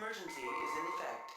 emergency is in effect.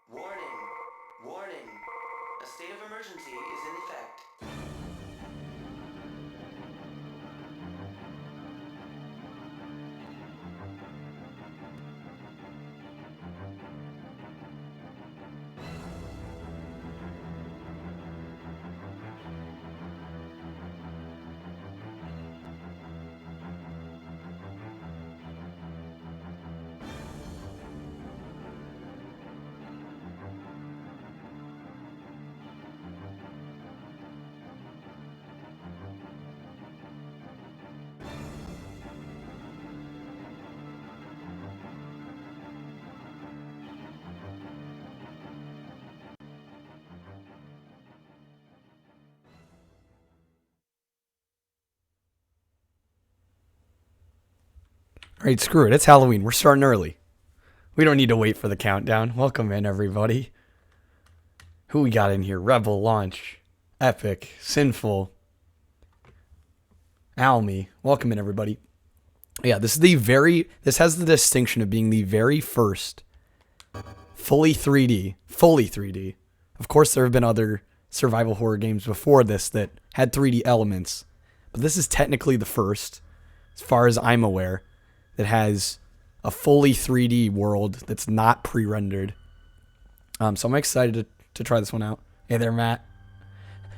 Warning! Warning! A state of emergency is in effect. Alright, screw it. It's Halloween. We're starting early. We don't need to wait for the countdown. Welcome in, everybody. Who we got in here? Rebel, Launch, Epic, Sinful, Almy. Welcome in, everybody. Yeah, this has the distinction of being the very first fully 3D. Of course, there have been other survival horror games before this that had 3D elements, but this is technically the first, as far as I'm aware, that has a fully 3D world that's not pre-rendered. So I'm excited to try this one out. Hey there, Matt.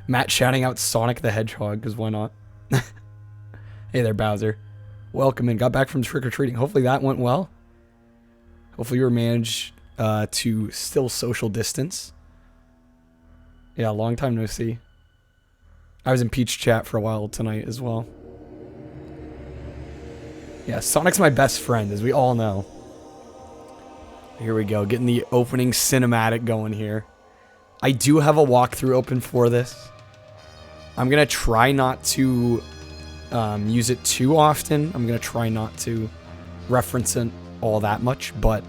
Matt shouting out Sonic the Hedgehog, because why not? Hey there, Bowser. Welcome in. Got back from trick-or-treating. Hopefully that went well. Hopefully you were managed to still social distance. Yeah, long time no see. I was in Peach chat for a while tonight as well. Yeah, Sonic's my best friend, as we all know. Here we go, getting the opening cinematic going here. I do have a walkthrough open for this. I'm going to try not to use it too often. I'm going to try not to reference it all that much, but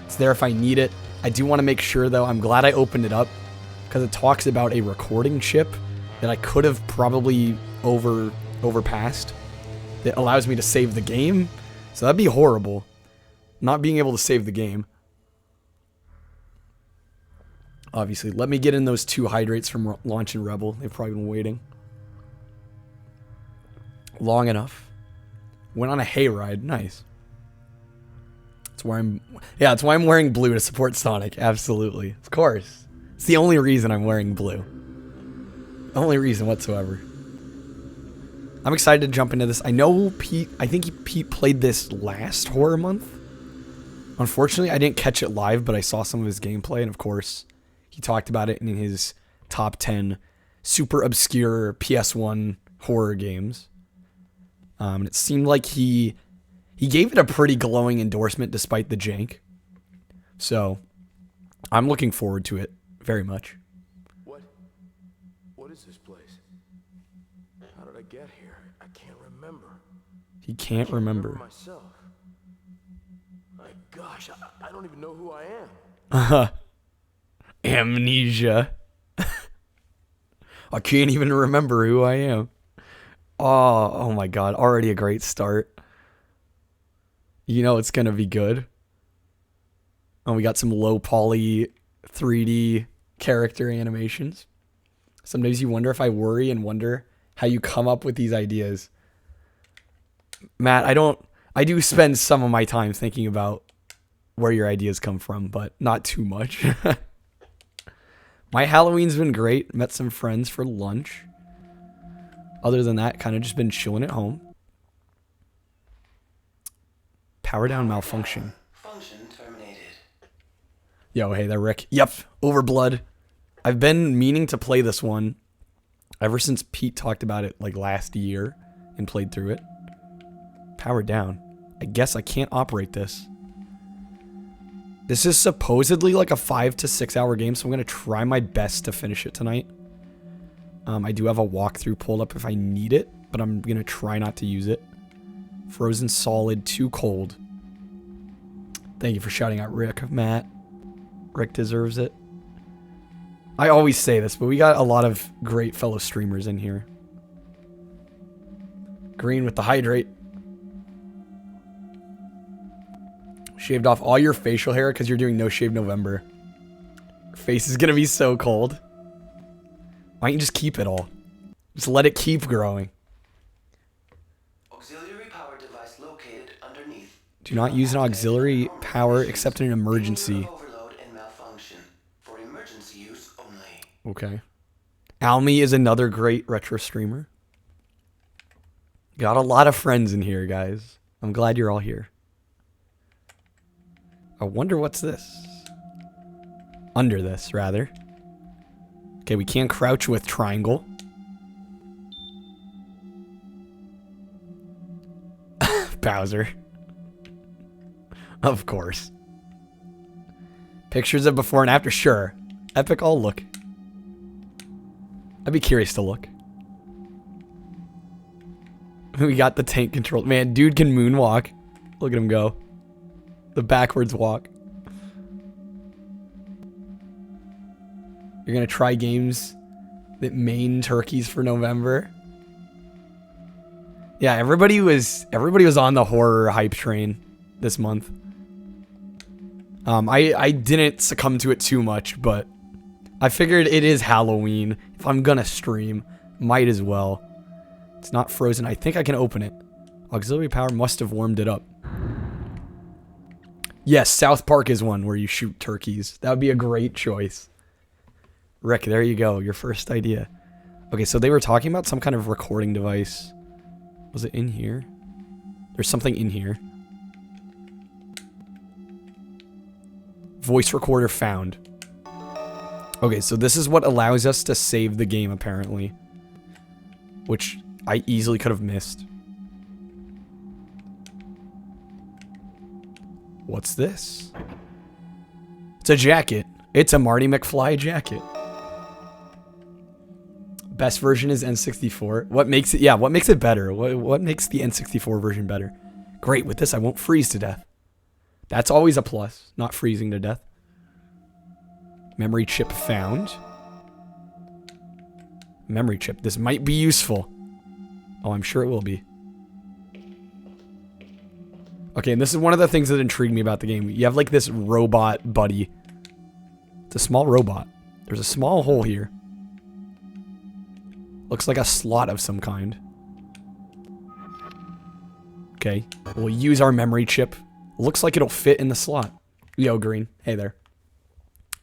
it's there if I need it. I do want to make sure, though, I'm glad I opened it up, because it talks about a recording chip that I could have probably overpassed. That allows me to save the game. So that'd be horrible, not being able to save the game. Obviously, let me get in those 2 hydrates from Launch and Rebel. They've probably been waiting long enough. Went on a hayride. Nice. That's why it's why I'm wearing blue, to support Sonic. Absolutely. Of course. It's the only reason I'm wearing blue. Only reason whatsoever. I'm excited to jump into this. I know I think Pete played this last Horror Month. Unfortunately, I didn't catch it live, but I saw some of his gameplay, and of course, he talked about it in his top 10 super obscure PS1 horror games. And it seemed like he gave it a pretty glowing endorsement despite the jank. So, I'm looking forward to it very much. What is this place? How did I get here? I can't remember. He can't remember. Myself. My gosh, I don't even know who I am. Amnesia. I can't even remember who I am. Oh my god, already a great start. You know it's gonna be good. Oh, we got some low poly 3D character animations. Sometimes you wonder if I worry and wonder how you come up with these ideas. Matt, I do spend some of my time thinking about where your ideas come from, but not too much. My Halloween's been great. Met some friends for lunch. Other than that, kind of just been chilling at home. Power down malfunction. Function terminated. Yo, hey there, Rick. Yep, Overblood. I've been meaning to play this one ever since Pete talked about it like last year and played through it. Power down. I guess I can't operate this. This is supposedly like a 5 to 6 hour game, so I'm going to try my best to finish it tonight. I do have a walkthrough pulled up if I need it, but I'm going to try not to use it. Frozen solid, too cold. Thank you for shouting out Rick, Matt. Rick deserves it. I always say this, but we got a lot of great fellow streamers in here. Green with the hydrate. Shaved off all your facial hair because you're doing No Shave November. Your face is going to be so cold. Why don't you just keep it all? Just let it keep growing. Auxiliary power device located underneath. Do not use an auxiliary power except in an emergency. Overload and malfunction. For emergency use only. Okay. Almy is another great retro streamer. Got a lot of friends in here, guys. I'm glad you're all here. I wonder what's this. Under this, rather. Okay, we can crouch with triangle. Bowser. Of course. Pictures of before and after, sure. Epic, I'll look. I'd be curious to look. We got the tank control. Man, dude can moonwalk. Look at him go. The backwards walk. You're gonna try games that main turkeys for November. Yeah, everybody was on the horror hype train this month. I didn't succumb to it too much, but I figured it is Halloween. If I'm gonna stream, might as well. It's not frozen. I think I can open it. Auxiliary power must have warmed it up. Yes, South Park is one where you shoot turkeys. That would be a great choice. Rick, there you go. Your first idea. Okay, so they were talking about some kind of recording device. Was it in here? There's something in here. Voice recorder found. Okay, so this is what allows us to save the game, apparently. Which I easily could have missed. What's this? It's a jacket. It's a Marty McFly jacket. Best version is N64. What makes it, yeah, what makes it better? What makes the N64 version better? Great, with this I won't freeze to death. That's always a plus, not freezing to death. Memory chip found. Memory chip. This might be useful. Oh, I'm sure it will be. Okay, and this is one of the things that intrigued me about the game. You have like this robot buddy. It's a small robot. There's a small hole here. Looks like a slot of some kind. Okay, we'll use our memory chip. Looks like it'll fit in the slot. Yo, Green. Hey there.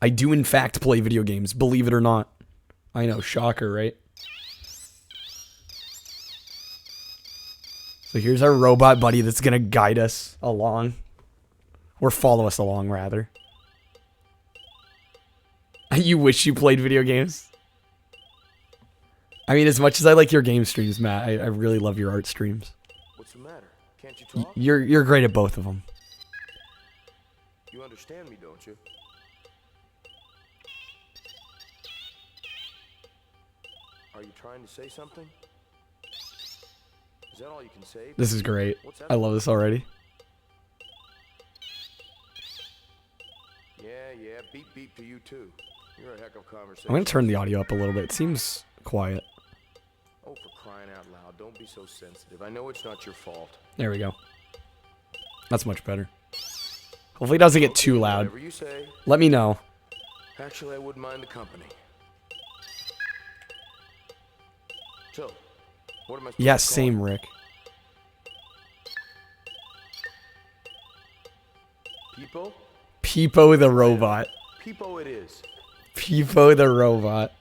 I do in fact play video games, believe it or not. I know, shocker, right? So here's our robot buddy that's gonna guide us along. Or follow us along, rather. You wish you played video games? I mean, as much as I like your game streams, Matt, I really love your art streams. What's the matter? Can't you talk? You're great at both of them. You understand me, don't you? Are you trying to say something? Is that all you can say? This is great. I love this already. Yeah, beep beep to you too. You're a heck of a conversation. I'm gonna turn the audio up a little bit. It seems quiet. Oh, for crying out loud, don't be so sensitive. I know it's not your fault. There we go. That's much better. Hopefully it doesn't get too loud. Whatever you say. Let me know. Actually, I wouldn't mind the company. So, what am I supposed Yes, to call same, it? Rick. Peepo? Peepo the robot. Peepo it is. Peepo the robot.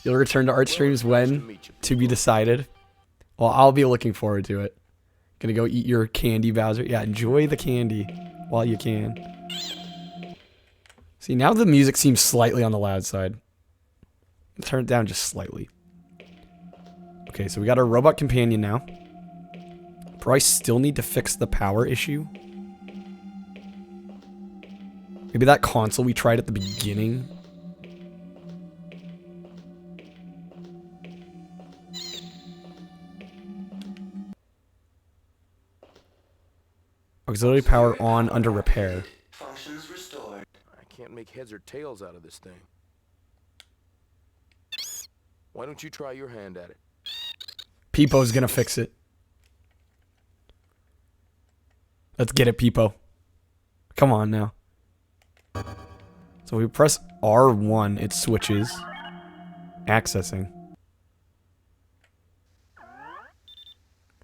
You'll return to art streams when? To be decided. Well, I'll be looking forward to it. Gonna go eat your candy, Bowser. Yeah, enjoy the candy while you can. See, now the music seems slightly on the loud side. Turn it down just slightly. Okay, so we got our robot companion now. Probably still need to fix the power issue. Maybe that console we tried at the beginning. Auxiliary power on under repair. Functions restored. I can't make heads or tails out of this thing. Why don't you try your hand at it? Peepo's gonna fix it. Let's get it, Peepo. Come on now. So we press R1, it switches. Accessing.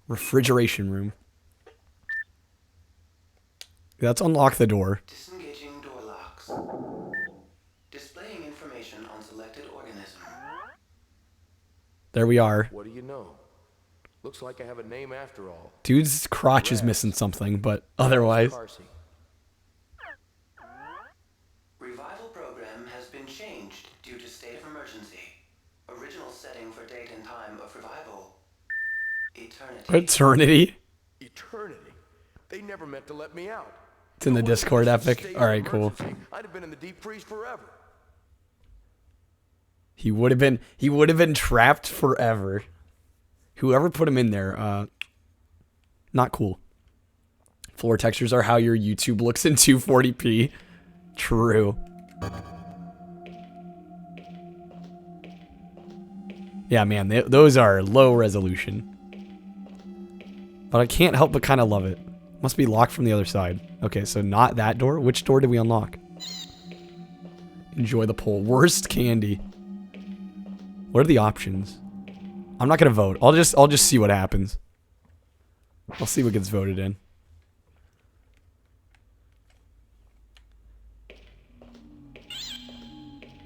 Refrigeration room. Let's unlock the door. Disengaging door locks. Displaying information on selected organism. There we are. What do you know? Looks like I have a name after all. Dude's crotch is missing something, but otherwise. Carsey. Revival program has been changed due to state of emergency. Original setting for date and time of revival. Eternity. Eternity. Eternity. They never meant to let me out. It's in the If it wasn't Discord for epic. state of Alright, cool. emergency, I'd have been in the deep freeze forever. He would have been trapped forever. Whoever put him in there, not cool. Floor textures are how your YouTube looks in 240p. True. Yeah, man, those are low resolution. But I can't help but kind of love it. Must be locked from the other side. Okay, so not that door. Which door did we unlock? Enjoy the poll. Worst candy. What are the options? I'm not gonna vote. I'll just see what happens. I'll see what gets voted in.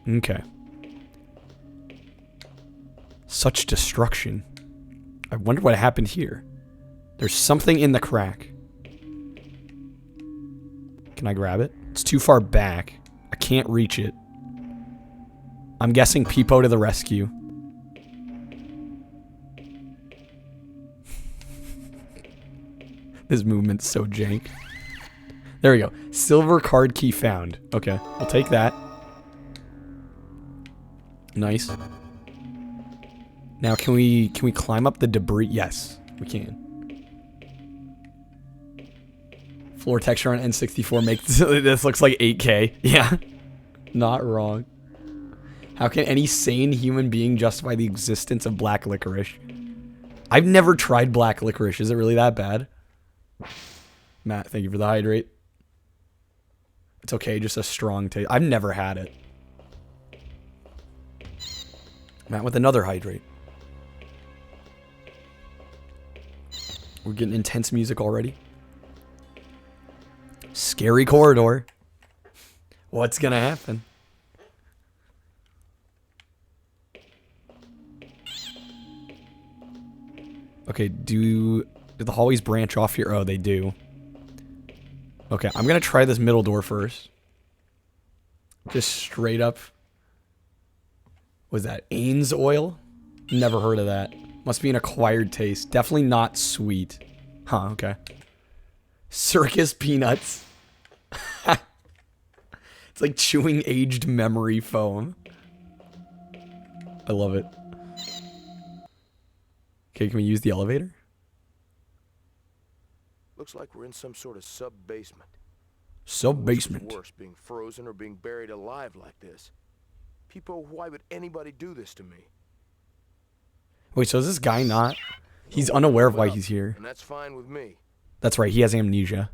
Okay. Such destruction. I wonder what happened here. There's something in the crack. Can I grab it? It's too far back. I can't reach it. I'm guessing Peepo to the rescue. This movement's so jank. There we go. Silver card key found. Okay, I'll take that. Nice. Now can we climb up the debris? Yes, we can. Floor texture on N64 makes this looks like 8K. Yeah. Not wrong. How can any sane human being justify the existence of black licorice? I've never tried black licorice. Is it really that bad? Matt, thank you for the hydrate. It's okay, just a strong taste. I've never had it. Matt with another hydrate. We're getting intense music already. Scary corridor. What's gonna happen? Okay, do the hallways branch off here? Oh, they do. Okay, I'm gonna try this middle door first. Just straight up. Was that Ains oil? Never heard of that. Must be an acquired taste. Definitely not sweet. Huh, okay. Circus peanuts. It's like chewing aged memory foam. I love it. Okay, can we use the elevator? Looks like we're in some sort of sub-basement. Sub-basement. Worse, being frozen or being buried alive like this. People, why would anybody do this to me? Wait, so is this guy not? He's unaware of why he's here. And that's fine with me. That's right, he has amnesia.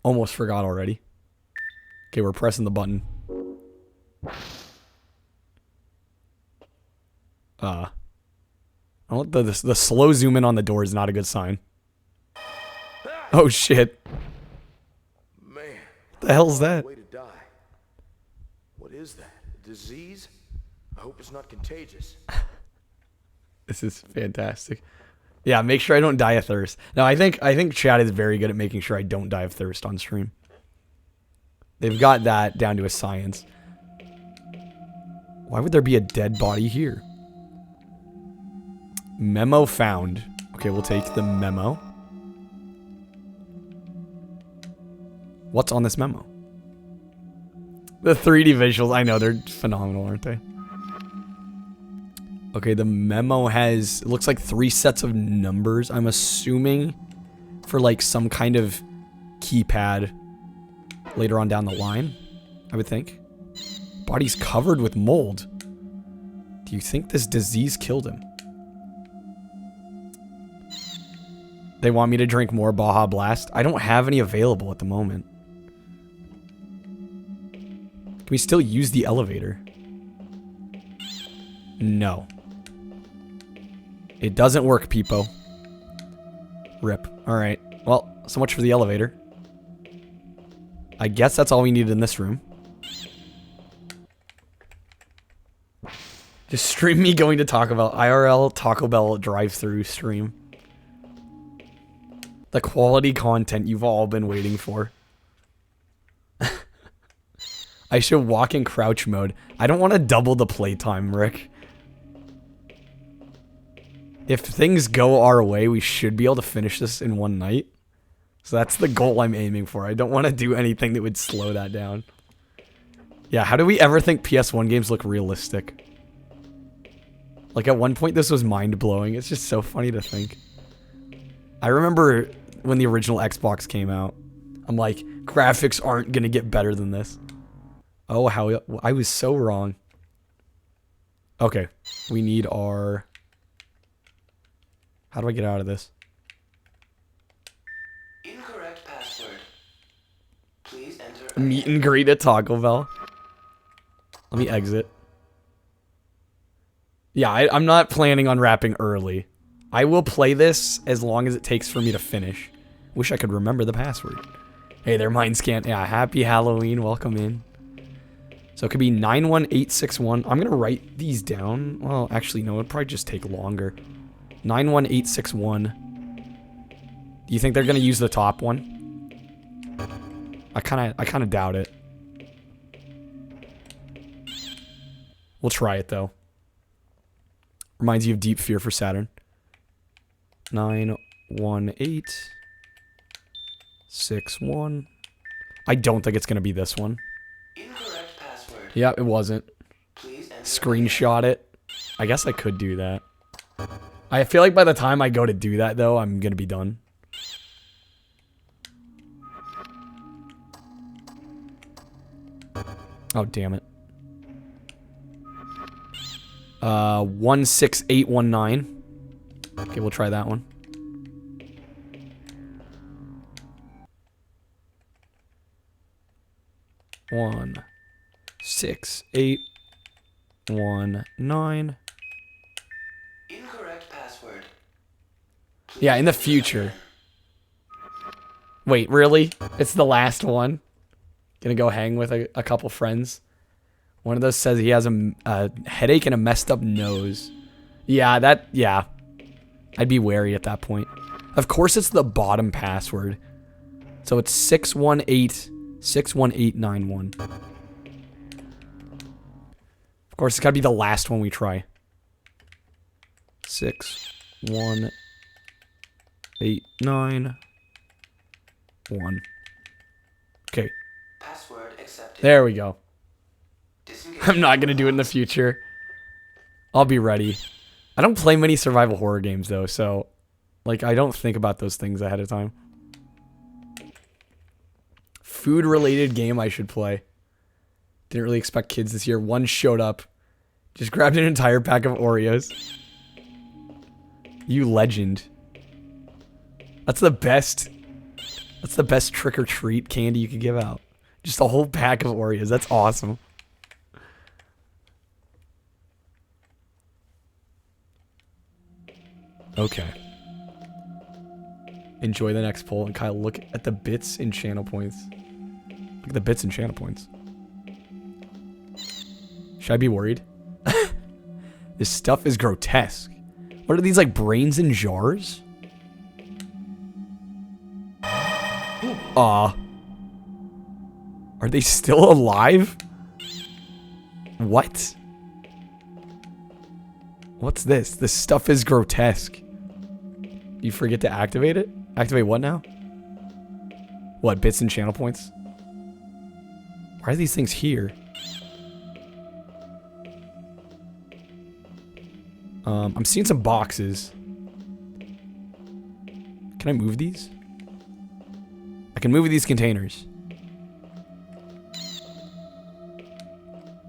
Almost forgot already. Okay, we're pressing the button. The slow zoom in on the door is not a good sign. Oh shit. Man. What the hell's that? Way to die. What is that? A disease? I hope it's not contagious. This is fantastic. Yeah, make sure I don't die of thirst. No, I think chat is very good at making sure I don't die of thirst on stream. They've got that down to a science. Why would there be a dead body here? Memo found. Okay, we'll take the memo. What's on this memo? The 3D visuals, I know, they're phenomenal, aren't they? Okay, the memo has, it looks like 3 sets of numbers, I'm assuming, for like some kind of keypad later on down the line, I would think. Body's covered with mold. Do you think this disease killed him? They want me to drink more Baja Blast. I don't have any available at the moment. Can we still use the elevator? No. It doesn't work, Peepo. Rip. Alright. Well, so much for the elevator. I guess that's all we need in this room. Just stream me going to Taco Bell. IRL Taco Bell drive-thru stream. The quality content you've all been waiting for. I should walk in crouch mode. I don't want to double the playtime, Rick. If things go our way, we should be able to finish this in one night. So that's the goal I'm aiming for. I don't want to do anything that would slow that down. Yeah, how do we ever think PS1 games look realistic? Like, at one point, this was mind-blowing. It's just so funny to think. I remember when the original Xbox came out. I'm like, graphics aren't going to get better than this. Oh, how I was so wrong. Okay, we need our... How do I get out of this? Incorrect password. Please enter. Meet and greet at Taco Bell. Let me exit. Yeah, I'm not planning on wrapping early. I will play this as long as it takes for me to finish. Wish I could remember the password. Hey there, Mindscan. Yeah, happy Halloween. Welcome in. So it could be 91861. I'm going to write these down. Well, actually, no, it'd probably just take longer. 91861. Do you think they're going to use the top one? I kind of doubt it. We'll try it, though. Reminds you of Deep Fear for Saturn. 91861. I don't think it's going to be this one. Incorrect password. Yeah, it wasn't. Please enter. Screenshot it. I guess I could do that. I feel like by the time I go to do that, though, I'm going to be done. Oh, damn it. 16819. Okay, we'll try that one. One, 6, 8, 1, 9. Incorrect password. Yeah, in the future. Wait, really? It's the last one? Gonna go hang with a couple friends. One of those says he has a headache and a messed up nose. Yeah, yeah. I'd be wary at that point. Of course it's the bottom password. So it's 61891. Of course, it's gotta be the last one we try. 61891. Okay. Password accepted. There we go. Disengage. I'm not gonna do it in the future. I'll be ready. I don't play many survival horror games though, so like I don't think about those things ahead of time. Food related game I should play. Didn't really expect kids this year. One showed up. Just grabbed an entire pack of Oreos. You legend. That's the best. That's the best trick or treat candy you could give out. Just a whole pack of Oreos. That's awesome. Okay. Enjoy the next poll. And Kyle, look at the bits and channel points. Look at the bits and channel points. Should I be worried? This stuff is grotesque. What are these, like, brains in jars? Aw. Are they still alive? What? What's this? This stuff is grotesque. You forget to activate it? Activate what now? What, bits and channel points? Why are these things here? I'm seeing some boxes. Can I move these? I can move these containers.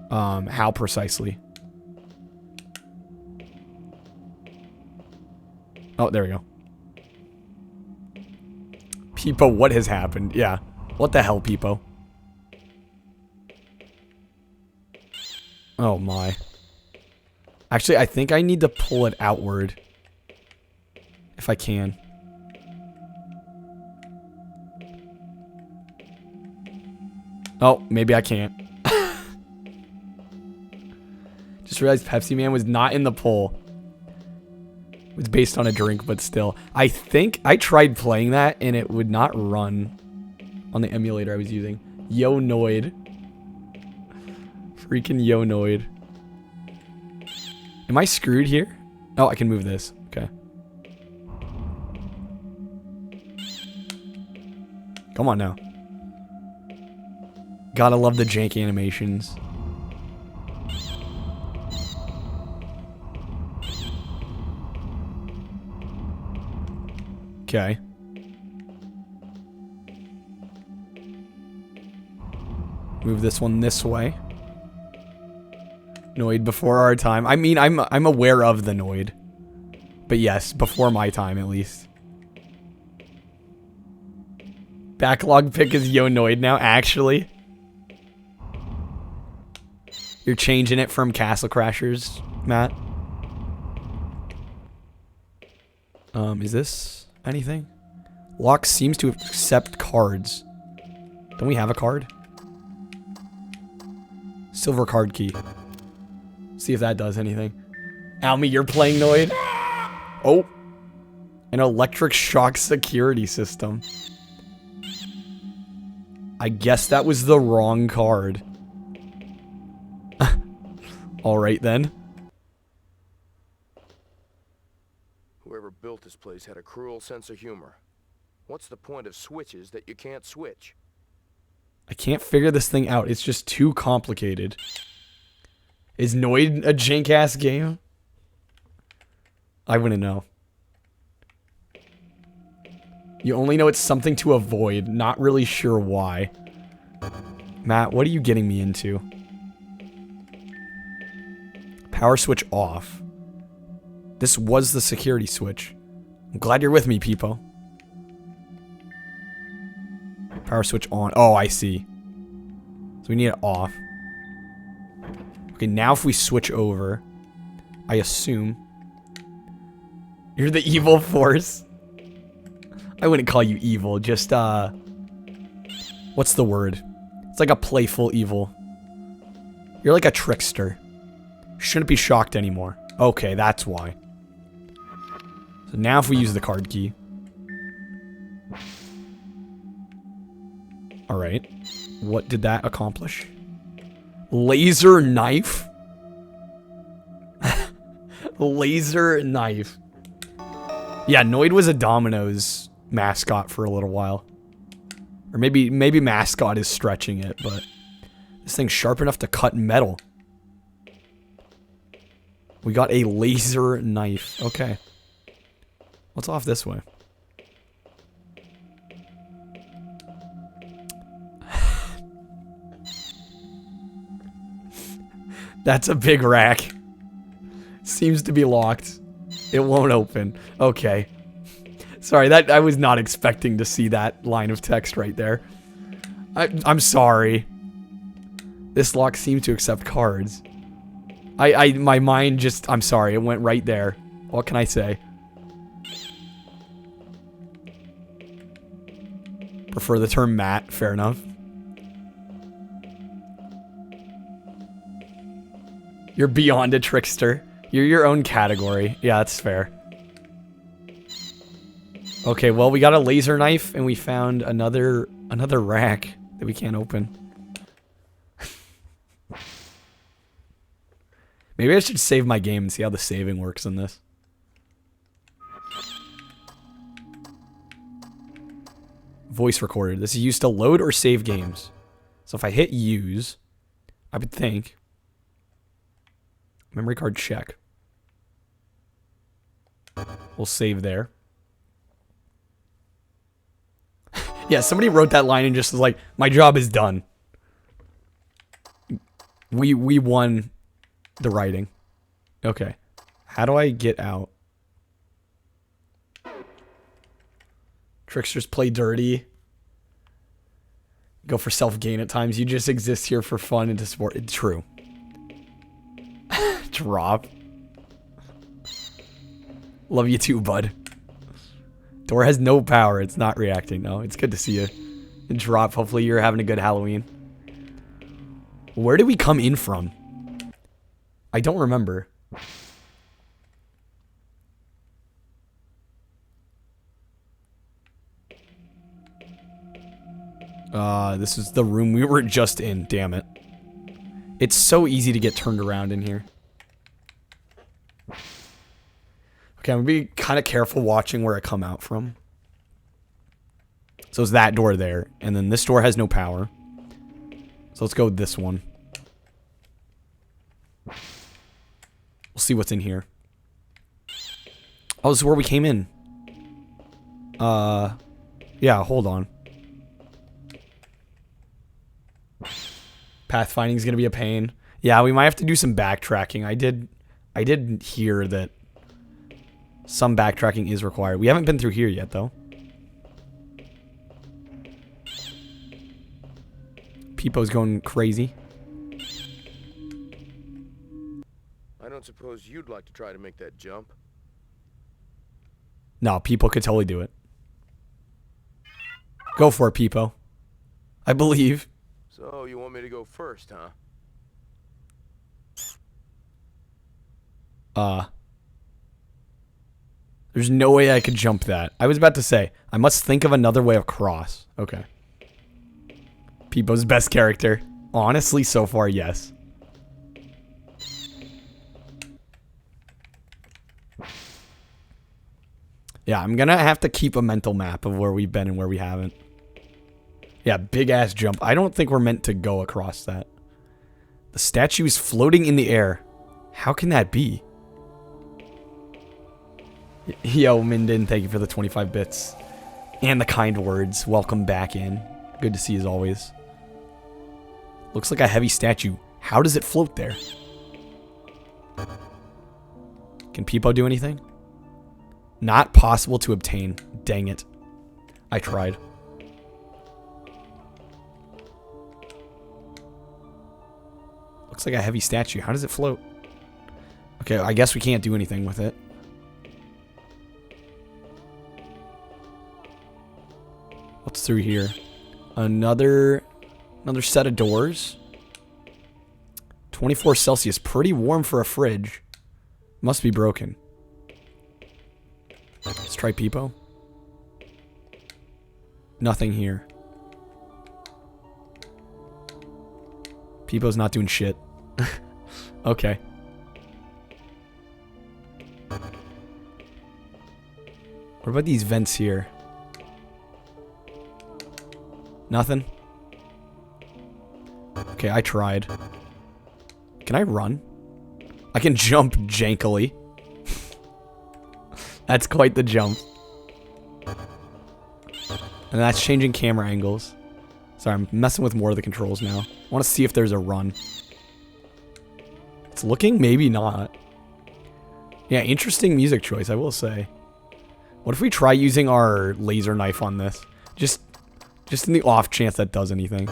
How precisely? Oh, there we go. Peepo, what has happened? Yeah. What the hell, Peepo? Oh my. Actually, I think I need to pull it outward. If I can. Oh, maybe I can't. Just realized Pepsi Man was not in the poll. It was based on a drink, but still. I think I tried playing that and it would not run on the emulator I was using. Yo Noid. Freaking Yo Noid. Am I screwed here? Oh, I can move this. Okay. Come on now. Gotta love the jank animations. Okay. Move this one this way. Noid before our time. I mean, I'm aware of the Noid. But yes, before my time at least. Backlog pick is Yo Noid now, actually. You're changing it from Castle Crashers, Matt? Is this anything? Lock seems to accept cards. Don't we have a card? Silver card key. See if that does anything. Almy, you're playing Noid? Oh. An electric shock security system. I guess that was the wrong card. Alright then. Whoever built this place had a cruel sense of humor. What's the point of switches that you can't switch? I can't figure this thing out. It's just too complicated. Is Noid a jank-ass game? I wouldn't know. You only know it's something to avoid. Not really sure why. Matt, what are you getting me into? Power switch off. This was the security switch. I'm glad you're with me, Peepo. Power switch on. Oh, I see. So we need it off. Okay, now if we switch over, I assume you're the evil force. I wouldn't call you evil, just, what's the word? It's like a playful evil. You're like a trickster. Shouldn't be shocked anymore. Okay, that's why. So now if we use the card key. Alright. What did that accomplish? Laser knife? Laser knife. Yeah, Noid was a Domino's mascot for a little while. Or maybe mascot is stretching it, but this thing's sharp enough to cut metal. We got a laser knife. Okay. What's off this way? That's a big rack. Seems to be locked. It won't open. Okay. Sorry, that I was not expecting to see that line of text right there. I'm sorry. This lock seemed to accept cards. My mind just, I'm sorry, it went right there. What can I say? Prefer the term Matt, fair enough. You're beyond a trickster. You're your own category. Yeah, that's fair. Okay, well, we got a laser knife, and we found another rack that we can't open. Maybe I should save my game and see how the saving works in this. Voice recorder. This is used to load or save games. So if I hit use, I would think. Memory card check. We'll save there. Yeah, somebody wrote that line and just was like, my job is done. We won the writing. Okay. How do I get out? Tricksters play dirty. Go for self-gain at times. You just exist here for fun and to support. It's true. Drop. Love you too, bud. Door has no power. It's not reacting. No, it's good to see you. Drop. Hopefully you're having a good Halloween. Where did we come in from? I don't remember. This is the room we were just in. Damn it. It's so easy to get turned around in here. Okay, I'm gonna be kind of careful watching where I come out from. So it's that door there. And then this door has no power. So let's go with this one. We'll see what's in here. Oh, this is where we came in. Yeah, hold on. Pathfinding is gonna be a pain. Yeah, we might have to do some backtracking. I did hear that some backtracking is required. We haven't been through here yet, though. Peepo's going crazy. I don't suppose you'd like to try to make that jump? No, Peepo could totally do it. Go for it, Peepo. I believe. So, you want me to go first, huh? There's no way I could jump that. I was about to say, I must think of another way across. Okay. Peepo's best character. Honestly, so far, yes. Yeah, I'm gonna have to keep a mental map of where we've been and where we haven't. Yeah, big ass jump. I don't think we're meant to go across that. The statue is floating in the air. How can that be? Yo, Minden, thank you for the 25 bits. And the kind words. Welcome back in. Good to see you as always. Looks like a heavy statue. How does it float there? Can Peepo do anything? Not possible to obtain. Dang it. I tried. Looks like a heavy statue. How does it float? Okay, I guess we can't do anything with it. What's through here? Another set of doors. 24 Celsius. Pretty warm for a fridge. Must be broken. Let's try Peepo. Nothing here. Peepo's not doing shit. Okay. What about these vents here? Nothing? Okay, I tried. Can I run? I can jump jankily. That's quite the jump. And that's changing camera angles. Sorry, I'm messing with more of the controls now. I want to see if there's a run. It's looking, maybe not. Yeah, interesting music choice, I will say. What if we try using our laser knife on this? Just in the off chance that does anything.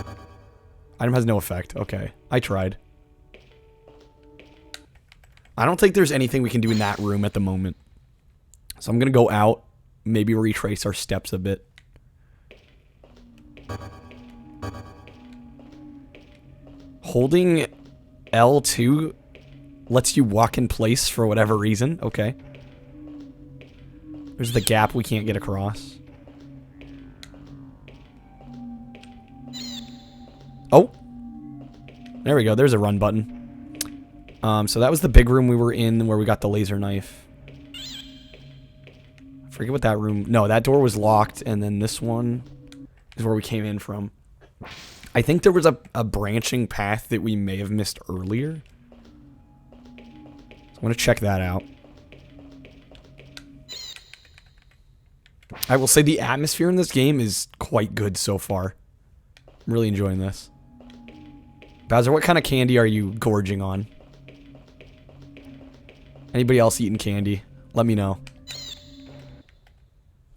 Item has no effect. Okay, I tried. I don't think there's anything we can do in that room at the moment. So I'm going to go out, maybe retrace our steps a bit. Holding L2 lets you walk in place for whatever reason. Okay. There's the gap we can't get across. Oh. There we go. There's a run button. So that was the big room we were in where we got the laser knife. I forget what that room... No, that door was locked, and then this one is where we came in from. I think there was a branching path that we may have missed earlier. So I want to check that out. I will say the atmosphere in this game is quite good so far. I'm really enjoying this. Bowser, what kind of candy are you gorging on? Anybody else eating candy? Let me know.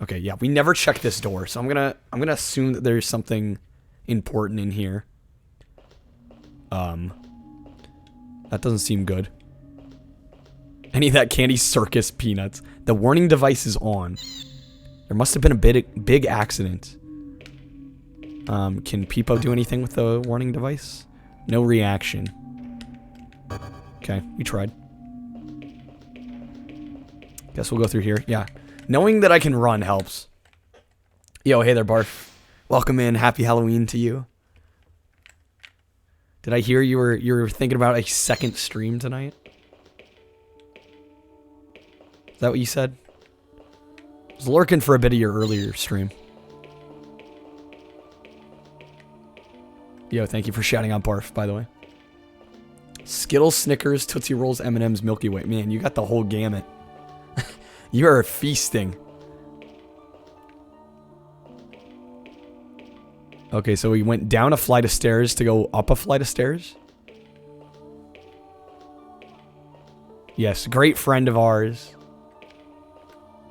Okay, yeah, we never checked this door, so I'm gonna assume that there's something important in here. That doesn't seem good. Any of that candy circus peanuts. The warning device is on. There must have been a big accident. Can Peepo do anything with the warning device? No reaction. Okay, we tried. Guess we'll go through here. Yeah. Knowing that I can run helps. Yo, hey there, Barf. Welcome in. Happy Halloween to you. Did I hear you were thinking about a second stream tonight? Is that what you said? I was lurking for a bit of your earlier stream. Yo, thank you for shouting out Barf, by the way. Skittles, Snickers, Tootsie Rolls, M&M's, Milky Way. Man, you got the whole gamut. You are feasting. Okay, so we went down a flight of stairs to go up a flight of stairs. Yes, great friend of ours.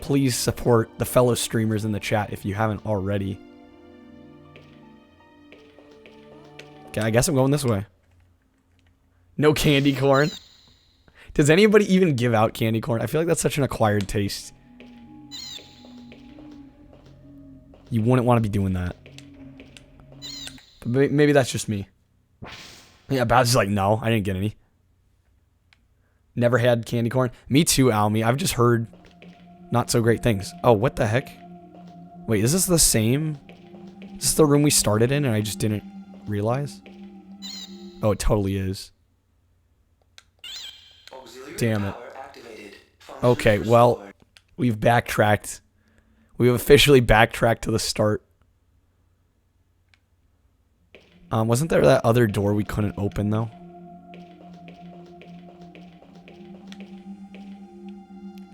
Please support the fellow streamers in the chat if you haven't already. Okay, I guess I'm going this way. No candy corn. Does anybody even give out candy corn? I feel like that's such an acquired taste. You wouldn't want to be doing that. But maybe that's just me. Yeah, Bowser's like, no, I didn't get any. Never had candy corn. Me too, Almy. I've just heard not so great things. Oh, what the heck? Wait, is this the same? Is this the room we started in and I just didn't realize? Oh, it totally is. Damn it. Okay, well, we've backtracked. We've officially backtracked to the start. Wasn't there that other door we couldn't open, though?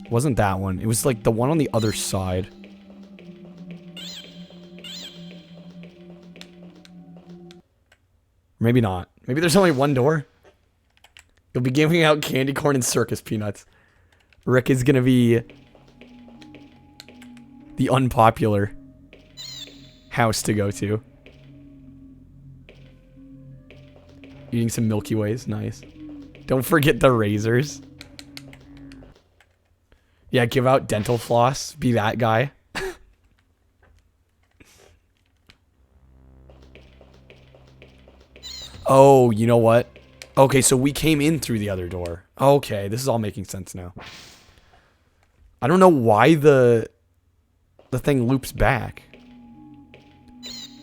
Wasn't that one. It was like the one on the other side. Maybe not. Maybe there's only one door. You'll be giving out candy corn and circus peanuts. Rick is gonna be the unpopular house to go to. Eating some Milky Ways, nice. Don't forget the razors. Yeah, give out dental floss. Be that guy. Oh, you know what? Okay, so we came in through the other door. Okay, this is all making sense now. I don't know why the thing loops back.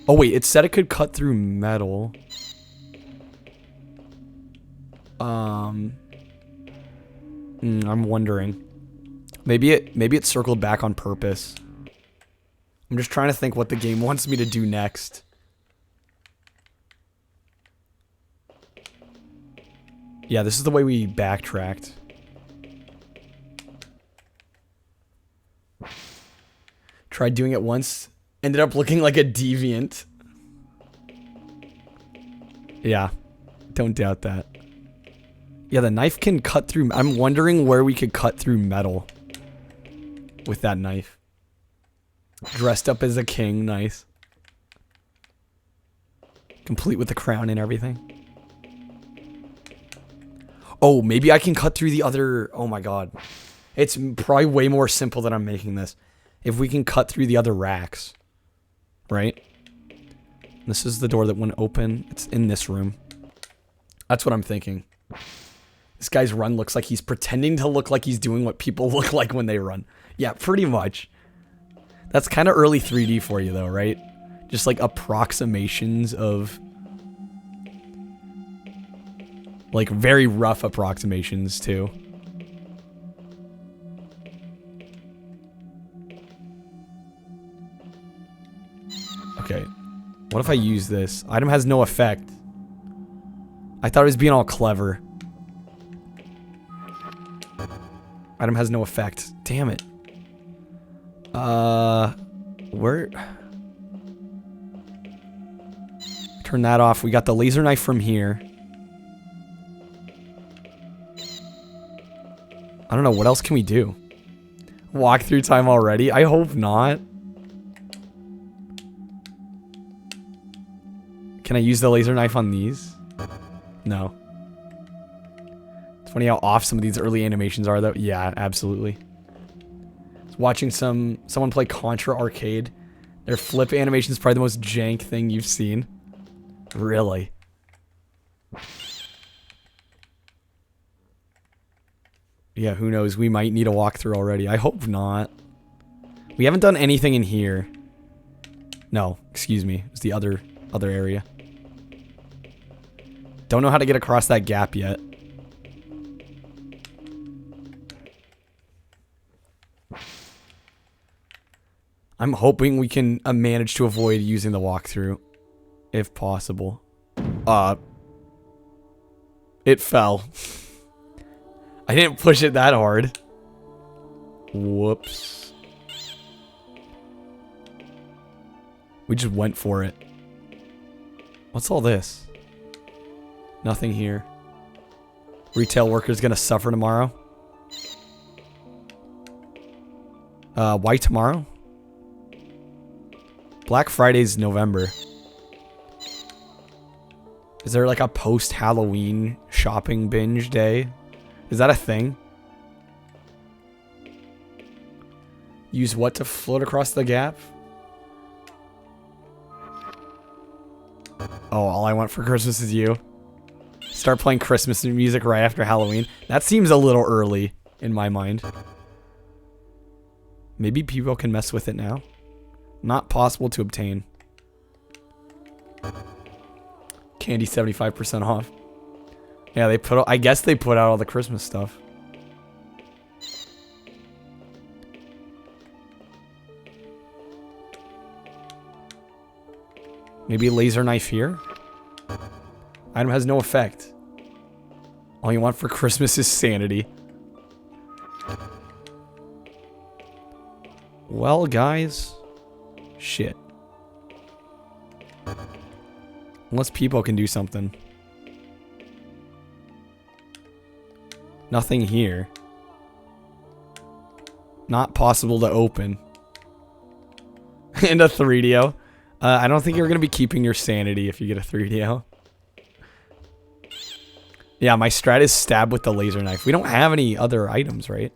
Oh wait, it said it could cut through metal. I'm wondering. Maybe it circled back on purpose. I'm just trying to think what the game wants me to do next. Yeah, this is the way we backtracked. Tried doing it once. Ended up looking like a deviant. Yeah. Don't doubt that. Yeah, the knife can cut through. I'm wondering where we could cut through metal with that knife. Dressed up as a king, nice. Complete with the crown and everything. Oh, maybe I can cut through the other... Oh my god. It's probably way more simple than I'm making this. If we can cut through the other racks. Right? This is the door that wouldn't open. It's in this room. That's what I'm thinking. This guy's run looks like he's pretending to look like he's doing what people look like when they run. Yeah, pretty much. That's kind of early 3D for you though, right? Just like approximations of... Like very rough approximations too. Okay. What if I use this? Item has no effect. I thought it was being all clever. Item has no effect. Damn it. Where? Turn that off. We got the laser knife from here. I don't know. What else can we do? Walkthrough time already? I hope not. Can I use the laser knife on these? No. It's funny how off some of these early animations are, though. Yeah, absolutely. I was watching someone play Contra Arcade. Their flip animation is probably the most jank thing you've seen. Really. Yeah, who knows? We might need a walkthrough already. I hope not. We haven't done anything in here. No, excuse me. It's the other area. Don't know how to get across that gap yet. I'm hoping we can manage to avoid using the walkthrough, if possible. It fell. I didn't push it that hard. Whoops. We just went for it. What's all this? Nothing here. Retail workers gonna suffer tomorrow. Why tomorrow? Black Friday's November. Is there like a post-Halloween shopping binge day? Is that a thing? Use what to float across the gap? Oh, all I want for Christmas is you. Start playing Christmas music right after Halloween. That seems a little early in my mind. Maybe people can mess with it now. Not possible to obtain. Candy 75% off. Yeah, they put. I guess they put out all the Christmas stuff. Maybe a laser knife here. Item has no effect. All you want for Christmas is sanity. Well, guys. Shit. Unless people can do something. Nothing here. Not possible to open. And a 3DO. I don't think you're going to be keeping your sanity if you get a 3DO. Yeah, my strat is stab with the laser knife. We don't have any other items, right?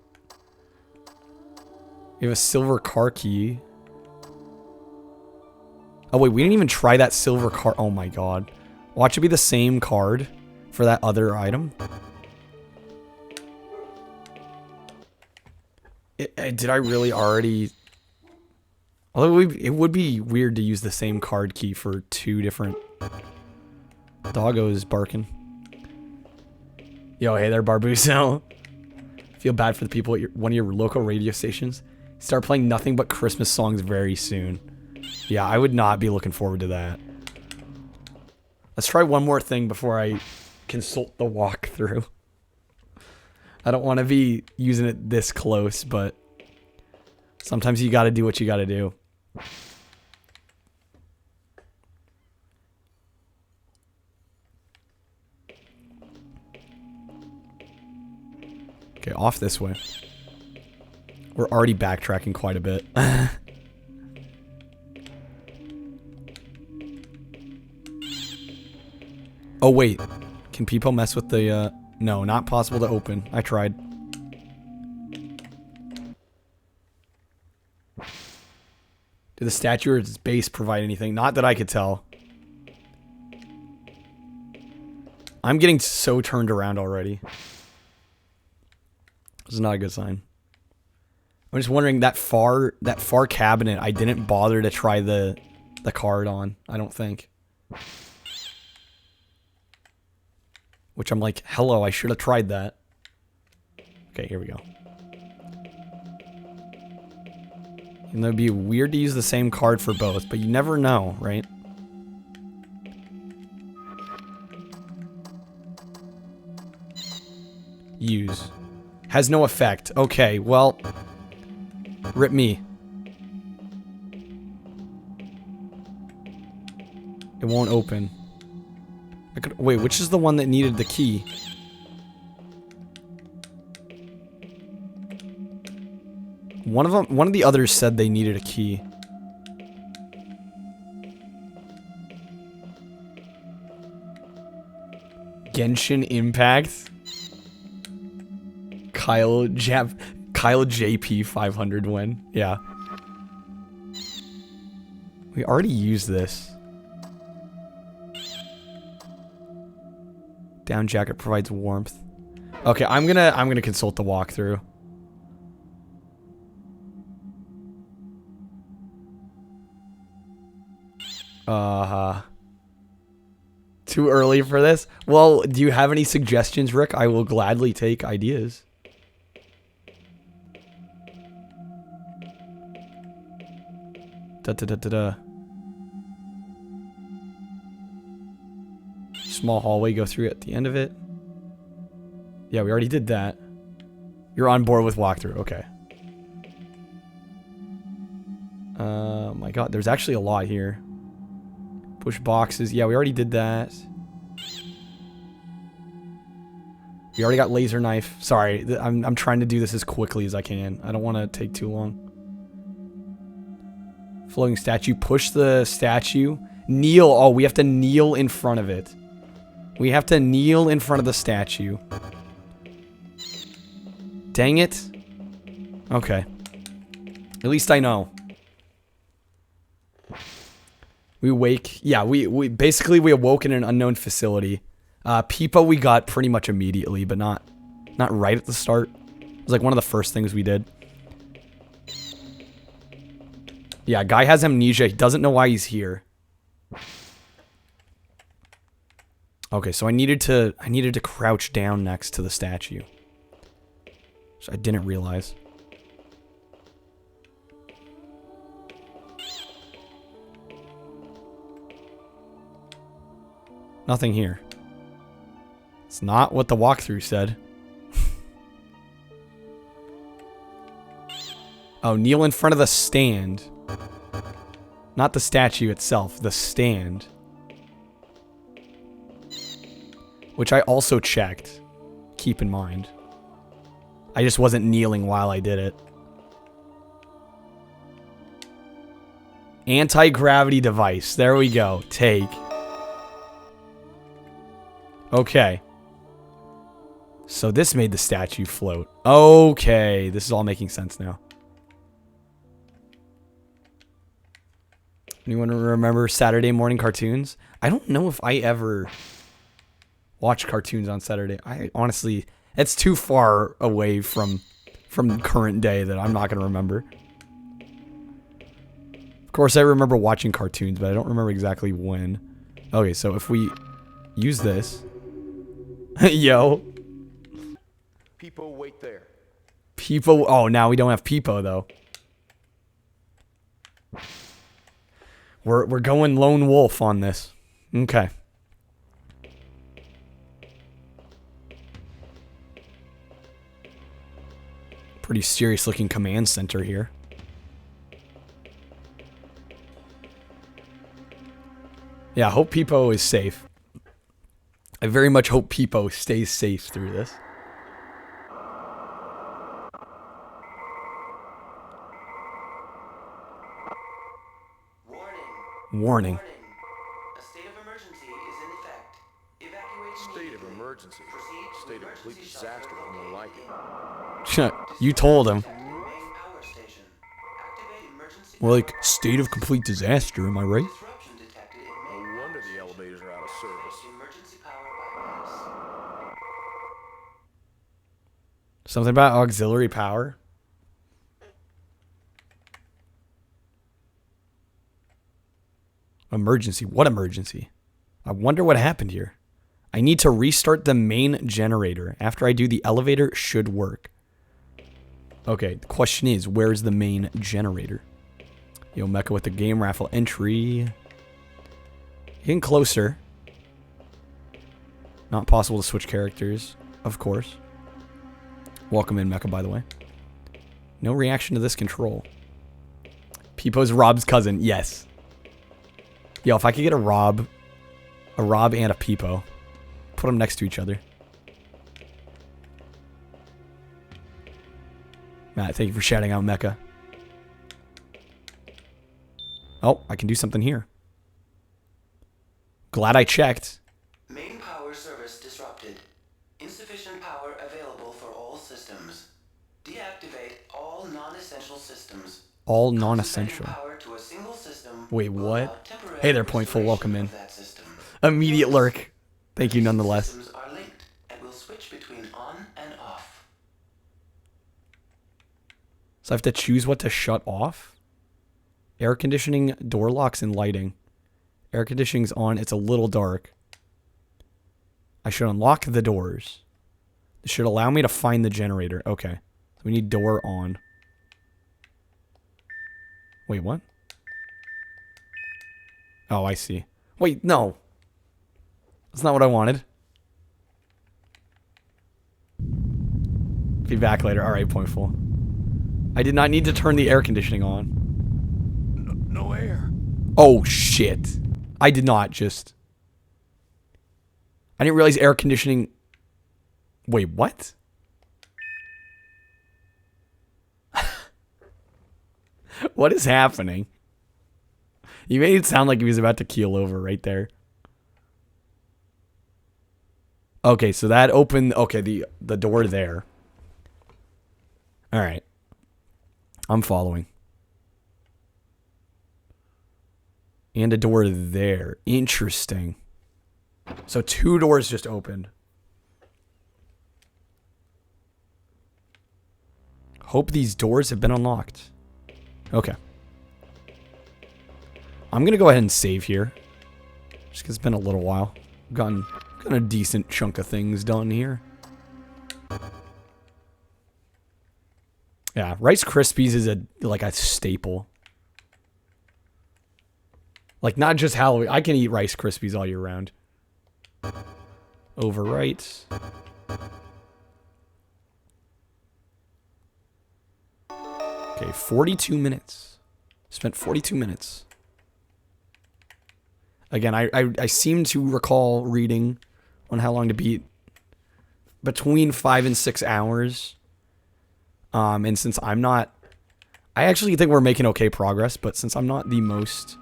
We have a silver car key. Oh, wait, we didn't even try that silver card. Oh, my God. Watch it be the same card for that other item. Did I really already... Although it would be weird to use the same card key for two different... Doggos barking. Yo, hey there, Barbuso. Feel bad for the people at one of your local radio stations. Start playing nothing but Christmas songs very soon. Yeah, I would not be looking forward to that. Let's try one more thing before I consult the walkthrough. I don't want to be using it this close, but sometimes you gotta do what you gotta do. off this way. We're already backtracking quite a bit. Oh, wait. Can people mess with the, No, not possible to open. I tried. Did the statue or its base provide anything? Not that I could tell. I'm getting so turned around already. This is not a good sign. I'm just wondering, that far cabinet, I didn't bother to try the card on, I don't think. Which I'm like, hello, I should have tried that. Okay, here we go. And it'd be weird to use the same card for both, but you never know, right? Use. Has no effect. Okay, well... Rip me. It won't open. I could, wait, which is the one that needed the key? One of the others said they needed a key. Genshin Impact. Kyle JP 500 win. Yeah. We already used this. Down jacket provides warmth. Okay, I'm gonna consult the walkthrough. Too early for this? Well, do you have any suggestions, Rick? I will gladly take ideas. Small hallway, go through at the end of it. Yeah, we already did that. You're on board with walkthrough, okay. My god, there's actually a lot here. Push boxes, yeah, we already did that. We already got laser knife. Sorry, I'm trying to do this as quickly as I can. I don't want to take too long. Floating statue, push the statue. Kneel, oh, we have to kneel in front of it. We have to kneel in front of the statue. Dang it. Okay. At least I know. We wake. Yeah, we basically we awoke in an unknown facility. Peepo we got pretty much immediately, but not right at the start. It was like one of the first things we did. Yeah, guy has amnesia. He doesn't know why he's here. Okay, so I needed to crouch down next to the statue. Which I didn't realize. Nothing here. It's not what the walkthrough said. Oh, kneel in front of the stand. Not the statue itself, the stand. Which I also checked. Keep in mind. I just wasn't kneeling while I did it. Anti-gravity device. There we go. Take. Okay. So this made the statue float. Okay. This is all making sense now. Anyone remember Saturday morning cartoons? I don't know if I ever watched cartoons on Saturday. I honestly, it's too far away from current day that I'm not going to remember. Of course, I remember watching cartoons, but I don't remember exactly when. Okay, so if we use this. Yo. Peepo, wait there. Peepo. Oh, now we don't have Peepo, though. We're going lone wolf on this. Okay. Pretty serious looking command center here. Yeah, I hope Peepo is safe. I very much hope Peepo stays safe through this. Warning. A state of emergency is in effect. Evacuate State of immediately. emergency. Proceed to State of complete emergency disaster shelter is more like located. it. You told him. Detected main power station. Activate emergency More like power state of complete disaster, am I right? disruption detected in No main wonder power the station. elevators are out of service. Emergency power bypass. Something about auxiliary power? Emergency. What emergency? I wonder what happened here. I need to restart the main generator. After I do, the elevator should work. Okay, the question is, where's the main generator? Yo, Mecha with the game raffle entry. Getting closer. Not possible to switch characters, of course. Welcome in, Mecha, by the way. No reaction to this control. Peepo's Rob's cousin. Yes. Yo, if I could get a Rob and a Peepo, put them next to each other. Matt, thank you for shouting out Mecha. Oh, I can do something here. Glad I checked. Main power service disrupted. Insufficient power available for all systems. Deactivate all non-essential systems. All non-essential. Power to a single system. Wait, will what? allow temporary Hey there, Pointful. restoration Welcome in. of that system. Immediate lurk. Thank you nonetheless. Systems are linked and will switch between on and off. So I have to choose what to shut off? Air conditioning, door locks, and lighting. Air conditioning's on. It's a little dark. I should unlock the doors. This should allow me to find the generator. Okay. So we need door on. Wait, what? Oh, I see. Wait, no. That's not what I wanted. Be back later. Alright, Pointful. I did not need to turn the air conditioning on. No air. Oh, shit. I did not just... I didn't realize air conditioning... Wait, what? What is happening? You made it sound like he was about to keel over right there. Okay, so that opened... Okay, the door there. Alright. I'm following. And a door there. Interesting. So 2 doors just opened. Hope these doors have been unlocked. Okay. I'm going to go ahead and save here. Just because it's been a little while. Gotten a decent chunk of things done here. Yeah, Rice Krispies is like a staple. Like, not just Halloween. I can eat Rice Krispies all year round. Overwrite. Okay, 42 minutes. Spent 42 minutes. Again, I seem to recall reading on how long to beat between 5 and 6 hours. And since I'm not... I actually think we're making okay progress, but since I'm not the most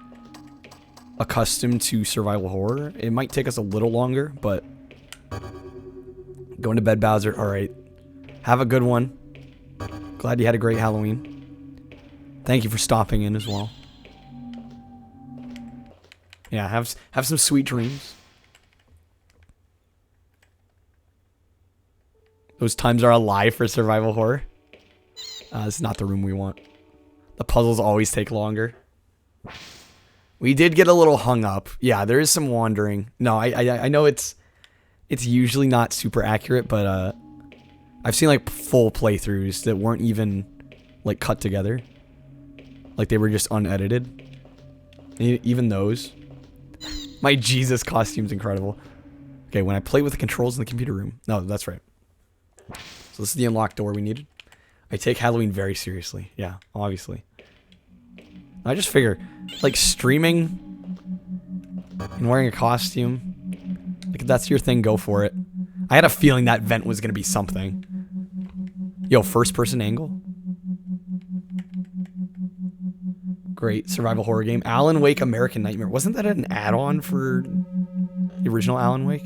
accustomed to survival horror, it might take us a little longer, but... Going to bed, Bowser. Alright. Have a good one. Glad you had a great Halloween. Thank you for stopping in as well. Yeah, have some sweet dreams. Those times are alive for survival horror. This is not the room we want. The puzzles always take longer. We did get a little hung up. Yeah, there is some wandering. No, I know it's usually not super accurate, but I've seen like full playthroughs that weren't even like cut together. Like they were just unedited. Even those. My Jesus costume's incredible. Okay, when I play with the controls in the computer room. No, that's right. So this is the unlocked door we needed. I take Halloween very seriously. Yeah, obviously. I just figure, like, streaming and wearing a costume, like, if that's your thing, go for it. I had a feeling that vent was going to be something. Yo, first-person angle? Great survival horror game. Alan Wake American Nightmare. Wasn't that an add-on for the original Alan Wake?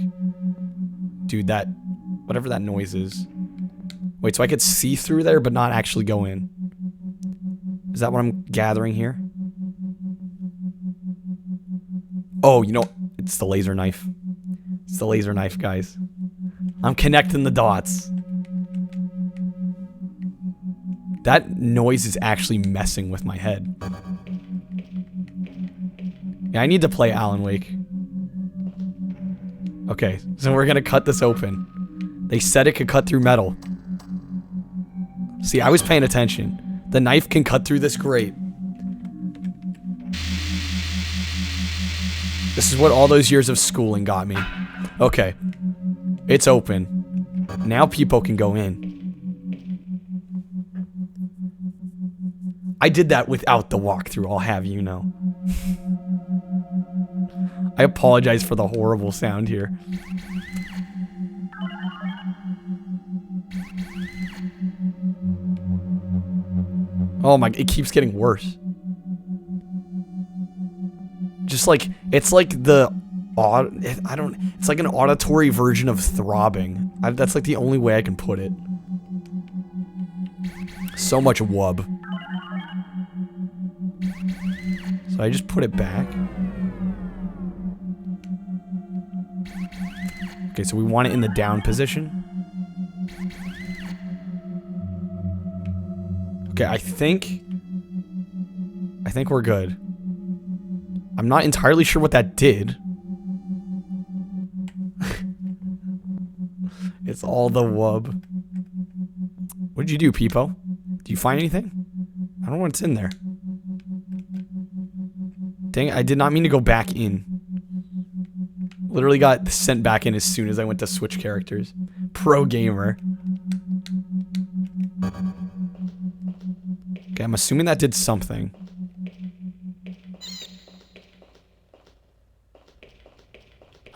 Dude, that... whatever that noise is. Wait, so I could see through there but not actually go in. Is that what I'm gathering here? Oh, you know, it's the laser knife. It's the laser knife, guys. I'm connecting the dots. That noise is actually messing with my head. Yeah, I need to play Alan Wake. Okay, so we're gonna cut this open. They said it could cut through metal. See, I was paying attention. The knife can cut through this grate. This is what all those years of schooling got me. Okay. It's open. Now people can go in. I did that without the walkthrough, I'll have you know. I apologize for the horrible sound here. Oh my, it keeps getting worse. Just like, it's like the, it's like an auditory version of throbbing. That's like the only way I can put it. So much wub. So I just put it back. Okay, so we want it in the down position. Okay, I think we're good. I'm not entirely sure what that did. It's all the wub. What did you do, Peepo? Do you find anything? I don't know what's in there. Dang it, I did not mean to go back in. Literally got sent back in as soon as I went to switch characters. Pro gamer. Okay, I'm assuming that did something.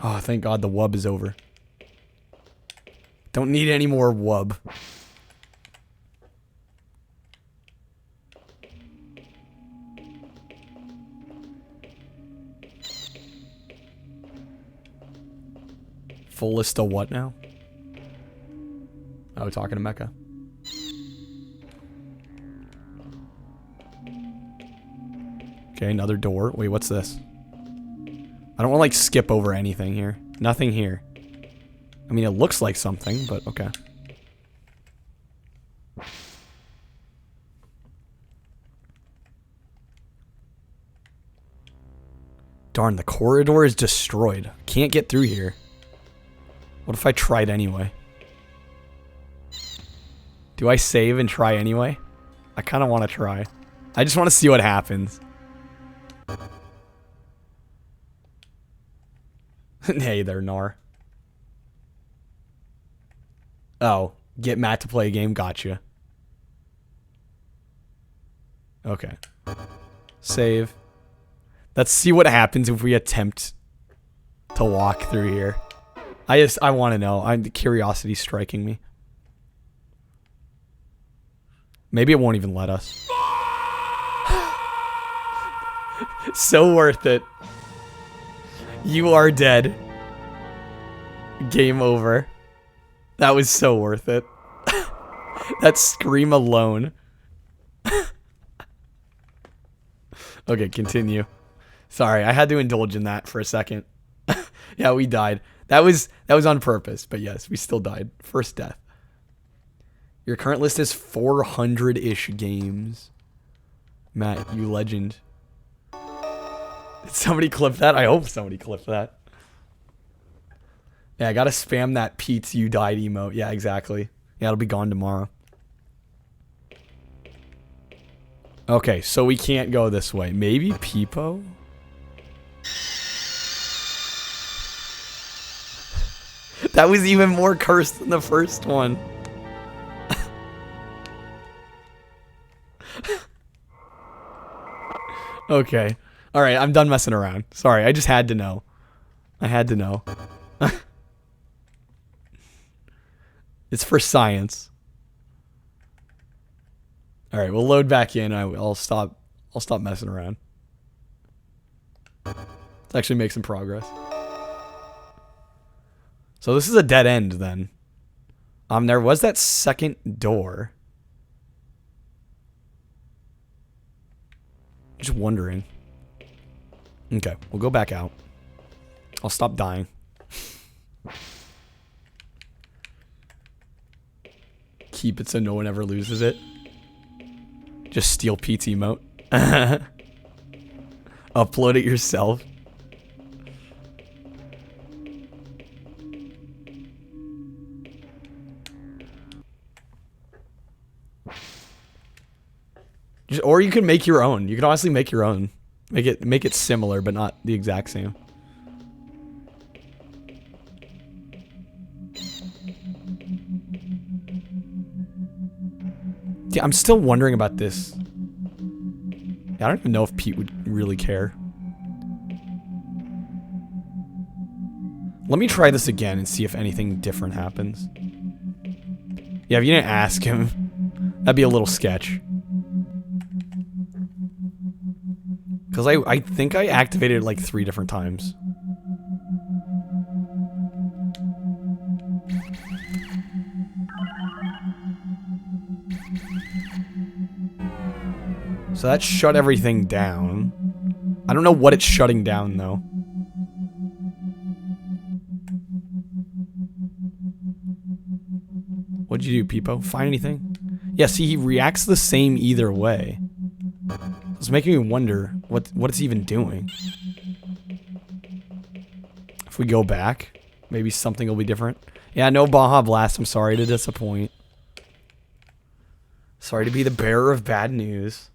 Oh, thank God the wub is over. Don't need any more wub. Full list of what now? Oh, talking to Mecca. Okay, another door. Wait, what's this? I don't want to like skip over anything here. Nothing here. I mean, it looks like something, but okay. Darn, the corridor is destroyed. Can't get through here. What if I tried anyway? Do I save and try anyway? I kind of want to try. I just want to see what happens. Hey there, Nar. Oh, get Matt to play a game. Gotcha. Okay. Save. Let's see what happens if we attempt to walk through here. I want to know. The curiosity striking me. Maybe it won't even let us. So worth it. You are dead. Game over. That was so worth it. That scream alone. Okay, continue. Sorry, I had to indulge in that for a second. Yeah, we died. That was on purpose, but yes, we still died. First death. Your current list is 400-ish games. Matt, you legend. Did somebody clip that? I hope somebody clipped that. Yeah, I gotta spam that Pete's You Died emote. Yeah, exactly. Yeah, it'll be gone tomorrow. Okay, so we can't go this way. Maybe Peepo? That was even more cursed than the first one. Okay. Alright, I'm done messing around. Sorry, I just had to know. I had to know. It's for science. Alright, we'll load back in. I'll stop I'll stop messing around. Let's actually make some progress. So this is a dead end then. There was that second door. Just wondering. Okay, we'll go back out. I'll stop dying. Keep it so no one ever loses it. Just steal Pete's emote. Upload it yourself. Or you can make your own. You can honestly make your own. Make it similar, but not the exact same. Yeah, I'm still wondering about this. I don't even know if Pete would really care. Let me try this again and see if anything different happens. Yeah, if you didn't ask him, that'd be a little sketch. Because I think I activated it like 3 different times. So that shut everything down. I don't know what it's shutting down though. What'd you do, Peepo? Find anything? Yeah, see, he reacts the same either way. It's making me wonder what it's even doing. If we go back, maybe something will be different. Yeah, no Baja Blast. I'm sorry to disappoint. Sorry to be the bearer of bad news.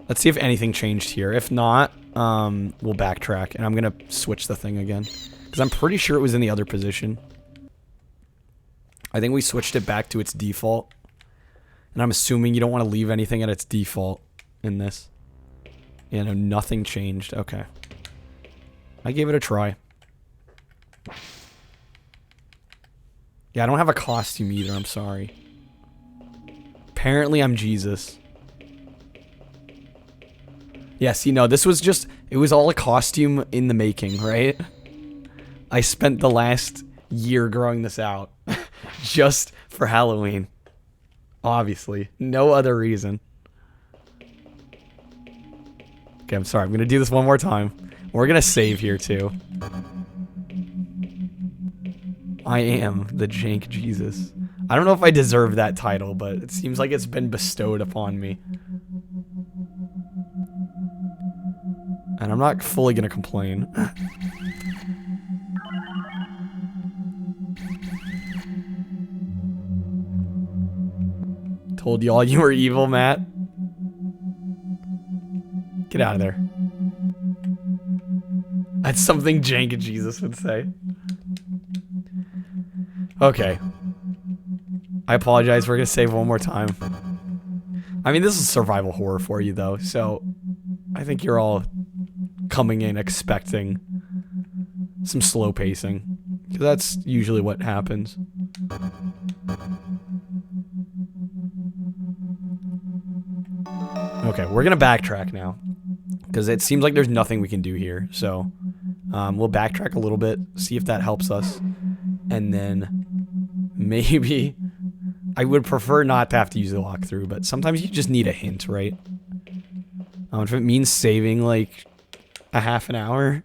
Let's see if anything changed here. If not, we'll backtrack, and I'm gonna switch the thing again. Because I'm pretty sure it was in the other position. I think we switched it back to its default. And I'm assuming you don't want to leave anything at its default in this. Yeah, no, nothing changed. Okay. I gave it a try. Yeah, I don't have a costume either, I'm sorry. Apparently I'm Jesus. Yeah, see, no, this was just... It was all a costume in the making, right? I spent the last year growing this out. Just for Halloween. Obviously. No other reason. Okay, I'm sorry. I'm going to do this one more time. We're going to save here, too. I am the Jank Jesus. I don't know if I deserve that title, but it seems like it's been bestowed upon me. And I'm not fully going to complain. Told y'all you were evil, Matt. Get out of there. That's something Jank Jesus would say. Okay. I apologize. We're going to save one more time. I mean, this is survival horror for you, though, so I think you're all coming in expecting some slow pacing. 'Cause that's usually what happens. Okay, we're going to backtrack now. Because it seems like there's nothing we can do here. So, we'll backtrack a little bit, see if that helps us. And then, maybe... I would prefer not to have to use the walkthrough, but sometimes you just need a hint, right? If it means saving, like, a half an hour...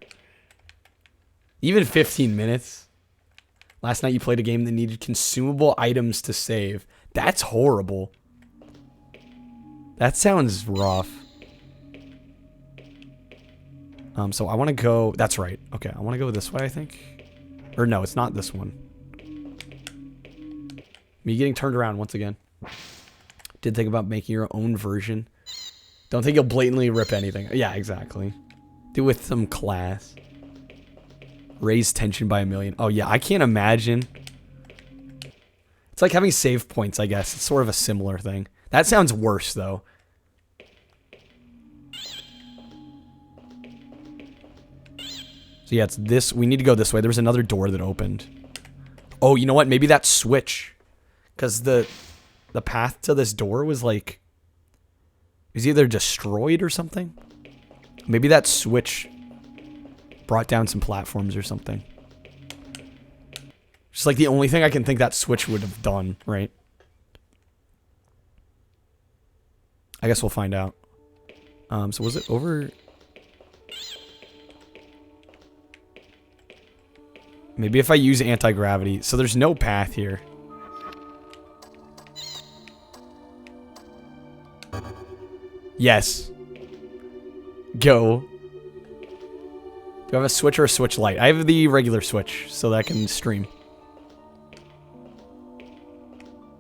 Even 15 minutes. Last night you played a game that needed consumable items to save. That's horrible. That sounds rough. So I want to go... That's right. Okay, I want to go this way, I think. Or no, it's not this one. Me getting turned around once again. Did think about making your own version. Don't think you'll blatantly rip anything. Yeah, exactly. Do with some class. Raise tension by 1,000,000. Oh, yeah, I can't imagine. It's like having save points, I guess. It's sort of a similar thing. That sounds worse, though. So, yeah, it's this. We need to go this way. There was another door that opened. Oh, you know what? Maybe that switch. Because the the path to this door was like, it was either destroyed or something. Maybe that switch brought down some platforms or something. Just like the only thing I can think that switch would have done, right? I guess we'll find out. So was it over? Maybe if I use anti-gravity. So there's no path here. Yes. Go. Do I have a switch or a switch light? I have the regular switch, so that I can stream.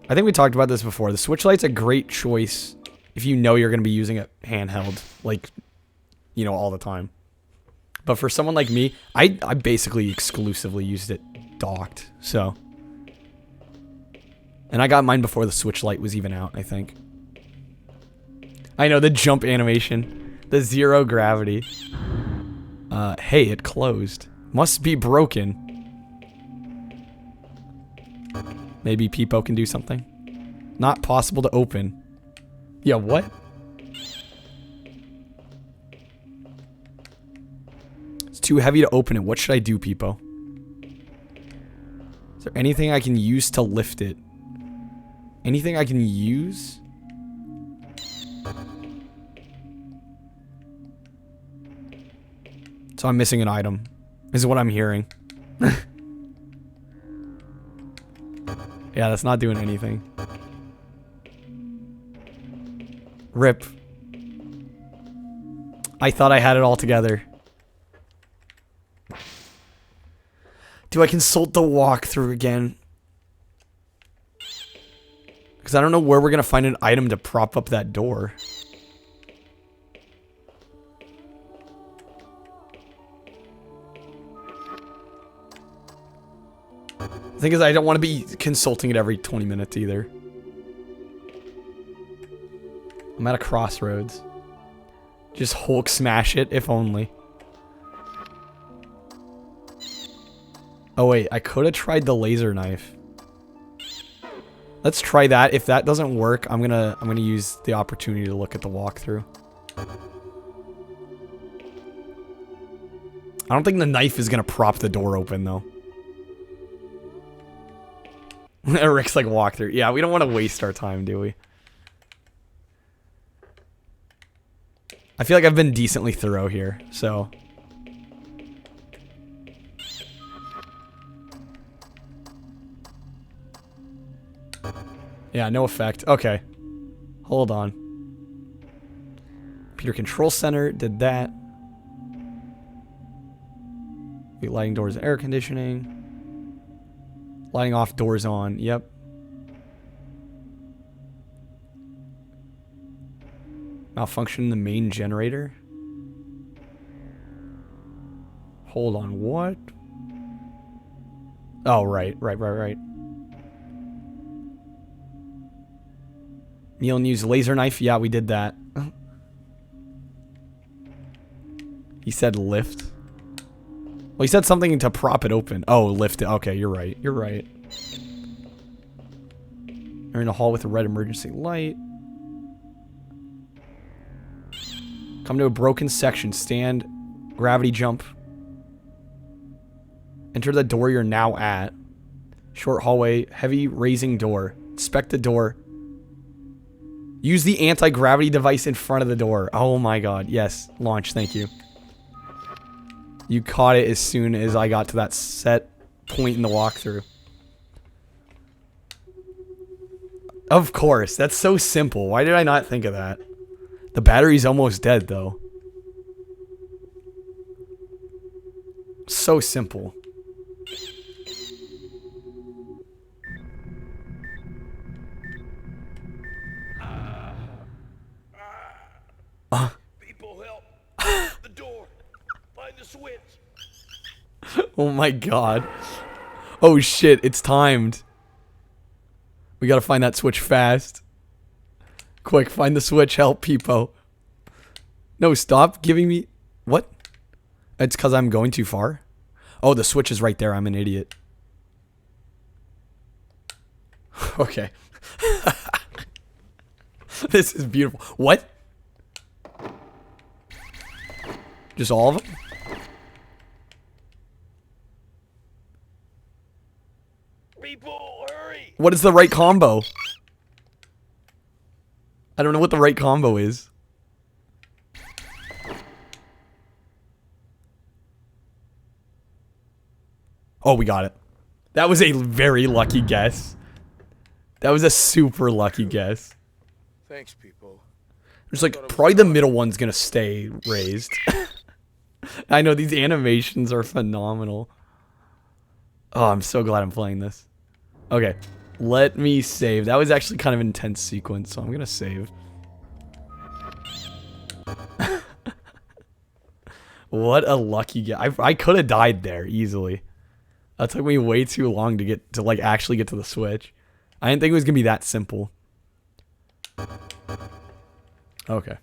I think we talked about this before. The switch light's a great choice if you know you're going to be using it handheld, like, you know, all the time. But for someone like me, I basically exclusively used it docked, so. And I got mine before the switch light was even out, I think. I know, the jump animation. The zero gravity. Hey, it closed. Must be broken. Maybe Peepo can do something. Not possible to open. Yeah, what? It's too heavy to open it. What should I do, Peepo? Is there anything I can use to lift it? Anything I can use? So I'm missing an item. Is what I'm hearing. Yeah, that's not doing anything. Rip. I thought I had it all together. Do I consult the walkthrough again? Because I don't know where we're going to find an item to prop up that door. The thing is, I don't want to be consulting it every 20 minutes either. I'm at a crossroads. Just Hulk smash it, if only. Oh wait, I could have tried the laser knife. Let's try that. If that doesn't work, I'm gonna use the opportunity to look at the walkthrough. I don't think the knife is gonna prop the door open though. Rick's like walkthrough. Yeah, we don't want to waste our time, do we? I feel like I've been decently thorough here, so. Yeah, no effect. Okay. Hold on. Computer Control Center did that. Lighting doors and air conditioning. Lighting off, doors on. Yep. Malfunction in the main generator. Hold on, what? Oh, right. Neil used laser knife. Yeah, we did that. He said lift. Well, he said something to prop it open. Oh, lift it. Okay, you're right. You're right. You're in a hall with a red emergency light. Come to a broken section. Stand. Gravity jump. Enter the door you're now at. Short hallway. Heavy raising door. Inspect the door. Use the anti-gravity device in front of the door. Oh my god. Yes. Launch. Thank you. You caught it as soon as I got to that set point in the walkthrough. Of course. That's so simple. Why did I not think of that? The battery's almost dead, though. So simple. People help. The door. Find the switch. Oh my god. Oh shit, it's timed. We gotta find that switch fast. Quick, find the switch, help Peepo. No, stop giving me... What? It's because I'm going too far? Oh, the switch is right there, I'm an idiot. Okay. This is beautiful. What? Just all of them? People, hurry! What is the right combo? I don't know what the right combo is. Oh, we got it. That was a very lucky guess. That was a super lucky guess. Thanks, people. There's like, probably the middle one's gonna stay raised. I know, these animations are phenomenal. Oh, I'm so glad I'm playing this. Okay, let me save. That was actually kind of an intense sequence, so I'm gonna save. What a lucky guess. I could have died there easily. That took me way too long to get to, like, actually get to the switch. I didn't think it was gonna be that simple. Okay.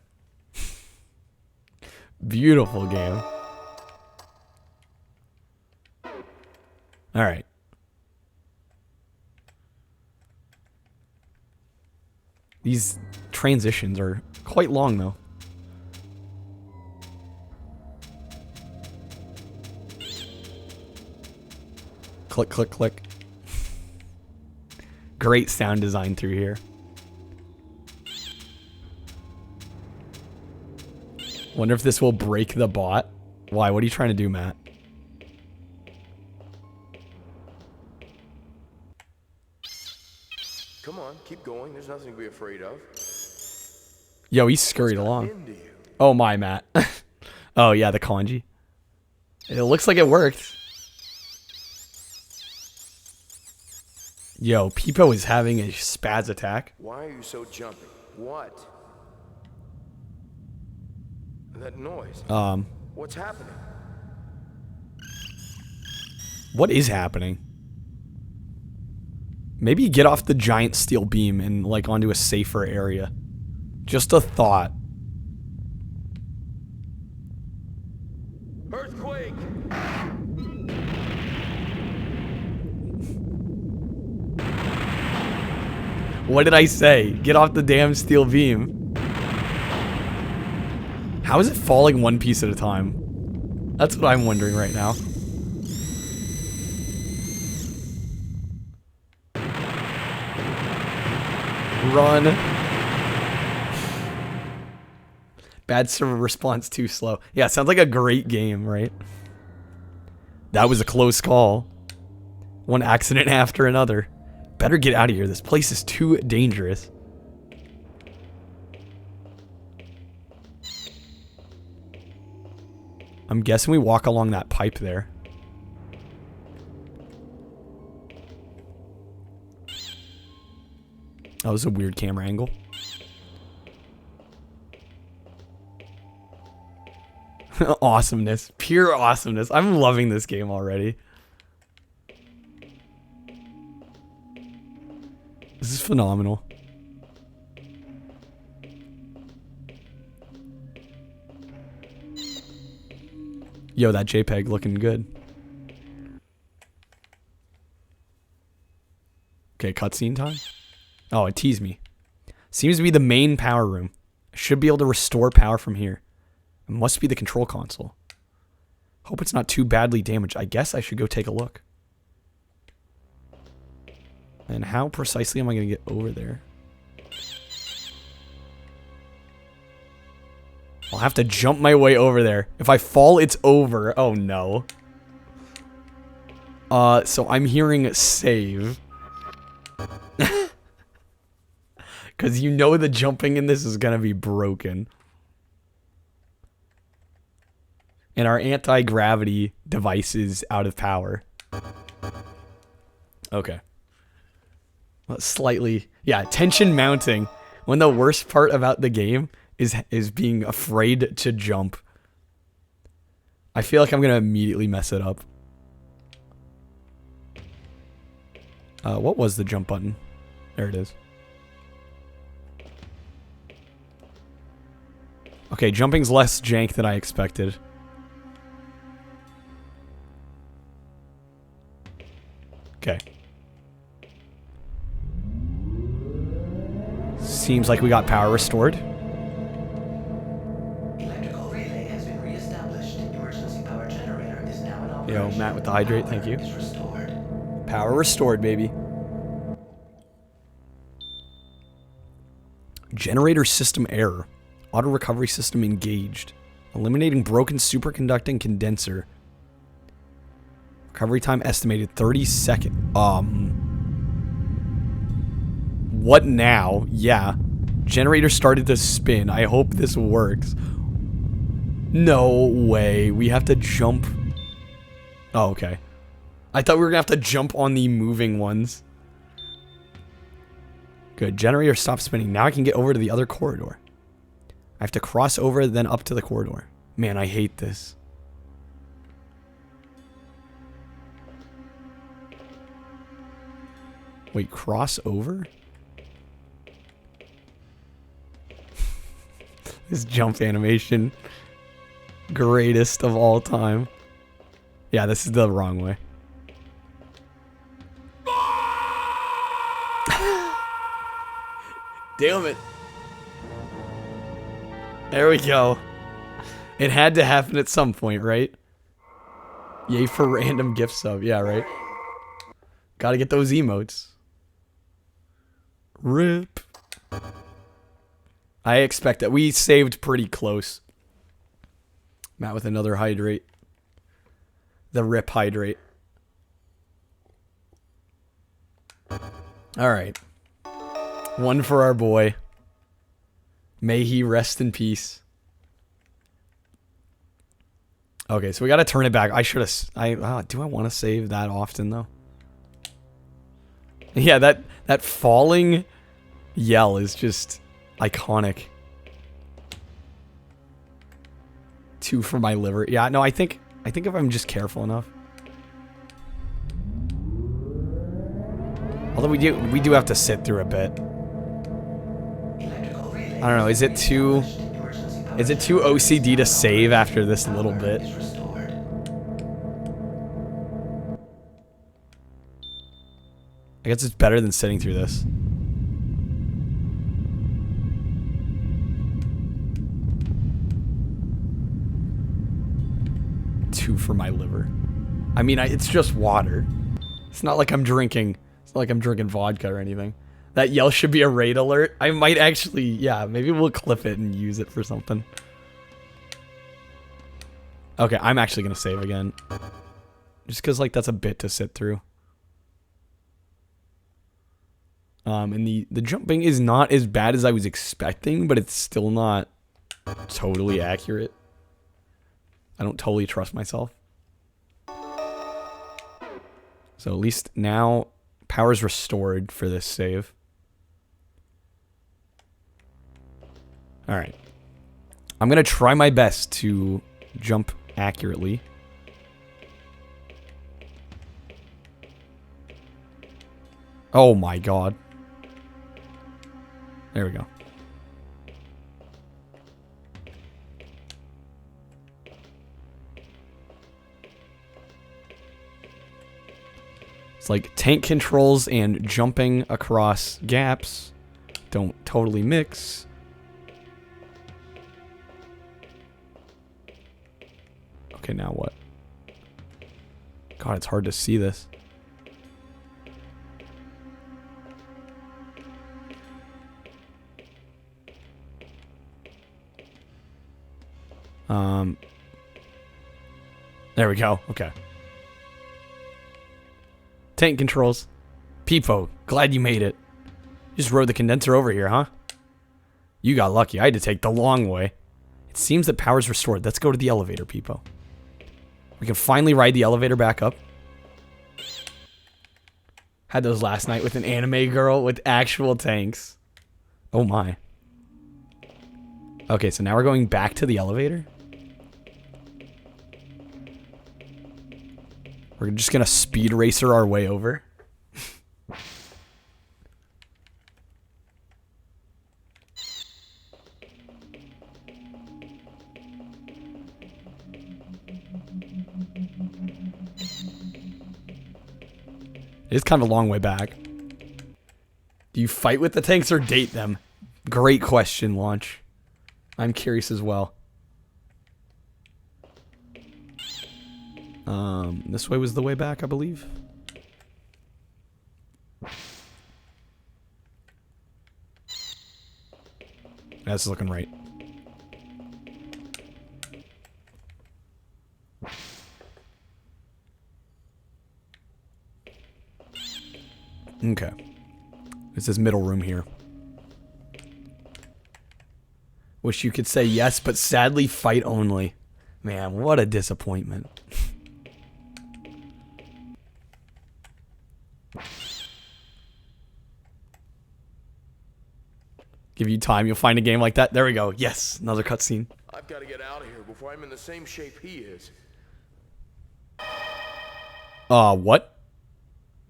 Beautiful game. Alright. These transitions are quite long, though. Click, click, click. Great sound design through here. Wonder if this will break the bot. Why? What are you trying to do, Matt? Come on, keep going. There's nothing to be afraid of. Yo, he scurried along. Into you. Oh my, Matt. Oh yeah, the kanji. It looks like it worked. Yo, Peepo is having a spaz attack. Why are you so jumpy? What? That noise. What's happening? What is happening? Maybe get off the giant steel beam and, like, onto a safer area. Just a thought. Earthquake! What did I say? Get off the damn steel beam. How is it falling one piece at a time? That's what I'm wondering right now. Run. Bad server response, too slow. Yeah, sounds like a great game, right? That was a close call. One accident after another. Better get out of here. This place is too dangerous. I'm guessing we walk along that pipe there. Oh, this is a weird camera angle. Awesomeness. Pure awesomeness. I'm loving this game already. This is phenomenal. Yo, that JPEG looking good. Okay, cutscene time. Oh, it teased me. Seems to be the main power room. I should be able to restore power from here. It must be the control console. Hope it's not too badly damaged. I guess I should go take a look. And how precisely am I going to get over there? I'll have to jump my way over there. If I fall, it's over. Oh, no. So I'm hearing save. Because you know the jumping in this is going to be broken. And our anti-gravity device is out of power. Okay. Well, slightly. Yeah, tension mounting. When the worst part about the game is being afraid to jump. I feel like I'm going to immediately mess it up. What was the jump button? There it is. Okay, jumping's less jank than I expected. Okay. Seems like we got power restored. Electrical relay has been reestablished. Emergency power generator is now in operation. Yo, Matt with the hydrate, thank you. Power is restored. Power restored, baby. Generator system error. Auto recovery system engaged. Eliminating broken superconducting condenser. Recovery time estimated 30 seconds. What now? Yeah. Generator started to spin. I hope this works. No way. We have to jump. Oh, okay. I thought we were going to have to jump on the moving ones. Good. Generator stopped spinning. Now I can get over to the other corridor. I have to cross over, then up to the corridor. Man, I hate this. Wait, cross over? This jump animation. Greatest of all time. Yeah, this is the wrong way. Damn it. There we go. It had to happen at some point, right? Yay for random gift sub. Yeah, right? Gotta get those emotes. RIP. I expect that. We saved pretty close. Matt with another hydrate. The RIP hydrate. Alright. One for our boy. May he rest in peace. Okay, so we gotta turn it back. I should have... do I want to save that often, though? Yeah, that falling yell is just iconic. 2 for my liver. Yeah, no, I think if I'm just careful enough. Although we do have to sit through a bit. I don't know, is it too OCD to save after this little bit? I guess it's better than sitting through this. Two for my liver. I mean, it's just water. It's not like I'm drinking. It's not like I'm drinking vodka or anything. That yell should be a raid alert. I might actually, yeah, maybe we'll clip it and use it for something. Okay, I'm actually gonna save again. Just because, like, that's a bit to sit through. And the jumping is not as bad as I was expecting, but it's still not totally accurate. I don't totally trust myself. So at least now power's restored for this save. Alright. I'm going to try my best to jump accurately. Oh my god. There we go. It's like tank controls and jumping across gaps don't totally mix. Okay, now what? God, it's hard to see this. There we go. Okay. Tank controls. Peepo, glad you made it. Just rode the condenser over here, huh? You got lucky. I had to take the long way. It seems that power's restored. Let's go to the elevator, Peepo. We can finally ride the elevator back up. Had those last night with an anime girl with actual tanks. Oh my. Okay, so now we're going back to the elevator. We're just gonna speed racer our way over. It's kind of a long way back. Do you fight with the tanks or date them? Great question, Launch. I'm curious as well. This way was the way back, I believe. That's looking right. Okay. It's this middle room here. Wish you could say yes, but sadly fight only. Man, what a disappointment. Give you time, you'll find a game like that. There we go. Yes, another cutscene. I've got to get out of here before I'm in the same shape he is. What?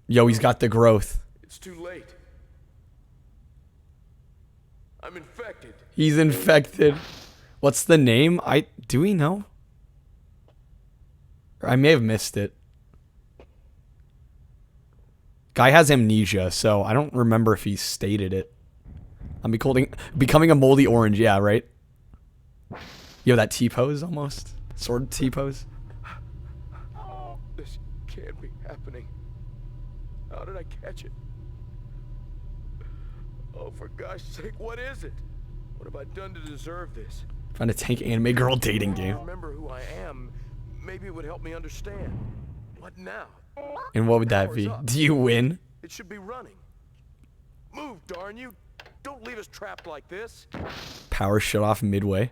Yo, he's got the growth. It's too late. I'm infected. He's infected. What's the name? Do we know? I may have missed it. Guy has amnesia, so I don't remember if he stated it. I'm becoming a moldy orange, yeah, right? Yo, that T-pose almost. Sword T-pose. This can't be happening. How did I catch it? Oh, for gosh sake, what is it? What have I done to deserve this? Trying to tank anime girl dating If I game. remember who I am, maybe it would help me understand. What now? And what would that be? Do you win? It should be running. Move, darn you. Don't leave us trapped like this. Power shut off midway.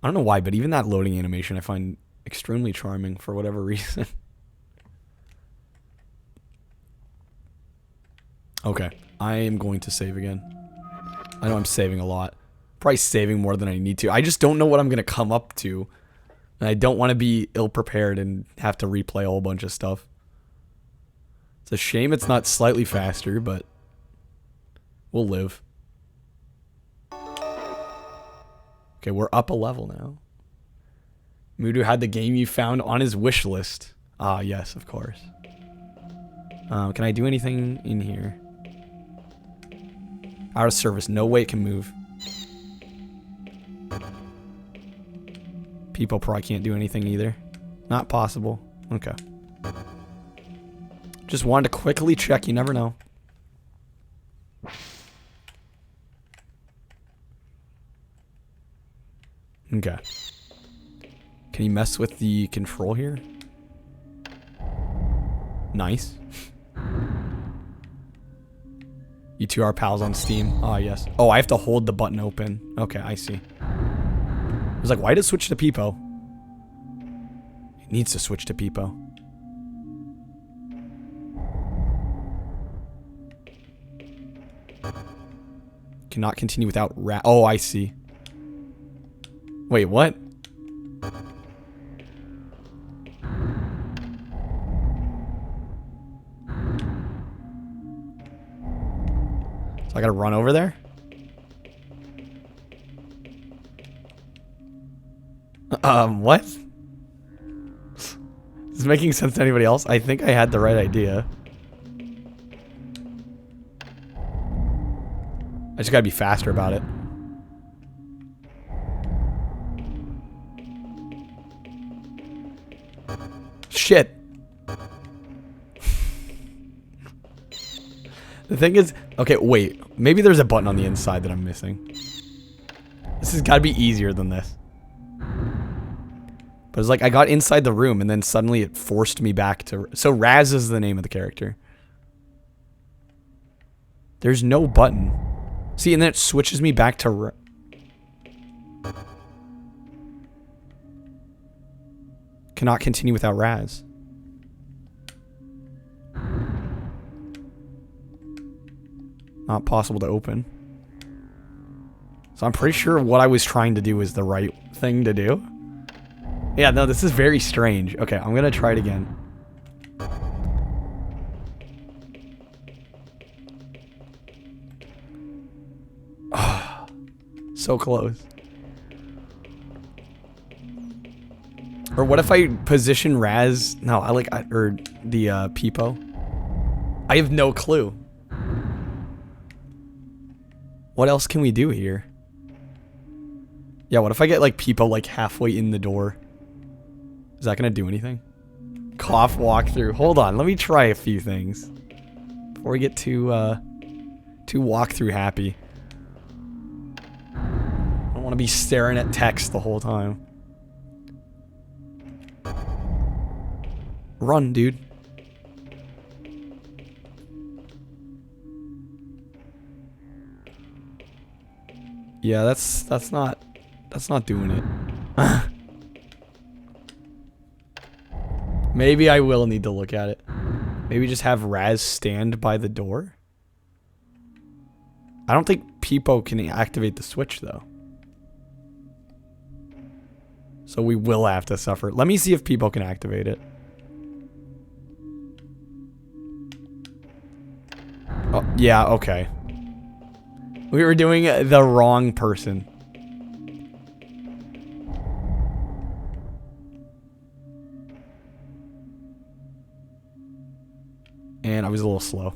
I don't know why, but even that loading animation I find extremely charming for whatever reason. Okay, I am going to save again. I know I'm saving a lot. Probably saving more than I need to. I just don't know what I'm going to come up to. And I don't want to be ill-prepared and have to replay a whole bunch of stuff. It's a shame it's not slightly faster, but we'll live. Okay, we're up a level now. Mudu had the game you found on his wish list. Ah, yes, of course. Can I do anything in here? Out of service. No way it can move. People probably can't do anything either. Not possible. Okay. Just wanted to quickly check. You never know. Okay. Can you mess with the control here? Nice. You two are pals on Steam. Ah, yes. Oh, I have to hold the button open. Okay, I see. I was like, why did it switch to Peepo? It needs to switch to Peepo. Cannot continue without rat. Oh, I see. Wait, what? So I gotta run over there? What? Is this making sense to anybody else? I think I had the right idea. I just gotta be faster about it. Shit. The thing is, okay, wait. Maybe there's a button on the inside that I'm missing. This has gotta be easier than this. But it's like I got inside the room and then suddenly it forced me back to... So Raz is the name of the character. There's no button. See, and then it switches me back to... Cannot continue without Raz. Not possible to open. So I'm pretty sure what I was trying to do is the right thing to do. Yeah, no, this is very strange. Okay, I'm gonna try it again. So close. Or what if I position Raz? No, or the Peepo. I have no clue. What else can we do here? Yeah, what if I get like people like halfway in the door? Is that gonna do anything? Cough walkthrough. Hold on, let me try a few things before we get too walkthrough happy. I don't want to be staring at text the whole time. Run, dude. Yeah, that's not doing it. Maybe I will need to look at it. Maybe just have Raz stand by the door. I don't think Peepo can activate the switch though. So we will have to suffer. Let me see if Peepo can activate it. Oh, yeah, okay. We were doing the wrong person. And I was a little slow.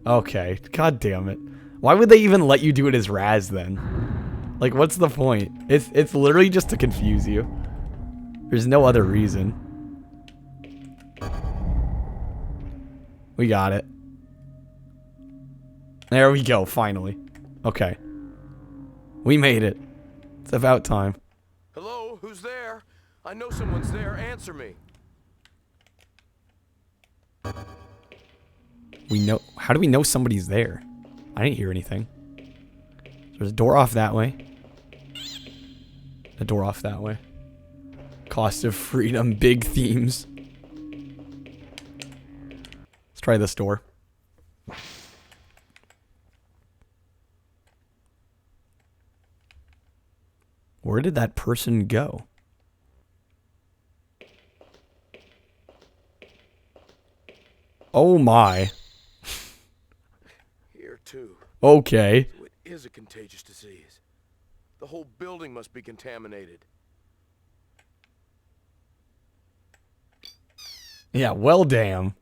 Okay, god damn it. Why would they even let you do it as Raz then? Like, what's the point? It's literally just to confuse you. There's no other reason. We got it. There we go, finally. Okay. We made it. It's about time. Hello, who's there? I know someone's there. Answer me. We know. How do we know somebody's there? I didn't hear anything. There's a door off that way. A door off that way. Cost of freedom, big themes. Let's try this door. Where did that person go? Oh my. Here too. Okay. So it is a contagious disease. The whole building must be contaminated. Yeah, well damn.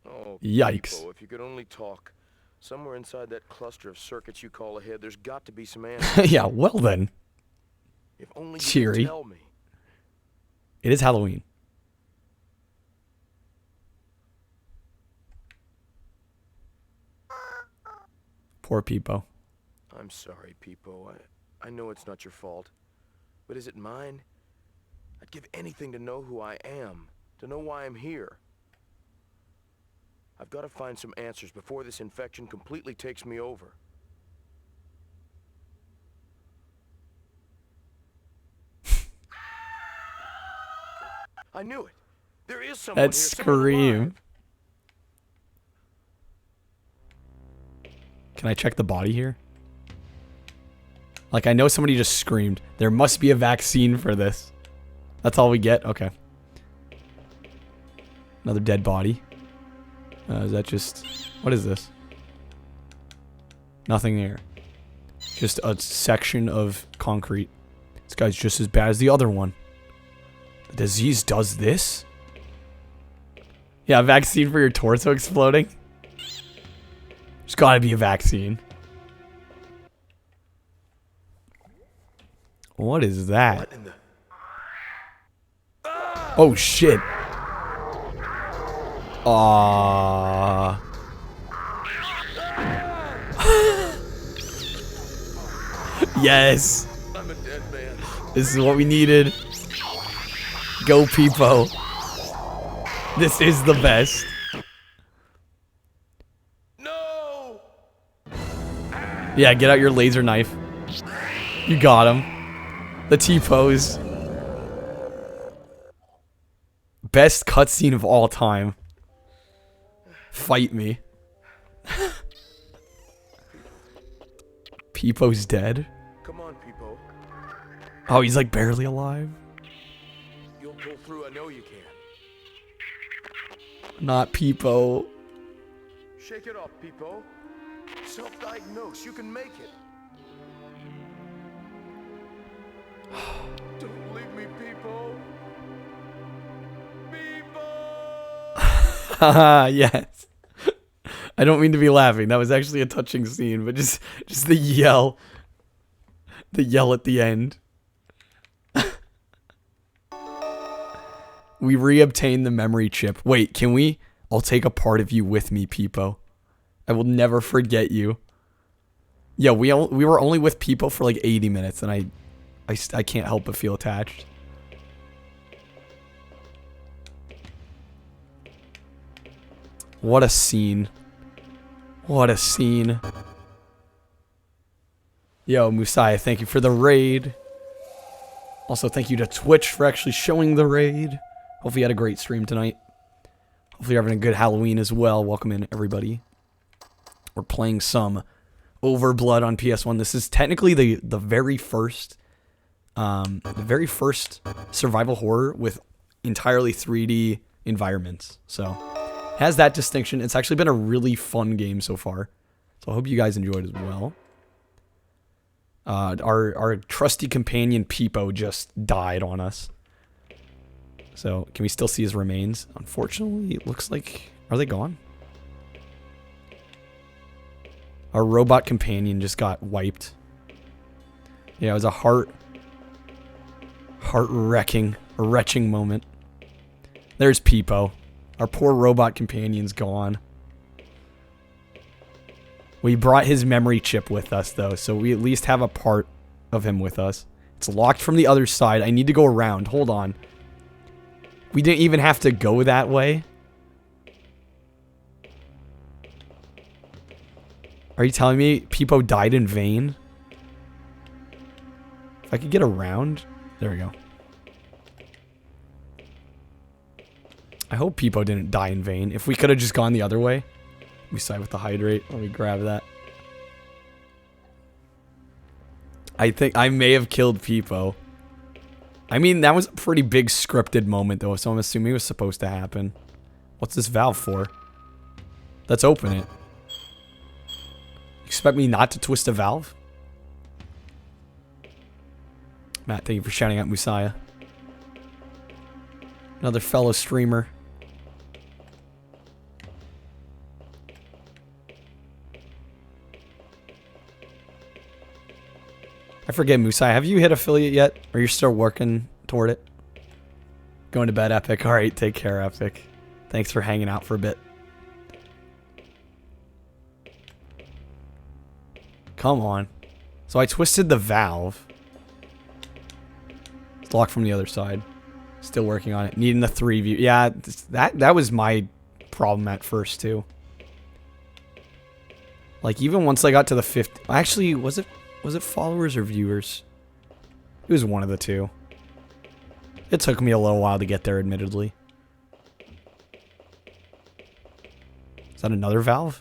Oh, Yikes. Pipo, if you could only talk. Somewhere inside that cluster of circuits you call a head, there's got to be some answers. Yeah, well then. If only you Cheery. could tell me. It is Halloween. Poor Peepo. I'm sorry, Pipo. I know it's not your fault. But is it mine? I'd give anything to know who I am. To know why I'm here. I've got to find some answers before this infection completely takes me over. I knew it. There is someone That here. Someone scream. alive. Can I check the body here? Like, I know somebody just screamed. There must be a vaccine for this. That's all we get? Okay. Another dead body. Is that just... What is this? Nothing there. Just a section of concrete. This guy's just as bad as the other one. The disease does this? Yeah, a vaccine for your torso exploding? There's gotta be a vaccine. What is that? What in the... Oh shit. Aww. Yes. I'm a dead man. This is what we needed. Go Peepo. This is the best. No! Yeah, get out your laser knife. You got him. The T-pose. Best cutscene of all time. Fight me. Peepo's dead. Come on, Pipo. Oh, he's like barely alive. You'll pull through. I know you can. Not Peepo. Shake it off, Pipo. Self-diagnose. You can make it. Don't leave me, Pipo. Pipo! Haha, yes. I don't mean to be laughing. That was actually a touching scene, but just the yell. The yell at the end. We reobtained the memory chip. Wait, can we? I'll take a part of you with me, Peepo. I will never forget you. Yeah, we were only with Peepo for like 80 minutes, and I can't help but feel attached. What a scene. What a scene. Yo, Musai, thank you for the raid. Also, thank you to Twitch for actually showing the raid. Hopefully you had a great stream tonight. Hopefully you're having a good Halloween as well. Welcome in, everybody. We're playing some Overblood on PS1. This is technically the very first survival horror with entirely 3D environments. So, it has that distinction. It's actually been a really fun game so far. So I hope you guys enjoyed as well. Our trusty companion Peepo just died on us. So, can we still see his remains? Unfortunately, it looks like... Are they gone? Our robot companion just got wiped. Yeah, it was a heart-wrecking, retching moment. There's Peepo. Our poor robot companion's gone. We brought his memory chip with us, though, so we at least have a part of him with us. It's locked from the other side. I need to go around. Hold on. We didn't even have to go that way. Are you telling me Peepo died in vain? If I could get around... There we go. I hope Peepo didn't die in vain. If we could have just gone the other way. We side with the hydrate. Let me grab that. I think I may have killed Peepo. I mean, that was a pretty big scripted moment, though, so I'm assuming it was supposed to happen. What's this valve for? Let's open it. Expect me not to twist a valve? Matt, thank you for shouting out Musaya. Another fellow streamer. I forget, Musai, have you hit affiliate yet? Or you're still working toward it? Going to bed, Epic. Alright, take care, Epic. Thanks for hanging out for a bit. Come on. So I twisted the valve. It's locked from the other side. Still working on it. Needing the 3 view. Yeah, that was my problem at first, too. Like, even once I got to the 50... Actually, was it followers or viewers? It was one of the two. It took me a little while to get there, admittedly. Is that another valve?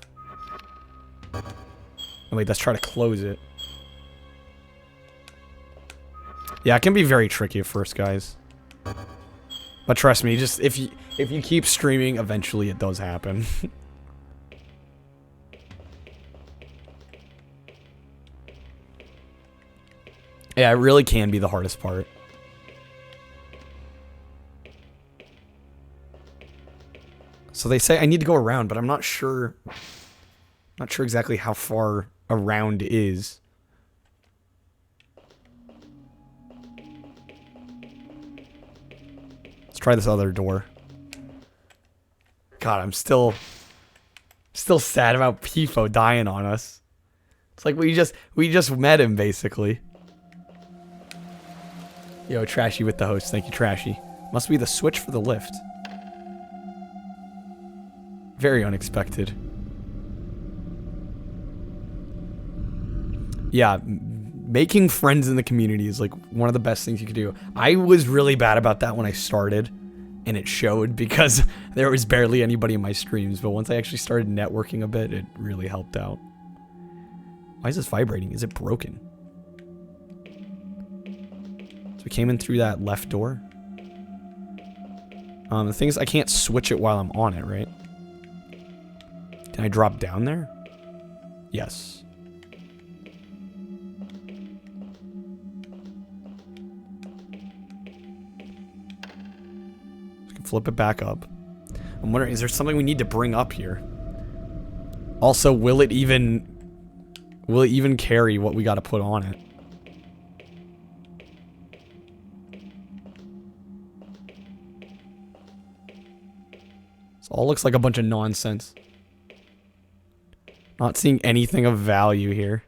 Oh, wait, let's try to close it. Yeah, it can be very tricky at first, guys. But trust me, just if you keep streaming, eventually it does happen. Yeah, it really can be the hardest part. So they say I need to go around, but I'm not sure. Not sure exactly how far around is. Let's try this other door. God, I'm still sad about Peepo dying on us. It's like we just met him basically. Yo, Trashy with the host. Thank you, Trashy. Must be the switch for the lift. Very unexpected. Yeah, making friends in the community is like one of the best things you can do. I was really bad about that when I started, and it showed because there was barely anybody in my streams, but once I actually started networking a bit, it really helped out. Why is this vibrating? Is it broken? We came in through that left door. The thing is, I can't switch it while I'm on it, right? Can I drop down there? Yes. Just flip it back up. I'm wondering, is there something we need to bring up here? Also, will it even carry what we got to put on it? This all looks like a bunch of nonsense. Not seeing anything of value here.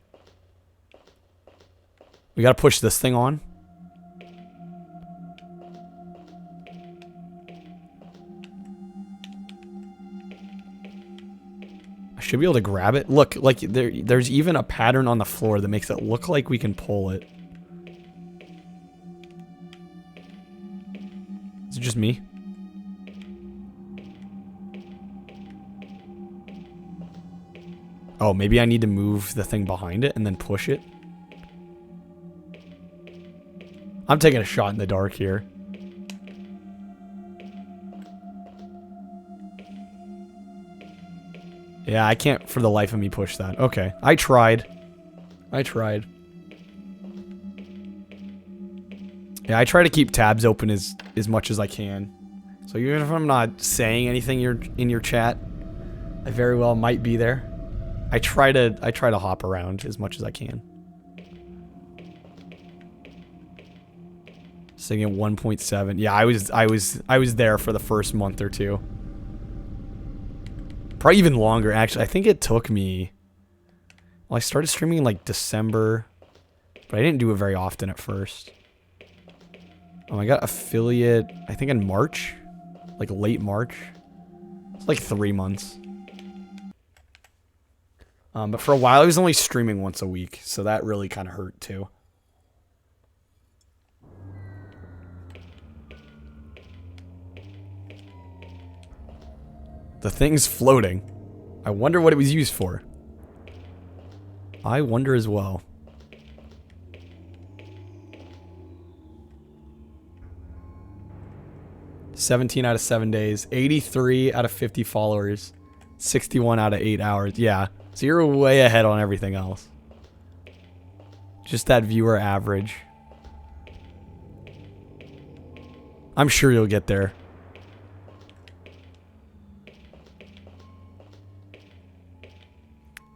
We got to push this thing on. I should be able to grab it. Look, like there's even a pattern on the floor that makes it look like we can pull it. Is it just me? Oh, maybe I need to move the thing behind it and then push it. I'm taking a shot in the dark here. Yeah, I can't for the life of me push that. Okay, I tried. Yeah, I try to keep tabs open as much as I can. So even if I'm not saying anything in your chat, I very well might be there. I try to hop around as much as I can. Sitting at 1.7. Yeah, I was there for the first month or two. Probably even longer, actually. I think it took me... Well, I started streaming in, like, December. But I didn't do it very often at first. I got affiliate, I think in March. Like, late March. It's like 3 months. But for a while, I was only streaming once a week. So that really kind of hurt, too. The thing's floating. I wonder what it was used for. I wonder as well. $17 out of 7 days. 83 out of 50 followers. 61 out of 8 hours. Yeah. So you're way ahead on everything else. Just that viewer average. I'm sure you'll get there.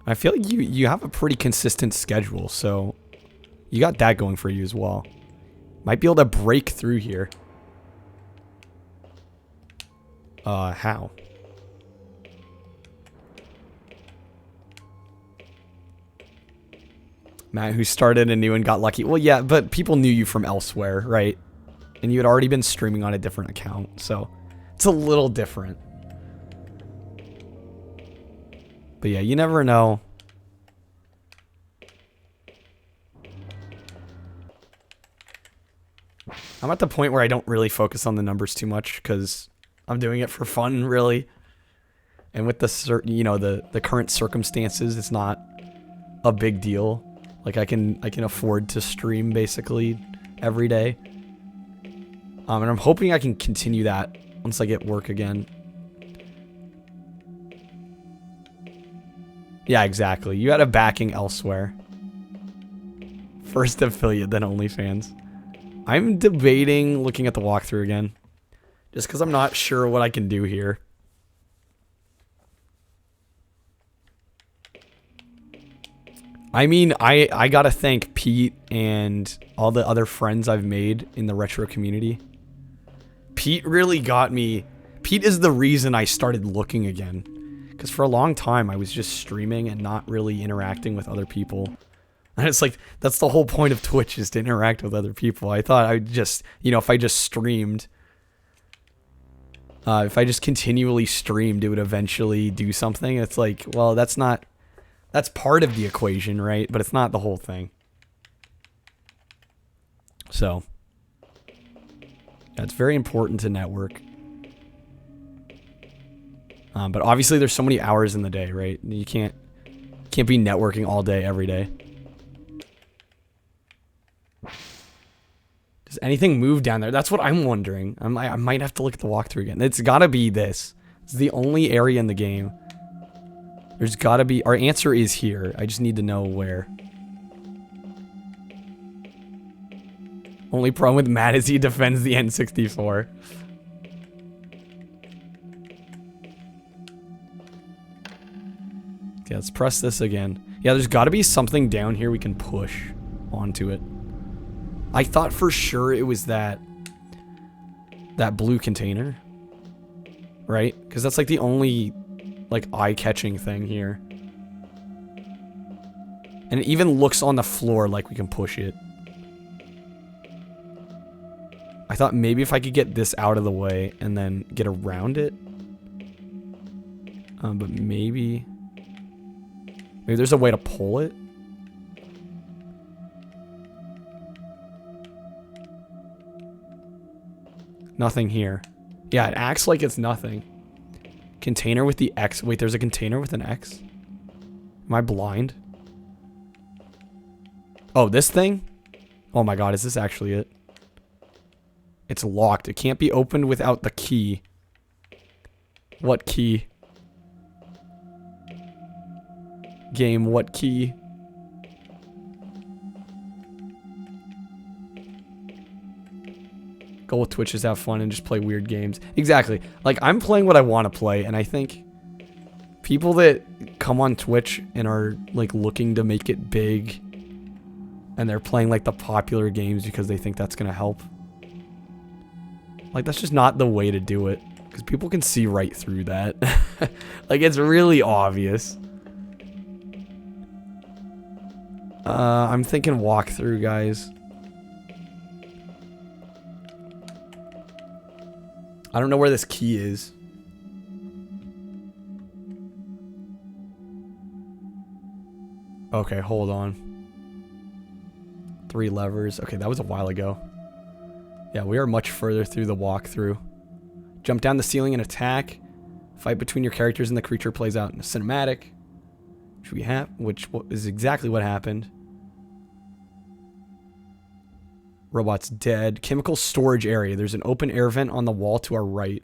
I feel like you have a pretty consistent schedule, so you got that going for you as well. Might be able to break through here. How? Matt, who started anew and got lucky. Well, yeah, but people knew you from elsewhere, right? And you had already been streaming on a different account, so it's a little different. But yeah, you never know. I'm at the point where I don't really focus on the numbers too much because I'm doing it for fun, really. And with the the current circumstances, it's not a big deal. Like I can afford to stream basically every day. And I'm hoping I can continue that once I get work again. Yeah, exactly. You had a backing elsewhere. First affiliate, then OnlyFans. I'm debating looking at the walkthrough again. Just because I'm not sure what I can do here. I mean, I gotta thank Pete and all the other friends I've made in the retro community. Pete really got me. Pete is the reason I started looking again. Because for a long time, I was just streaming and not really interacting with other people. And it's like, that's the whole point of Twitch, is to interact with other people. I thought I would just, if I just streamed, if I just continually streamed, it would eventually do something. It's like, well, that's part of the equation, right? But it's not the whole thing. So, yeah, it's very important to network. But obviously there's so many hours in the day, right? You can't be networking all day, every day. Does anything move down there? That's what I'm wondering. I might have to look at the walkthrough again. It's gotta be this. It's the only area in the game. There's gotta be... Our answer is here. I just need to know where. Only problem with Matt is he defends the N64. Okay, let's press this again. Yeah, there's got to be something down here we can push onto it. I thought for sure it was that blue container. Right? Because that's like the only like eye-catching thing here. And it even looks on the floor like we can push it. I thought maybe if I could get this out of the way and then get around it. But maybe there's a way to pull it. Nothing here. Yeah, it acts like it's nothing. Container with the X. Wait, there's a container with an X? Am I blind? Oh, this thing? Oh my god, is this actually it? It's locked. It can't be opened without the key. What key? Game, what key? Go with Twitch is have fun and just play weird games. Exactly. Like, I'm playing what I want to play, and I think people that come on Twitch and are, like, looking to make it big, and they're playing, like, the popular games because they think that's gonna help. Like, that's just not the way to do it. Because people can see right through that. Like, it's really obvious. I'm thinking walkthrough, guys. I don't know where this key is. Okay, hold on. 3 levers. Okay, that was a while ago. Yeah, we are much further through the walkthrough. Jump down the ceiling and attack. Fight between your characters and the creature plays out in a cinematic. Which is exactly what happened. Robot's dead. Chemical storage area. There's an open air vent on the wall to our right.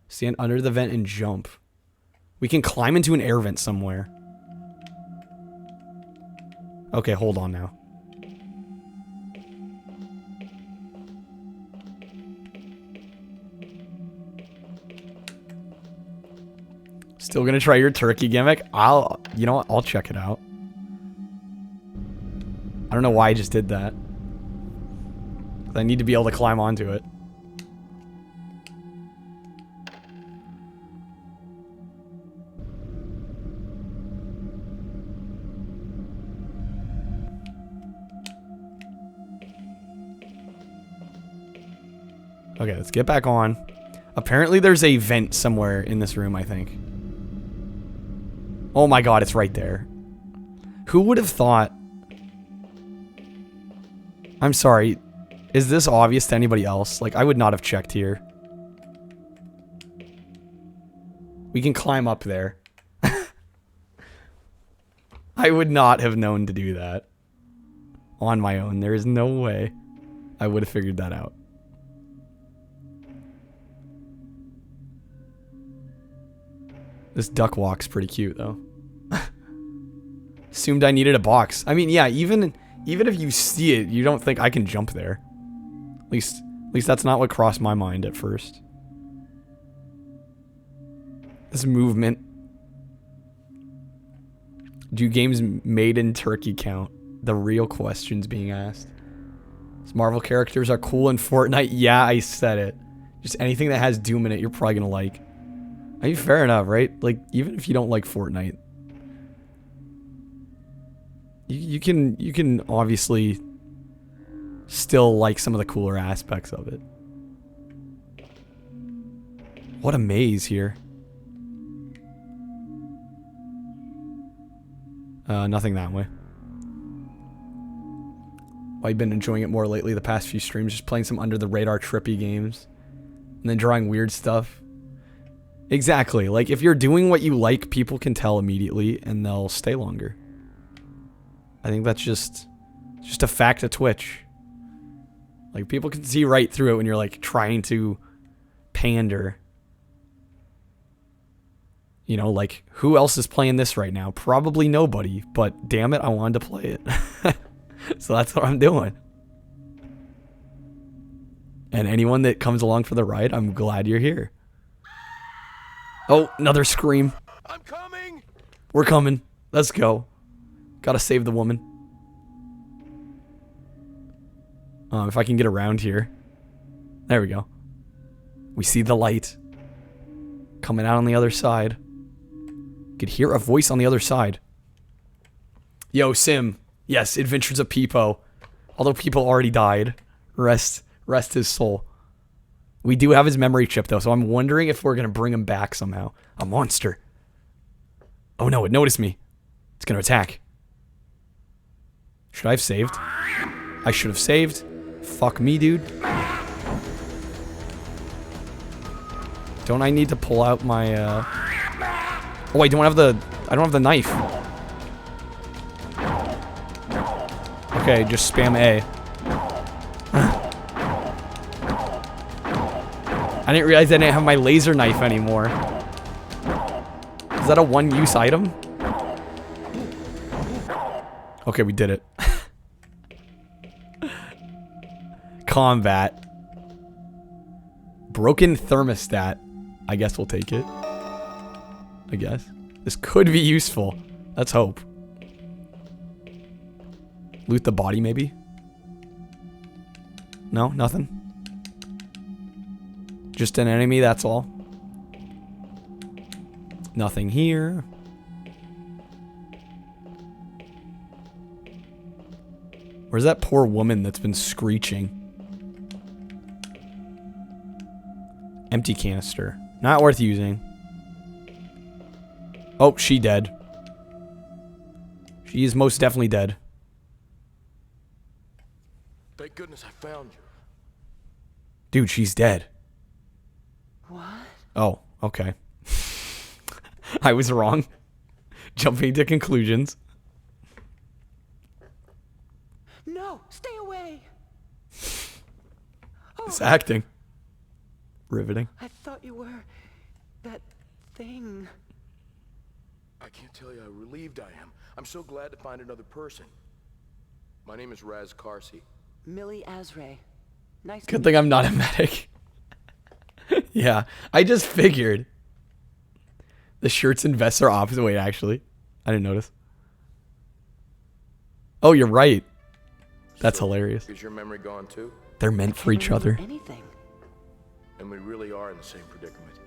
Stand under the vent and jump. We can climb into an air vent somewhere. Okay, hold on now. Still gonna try your turkey gimmick? You know what? I'll check it out. I don't know why I just did that. I need to be able to climb onto it. Okay, let's get back on. Apparently there's a vent somewhere in this room, I think. Oh my god, it's right there. Who would have thought... I'm sorry. Is this obvious to anybody else? Like, I would not have checked here. We can climb up there. I would not have known to do that. On my own. There is no way I would have figured that out. This duck walk's pretty cute, though. Assumed I needed a box. I mean, yeah, even if you see it, you don't think I can jump there. At least that's not what crossed my mind at first. This movement. Do games made in Turkey count? The real question's being asked. These Marvel characters are cool in Fortnite. Yeah, I said it. Just anything that has Doom in it, you're probably gonna like. I mean, fair enough, right? Like, even if you don't like Fortnite, you can obviously still like some of the cooler aspects of it. What a maze here. Nothing that way. I've been enjoying it more lately the past few streams, just playing some under the radar trippy games. And then drawing weird stuff. Exactly. Like, if you're doing what you like, people can tell immediately and they'll stay longer. I think that's just a fact of Twitch. Like, people can see right through it when you're, like, trying to pander. You know, like, who else is playing this right now? Probably nobody, but damn it, I wanted to play it. So that's what I'm doing. And anyone that comes along for the ride, I'm glad you're here. Oh, another scream. I'm coming! We're coming. Let's go. Gotta save the woman. If I can get around here. There we go. We see the light. Coming out on the other side. Could hear a voice on the other side. Yo, Sim. Yes, Adventures of Peepo. Although Peepo already died. Rest his soul. We do have his memory chip, though, so I'm wondering if we're going to bring him back somehow. A monster. Oh, no, it noticed me. It's going to attack. Should I have saved? I should have saved. Fuck me, dude. Don't I need to pull out my, Oh, I don't have the knife. Okay, just spam A. I didn't realize I didn't have my laser knife anymore. Is that a one-use item? Okay, we did it. Combat. Broken thermostat. I guess we'll take it. I guess. This could be useful. Let's hope. Loot the body, maybe? No, nothing? Just an enemy, that's all. Nothing here. Where's that poor woman that's been screeching? Empty canister. Not worth using. Oh, she dead. She is most definitely dead. Thank goodness I found you. Dude, she's dead. What? Oh, okay. I was wrong. Jumping to conclusions. No, stay away. It's acting. Riveting. I thought you were that thing. I can't tell you how relieved I am. I'm so glad to find another person. My name is Raz Karsi. Millie Azray. Nice. Good thing I'm not a medic. Yeah, I just figured. The shirts and vests are opposite. Wait, actually. I didn't notice. Oh, you're right. That's So, hilarious. Is your memory gone too? They're meant for each other. Anything. And we really are in the same predicament.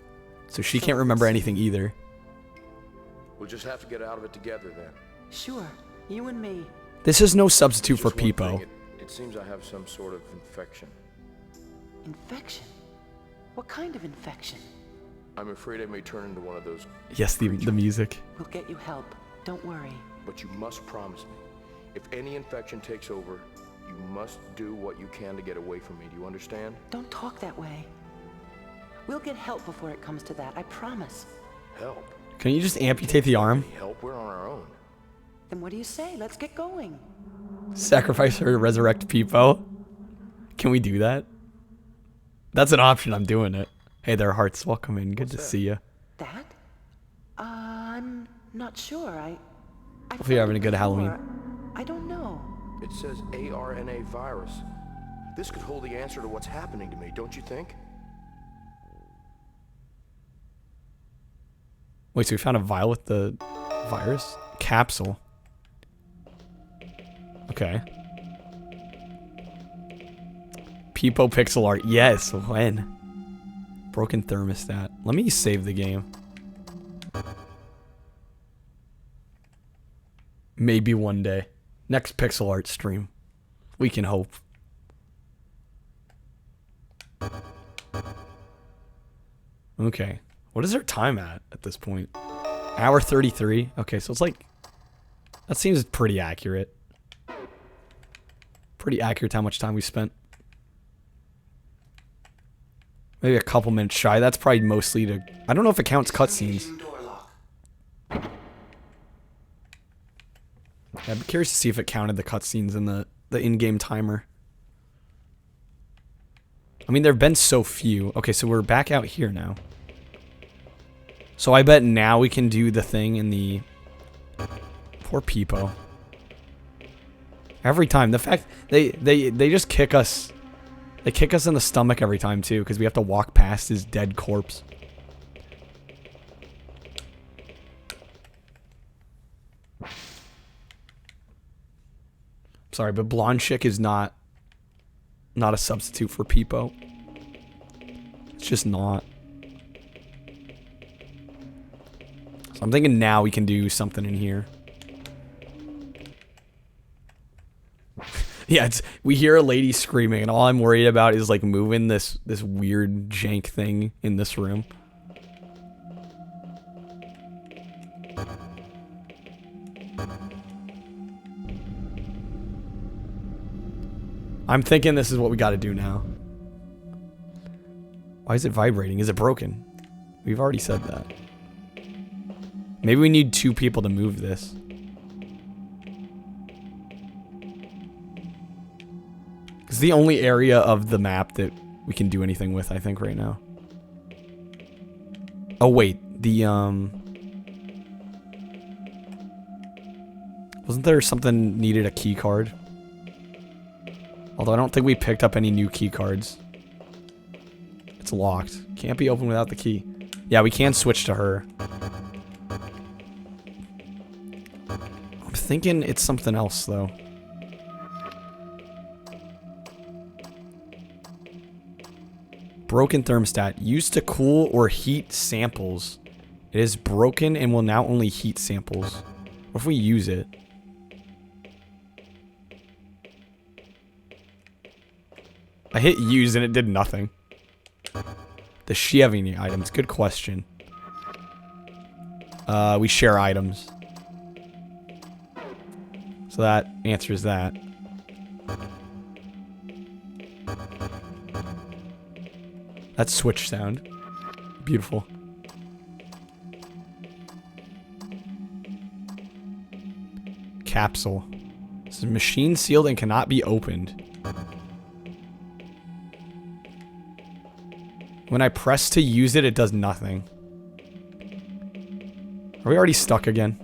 So she can't remember anything either. We'll just have to get out of it together then. Sure, you and me. This is no substitute for Just one Peepo. thing, It seems I have some sort of infection. Infection? What kind of infection? I'm afraid I may turn into one of those. Yes, the music. We'll get you help. Don't worry. But you must promise me, if any infection takes over, you must do what you can to get away from me. Do you understand? Don't talk that way. We'll get help before it comes to that, I promise. Help? Can you just amputate the arm? Help? We're on our own. Then what do you say? Let's get going. Sacrifice her to resurrect Peepo? Can we do that? That's an option. I'm doing it. Hey there, Hearts. Welcome in. Good to see you. That? I'm not sure. I Hopefully you're having a good Halloween. I don't know. It says ARNA virus. This could hold the answer to what's happening to me, don't you think? Wait, so we found a vial with the virus? Capsule. Okay. Peepo pixel art. Yes, when? Broken thermostat. Let me save the game. Maybe one day. Next pixel art stream. We can hope. Okay. What is our time at this point? Hour 33. Okay, so it's like... That seems pretty accurate. Pretty accurate how much time we spent. Maybe a couple minutes shy. That's probably mostly to... I don't know if it counts cutscenes. Yeah, I'd be curious to see if it counted the cutscenes in the in-game timer. I mean, there have been so few. Okay, so we're back out here now. So I bet now we can do the thing in the... Poor Peepo. Every time. The fact... They just kick us... They kick us in the stomach every time, too, because we have to walk past his dead corpse. Sorry, but blonde chick is not a substitute for Peepo. It's just not. So I'm thinking now we can do something in here. Yeah, we hear a lady screaming, and all I'm worried about is like moving this weird jank thing in this room. I'm thinking this is what we got to do now. Why is it vibrating? Is it broken? We've already said that. Maybe we need 2 people to move this. It's the only area of the map that we can do anything with, I think, right now. Oh, wait. Wasn't there something needed a key card? Although I don't think we picked up any new key cards. It's locked. Can't be opened without the key. Yeah, we can switch to her. I'm thinking it's something else, though. Broken thermostat. Used to cool or heat samples. It is broken and will now only heat samples. What if we use it? I hit use and it did nothing. Does she have any items? Good question. We share items. So that answers that. That's switch sound. Beautiful. Capsule. This is machine sealed and cannot be opened. When I press to use it, it does nothing. Are we already stuck again?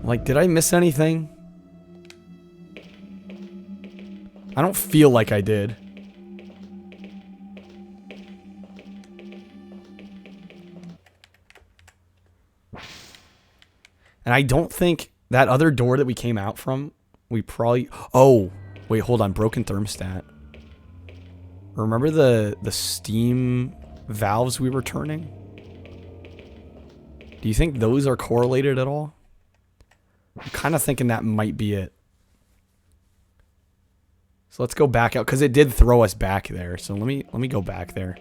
Like, did I miss anything? I don't feel like I did. And I don't think that other door that we came out from, we probably... Oh, wait, hold on. Broken thermostat. Remember the steam valves we were turning? Do you think those are correlated at all? I'm kind of thinking that might be it. So let's go back out, because it did throw us back there. So let me go back there.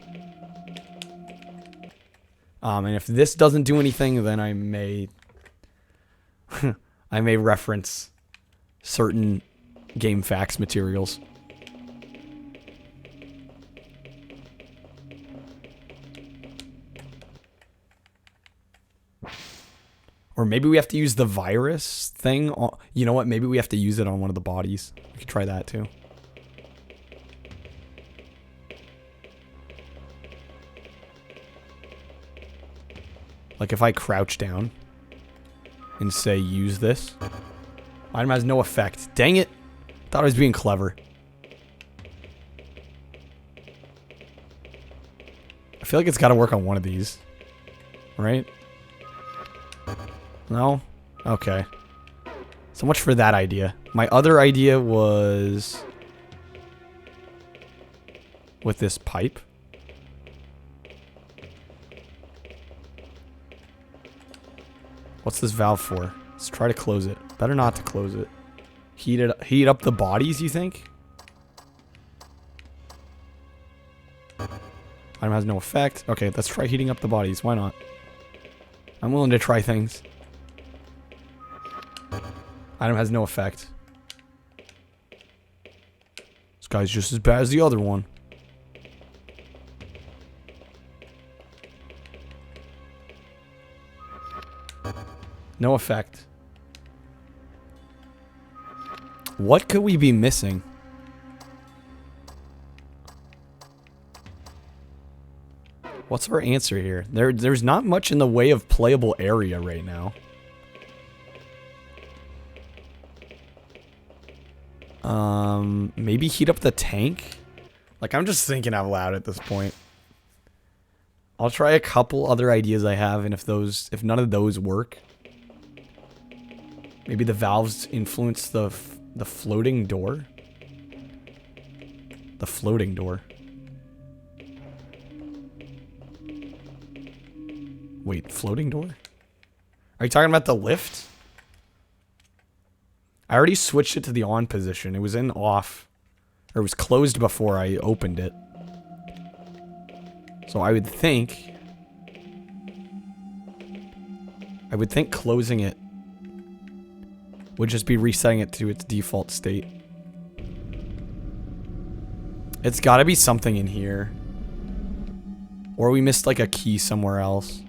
And if this doesn't do anything, then I may... I may reference certain game facts materials. Or maybe we have to use the virus thing. You know what? Maybe we have to use it on one of the bodies. We could try that too. Like if I crouch down and say use this. Item has no effect. Dang it. Thought I was being clever. I feel like it's got to work on one of these. Right? No? Okay. So much for that idea. My other idea was... with this pipe. What's this valve for? Let's try to close it. Better not to close it. Heat up the bodies, you think? Item has no effect. Okay, let's try heating up the bodies. Why not? I'm willing to try things. Item has no effect. This guy's just as bad as the other one. No effect. What could we be missing? What's our answer here? There's not much in the way of playable area right now. Maybe heat up the tank? Like, I'm just thinking out loud at this point. I'll try a couple other ideas I have, and if none of those work, maybe the valves influence the floating door. The floating door. Wait, floating door? Are you talking about the lift? I already switched it to the on position. It was in off. Or it was closed before I opened it. So I would think closing it would just be resetting it to its default state. It's gotta be something in here. Or we missed like a key somewhere else.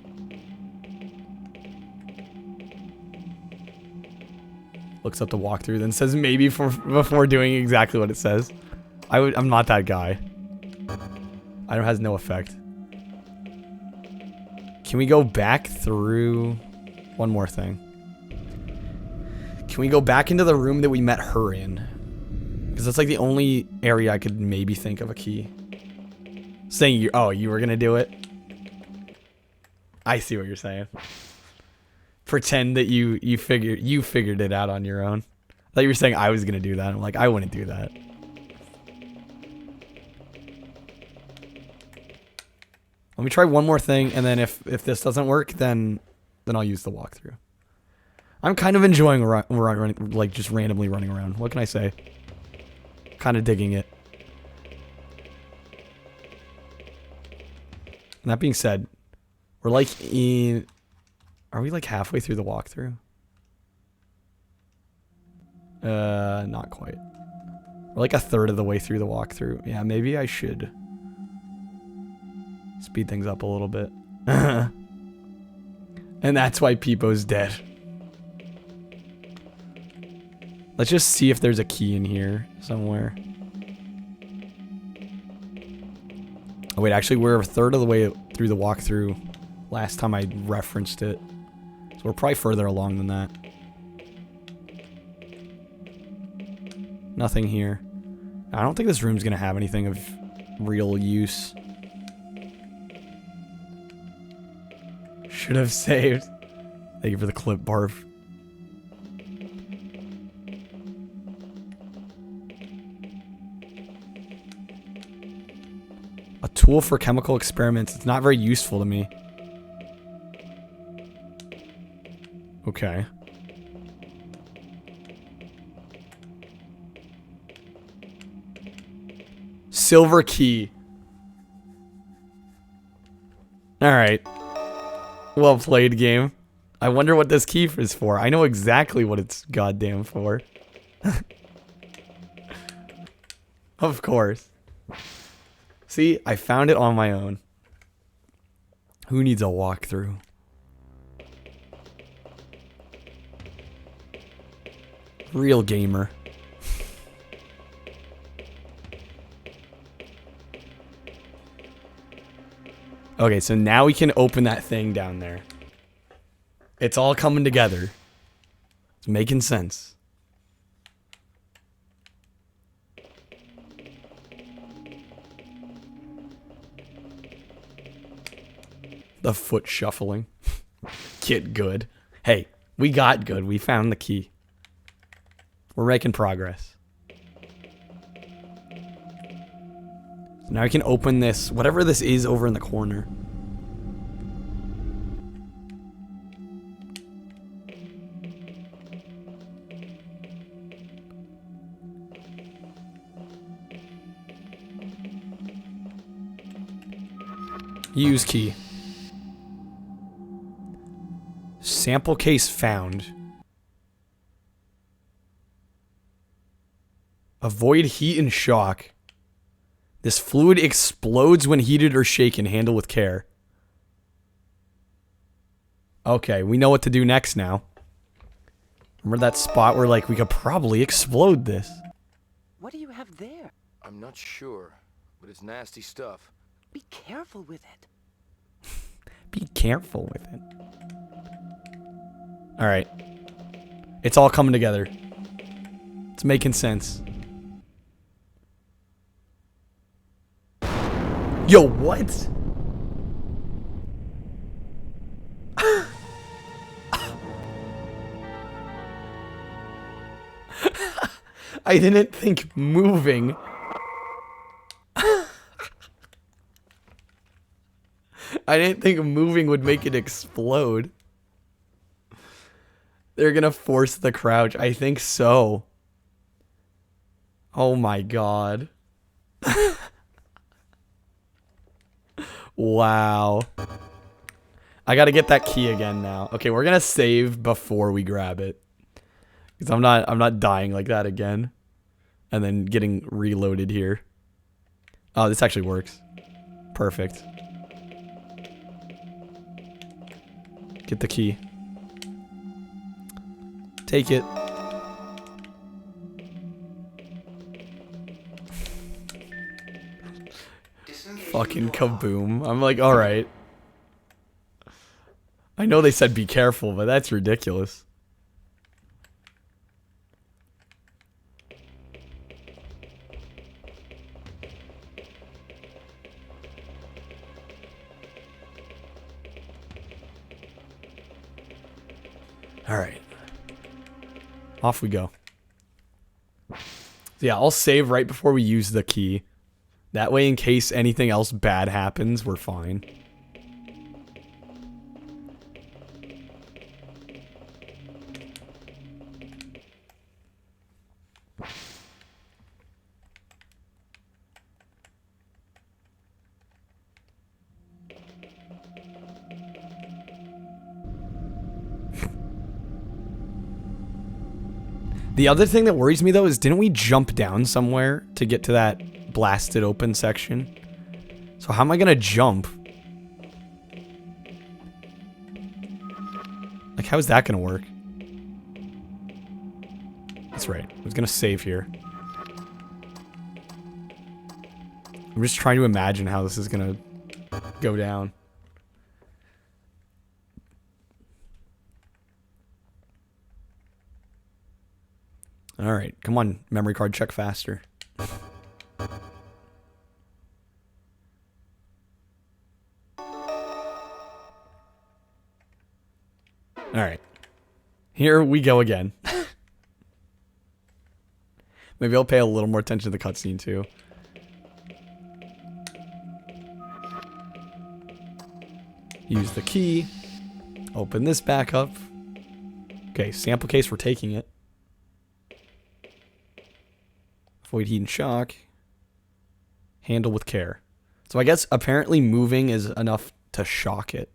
Looks up the walkthrough, then says maybe before doing exactly what it says. I'm not that guy. It has no effect. Can we go back through... One more thing. Can we go back into the room that we met her in? Because that's like the only area I could maybe think of a key. Saying you... Oh, you were gonna do it? I see what you're saying. Pretend that you figured it out on your own. I thought you were saying I was gonna do that. I'm like, I wouldn't do that. Let me try one more thing, and then if this doesn't work, then I'll use the walkthrough. I'm kind of enjoying running, like just randomly running around. What can I say? Kind of digging it. And that being said, we're like in... Are we like halfway through the walkthrough? Not quite. We're like a third of the way through the walkthrough. Yeah, maybe I should speed things up a little bit. And that's why Peepo's dead. Let's just see if there's a key in here somewhere. Oh wait, actually we're a third of the way through the walkthrough last time I referenced it. So we're probably further along than that. Nothing here. I don't think this room's gonna have anything of real use. Should have saved. Thank you for the clip, Barf. A tool for chemical experiments. It's not very useful to me. Okay. Silver key. Alright. Well played, game. I wonder what this key is for. I know exactly what it's goddamn for. Of course. See, I found it on my own. Who needs a walkthrough? Real gamer. Okay, so now we can open that thing down there. It's all coming together. It's making sense. The foot shuffling. Get good. Hey, we got good. We found the key. We're making progress. So now I can open this, whatever this is over in the corner. Use key. Sample case found. Avoid heat and shock. This fluid explodes when heated or shaken. Handle with care. Okay, we know what to do next now. Remember that spot where, like, we could probably explode this? What do you have there? I'm not sure, but it's nasty stuff. Be careful with it. Be careful with it. Alright. It's all coming together. It's making sense. Yo, what? I didn't think moving. I didn't think moving would make it explode. They're gonna force the crouch. I think so. Oh my god. Wow. I gotta get that key again now. Okay, we're gonna save before we grab it. Because I'm not dying like that again. And then getting reloaded here. Oh, this actually works. Perfect. Get the key. Take it. Fucking kaboom. I'm like, alright. I know they said be careful, but that's ridiculous. Alright. Off we go. So yeah, I'll save right before we use the key. That way, in case anything else bad happens, we're fine. The other thing that worries me, though, is didn't we jump down somewhere to get to that blasted open section? So how am I going to jump? Like, how is that going to work? That's right. I was going to save here. I'm just trying to imagine how this is going to go down. Alright, come on, memory card, check faster. Alright. Here we go again. Maybe I'll pay a little more attention to the cutscene too. Use the key. Open this back up. Okay, sample case, we're taking it. Avoid heat and shock. Handle with care. So I guess apparently moving is enough to shock it.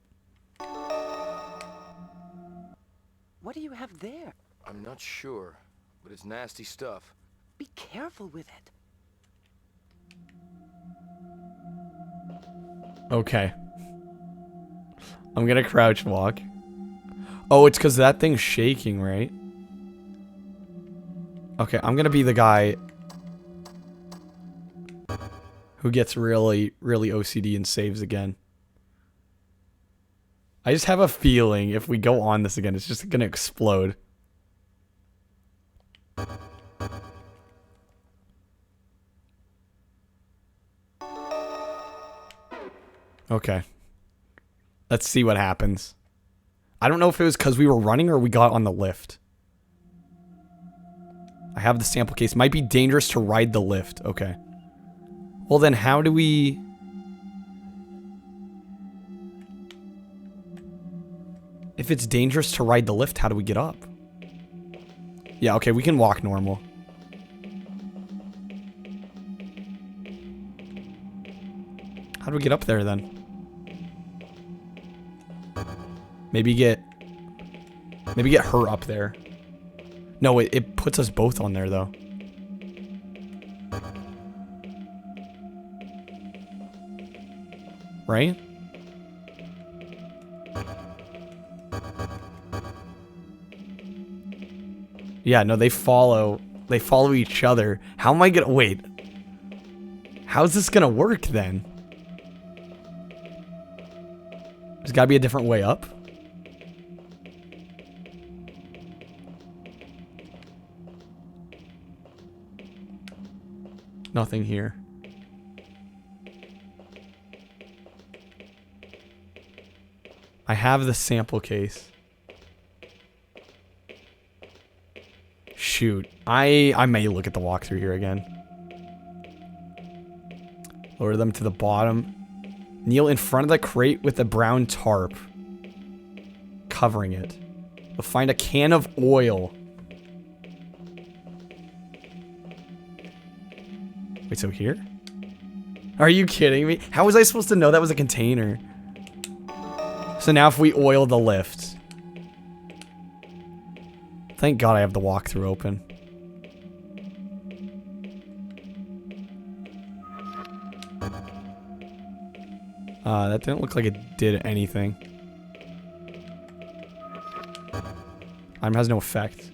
What do you have there? I'm not sure, but it's nasty stuff. Be careful with it. Okay. I'm gonna crouch walk. Oh, it's because that thing's shaking, right? Okay, I'm gonna be the guy who gets really OCD and saves again. I just have a feeling if we go on this again, it's just gonna explode. Okay. Let's see what happens. I don't know if it was because we were running or we got on the lift. I have the sample case. Might be dangerous to ride the lift. Okay. Well then how do we... If it's dangerous to ride the lift, how do we get up? Yeah, okay, we can walk normal. How do we get up there then? Maybe get her up there. No, it puts us both on there though. Right? Yeah, no, they follow each other. How am I gonna wait? How's this gonna work then? There's gotta be a different way up. Nothing here. I have the sample case. Shoot. shoot. I may look at the walkthrough here again. Lower them to the bottom. Kneel in front of the crate with the brown tarp covering it. You'll find a can of oil. Wait, so here? Are you kidding me? How was I supposed to know that was a container? So now if we oil the lift. Thank God I have the walkthrough open. That didn't look like it did anything. Item has no effect.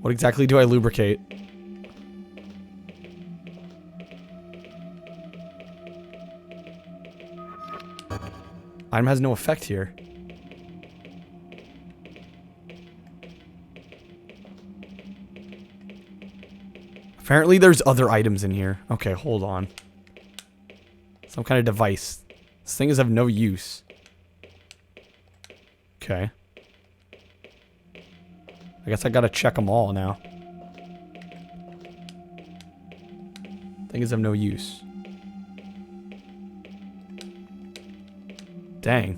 What exactly do I lubricate? Item has no effect here. Apparently there's other items in here. Okay, hold on. Some kind of device. This thing is of no use. Okay. I guess I gotta check them all now. Thing is of no use. Dang.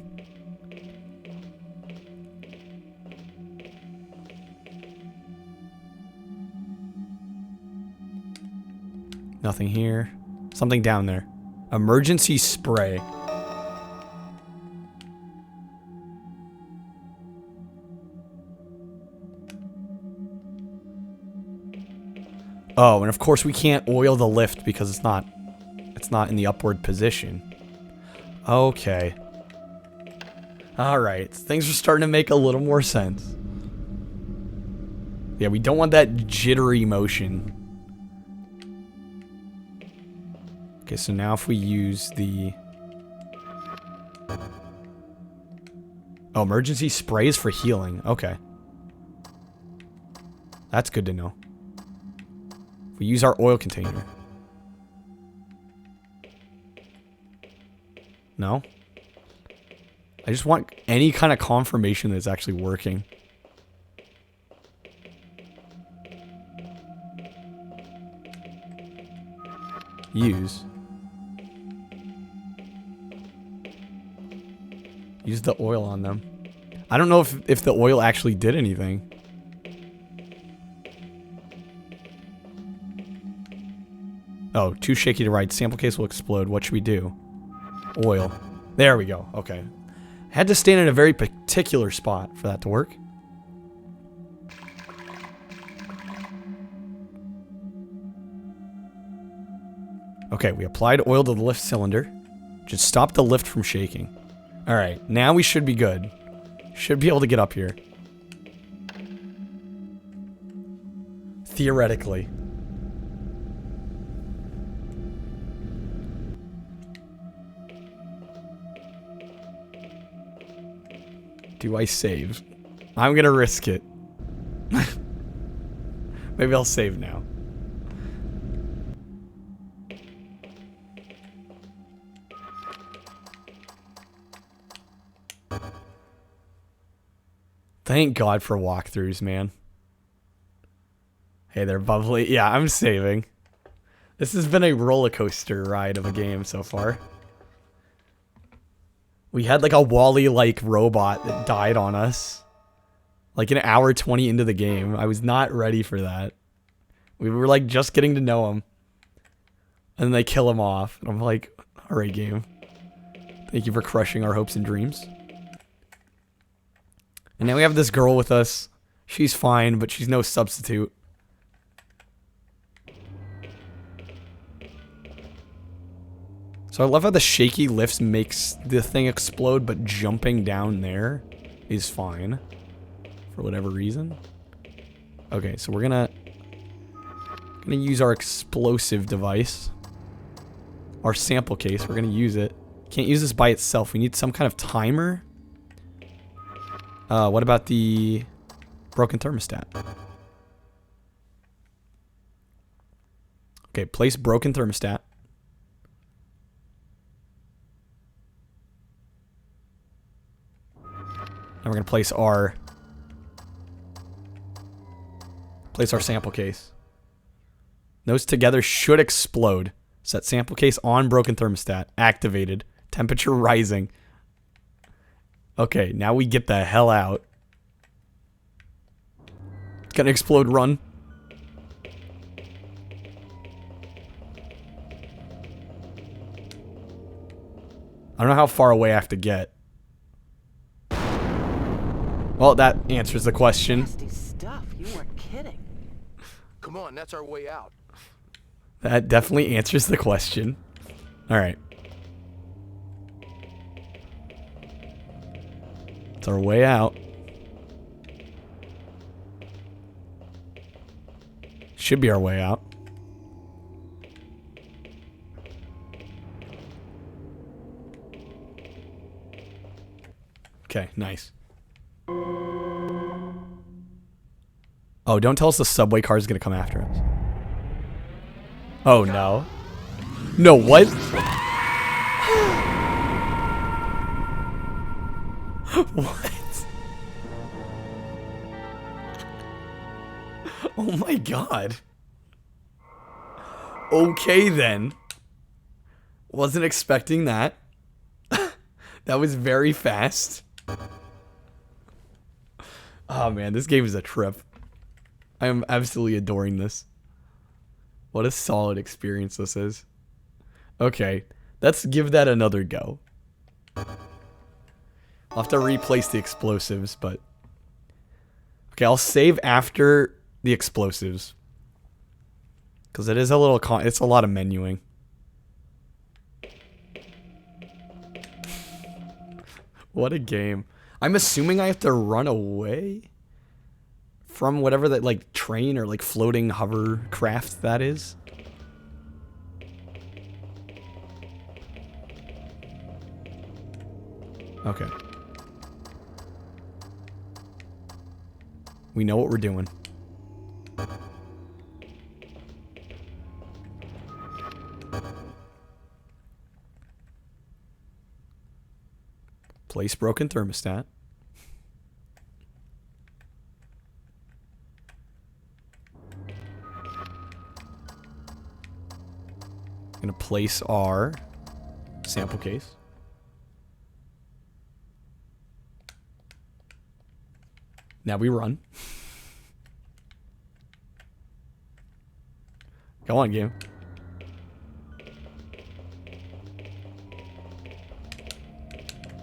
Nothing here. Something down there. Emergency spray. Oh, and of course we can't oil the lift because it's not in the upward position. Okay. Alright, things are starting to make a little more sense. Yeah, we don't want that jittery motion. Okay, so now if we use the... Oh, emergency sprays for healing. Okay. That's good to know. If we use our oil container. No? I just want any kind of confirmation that it's actually working. Use. Use the oil on them. I don't know if the oil actually did anything. Oh, too shaky to ride. Sample case will explode. What should we do? Oil. There we go. Okay. Had to stand in a very particular spot for that to work. Okay, we applied oil to the lift cylinder. Just stop the lift from shaking. Alright, now we should be good. Should be able to get up here. Theoretically. Do I save? I'm gonna risk it. Maybe I'll save now. Thank God for walkthroughs, man. Hey there, Bubbly. Yeah, I'm saving. This has been a roller coaster ride of a game so far. We had like a Wall-E-like robot that died on us. Like an hour 20 into the game. I was not ready for that. We were like just getting to know him. And then they kill him off. And I'm like, alright game. Thank you for crushing our hopes and dreams. And now we have this girl with us. She's fine, but she's no substitute. So I love how the shaky lifts makes the thing explode, but jumping down there is fine. For whatever reason. Okay, so we're gonna use our explosive device. Our sample case, we're gonna use it. Can't use this by itself. We need some kind of timer. What about the broken thermostat? Okay, place broken thermostat. we're gonna place our sample case. Those together should explode. Set sample case on broken thermostat. Activated. Temperature rising. Okay, now we get the hell out. It's gonna explode, run. I don't know how far away I have to get. Well, that answers the question. Nasty stuff. You weren't kidding. Come on, that's our way out. That definitely answers the question. Alright. It's our way out. Should be our way out. Okay, nice. Oh, don't tell us the subway car is going to come after us. Oh, no. No, what? What? Oh my god. Okay, then. Wasn't expecting that. That was very fast. Oh man, this game is a trip. I am absolutely adoring this. What a solid experience this is. Okay, let's give that another go. I'll have to replace the explosives, but... Okay, I'll save after the explosives. Because it is a little... it's a lot of menuing. What a game. I'm assuming I have to run away from whatever that, like, train or, like, floating hovercraft that is. Okay. We know what we're doing. Place broken thermostat. Gonna place our sample case. Now we run. Go on, game.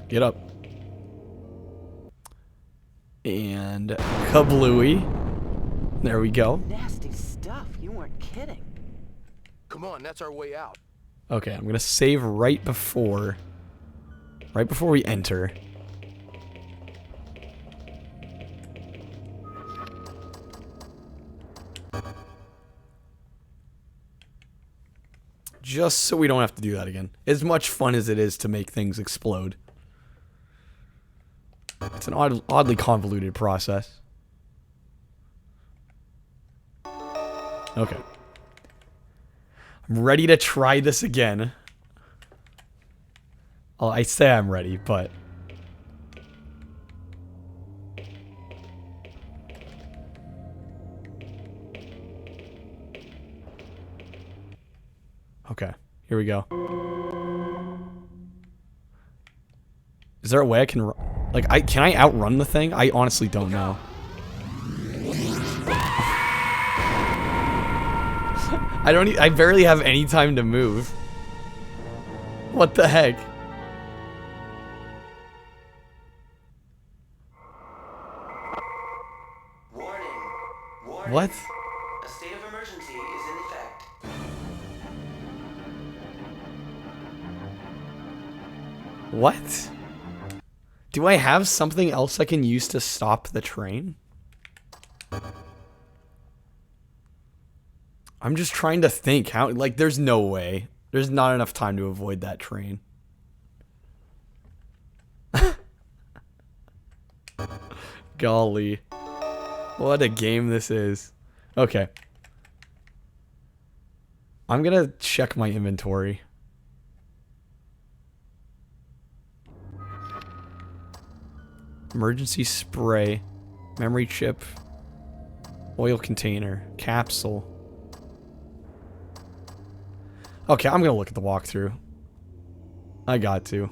Get up. And kablooey. There we go. Nasty stuff. You weren't kidding. Come on, that's our way out. Okay, I'm gonna save right before we enter. Just so we don't have to do that again. As much fun as it is to make things explode. It's an oddly convoluted process. Okay. I'm ready to try this again. Well, I say I'm ready, but... Okay, here we go. Is there a way I can... Like, can I outrun the thing? I honestly don't know. I barely have any time to move. What the heck? Warning. Warning. What? A state of emergency is in effect. What? Do I have something else I can use to stop the train? I'm just trying to think how, like, there's no way. There's not enough time to avoid that train. Golly. What a game this is. Okay. I'm gonna check my inventory. Emergency spray. Memory chip. Oil container. Capsule. Okay, I'm gonna look at the walkthrough. I got to.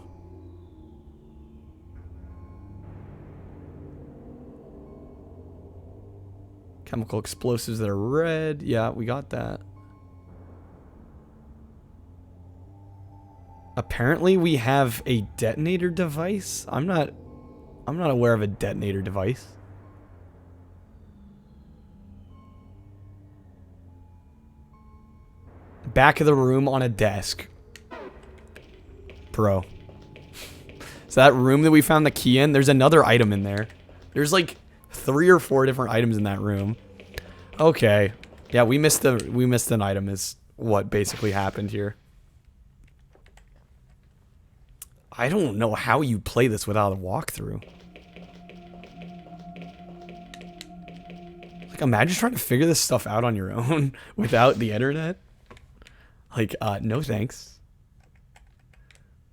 Chemical explosives that are red. Yeah, we got that. Apparently we have a detonator device. I'm not aware of a detonator device. Back of the room on a desk. Bro. So that room that we found the key in, there's another item in there. There's like 3 or 4 different items in that room. Okay. Yeah, we missed an item is what basically happened here. I don't know how you play this without a walkthrough. Like, imagine trying to figure this stuff out on your own without the internet. Like, no thanks.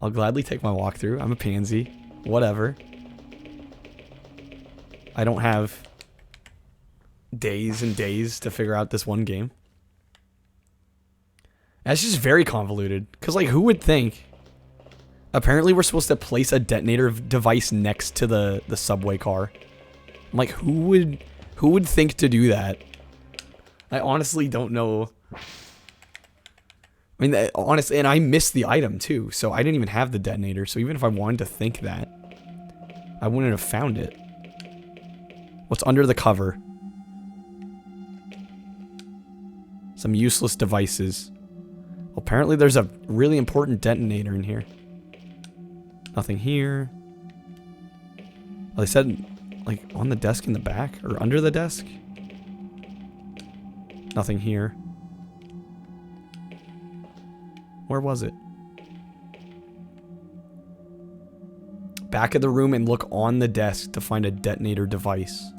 I'll gladly take my walkthrough. I'm a pansy. Whatever. I don't have days and days to figure out this one game. That's just very convoluted. Because, like, who would think? Apparently, we're supposed to place a detonator device next to the subway car. I'm like, who would think to do that? I honestly don't know. I mean, honestly, and I missed the item too, so I didn't even have the detonator. So even if I wanted to think that, I wouldn't have found it. What's under the cover? Some useless devices. Well, apparently there's a really important detonator in here. Nothing here. Well, they said, like, on the desk in the back? Or under the desk? Nothing here. Where was it? Back of the room and look on the desk to find a detonator device.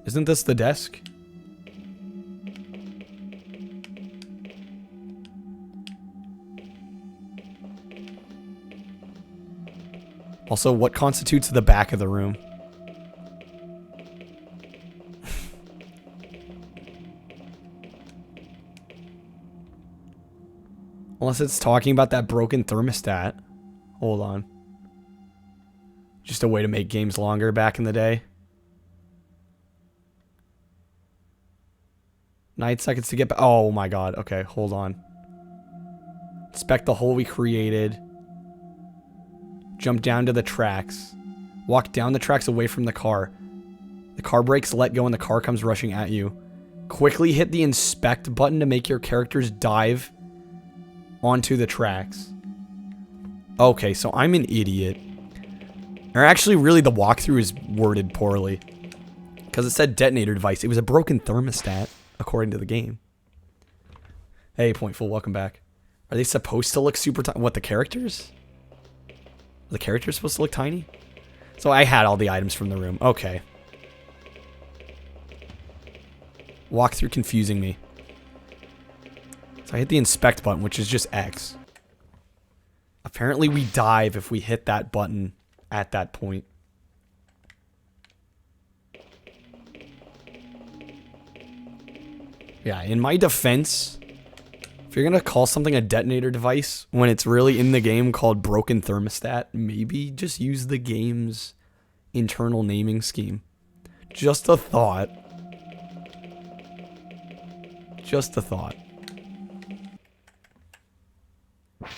Isn't this the desk? Also, what constitutes the back of the room? Unless it's talking about that broken thermostat. Hold on. Just a way to make games longer back in the day. 9 seconds to get back. Oh my god. Okay, hold on. Inspect the hole we created. Jump down to the tracks. Walk down the tracks away from the car. The car brakes let go and the car comes rushing at you. Quickly hit the inspect button to make your characters dive onto the tracks. Okay, so I'm an idiot. Or actually, really, the walkthrough is worded poorly. Because it said detonator device. It was a broken thermostat, according to the game. Hey, Pointful, welcome back. Are they supposed to look super tiny? What, the characters? Are the characters supposed to look tiny? So I had all the items from the room. Okay. Walkthrough confusing me. So I hit the inspect button, which is just X. Apparently we dive if we hit that button at that point. Yeah, in my defense, if you're gonna call something a detonator device when it's really in the game called broken thermostat, maybe just use the game's internal naming scheme. Just a thought. Just a thought.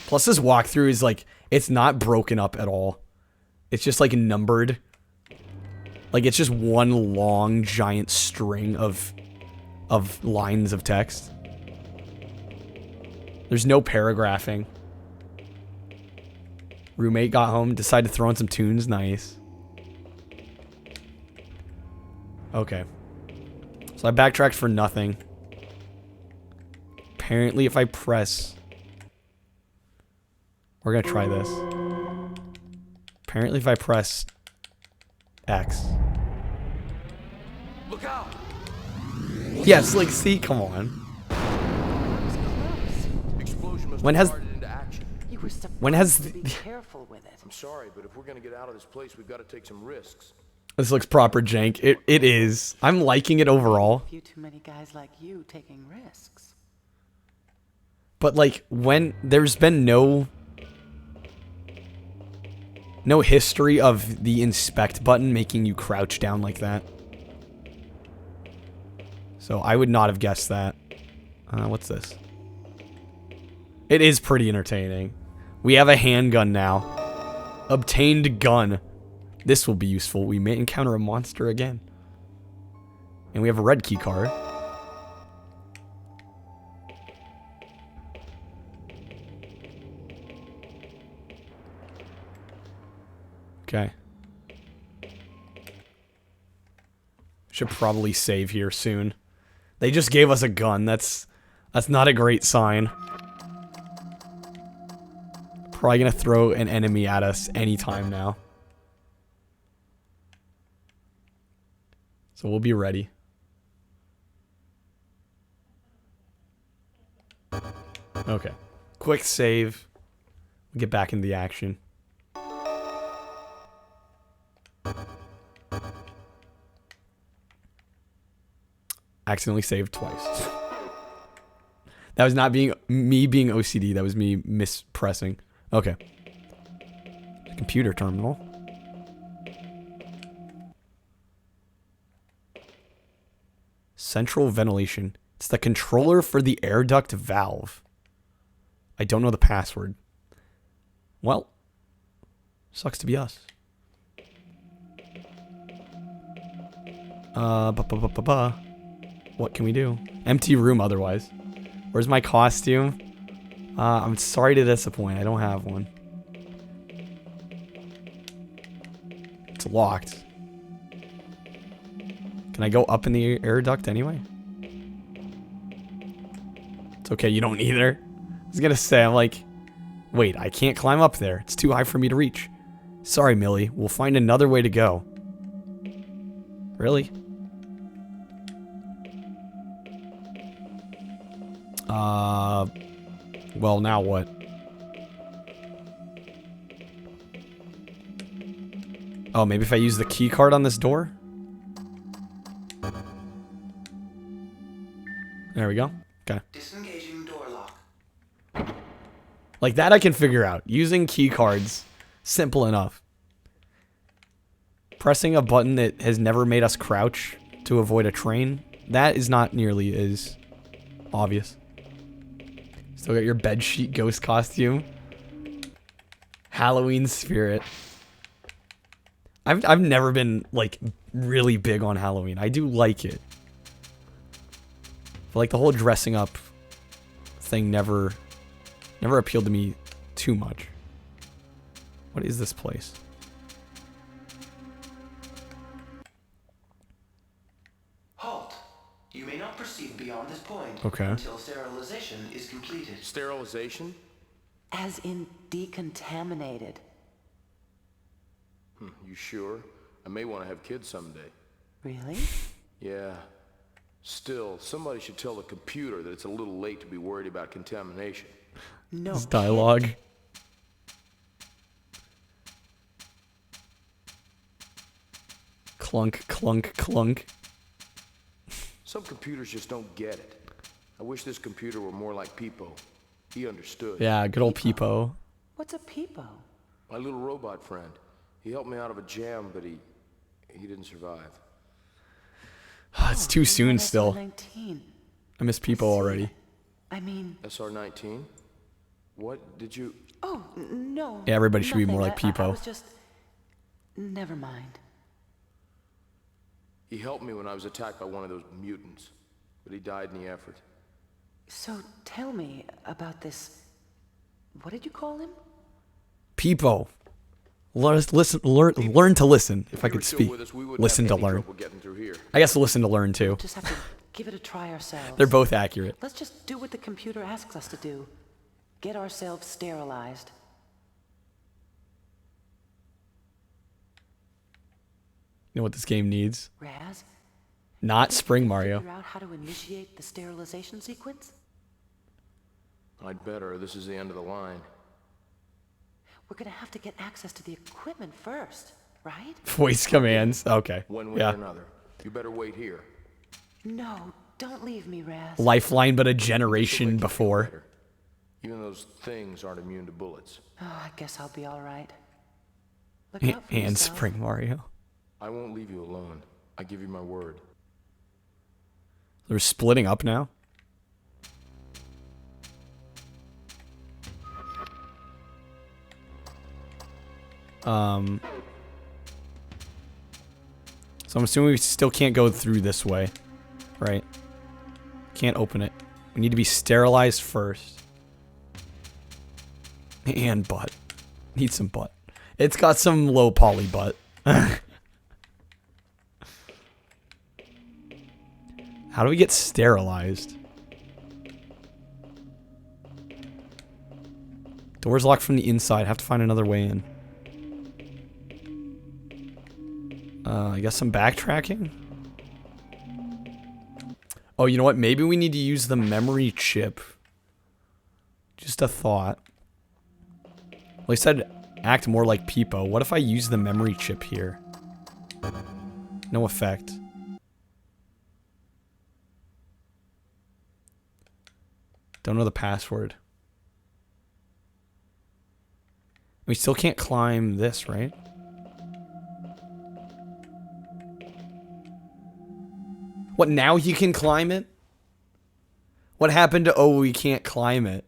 Plus this walkthrough is like, it's not broken up at all. It's just like numbered. Like it's just one long giant string of lines of text. There's no paragraphing. Roommate got home, decided to throw in some tunes. Nice. Okay. So I backtracked for nothing. Apparently if I press... We're gonna try this. Apparently if I press X. Look out! Yes, like, see, come on. When has started into action. You were When has supposed to be the- careful with it. I'm sorry, but if we're gonna get out of this place, we've got to take some risks. this looks proper jank. It is. I'm liking it overall. A few too many guys like you taking risks. But like when there's been no history of the inspect button making you crouch down like that. So I would not have guessed that. What's this? It is pretty entertaining. We have a handgun now. Obtained gun. This will be useful. We may encounter a monster again. And we have a red key card. Okay. Should probably save here soon. They just gave us a gun. That's not a great sign. Probably gonna throw an enemy at us anytime now. So we'll be ready. Okay. Quick save. We'll get back into the action. Accidentally saved twice. That was not me being OCD. That was me mispressing. Okay. Computer terminal. Central ventilation. It's the controller for the air duct valve. I don't know the password. Well, sucks to be us. What can we do? Empty room otherwise. Where's my costume? I'm sorry to disappoint. I don't have one. It's locked. Can I go up in the air duct anyway? It's okay, you don't either. I was gonna say, I'm like, wait, I can't climb up there. It's too high for me to reach. Sorry, Millie. We'll find another way to go. Really? Well, now what? Oh, maybe if I use the key card on this door? There we go. Okay. Disengaging door lock. Like that I can figure out. Using key cards, simple enough. Pressing a button that has never made us crouch to avoid a train, that is not nearly as obvious. Still got your bedsheet ghost costume. Halloween spirit. I've never been like really big on Halloween. I do like it. But like the whole dressing up thing never appealed to me too much. What is this place? Halt. You may not proceed beyond this point Okay. until sterilization is completed. Sterilization? As in decontaminated. You sure? I may want to have kids someday. Really? Yeah. Still, somebody should tell the computer that it's a little late to be worried about contamination. No. This dialogue. Clunk, clunk, clunk. Some computers just don't get it. I wish this computer were more like Peepo. He understood. Yeah, good old Peepo. What's a peepo? My little robot friend. He helped me out of a jam, but he didn't survive. It's too soon still. 19. I miss Peepo already. I mean, SR-19? What did you... oh, no. Yeah, everybody should be more nothing. like I Peepo. was just... Never mind. He helped me when I was attacked by one of those mutants, but he died in the effort. So tell me about this... What did you call him? Peepo. Learn to listen, if I could speak. Listen to learn. I guess listen to learn too. Just have to give it a try ourselves. They're both accurate. Let's just do what the computer asks us to do. Get ourselves sterilized. You know what this game needs? Raz? Not Spring Mario. Figure out how to initiate the sterilization sequence? I'd better. This is the end of the line. We're gonna have to get access to the equipment first, right? Voice commands. Okay. One way Yeah. or another. You better wait here. No, don't leave me, Raz. Lifeline, but a This'll make generation you feel before. better. Even those things aren't immune to bullets. Oh, I guess I'll be all right. Look out for And yourself. Spring Mario. I won't leave you alone. I give you my word. They're splitting up now. So I'm assuming we still can't go through this way, right? Can't open it. We need to be sterilized first. And butt. Need some butt. It's got some low poly butt. How do we get sterilized? Door's locked from the inside. Have to find another way in. I guess some backtracking? Oh, you know what? Maybe we need to use the memory chip. Just a thought. Well, he said act more like Peepo. What if I use the memory chip here? No effect. Don't know the password. We still can't climb this, right? What, now you can climb it? What happened to, oh, we can't climb it?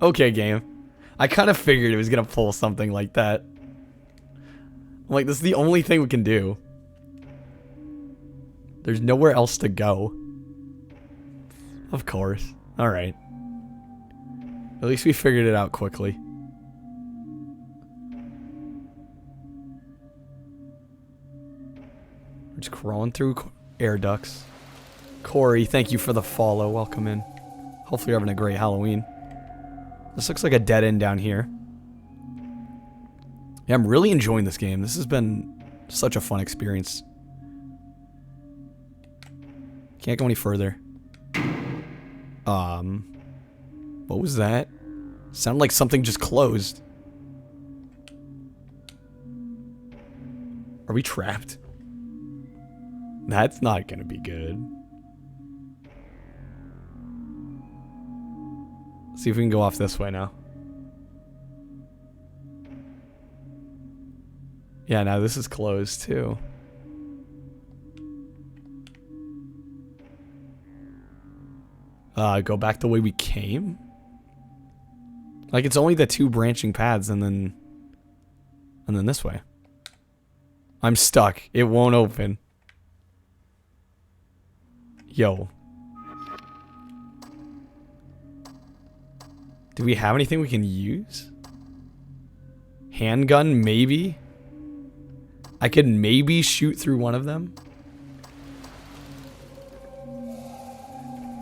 Okay, game. I kind of figured it was going to pull something like that. I'm like, this is the only thing we can do. There's nowhere else to go. Of course. Alright. At least we figured it out quickly. We're just crawling through air ducts. Corey, thank you for the follow. Welcome in. Hopefully you're having a great Halloween. This looks like a dead end down here. Yeah, I'm really enjoying this game. This has been such a fun experience. Can't go any further. What was that? Sounded like something just closed. Are we trapped? That's not gonna be good. See if we can go off this way now. Yeah, now this is closed too. Go back the way we came? Like, it's only the two branching paths and then this way. I'm stuck. It won't open. Yo. Do we have anything we can use? Handgun, maybe? I could maybe shoot through one of them?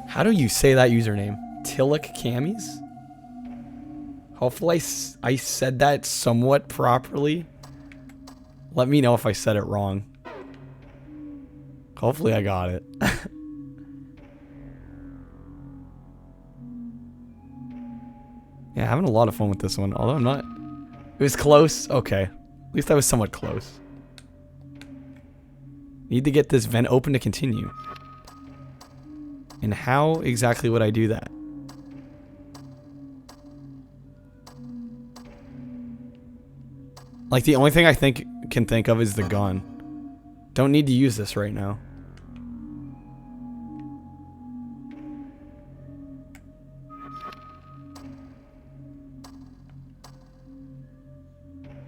How do you say that username? Tillick Camis? Hopefully I said that somewhat properly. Let me know if I said it wrong. Hopefully I got it. Yeah, having a lot of fun with this one, although I'm not... It was close? Okay. At least I was somewhat close. Need to get this vent open to continue. And how exactly would I do that? Like, the only thing I can think of is the gun. Don't need to use this right now.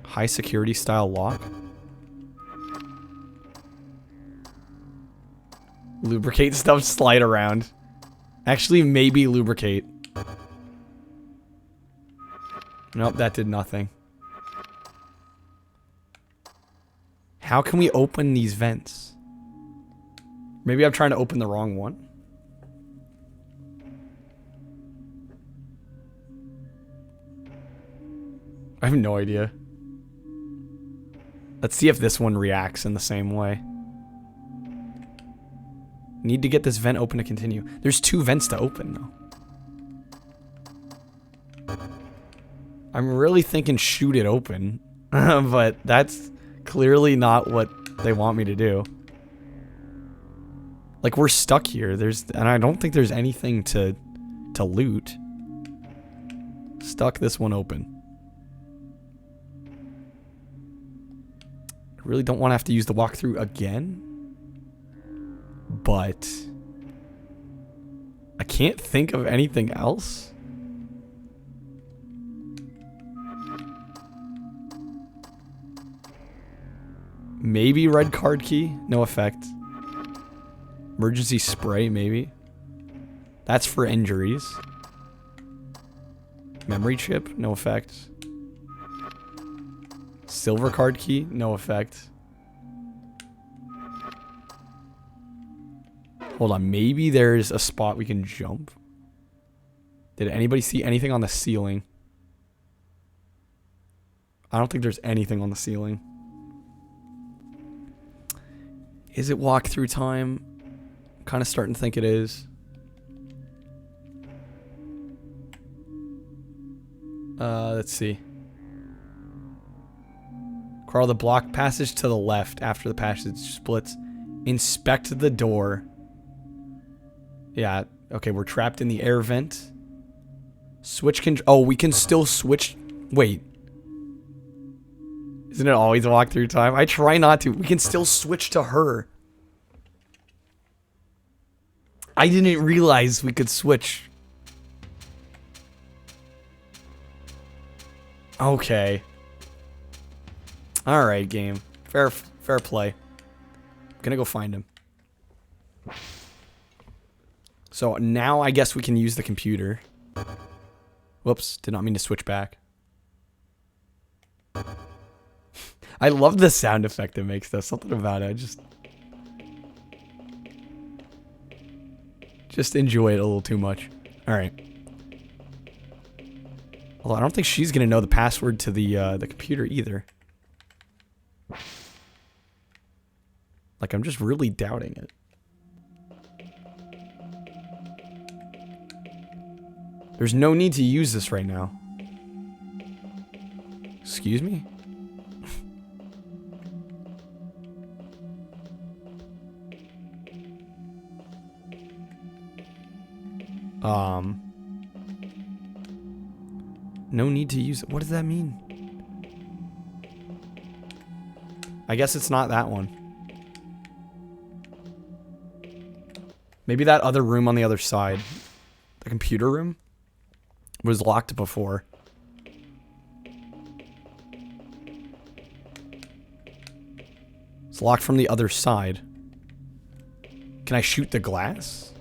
High security style lock. Lubricate stuff, slide around. Actually, maybe lubricate. Nope, that did nothing. How can we open these vents? Maybe I'm trying to open the wrong one. I have no idea. Let's see if this one reacts in the same way. Need to get this vent open to continue. There's 2 vents to open, though. I'm really thinking shoot it open. But that's clearly not what they want me to do. Like, we're stuck here. And I don't think there's anything to loot. Stuck this one open. I really don't want to have to use the walkthrough again. But I can't think of anything else. Maybe red card key, no effect. Emergency spray, maybe. That's for injuries. Memory chip, no effect. Silver card key, no effect. Hold on, maybe there's a spot we can jump. Did anybody see anything on the ceiling? I don't think there's anything on the ceiling. Is it walkthrough time? I'm kind of starting to think it is. Let's see. Crawl the block passage to the left after the passage splits. Inspect the door. Yeah, okay, we're trapped in the air vent. Switch oh, we can still switch. Wait. Isn't it always walkthrough time? I try not to. We can still switch to her. I didn't realize we could switch. Okay. Alright, game. Fair play. I'm gonna go find him. So now I guess we can use the computer. Whoops, did not mean to switch back. I love the sound effect it makes though. Something about it. I just enjoy it a little too much. Alright. Although I don't think she's gonna know the password to the computer either. Like, I'm just really doubting it. There's no need to use this right now. Excuse me? No need to use it. What does that mean? I guess it's not that one. Maybe that other room on the other side. The computer room was locked before. It's locked from the other side. Can I shoot the glass?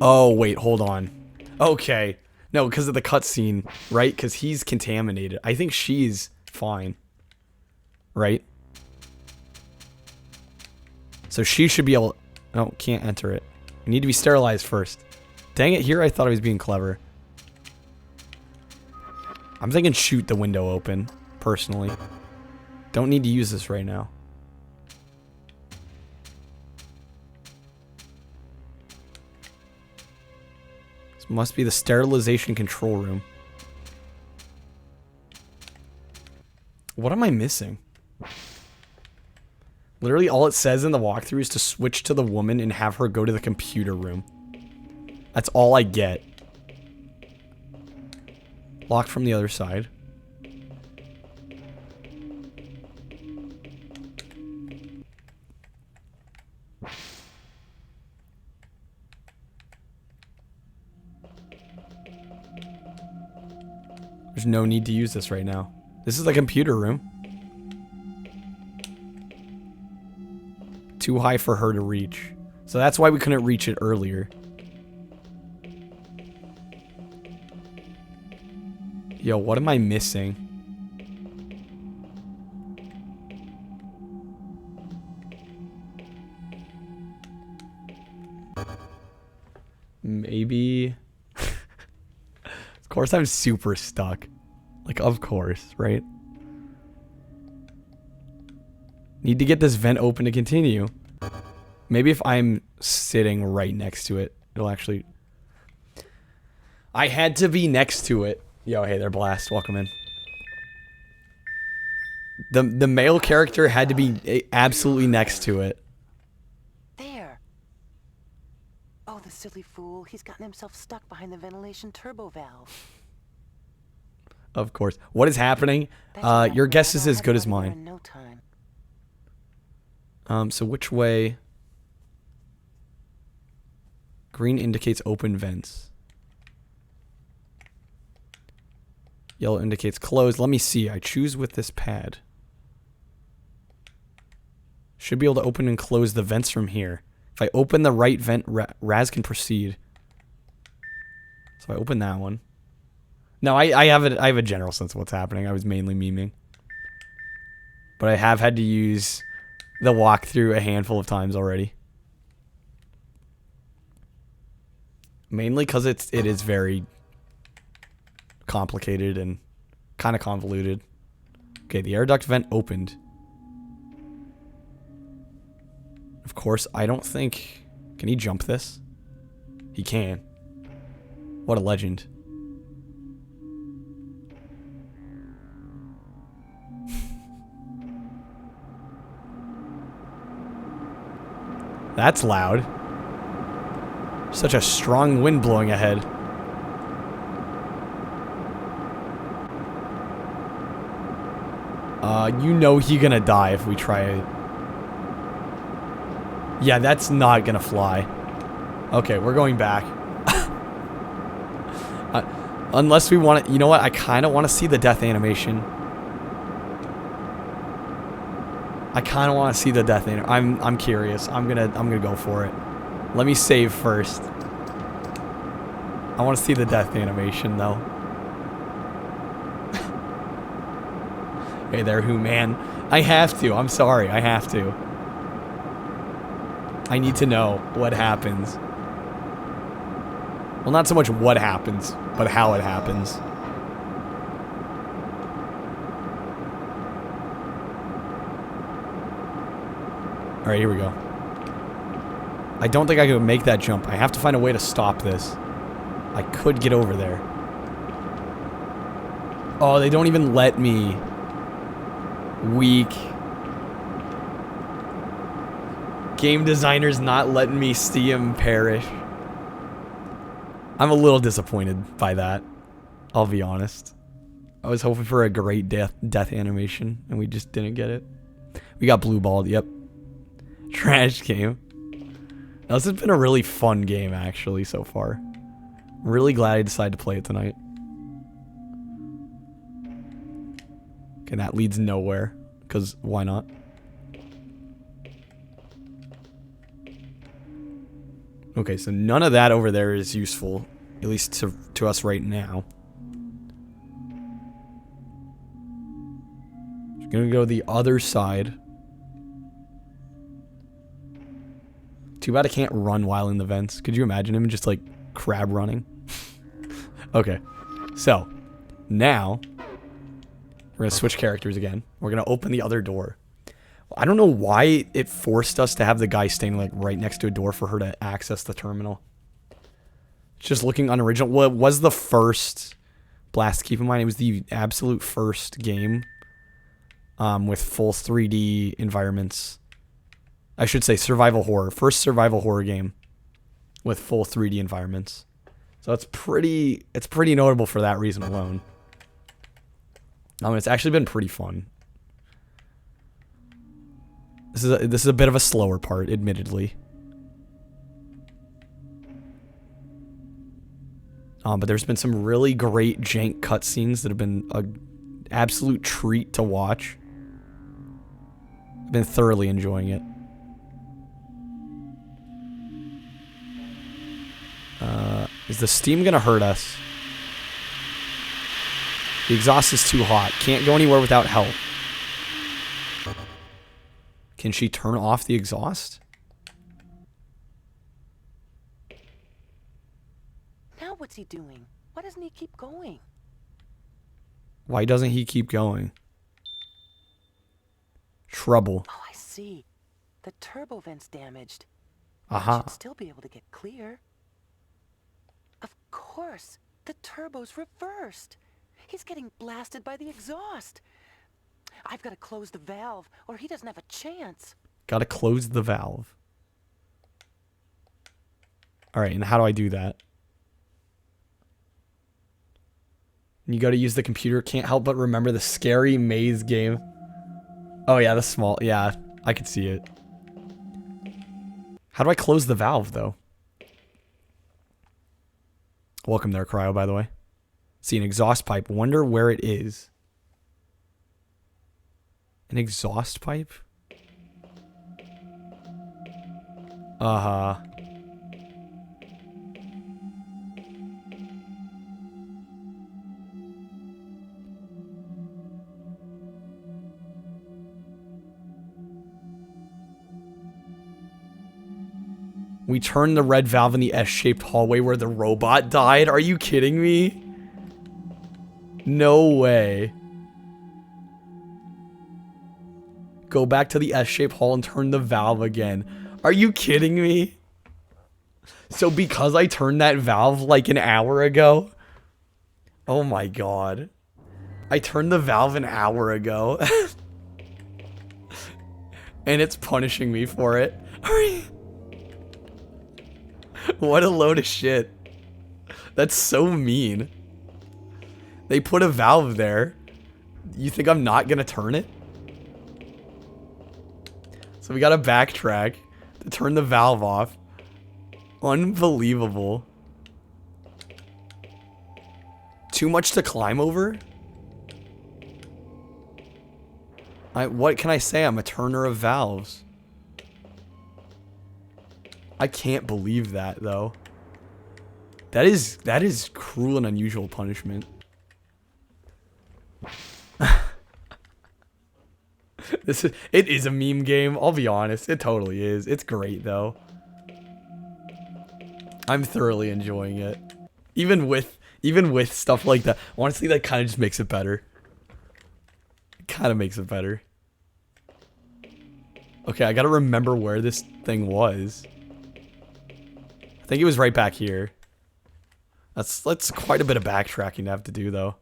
Oh, wait, hold on. Okay. No, because of the cutscene, right? Because he's contaminated. I think she's fine. Right? So she should be able... Oh, can't enter it. I need to be sterilized first. Dang it, here I thought I was being clever. I'm thinking shoot the window open, personally. Don't need to use this right now. This must be the sterilization control room. What am I missing? Literally all it says in the walkthrough is to switch to the woman and have her go to the computer room. That's all I get. Locked from the other side. There's no need to use this right now. This is the computer room. Too high for her to reach. So that's why we couldn't reach it earlier. Yo, what am I missing? Maybe... Of course I'm super stuck. Like, of course, right? Need to get this vent open to continue. Maybe if I'm sitting right next to it, it'll actually... I had to be next to it. Yo, hey there, Blast. Welcome in. The male character had to be absolutely next to it. There. Oh, the silly fool. He's gotten himself stuck behind the ventilation turbo valve. Of course. What is happening? That's right, Your guess Brad. is I'll as have good you as out of here mine. in no time. So which way? Green indicates open vents. Yellow indicates closed. Let me see. I choose with this pad. Should be able to open and close the vents from here. If I open the right vent, Raz can proceed. So I open that one. No, I have a general sense of what's happening. I was mainly memeing. But I have had to use the walkthrough a handful of times already. Mainly because it is very complicated and kind of convoluted. Okay, the air duct vent opened. Of course, I don't think... Can he jump this? He can. What a legend. That's loud. Such a strong wind blowing ahead. You know he gonna die if we try it. Yeah, that's not gonna fly. Okay, we're going back. Unless we want to... You know what? I kind of want to see the death animation. I kind of want to see the death animation. I'm curious. I'm gonna go for it. Let me save first. I want to see the death animation though. Hey there, who man? I have to. I'm sorry. I have to. I need to know what happens. Well, not so much what happens, but how it happens. Alright, here we go. I don't think I could make that jump. I have to find a way to stop this. I could get over there. Oh, they don't even let me. Weak. Game designer's not letting me see him perish. I'm a little disappointed by that. I'll be honest. I was hoping for a great death animation, and we just didn't get it. We got blue balled, yep. Trash game. Now, this has been a really fun game, actually, so far. I'm really glad I decided to play it tonight. Okay, that leads nowhere, because why not? Okay, so none of that over there is useful, at least to us right now. Just gonna go the other side. Too bad I can't run while in the vents. Could you imagine him just like crab running? Okay, so now we're gonna switch characters again. We're gonna open the other door. I don't know why it forced us to have the guy standing like right next to a door for her to access the terminal. It's just looking unoriginal. Well, it was the first Blast. Keep in mind, it was the absolute first game with full 3D environments. I should say survival horror. First survival horror game with full 3D environments. So it's pretty notable for that reason alone. It's actually been pretty fun. This is a bit of a slower part, admittedly. But there's been some really great jank cutscenes that have been an absolute treat to watch. I've been thoroughly enjoying it. Is the steam gonna hurt us? The exhaust is too hot. Can't go anywhere without help. Can she turn off the exhaust? Now what's he doing? Why doesn't he keep going? Why doesn't he keep going? Trouble. Oh, I see. The turbo vent's damaged. Aha. Should still be able to get clear. Of course, the turbo's reversed. He's getting blasted by the exhaust. I've got to close the valve, or he doesn't have a chance. Gotta close the valve. Alright, and how do I do that? You gotta use the computer. Can't help but remember the scary maze game. Oh yeah, the small. Yeah, I could see it. How do I close the valve, though? Welcome there, Cryo, by the way. See, an exhaust pipe. Wonder where it is. An exhaust pipe? Uh-huh. We turned the red valve in the S-shaped hallway where the robot died. Are you kidding me? No way. Go back to the S-shaped hall and turn the valve again. Are you kidding me? So because I turned that valve like an hour ago? Oh my god. I turned the valve an hour ago. And it's punishing me for it. What a load of shit. That's so mean. They put a valve there. You think I'm not gonna turn it? So we gotta backtrack to turn the valve off. Unbelievable. Too much to climb over? What can I say? I'm a turner of valves. I can't believe that, though. That is cruel and unusual punishment. It is a meme game, I'll be honest. It totally is. It's great, though. I'm thoroughly enjoying it. Even with stuff like that. Honestly, that kind of just makes it better. It kind of makes it better. Okay, I gotta remember where this thing was. I think it was right back here. That's quite a bit of backtracking to have to do, though.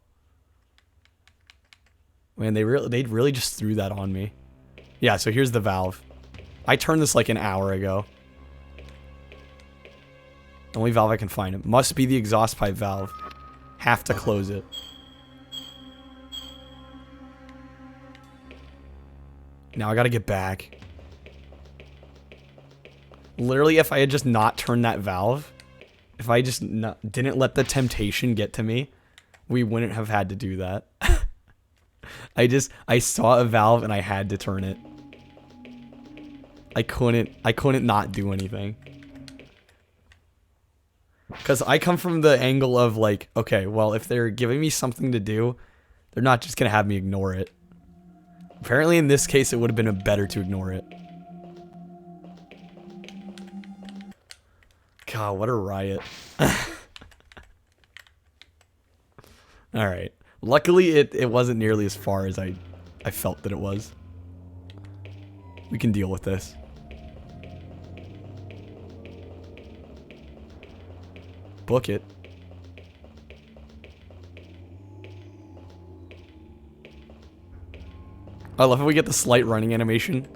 Man, they really just threw that on me. Yeah, so here's the valve. I turned this like an hour ago. The only valve I can find. It must be the exhaust pipe valve. Have to close it. Now I gotta get back. Literally, if I had just not turned that valve, if I just didn't let the temptation get to me, we wouldn't have had to do that. I saw a valve and I had to turn it. I couldn't not do anything. Because I come from the angle of like, okay, well, if they're giving me something to do, they're not just going to have me ignore it. Apparently in this case, it would have been better to ignore it. God, what a riot. Alright. Luckily, it wasn't nearly as far as I felt that it was. We can deal with this. Book it. I love how we get the slight running animation.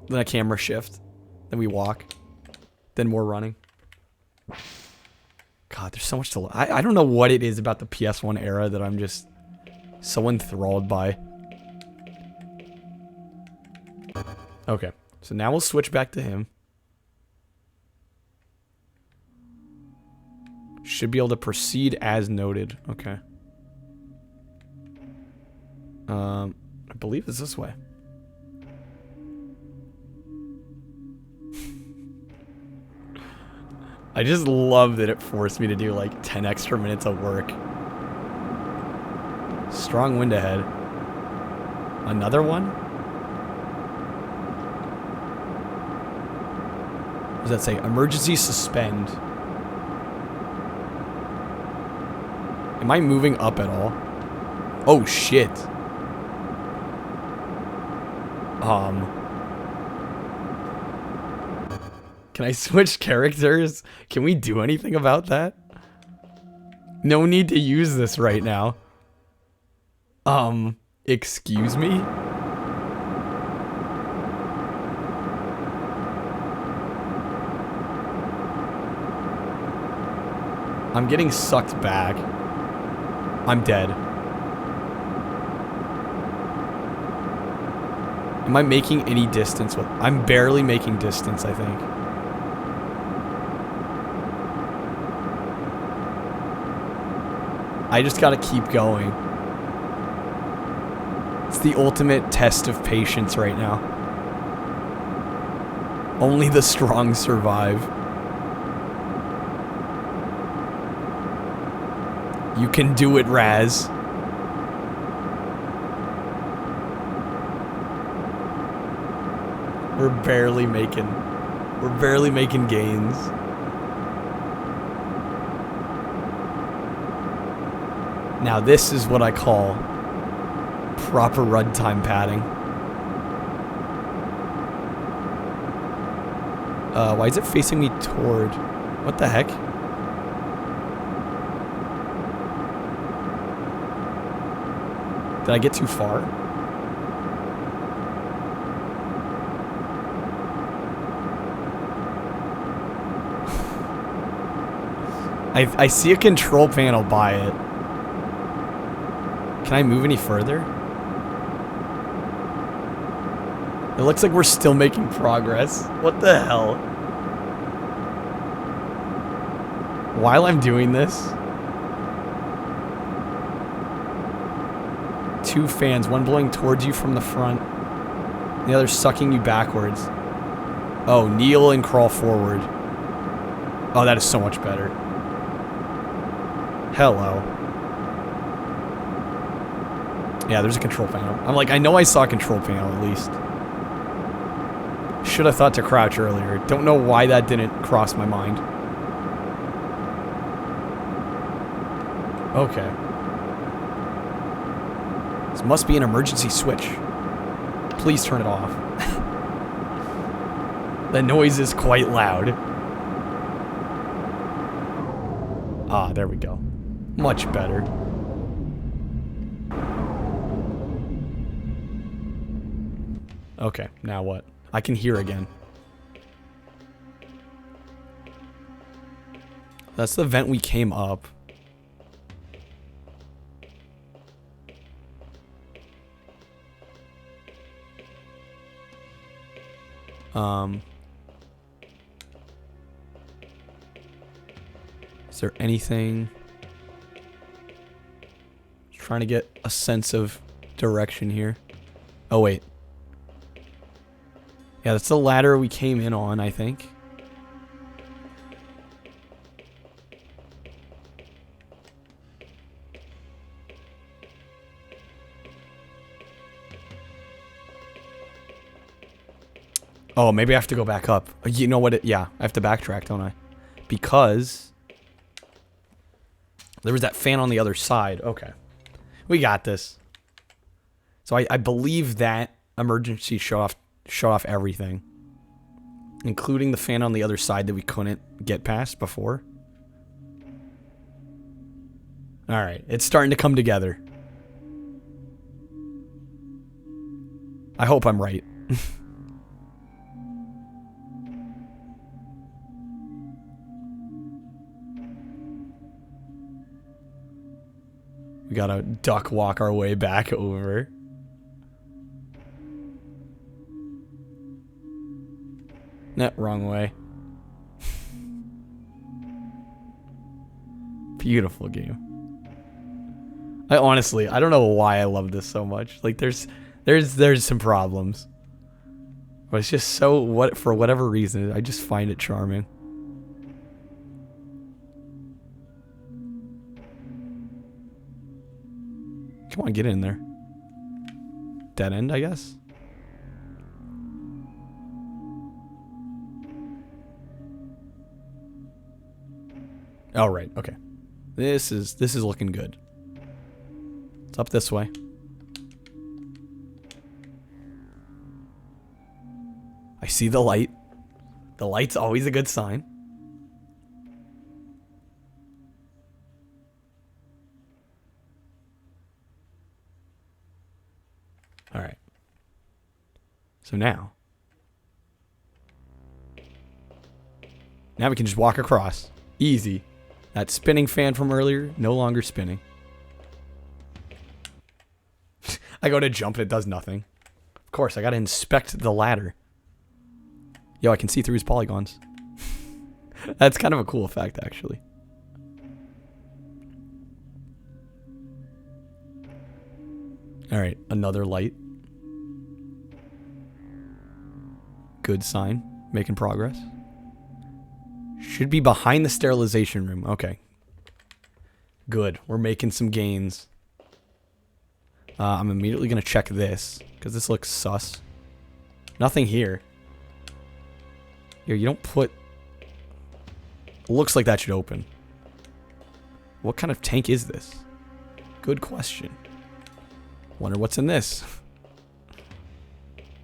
Then a camera shift. Then we walk. Then more running. God, there's so much to look. I don't know what it is about the PS1 era that I'm just so enthralled by. Okay, so now we'll switch back to him. Should be able to proceed as noted. Okay. I believe it's this way. I just love that it forced me to do like 10 extra minutes of work. Strong wind ahead. Another one? What does that say? Emergency suspend. Am I moving up at all? Oh shit. Can I switch characters? Can we do anything about that? No need to use this right now. Excuse me? I'm getting sucked back. I'm dead. Am I making any distance with... I'm barely making distance, I think. I just gotta keep going. It's the ultimate test of patience right now. Only the strong survive. You can do it, Raz. We're barely making gains. Now this is what I call proper runtime padding. Why is it facing me toward... What the heck? Did I get too far? I see a control panel by it. Can I move any further? It looks like we're still making progress. What the hell? While I'm doing this... 2 fans, one blowing towards you from the front, the other sucking you backwards. Oh, kneel and crawl forward. Oh, that is so much better. Hello. Yeah, there's a control panel. I'm like, I know I saw a control panel at least. Should have thought to crouch earlier. Don't know why that didn't cross my mind. Okay. This must be an emergency switch. Please turn it off. The noise is quite loud. Ah, there we go. Much better. Okay, now what? I can hear again. That's the vent we came up. Is there anything? Just trying to get a sense of direction here. Oh, wait. Yeah, that's the ladder we came in on, I think. Oh, maybe I have to go back up. You know what? Yeah, I have to backtrack, don't I? Because there was that fan on the other side. Okay. We got this. So I believe that emergency shut off everything. Including the fan on the other side that we couldn't get past before. Alright, it's starting to come together. I hope I'm right. We gotta duck walk our way back over. Nah, wrong way. Beautiful game. I don't know why I love this so much. Like there's some problems. But it's just so for whatever reason, I just find it charming. Come on, get in there. Dead end, I guess. Oh, right. Okay. This is looking good. It's up this way. I see the light. The light's always a good sign. All right. So now we can just walk across. Easy. That spinning fan from earlier, no longer spinning. I go to jump and it does nothing. Of course, I gotta inspect the ladder. Yo, I can see through his polygons. That's kind of a cool effect, actually. Alright, another light. Good sign. Making progress. Should be behind the sterilization room. Okay. Good. We're making some gains. I'm immediately going to check this, because this looks sus. Nothing here. Here, you don't put... Looks like that should open. What kind of tank is this? Good question. Wonder what's in this.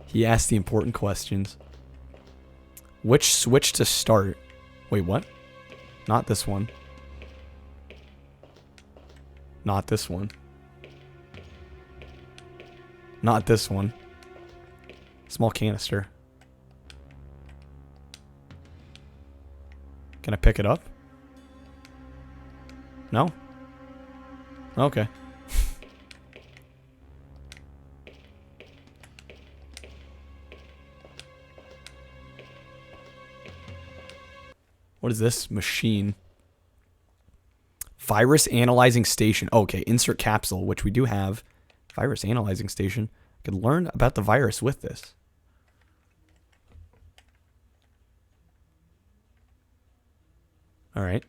He asked the important questions. Which switch to start? Wait, what? Not this one. Not this one. Not this one. Small canister. Can I pick it up? No? Okay. What is this machine? Virus analyzing station. Okay, insert capsule, which we do have. Virus analyzing station. I could learn about the virus with this. All right.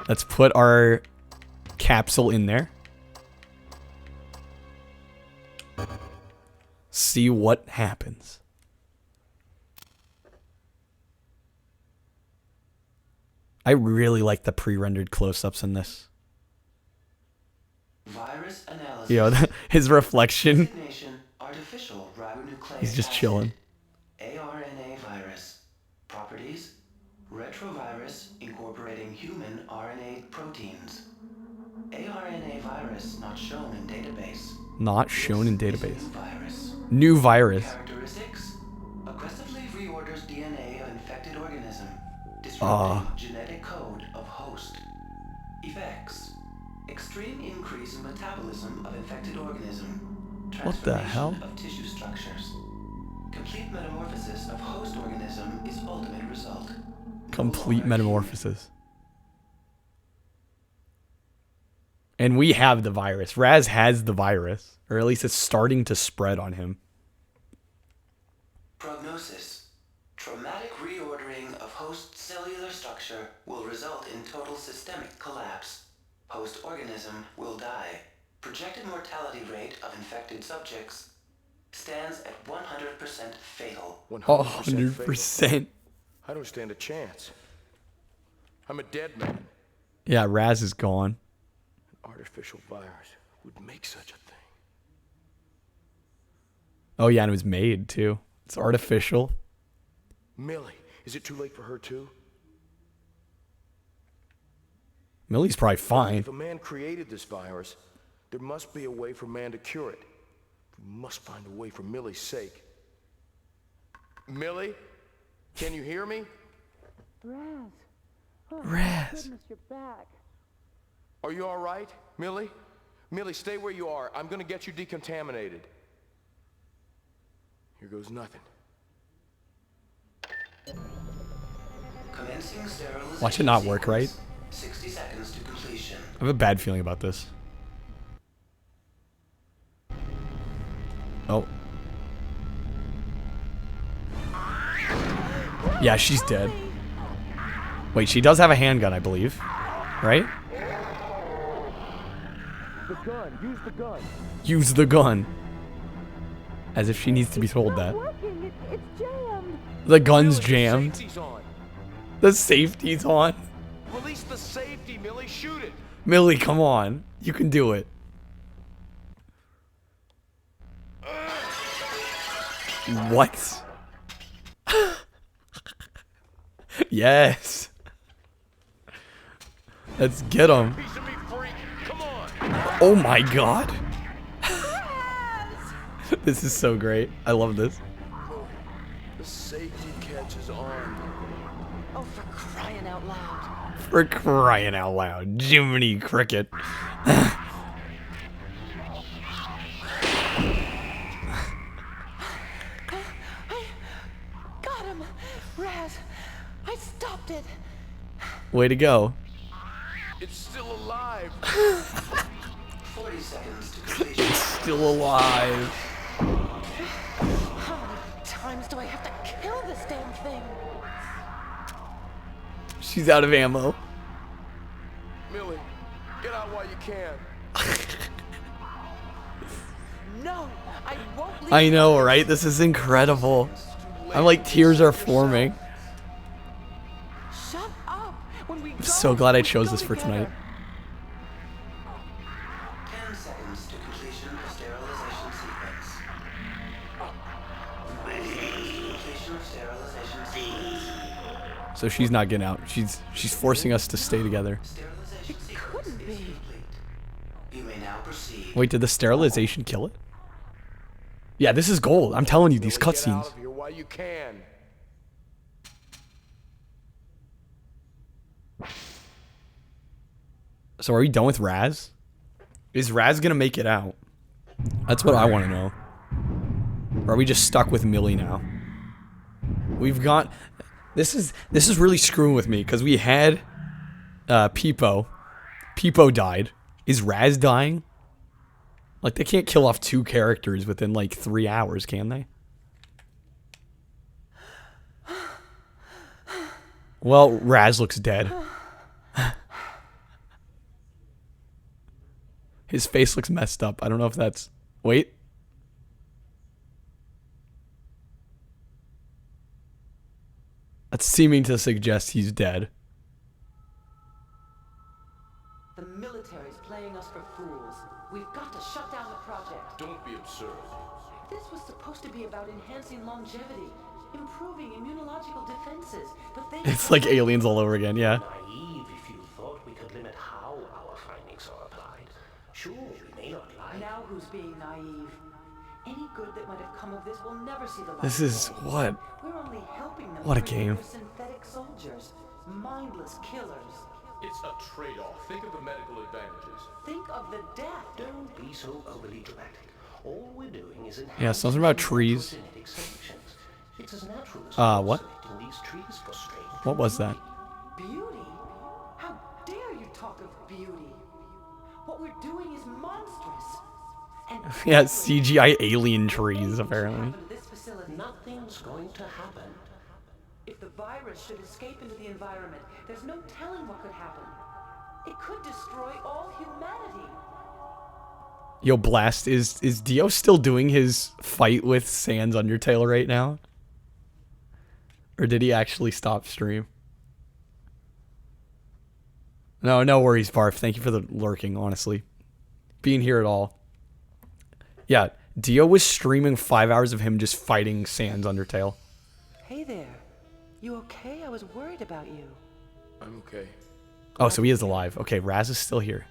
Let's put our capsule in there. See what happens. I really like the pre-rendered close-ups in this. Virus analysis. Yo, his reflection. Designation, artificial ribonucleic He's just acid. chilling. ARNA virus. Properties: retrovirus incorporating human RNA proteins. ARNA virus not shown in database. Not shown in This is a database. new virus. New virus. Characteristics: aggressively reorders DNA of infected organism, disrupting genetic code of host. Effects: extreme increase in metabolism of infected organism, What the hell? transformation of tissue structures. Complete metamorphosis of host organism is ultimate result. No Complete longer metamorphosis. And we have the virus. Raz has the virus. Or at least it's starting to spread on him. Prognosis: traumatic reordering of host cellular structure will result in total systemic collapse. Host organism will die. Projected mortality rate of infected subjects stands at 100% fatal. 100% fatal. 100%. I don't stand a chance. I'm a dead man. Yeah, Raz is gone. An artificial virus would make such a thing. Oh, yeah, and it was made, too. It's artificial. Millie, is it too late for her too? Millie's probably fine. If a man created this virus, there must be a way for man to cure it. We must find a way for Millie's sake. Millie, can you hear me? Raz. Oh, Raz. goodness, you're back. Are you all right, Millie? Millie, stay where you are. I'm gonna get you decontaminated. Here goes nothing. Commencing sterilization. Watch it not work right. sequence. 60 seconds to completion. I have a bad feeling about this. Oh. Yeah, she's dead. Wait, she does have a handgun, I believe. Right? The gun, use the gun. Use the gun. As if she needs to be told that. Working. It's jammed. The gun's Millie, jammed. The safety's on. The safety's on. Release the safety, Millie. Shoot it. Millie, come on. You can do it. What? Yes. Let's get him. Piece of me, freak. Come on. Oh my god. This is so great. I love this. The safety catch is on. Oh, for crying out loud. For crying out loud. Jiminy Cricket. Got him! Raz, I stopped it. Way to go. It's still alive. 40 seconds to completion. Still alive. How many times do I have to kill this damn thing? She's out of ammo. Millie, get out while you can. No, I won't leave. I know, right? This is incredible. I'm like, tears are forming. Shut up. When we I'm so glad I chose this for tonight. 10 seconds to completion of sterilization sequence. 9 seconds to completion of sterilization sequence. So she's not getting out. She's forcing us to stay together. Sterilization sequence couldn't is be. complete. You may now proceed. Wait, did the sterilization kill it? Yeah, this is gold. I'm telling you, these Millie, get out cutscenes. of here while you can. So are we done with Raz? Is Raz gonna make it out? That's what I want to know. Or are we just stuck with Millie now? We've got... This is really screwing with me, because we had Peepo. Peepo died. Is Raz dying? Like, they can't kill off 2 characters within, like, 3 hours, can they? Well, Raz looks dead. His face looks messed up. I don't know if that's... Wait. That's seeming to suggest he's dead. The military's playing us for fools. We've got to shut down the project. Don't be absurd. This was supposed to be about enhancing longevity, improving immunological defenses, but they... It's like aliens all over again, yeah. Naive if you thought we could limit how our findings are applied. Sure, we may not like. Now who's being naive? Any good that might have come of this will never see the light. This is... of day. What? We're only helping them. What a create game. their synthetic soldiers, mindless killers. It's a trade-off. Think of the medical advantages. Think of the death. Don't be so overly dramatic. All we're doing is enhancing Yeah, something about trees. genetic selections. It's as natural as What? selecting these trees for strange. What was that? Beauty? How dare you talk of beauty? What we're doing is monstrous. And Yeah, CGI alien trees, apparently. happen to this facility. Nothing's going to happen. If the virus should escape into the environment, there's no telling what could happen. It could destroy all humanity. Yo, Blast, is Dio still doing his fight with Sans Undertale right now? Or did he actually stop stream? No worries, Barf. Thank you for the lurking, honestly. Being here at all. Yeah, Dio was streaming 5 hours of him just fighting Sans Undertale. Hey there. You okay? I was worried about you. I'm okay. Oh, so he is alive. Okay, Raz is still here.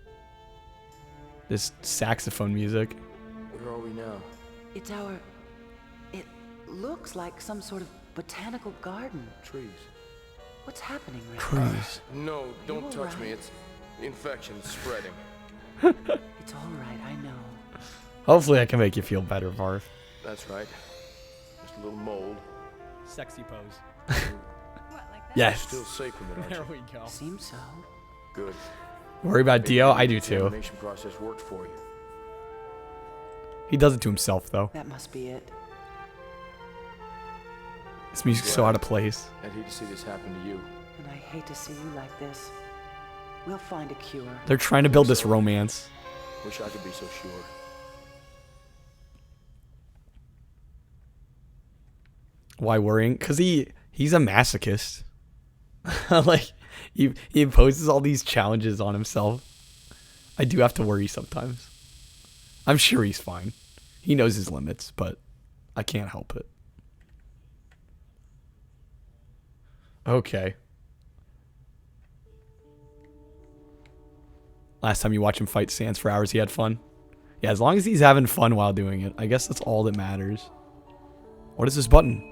This saxophone music. Where are we now? It's our... It looks like some sort of botanical garden. Trees. What's happening, Rick? Cruise. No, don't all touch right? me. It's infection spreading. It's all right, I know. Hopefully I can make you feel better, Barf. That's right. Just a little mold. Sexy pose. What, like that? Yes. Still safe from it, aren't There you? we go. Seems so. Good. Worry about Dio? I do The too. examination process worked for you. He does it to himself, though. That must be it. This music's so out of place. I'd hate to see this happen to you. And I hate to see you like this. We'll find a cure. They're trying to build this romance. Wish I could be so sure. Why worrying? Because he's a masochist. Like, he imposes all these challenges on himself. I do have to worry sometimes. I'm sure he's fine. He knows his limits, but I can't help it. Okay. Last time you watch him fight Sans for hours, he had fun. Yeah, as long as he's having fun while doing it, I guess that's all that matters. What is this button?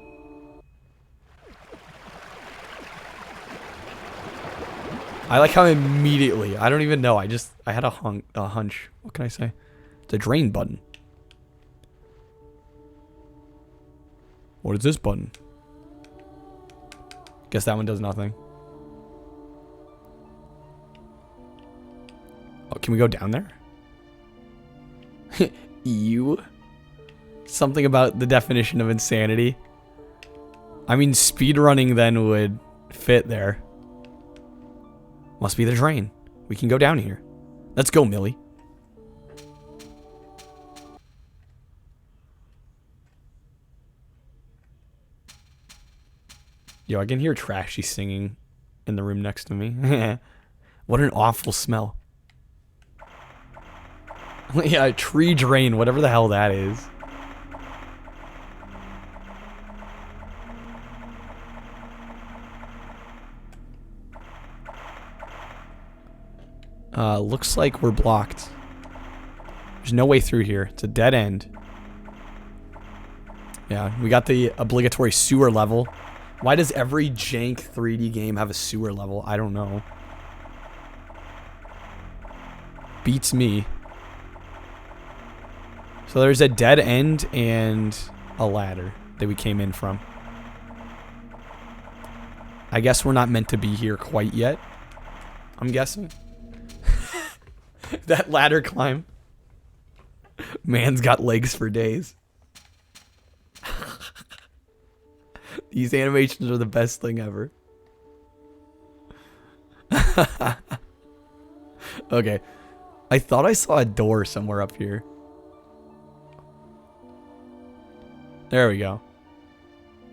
I like how immediately, I don't even know, I had a hunch. What can I say? It's a drain button. What is this button? Guess that one does nothing. Oh, can we go down there? You? Something about the definition of insanity. I mean, speedrunning then would fit there. Must be the drain. We can go down here. Let's go, Millie. Yo, I can hear Trashy singing in the room next to me. What an awful smell. Yeah, a tree drain, whatever the hell that is. Looks like we're blocked. There's no way through here. It's a dead end. Yeah, we got the obligatory sewer level. Why does every jank 3D game have a sewer level? I don't know. Beats me. So there's a dead end and a ladder that we came in from. I guess we're not meant to be here quite yet. I'm guessing. That ladder climb. Man's got legs for days. These animations are the best thing ever. Okay. I thought I saw a door somewhere up here. There we go.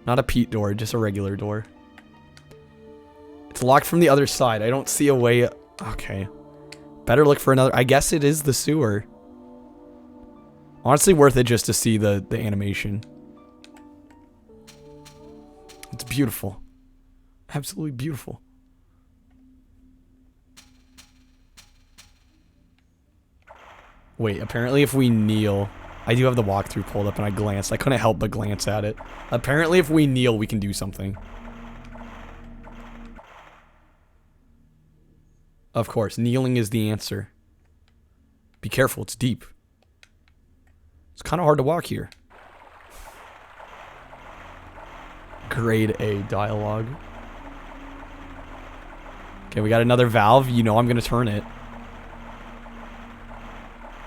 Not a Pete door, just a regular door. It's locked from the other side. I don't see a way. Okay. Better look for another. I guess it is the sewer. Honestly, worth it just to see the animation. It's beautiful. Absolutely beautiful. Wait, apparently if we kneel... I do have the walkthrough pulled up and I glanced. I couldn't help but glance at it. Apparently if we kneel, we can do something. Of course, kneeling is the answer. Be careful, it's deep. It's kind of hard to walk here. Grade A dialogue. Okay, we got another valve. You know I'm going to turn it.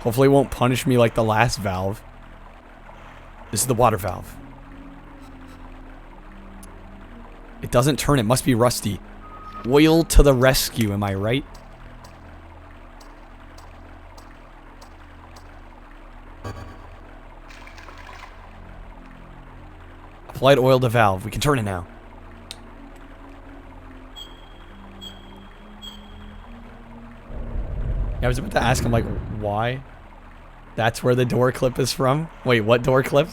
Hopefully it won't punish me like the last valve. This is the water valve. It doesn't turn, it must be rusty. Oil to the rescue, am I right? Applied oil to valve. We can turn it now. Yeah, I was about to ask him, like, why? That's where the door clip is from? Wait, what door clips?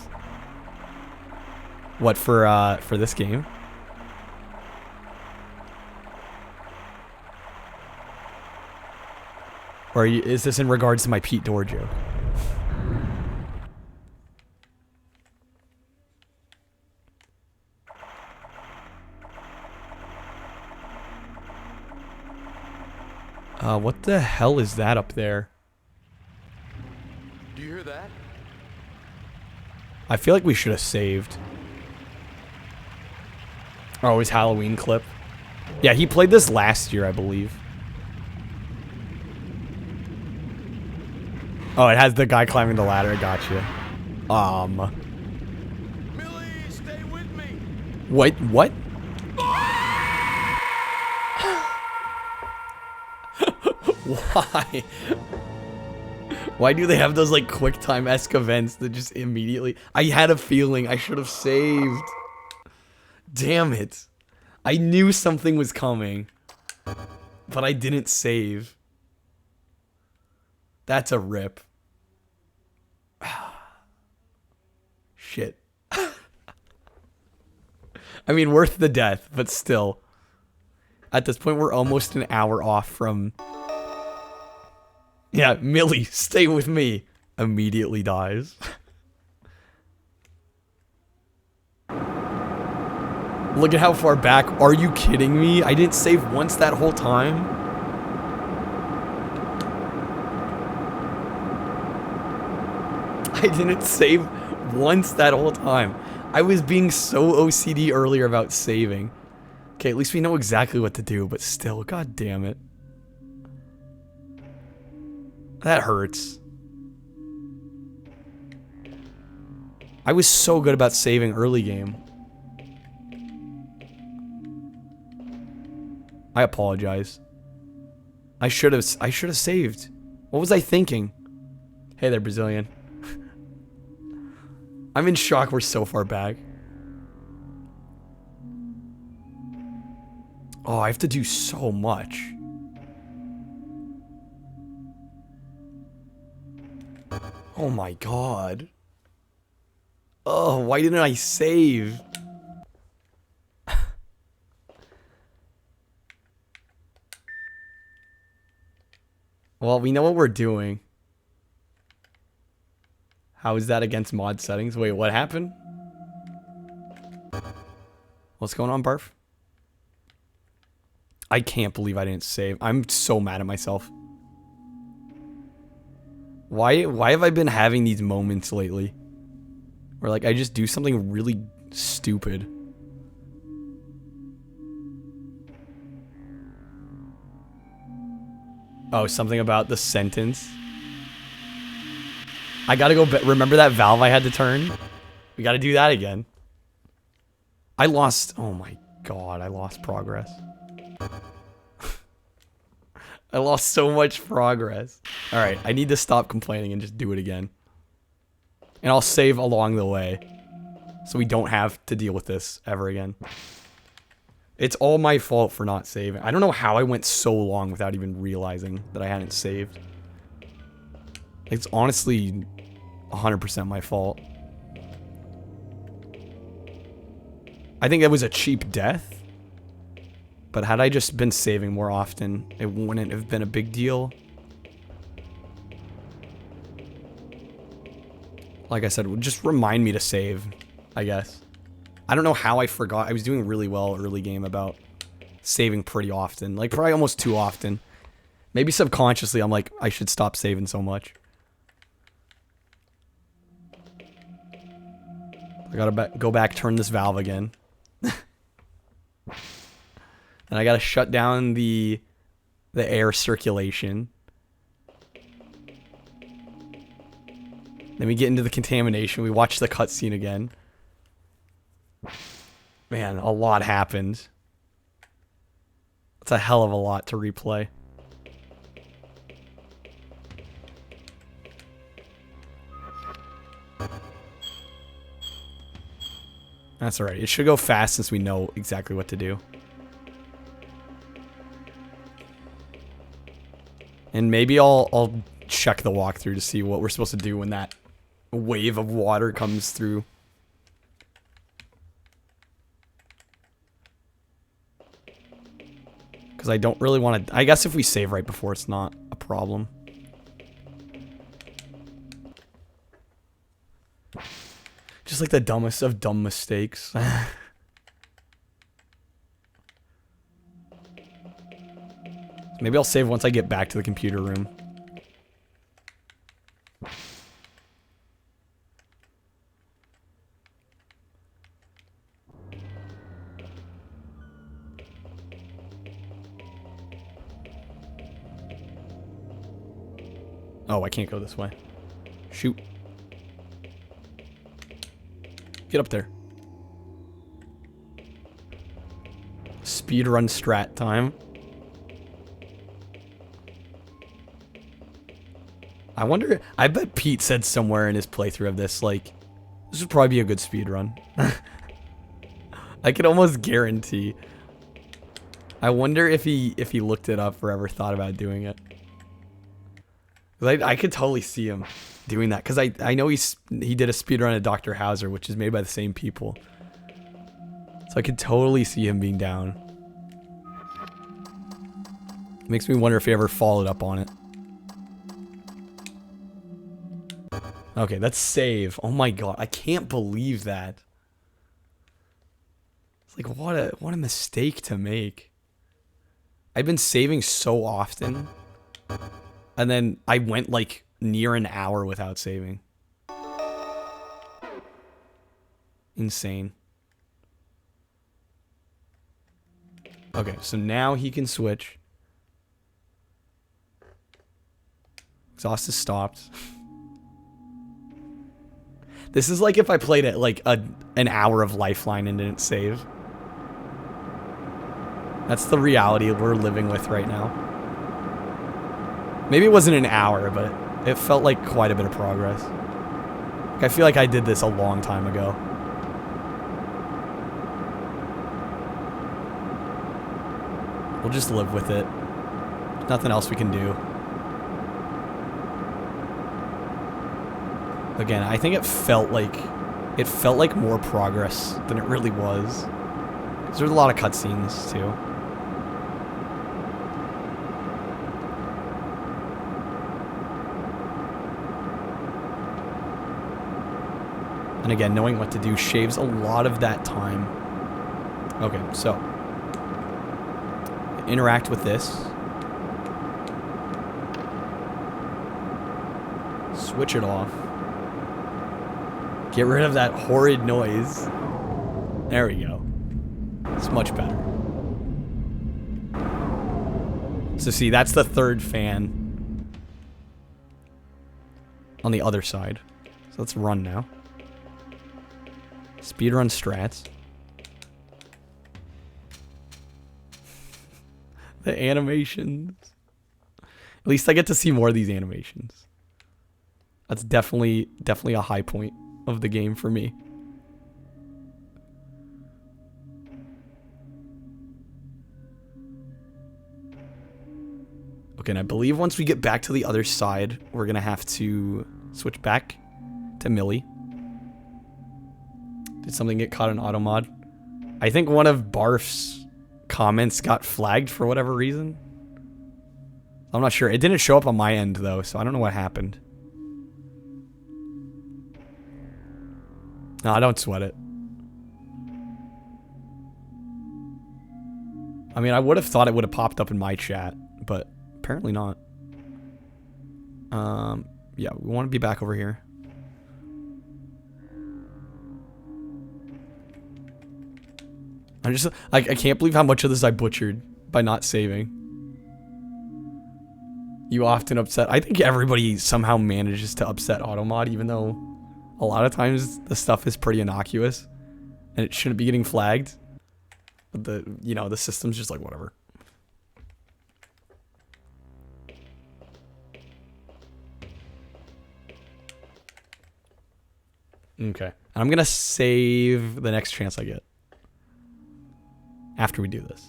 What, for this game? Or is this in regards to my Pete Door joke? What the hell is that up there? Do you hear that? I feel like we should have saved. Oh, his Halloween clip. Yeah, he played this last year, I believe. Oh, it has the guy climbing the ladder. Gotcha. Millie, stay with me. Wait, what? Why? Why do they have those, like, QuickTime-esque events that just immediately... I had a feeling I should have saved. Damn it. I knew something was coming. But I didn't save. That's a rip. Shit. I mean, worth the death, but still. At this point, we're almost an hour off from... Yeah, Millie, stay with me. Immediately dies. Look at how far back. Are you kidding me? I didn't save once that whole time. I didn't save once that whole time. I was being so OCD earlier about saving. Okay, at least we know exactly what to do, but still, god damn it. That hurts. I was so good about saving early game. I apologize. I should have saved. What was I thinking? Hey there, Brazilian. I'm in shock we're so far back. Oh, I have to do so much. Oh my god. Oh, why didn't I save? Well, we know what we're doing. How is that against mod settings? Wait, what happened? What's going on, Barf? I can't believe I didn't save. I'm so mad at myself. Why have I been having these moments lately? Where like I just do something really stupid. Oh, something about the sentence. I gotta go. Remember that valve I had to turn? We gotta do that again. I lost. Oh my god, I lost progress. I lost so much progress. Alright, I need to stop complaining and just do it again. And I'll save along the way. So we don't have to deal with this ever again. It's all my fault for not saving. I don't know how I went so long without even realizing that I hadn't saved. It's honestly 100% my fault. I think that was a cheap death. But had I just been saving more often, it wouldn't have been a big deal. Like I said, just remind me to save, I guess. I don't know how I forgot. I was doing really well early game about saving pretty often. Like, probably almost too often. Maybe subconsciously, I'm like, I should stop saving so much. I gotta go back, turn this valve again. And I gotta shut down the air circulation. Then we get into the contamination. We watch the cutscene again. Man, a lot happened. It's a hell of a lot to replay. That's alright. It should go fast since we know exactly what to do. And maybe I'll check the walkthrough to see what we're supposed to do when that wave of water comes through. Because I don't really want to... I guess if we save right before, it's not a problem. Just like the dumbest of dumb mistakes. Maybe I'll save once I get back to the computer room. Oh, I can't go this way. Shoot. Get up there. Speedrun strat time. I wonder, I bet Pete said somewhere in his playthrough of this, like, this would probably be a good speedrun. I can almost guarantee. I wonder if he looked it up or ever thought about doing it. I could totally see him doing that, because I know he did a speedrun of Dr. Hauser, which is made by the same people. So I could totally see him being down. Makes me wonder if he ever followed up on it. Okay, let's save. Oh my god, I can't believe that. It's like what a mistake to make. I've been saving so often, and then I went like near an hour without saving. Insane. Okay, so now he can switch. Exhaust is stopped. This is like if I played it like an hour of Lifeline and didn't save. That's the reality we're living with right now. Maybe it wasn't an hour, but it felt like quite a bit of progress. Like, I feel like I did this a long time ago. We'll just live with it. There's nothing else we can do. Again, I think it felt like more progress than it really was. 'Cause there's a lot of cutscenes too. And again, knowing what to do shaves a lot of that time. Okay, so interact with this. Switch it off. Get rid of that horrid noise. There we go. It's much better. So see, that's the third fan on the other side. So let's run now. Speedrun strats. The animations. At least I get to see more of these animations. That's definitely a high point of the game for me. Okay, and I believe once we get back to the other side, we're gonna have to switch back to Millie. Did something get caught in auto mod? I think one of Barf's comments got flagged for whatever reason. I'm not sure. It didn't show up on my end though, so I don't know what happened. No, don't sweat it. I mean, I would have thought it would have popped up in my chat, but apparently not. Yeah, we want to be back over here. I can't believe how much of this I butchered by not saving. You often upset. I think everybody somehow manages to upset automod, even though a lot of times the stuff is pretty innocuous and it shouldn't be getting flagged. But the system's just like whatever. Okay. I'm gonna save the next chance I get. After we do this.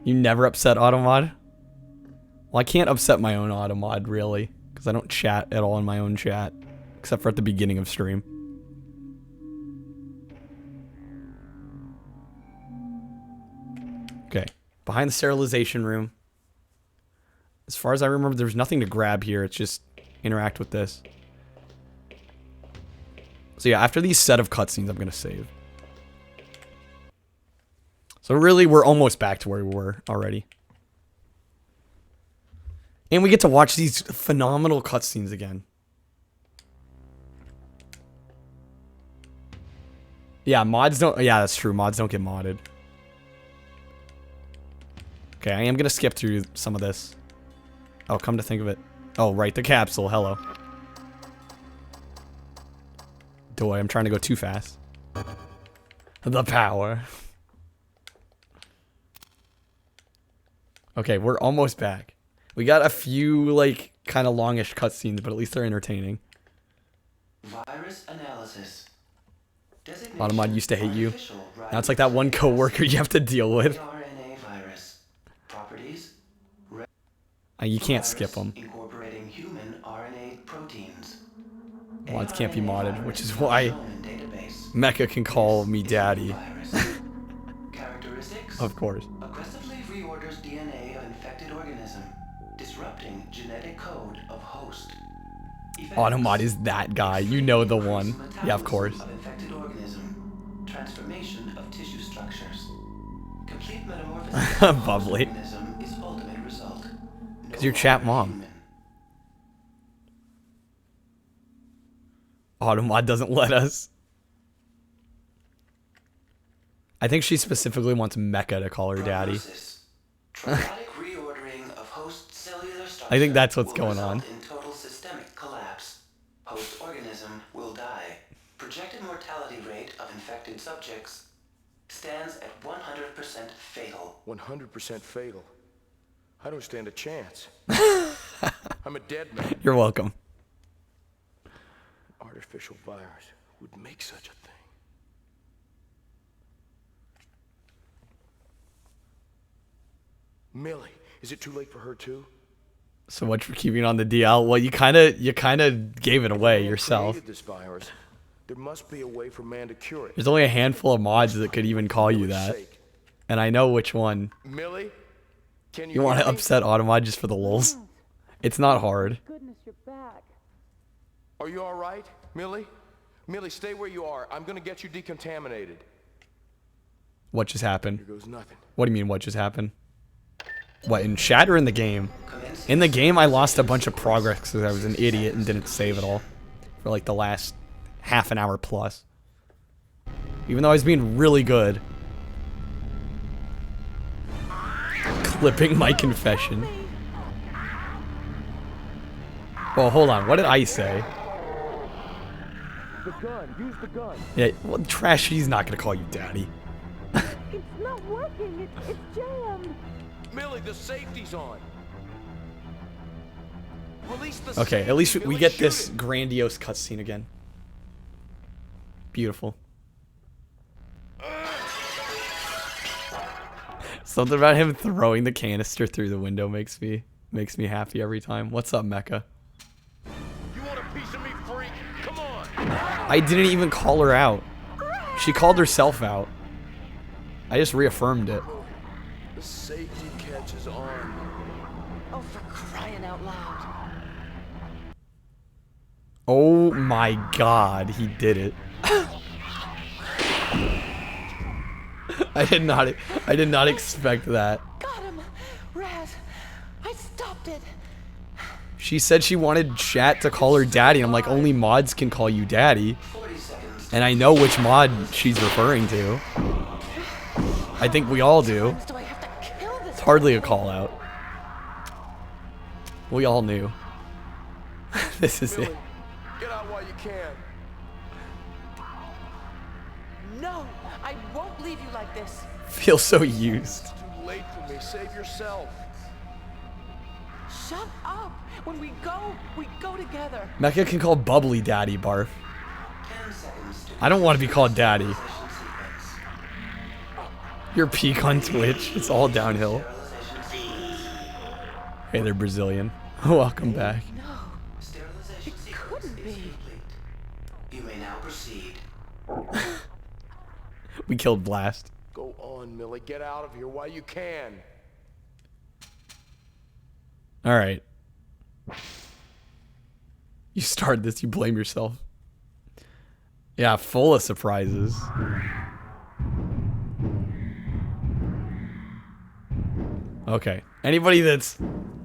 You never upset automod? Well, I can't upset my own automod, really. Because I don't chat at all in my own chat. Except for at the beginning of stream. Okay. Behind the sterilization room. As far as I remember, there's nothing to grab here. It's just interact with this. So yeah, after these set of cutscenes, I'm going to save. So really, we're almost back to where we were already. And we get to watch these phenomenal cutscenes again. Yeah, mods don't... Yeah, that's true. Mods don't get modded. Okay, I am going to skip through some of this. Oh, come to think of it. Oh, right, the capsule. Hello. Boy, I'm trying to go too fast. The power. Okay, we're almost back. We got a few, like, kind of longish cutscenes, but at least they're entertaining. Virus analysis. Automod used to hate you. Now it's like that one coworker you have to deal with. RNA virus. Properties. You can't skip them. Incorporating human RNA proteins. Mods can't be modded, which is why Mecha can call me daddy. Characteristics. 6. Of course. Aggressively reorders DNA of infected organism, disrupting genetic code of host. Effects. Automod is that guy. You know the one. Increased Yeah, of course. metabolism of infected organism. Transformation of tissue structures. Complete metamorphosis of host Bubbly. organism is ultimate result. Because you're chat mom. Human. Automod doesn't let us. I think she specifically wants Mecha to call her daddy. Prognosis. Traumatic reordering of host cellular structure I think that's what's will going result on. in total systemic collapse. Host organism will die. Projected mortality rate of infected subjects stands at 100% fatal. 100% fatal. I don't stand a chance. I'm a dead man. You're welcome. Artificial virus would make such a thing. Millie, is it too late for her too? So much for keeping on the DL. Well, you kind of gave it away Man yourself. created this virus. There must be a way for man to cure it. There's only a handful of mods that could even call you that. Sake. And I know which one. Millie, can You want to hear me? upset Automod just for the lulz? It's not hard. Goodness, you're back. Are you all right, Millie? Millie, stay where you are. I'm gonna get you decontaminated. What just happened? Here goes nothing. What do you mean, what just happened? What, in chat or in the game? In the game, I lost a bunch of progress because I was an idiot and didn't save it all. For like the last half an hour plus. Even though I was being really good. Clipping my confession. Well, hold on. What did I say? The gun. Use the gun. Yeah, well, Trash, he's not gonna call you daddy. It's not working. It's jammed. Millie, the safety's on. Release the Okay, safety. at least we Millie, get shoot this it. grandiose cutscene again. Beautiful. Something about him throwing the canister through the window makes me happy every time. What's up, Mecha? You want a piece of me, freak? Come on. I didn't even call her out. She called herself out. I just reaffirmed it. The safety catch is on. Oh, for crying out loud. Oh my god, he did it. I did not expect that. Got him. Raz, I stopped it. She said she wanted chat to call her daddy. I'm like, only mods can call you daddy. 40 seconds. And I know which mod she's referring to. I think we all do. Do I have to kill this? It's hardly a call out. We all knew. This is Millie, it. get out while you can. No, I won't leave you like this. Feel so used. It's too late for me. Save yourself. Shut up. When we go together. Mecha can call Bubbly daddy, barf. 10 seconds to I don't want to be called daddy. sterilization sequence. Your peak on Twitch. It's all downhill. Sterilization sequence. Hey there, Brazilian. Welcome back. No. Sterilization It sequence couldn't is be. complete. You may now proceed. We killed Blast. Go on, Millie. Get out of here while you can. Alright. You started this, you blame yourself. Yeah, full of surprises. Okay. Anybody that's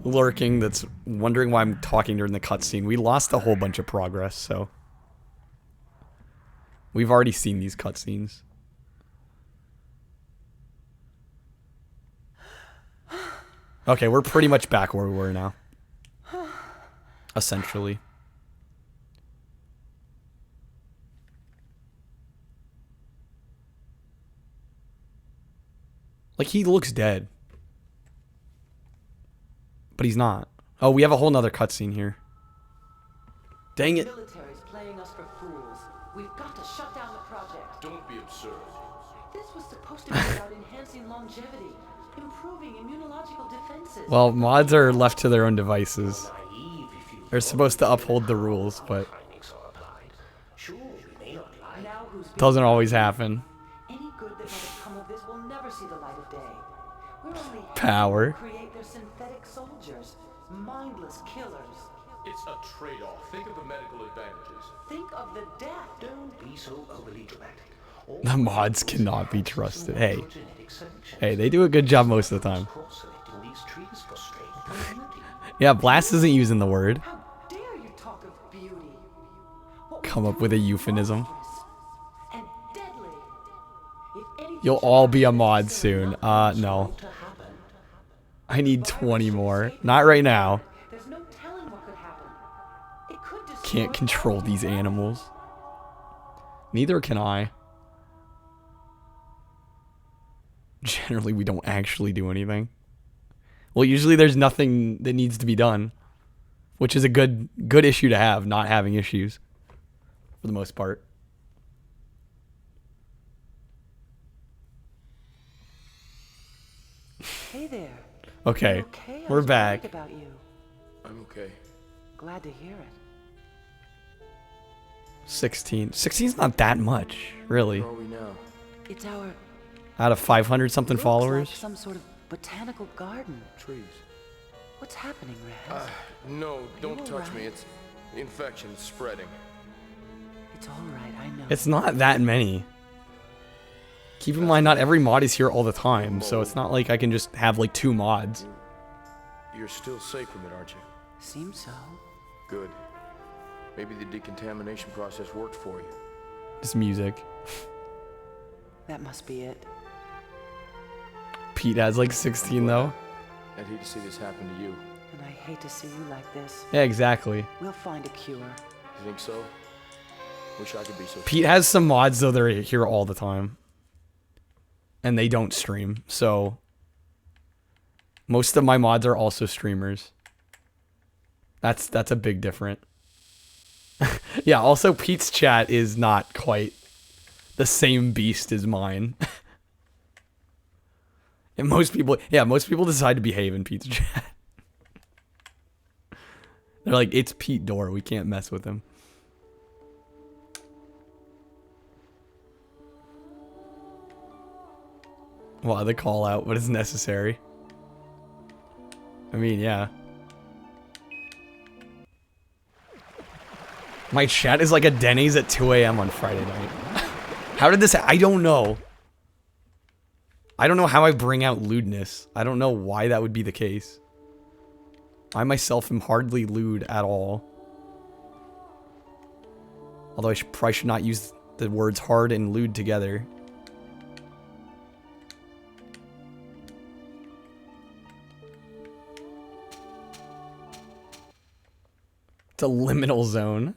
lurking, that's wondering why I'm talking during the cutscene, we lost a whole bunch of progress, so. We've already seen these cutscenes. Okay, we're pretty much back where we were now. Essentially. Like, he looks dead. But he's not. Oh, we have a whole nother cutscene here. Dang it. Military's playing us for fools. We've got to shut down the project. Don't be absurd. This was supposed to be about enhancing longevity, improving immunological defenses. Well, mods are left to their own devices. Naive if you They're supposed to uphold the rules, but findings are applied. Sure, we may not like Now who's being doesn't always happen. Any good that might have come of this will never see the light of day. We're only here Power. to create their synthetic soldiers, mindless killers. It's a trade-off. Think of the medical advantages. Think of the death. Don't be so overly dramatic. All The mods variables cannot be depend on trusted. natural Hey. genetic selection. Hey, they do a good job most of the time. Cross-selecting these trees for strength and beauty. Yeah, Blast isn't using the word. How dare you talk of beauty? What Come we up do with a is euphemism. monstrous and deadly. If anything You'll should all happen be a to mod us, soon. nothing is No. going to happen. I need Virus 20 should more. escape Not this right now. environment. There's no telling what could happen. It could destroy Can't control all these humanity. animals. Neither can I. Generally, we don't actually do anything. Well, usually there's nothing that needs to be done, which is a good issue to have, not having issues for the most part. Hey there. Okay, You okay? I we're was back. worried about you. I'm okay. Glad to hear it. 16. 16's not that much, really. Where are we now? It's our Out of 500 something looks followers. like some sort of botanical garden. Trees. What's happening, Raz? No, don't you touch me. alright? It's the infection's spreading. It's all right. I know. It's not that many. Keep in mind, not every mod is here all the time, so it's not like I can just have like 2 mods. You're still safe from it, aren't you? Seems so. Good. Maybe the decontamination process worked for you. Just music. That must be it. Pete has like 16 though. I'd hate to see this happen to you. And I hate to see you like this. Yeah, exactly. We'll find a cure. You think so? Wish I could be so. Pete has some mods though that are here all the time. And they don't stream, so most of my mods are also streamers. That's a big difference. Yeah, also Pete's chat is not quite the same beast as mine. And most people decide to behave in Pete's chat. They're like, it's Pete Dorr, we can't mess with him. Well, the call out, but it's necessary. I mean, yeah. My chat is like a Denny's at 2 a.m. on Friday night. How did this... I don't know. I don't know how I bring out lewdness. I don't know why that would be the case. I myself am hardly lewd at all. Although I probably should not use the words hard and lewd together. It's a liminal zone.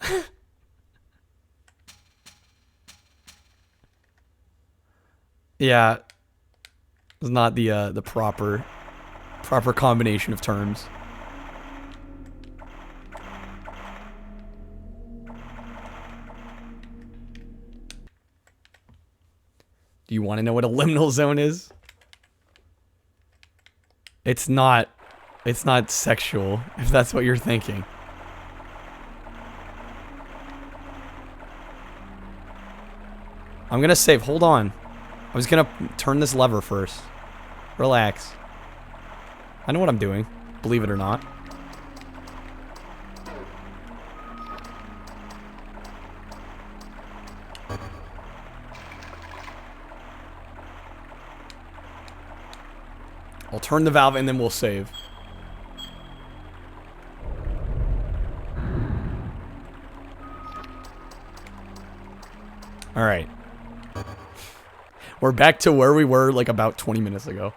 Yeah. It's not the proper combination of terms. Do you want to know what a liminal zone is? It's not sexual, if that's what you're thinking. I'm gonna save. Hold on. I was gonna turn this lever first. Relax. I know what I'm doing, believe it or not. I'll turn the valve and then we'll save. All right. We're back to where we were like about 20 minutes ago.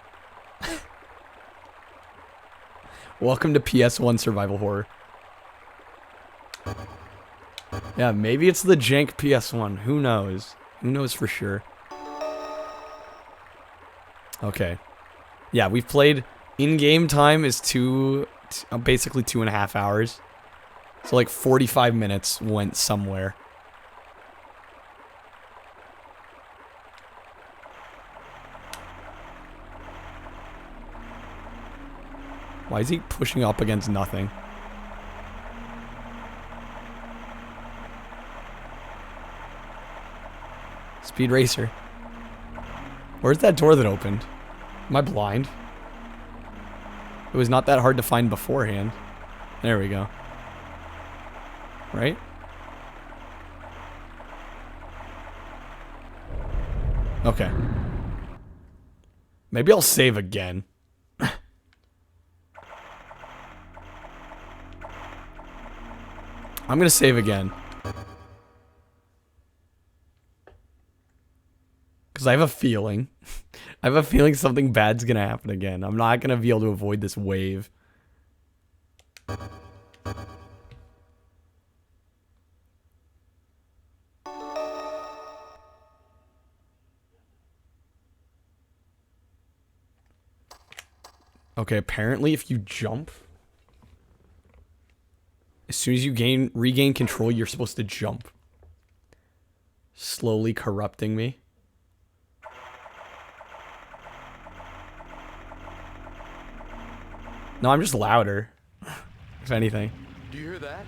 Welcome to PS1 survival horror. Yeah, maybe it's the jank PS1. Who knows? Who knows for sure? Okay. Yeah, we've played... In-game time is basically 2.5 hours. So like 45 minutes went somewhere. Why is he pushing up against nothing? Speed Racer. Where's that door that opened? Am I blind? It was not that hard to find beforehand. There we go. Right? Okay. Maybe I'll save again. I'm gonna save again. Because I have a feeling. I have a feeling something bad's gonna happen again. I'm not gonna be able to avoid this wave. Okay, apparently if you jump, as soon as you regain control, you're supposed to jump. Slowly corrupting me. No, I'm just louder, if anything. Do you hear that?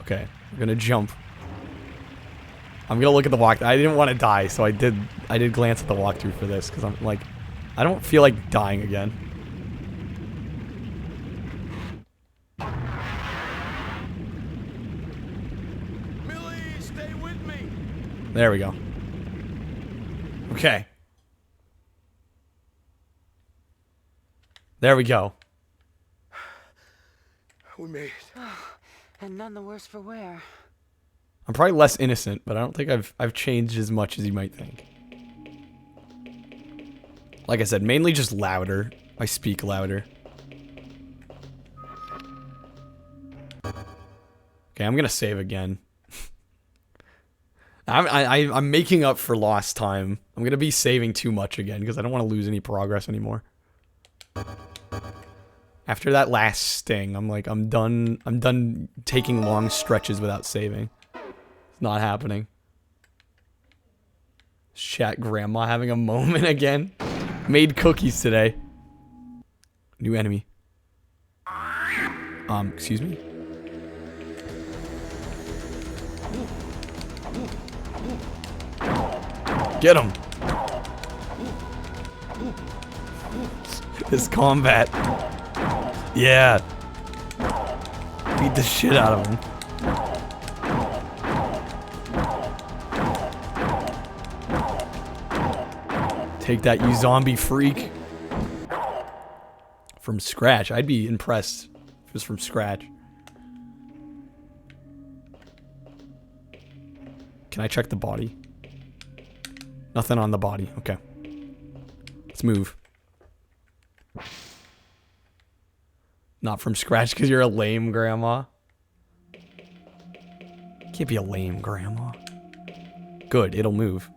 Okay, I'm gonna jump. I'm gonna look at the walk. I didn't want to die, so I did glance at the walkthrough for this, because I'm like, I don't feel like dying again. Millie, stay with me. There we go. Okay. There we go. We made it. And none the worse for wear. I'm probably less innocent, but I don't think I've changed as much as you might think. Like I said, mainly just louder. I speak louder. Okay, I'm gonna save again. I'm making up for lost time. I'm gonna be saving too much again because I don't want to lose any progress anymore. After that last sting, I'm like, I'm done taking long stretches without saving. It's not happening. Chat grandma having a moment again. Made cookies today. New enemy. Excuse me? Get him! This combat. Yeah. Beat the shit out of him. Take that, you zombie freak. From scratch. I'd be impressed if it was from scratch. Can I check the body? Nothing on the body. Okay. Let's move. Not from scratch because you're a lame grandma. Can't be a lame grandma. Good, it'll move.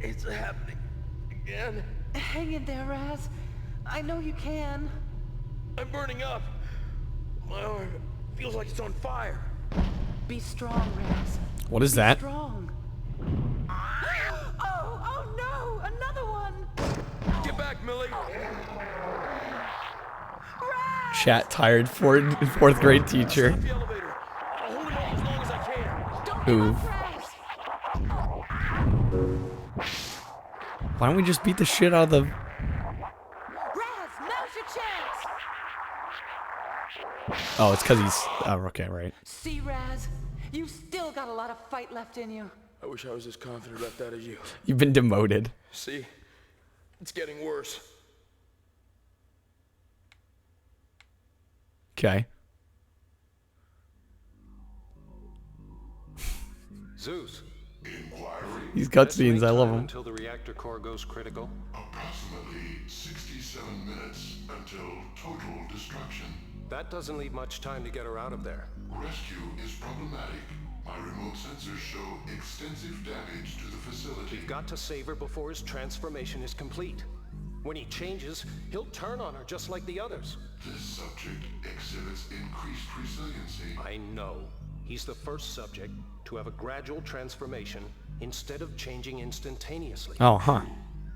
It's happening again. Hang in there, Raz. I know you can. I'm burning up. My arm feels like it's on fire. Be strong, Raz. What is Be that? strong. Oh no! Another one! Get back, Millie. Raz! Chat tired fourth grade teacher. Stop the elevator. I'll hold him off as long as I can. Don't Ooh. give up, Raz! Why don't we just beat the shit out of the... Raz, now's your chance! Oh, it's because he's... Oh, okay, right. See, Raz? You've still got a lot of fight left in you. I wish I was as confident about that as you. You've been demoted. See? It's getting worse. Okay. Zeus. These cutscenes, I love them. Until the reactor core goes critical. Approximately 67 minutes until total destruction. That doesn't leave much time to get her out of there. Rescue is problematic. My remote sensors show extensive damage to the facility. We've got to save her before his transformation is complete. When he changes, he'll turn on her just like the others. This subject exhibits increased resiliency. I know. He's the first subject to have a gradual transformation instead of changing instantaneously. Oh, huh.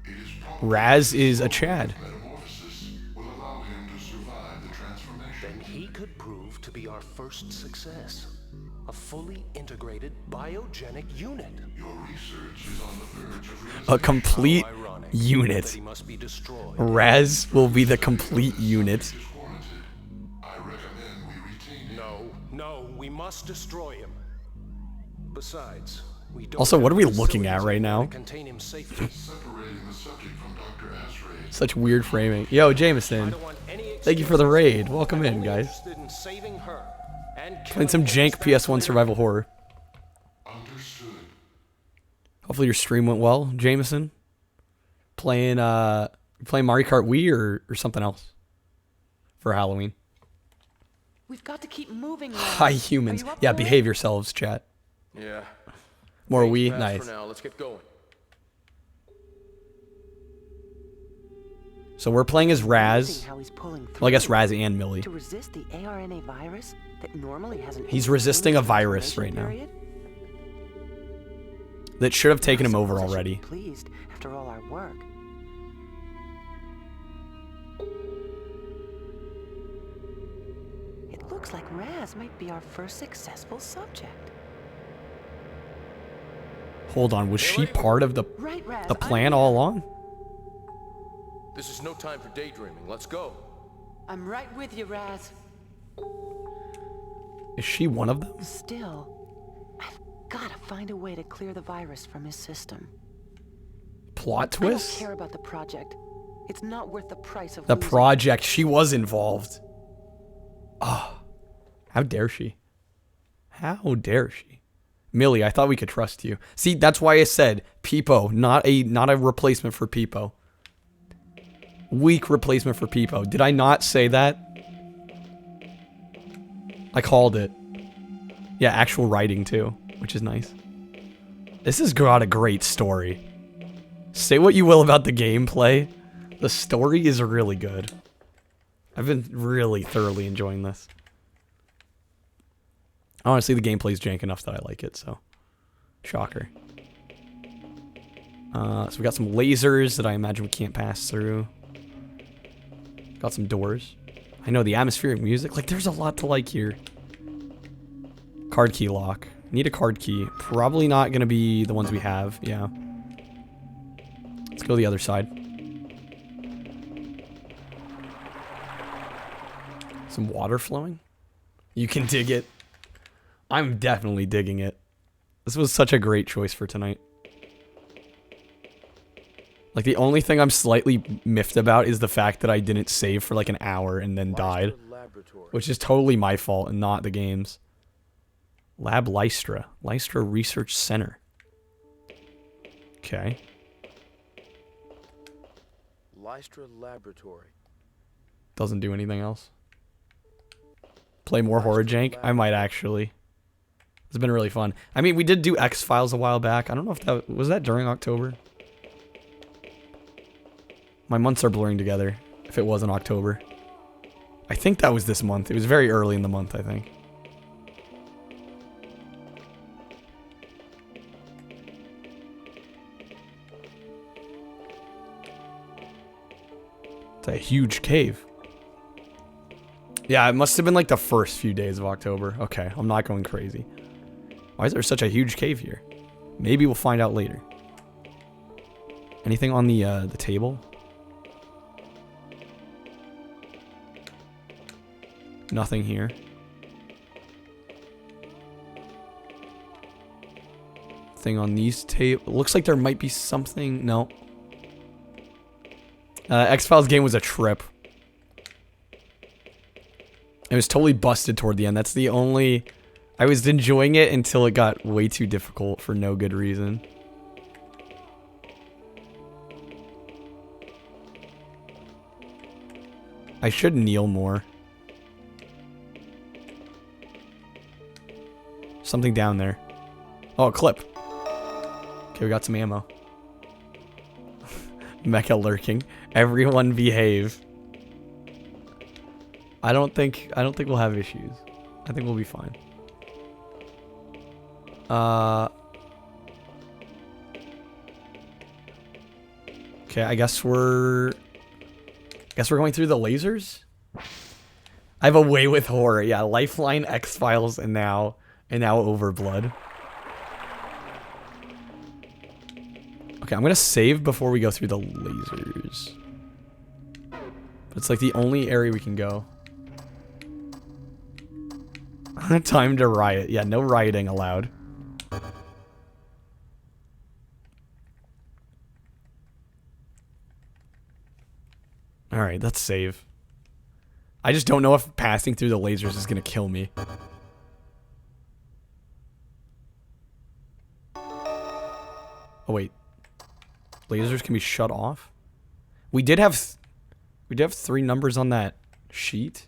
It is probable Raz is a Chad. metamorphosis will allow him to survive the transformation. then he could prove to be our first success. A fully integrated biogenic unit. Your research is on the verge of A realization. complete How ironic that unit. he must be destroyed. Raz will be the complete unit. Is warranted. I recommend we retain him. No, we must destroy him. Besides, we don't Also, what have are we the looking at facilities right anymore now? to contain him safely. Separating the subject from Dr. Asray. Such weird framing. Yo, I Jameson. don't want any Thank you for the excuses. raid. Welcome in, I'm guys. interested in saving her and Playing some killing jank him. Is that PS1 clear? survival horror. Understood. Hopefully your stream went well, Jameson. Playing Mario Kart Wii or something else for Halloween. We've got to keep moving. Hi humans. Are you up Yeah, for it? behave yourselves, chat. Yeah. More Things Wii, pass nice. For now, let's get going. So we're playing as Raz. Amazing how he's pulling Well, I guess through. Raz and Millie. To resist the ARNA virus that normally has an He's resisting a virus incubation right now. period? That should have taken him I over suppose I should already. be pleased after all our work. It looks like Raz might be our first successful subject. Hold on, was she part of the Right, Raz. plan all along? This is no time for daydreaming. Let's go. I'm right with you, Raz. Is she one of them? Still, I've got to find a way to clear the virus from his system. Plot I don't twist? care about the project. It's not worth the price of The losing. project, she was involved. Oh, how dare she? How dare she? Millie, I thought we could trust you. See, that's why I said Peepo, not a replacement for Peepo. Weak replacement for Peepo. Did I not say that? I called it. Yeah, actual writing too, which is nice. This has got a great story. Say what you will about the gameplay, the story is really good. I've been really thoroughly enjoying this. Honestly, the gameplay's jank enough that I like it, so. Shocker. So we got some lasers that I imagine we can't pass through. Got some doors. I know the atmospheric music. Like, there's a lot to like here. Card key lock. Need a card key. Probably not going to be the ones we have. Yeah. Let's go the other side. Some water flowing. You can dig it. I'm definitely digging it. This was such a great choice for tonight. Like, the only thing I'm slightly miffed about is the fact that I didn't save for like an hour and then died. Laboratory. Which is totally my fault and not the game's. Lab Lystra. Lystra Research Center. Okay. Lystra Laboratory. Doesn't do anything else. Play more horror jank? I might actually. It's been really fun. I mean, we did do X-Files a while back. I don't know if that... Was that during October? My months are blurring together. If it was in October. I think that was this month. It was very early in the month, I think. It's a huge cave. Yeah, it must have been like the first few days of October. Okay, I'm not going crazy. Why is there such a huge cave here? Maybe we'll find out later. Anything on the table? Nothing here. Thing on these tables. Looks like there might be something. No. X-Files game was a trip. It was totally busted toward the end. That's the only... I was enjoying it until it got way too difficult for no good reason. I should kneel more. Something down there. Oh, a clip. Okay, we got some ammo. Mecha lurking. Everyone behave. I don't think we'll have issues. I think we'll be fine. Okay, I guess we're going through the lasers. I have a way with horror. Yeah, Lifeline, X-Files, and now Overblood. Okay, I'm gonna save before we go through the lasers. It's like the only area we can go. Time to riot. Yeah, no rioting allowed. Alright, let's save. I just don't know if passing through the lasers is gonna kill me. Oh wait. Lasers can be shut off? We did have 3 numbers on that sheet.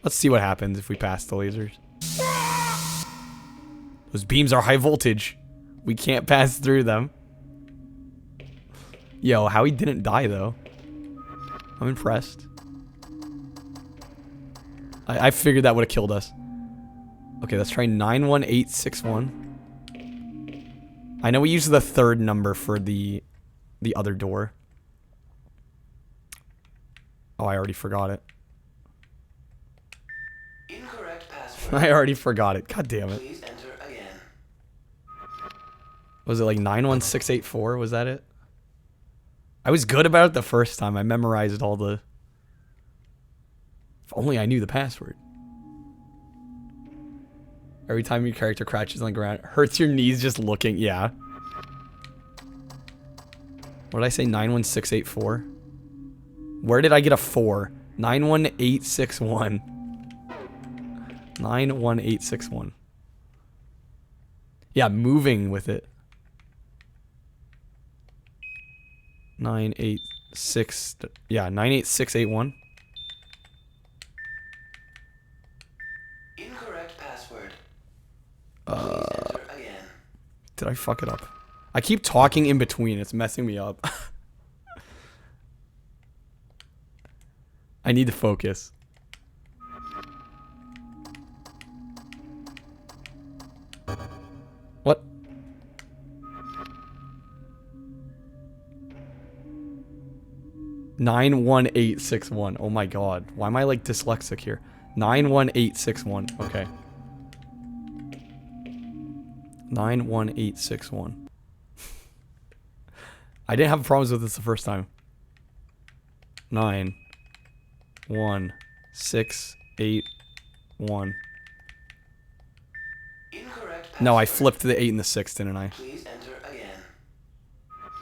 Let's see what happens if we pass the lasers. Those beams are high voltage. We can't pass through them. Yo, how he didn't die though. I'm impressed. I figured that would have killed us. Okay, let's try 91861. I know we used the 3rd number for the other door. Oh, I already forgot it. Incorrect password. I already forgot it. God damn it. Please enter again. Was it like 91684? Was that it? I was good about it the first time. I memorized all the... If only I knew the password. Every time your character crouches on the ground, it hurts your knees just looking. Yeah. What did I say? 91684? Where did I get a 4? 91861. 91861. Yeah, moving with it. 986. Yeah, 98681. Incorrect password. Please enter again. Did I fuck it up? I keep talking in between. It's messing me up. I need to focus. What? (91861). Oh my god. Why am I like dyslexic here? 91861. Okay. 91861. I didn't have problems with this the first time. 91681. Incorrect password. No, I flipped the 8 and the 6, didn't I? Please enter again.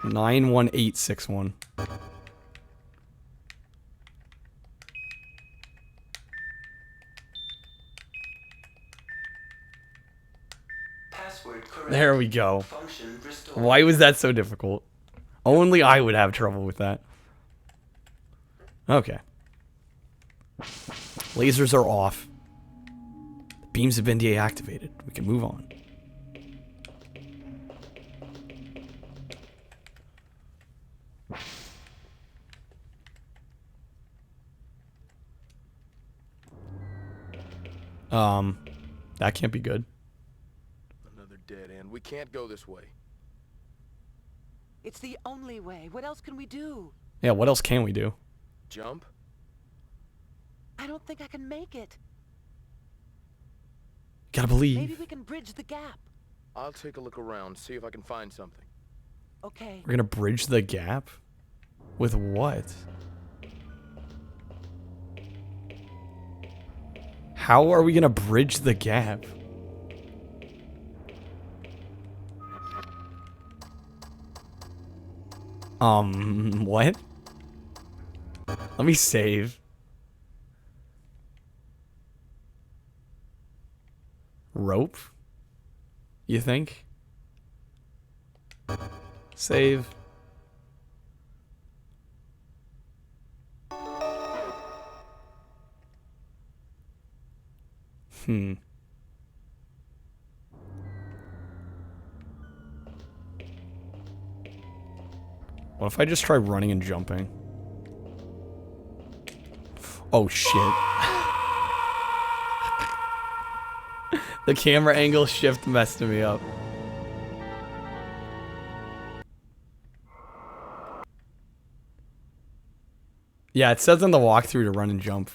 91861. Password correct. There we go. Function restored. Why was that so difficult? Only I would have trouble with that. Okay. Lasers are off. Beams have been deactivated. We can move on. That can't be good. Another dead end. We can't go this way. It's the only way. What else can we do? Yeah, what else can we do? Jump? I don't think I can make it. Gotta believe. Maybe we can bridge the gap. I'll take a look around, see if I can find something. Okay. We're gonna bridge the gap? With what? How are we gonna bridge the gap? What? Let me save. Rope? You think? Save. What if I just try running and jumping? Oh shit. The camera angle shift messed me up. Yeah, it says on the walkthrough to run and jump.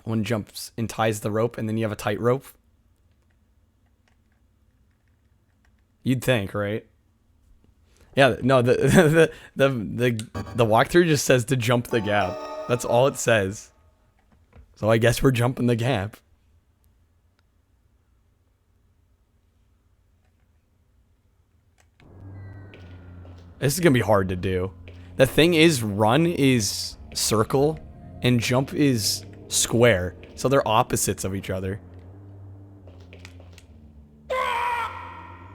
One jumps and ties the rope, and then you have a tight rope. You'd think, right? Yeah, no, the walkthrough just says to jump the gap. That's all it says. So I guess we're jumping the gap. This is gonna be hard to do. The thing is, run is circle, and jump is square. So they're opposites of each other.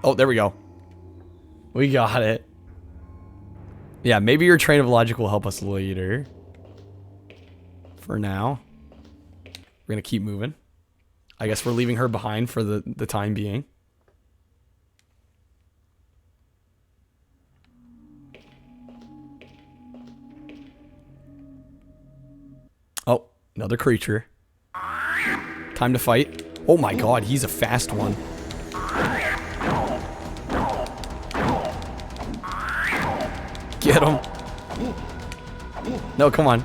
Oh, there we go. We got it. Yeah, maybe your train of logic will help us later. For now, we're gonna keep moving. I guess we're leaving her behind for the time being. Oh, another creature. Time to fight. Oh my god, he's a fast one. Get him. No, come on.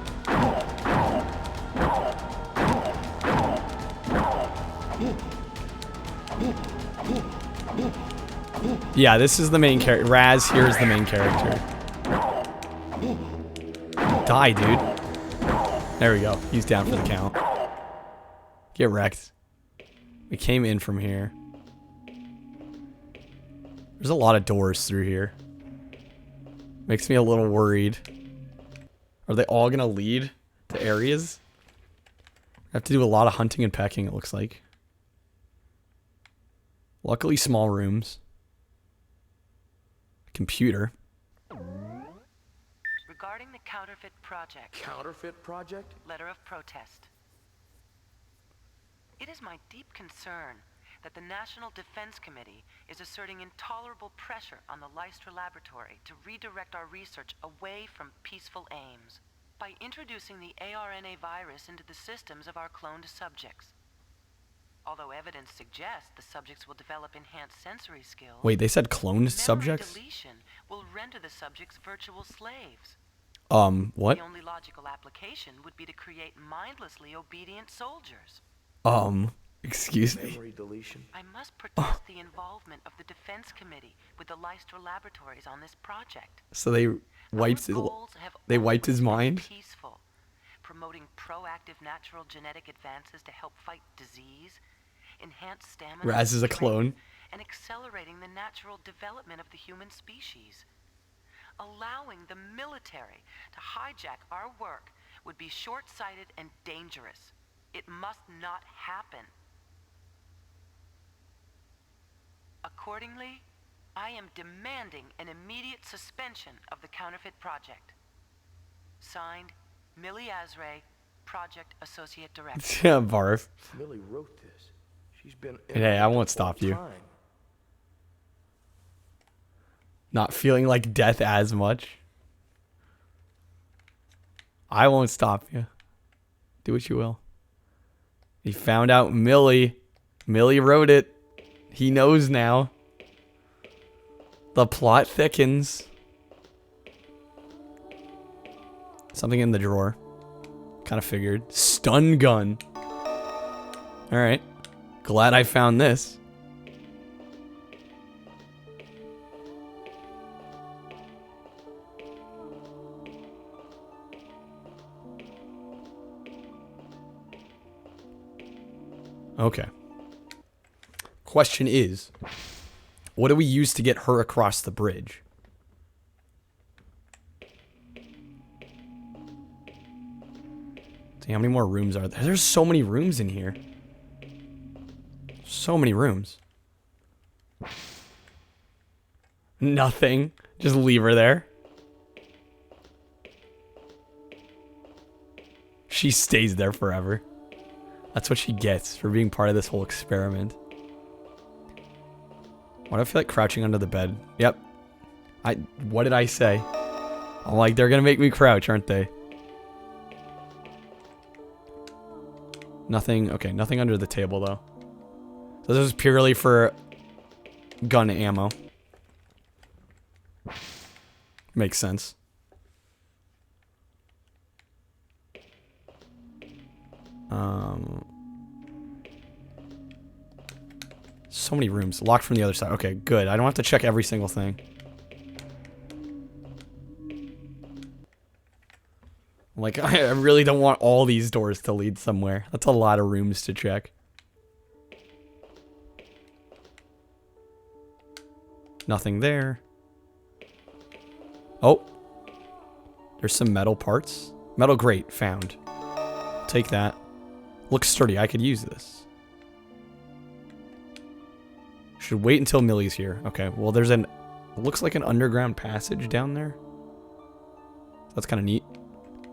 Yeah, this is the main character. Raz here is the main character. Die, dude. There we go. He's down for the count. Get wrecked. We came in from here. There's a lot of doors through here. Makes me a little worried. Are they all gonna lead to areas? I have to do a lot of hunting and pecking, it looks like. Luckily, small rooms. Computer. Regarding the counterfeit project. Counterfeit project? Letter of protest. It is my deep concern that the National Defense Committee is asserting intolerable pressure on the Lystra Laboratory to redirect our research away from peaceful aims by introducing the ARNA virus into the systems of our cloned subjects. Although evidence suggests the subjects will develop enhanced sensory skills. Wait, they said cloned subjects? Deletion will render the subjects virtual slaves. What? The only logical application would be to create mindlessly obedient soldiers. Excuse me. Memory deletion. I must protest the involvement of the Defense Committee with the Lystra Laboratories on this project. So they wiped his mind? Peaceful, promoting proactive natural genetic advances to help fight disease, enhance stamina, Raz is a clone, and accelerating the natural development of the human species. Allowing the military to hijack our work would be short-sighted and dangerous. It must not happen. Accordingly, I am demanding an immediate suspension of the counterfeit project. Signed, Millie Azray, Project Associate Director. Yeah, Barf. Millie wrote this. She's been. Hey, I won't stop you. Not feeling like death as much. I won't stop you. Do what you will. He found out Millie. Millie wrote it. He knows now. The plot thickens. Something in the drawer. Kind of figured. Stun gun. Alright. Glad I found this. Okay. Question is, what do we use to get her across the bridge? See, how many more rooms are there? There's so many rooms in here. So many rooms. Nothing. Just leave her there. She stays there forever. That's what she gets for being part of this whole experiment. Why do I feel like crouching under the bed? Yep. What did I say? I'm like, they're gonna make me crouch, aren't they? Nothing. Okay, nothing under the table, though. So this is purely for gun ammo. Makes sense. So many rooms. Locked from the other side. Okay, good. I don't have to check every single thing. Like, I really don't want all these doors to lead somewhere. That's a lot of rooms to check. Nothing there. Oh. There's some metal parts. Metal grate found. Take that. Looks sturdy. I could use this. Should wait until Millie's here. Okay, well there's an... looks like an underground passage down there. That's kind of neat.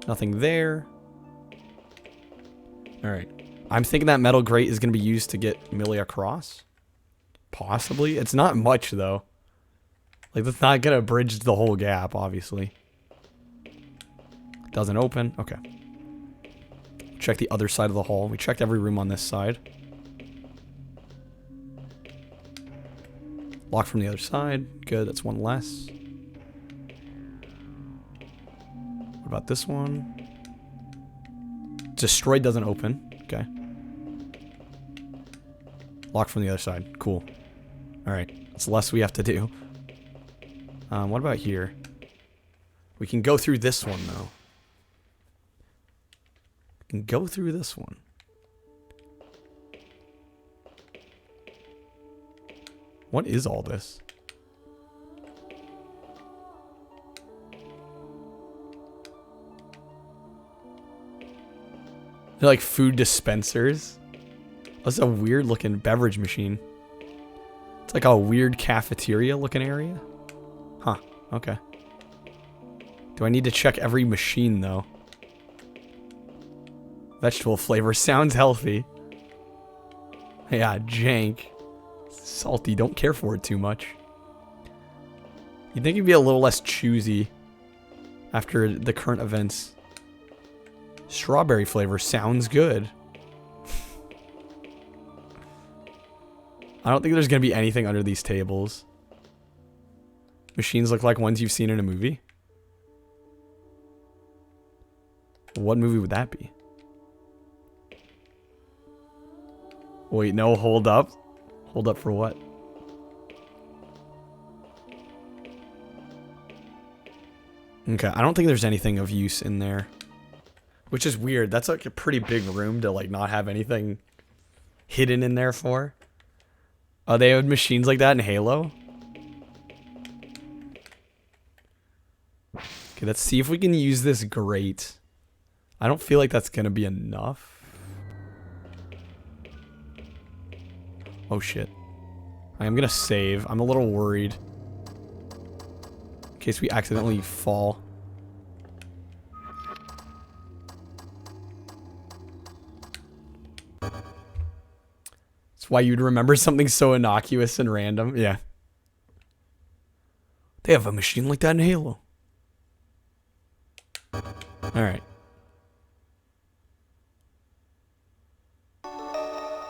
Nothing there. Alright. I'm thinking that metal grate is going to be used to get Millie across. Possibly. It's not much, though. Like, that's not going to bridge the whole gap, obviously. Doesn't open. Okay. Check the other side of the hall. We checked every room on this side. Locked from the other side. Good, that's one less. What about this one? Destroyed doesn't open. Okay. Locked from the other side. Cool. Alright. That's less we have to do. What about here? We can go through this one, though. We can go through this one. What is all this? They're like food dispensers. That's a weird looking beverage machine. It's like a weird cafeteria looking area. Huh, okay. Do I need to check every machine though? Vegetable flavor sounds healthy. Yeah, jank. Salty, don't care for it too much. You'd think it'd be a little less choosy after the current events. Strawberry flavor sounds good. I don't think there's gonna be anything under these tables. Machines look like ones you've seen in a movie. What movie would that be? Wait, no, hold up. Hold up for what? Okay, I don't think there's anything of use in there. Which is weird. That's like a pretty big room to like not have anything hidden in there for. Oh, they have machines like that in Halo? Okay, let's see if we can use this grate. I don't feel like that's gonna be enough. Oh shit. I am gonna save. I'm a little worried. In case we accidentally fall. That's why you'd remember something so innocuous and random. Yeah. They have a machine like that in Halo. Alright.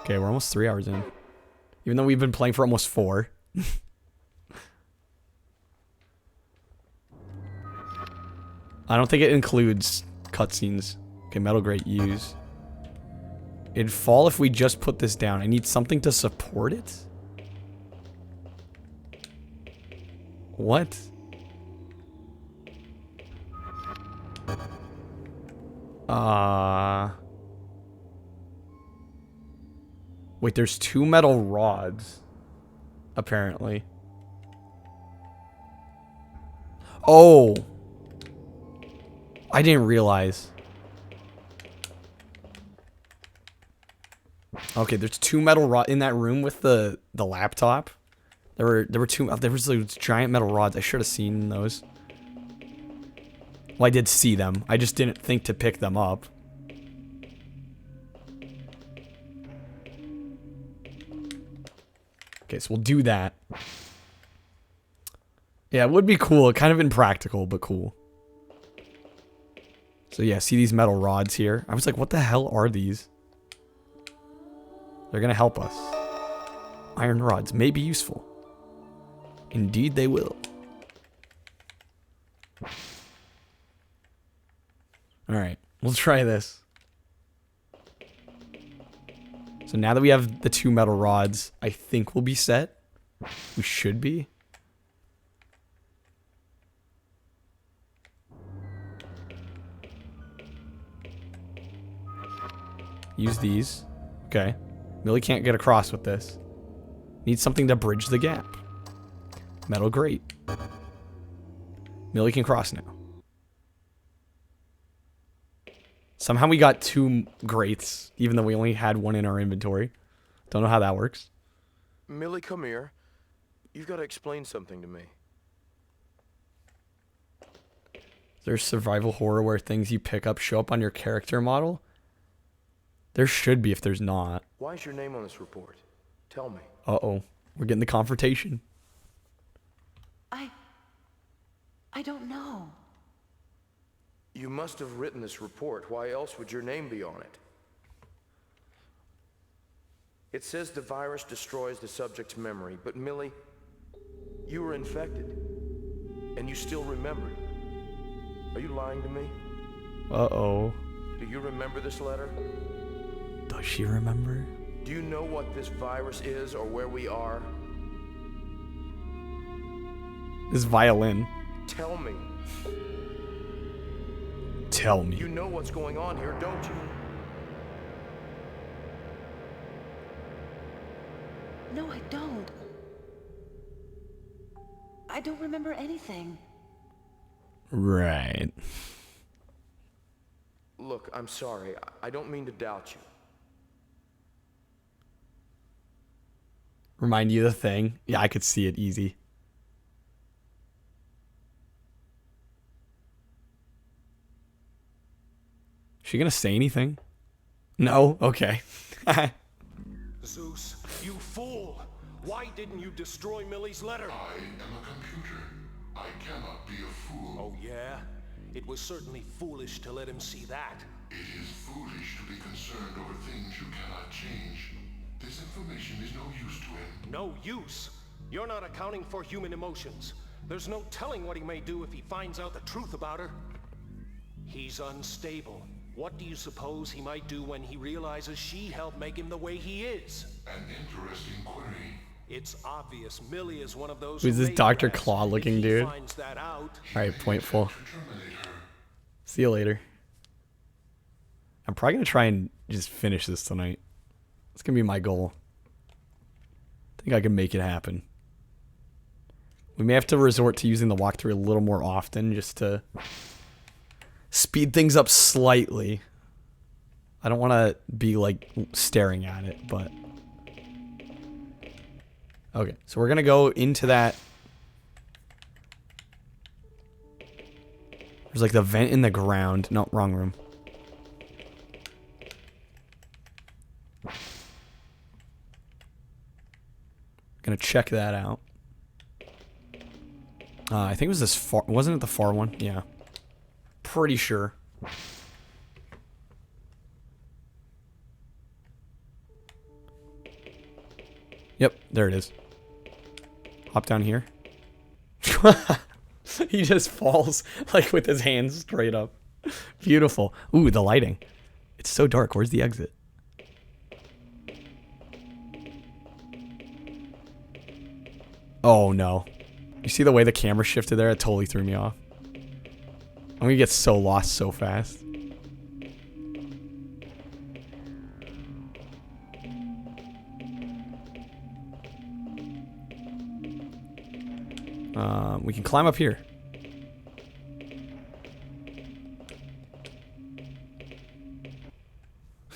Okay, we're almost 3 hours in. Even though we've been playing for almost 4. I don't think it includes cutscenes. Okay, metal grate use. It'd fall if we just put this down. I need something to support it? What? Wait, there's 2 metal rods. Apparently. Oh! I didn't realize. Okay, there's 2 metal rods in that room with the laptop. There were 2. There was those giant metal rods. I should have seen those. Well, I did see them. I just didn't think to pick them up. Okay, so we'll do that. Yeah, it would be cool. Kind of impractical, but cool. So yeah, see these metal rods here? I was like, what the hell are these? They're gonna help us. Iron rods may be useful. Indeed they will. Alright, we'll try this. So now that we have the 2 metal rods, I think we'll be set. We should be. Use these. Okay. Millie can't get across with this. Need something to bridge the gap. Metal grate. Millie can cross now. Somehow we got 2 grates, even though we only had 1 in our inventory. Don't know how that works. Millie, come here. You've got to explain something to me. There's survival horror where things you pick up show up on your character model. There should be if there's not. Why is your name on this report? Tell me. Uh-oh. We're getting the confrontation. I don't know. You must have written this report. Why else would your name be on it? It says the virus destroys the subject's memory, but Millie, you were infected, and you still remember it. Are you lying to me? Uh-oh. Do you remember this letter? Does she remember? Do you know what this virus is or where we are? This violin. Tell me. Tell me. You know what's going on here, don't you? No, I don't. I don't remember anything. Right. Look, I'm sorry. I don't mean to doubt you. Remind you of the thing? Yeah, I could see it easy. Is she gonna say anything? No? Okay. Zeus, you fool! Why didn't you destroy Millie's letter? I am a computer. I cannot be a fool. Oh, yeah? It was certainly foolish to let him see that. It is foolish to be concerned over things you cannot change. This information is no use to him. No use? You're not accounting for human emotions. There's no telling what he may do if he finds out the truth about her. He's unstable. What do you suppose he might do when he realizes she helped make him the way he is? An interesting query. It's obvious Millie is one of those. Who's this Dr. Claw looking dude? Finds that out. Alright, point full. To terminate her. See you later. I'm probably gonna try and just finish this tonight. It's gonna be my goal. I think I can make it happen. We may have to resort to using the walkthrough a little more often just to speed things up slightly. I don't want to be like staring at it, but okay, so we're gonna go into that. There's like the vent in the ground. No, wrong room. Gonna check that out. I think it was this far. Wasn't it the far one? Yeah. Pretty sure. Yep, there it is. Hop down here. He just falls like with his hands straight up. Beautiful. Ooh, the lighting. It's so dark. Where's the exit? Oh no. You see the way the camera shifted there? It totally threw me off. I'm gonna get so lost so fast. We can climb up here.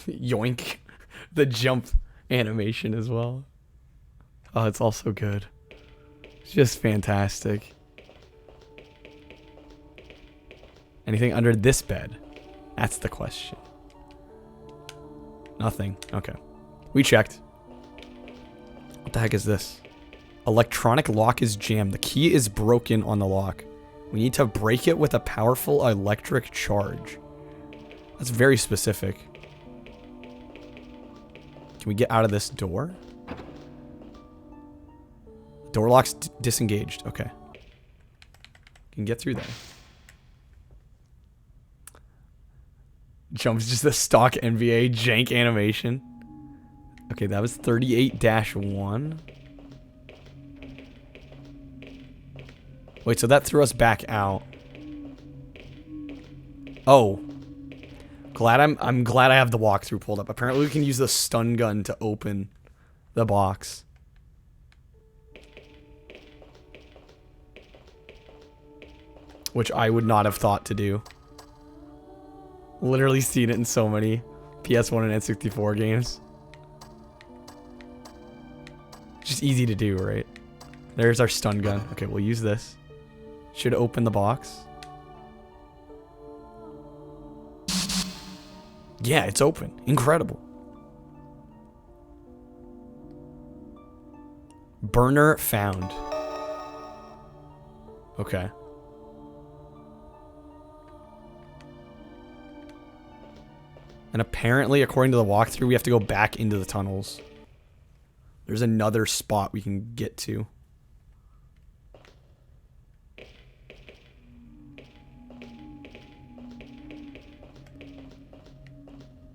Yoink. The jump animation as well. Oh, it's all so good. It's just fantastic. Anything under this bed? That's the question. Nothing. Okay. We checked. What the heck is this? Electronic lock is jammed. The key is broken on the lock. We need to break it with a powerful electric charge. That's very specific. Can we get out of this door? Door lock's disengaged. Okay. Can get through there. Jump's just the stock NBA jank animation. Okay, that was 38-1. Wait, so that threw us back out. Oh. I'm glad I have the walkthrough pulled up. Apparently we can use the stun gun to open the box. Which I would not have thought to do. Literally seen it in so many PS1 and N64 games. Just easy to do, right? There's our stun gun. Okay, we'll use this. Should open the box. Yeah, it's open. Incredible. Burner found. Okay. And apparently, according to the walkthrough, we have to go back into the tunnels. There's another spot we can get to.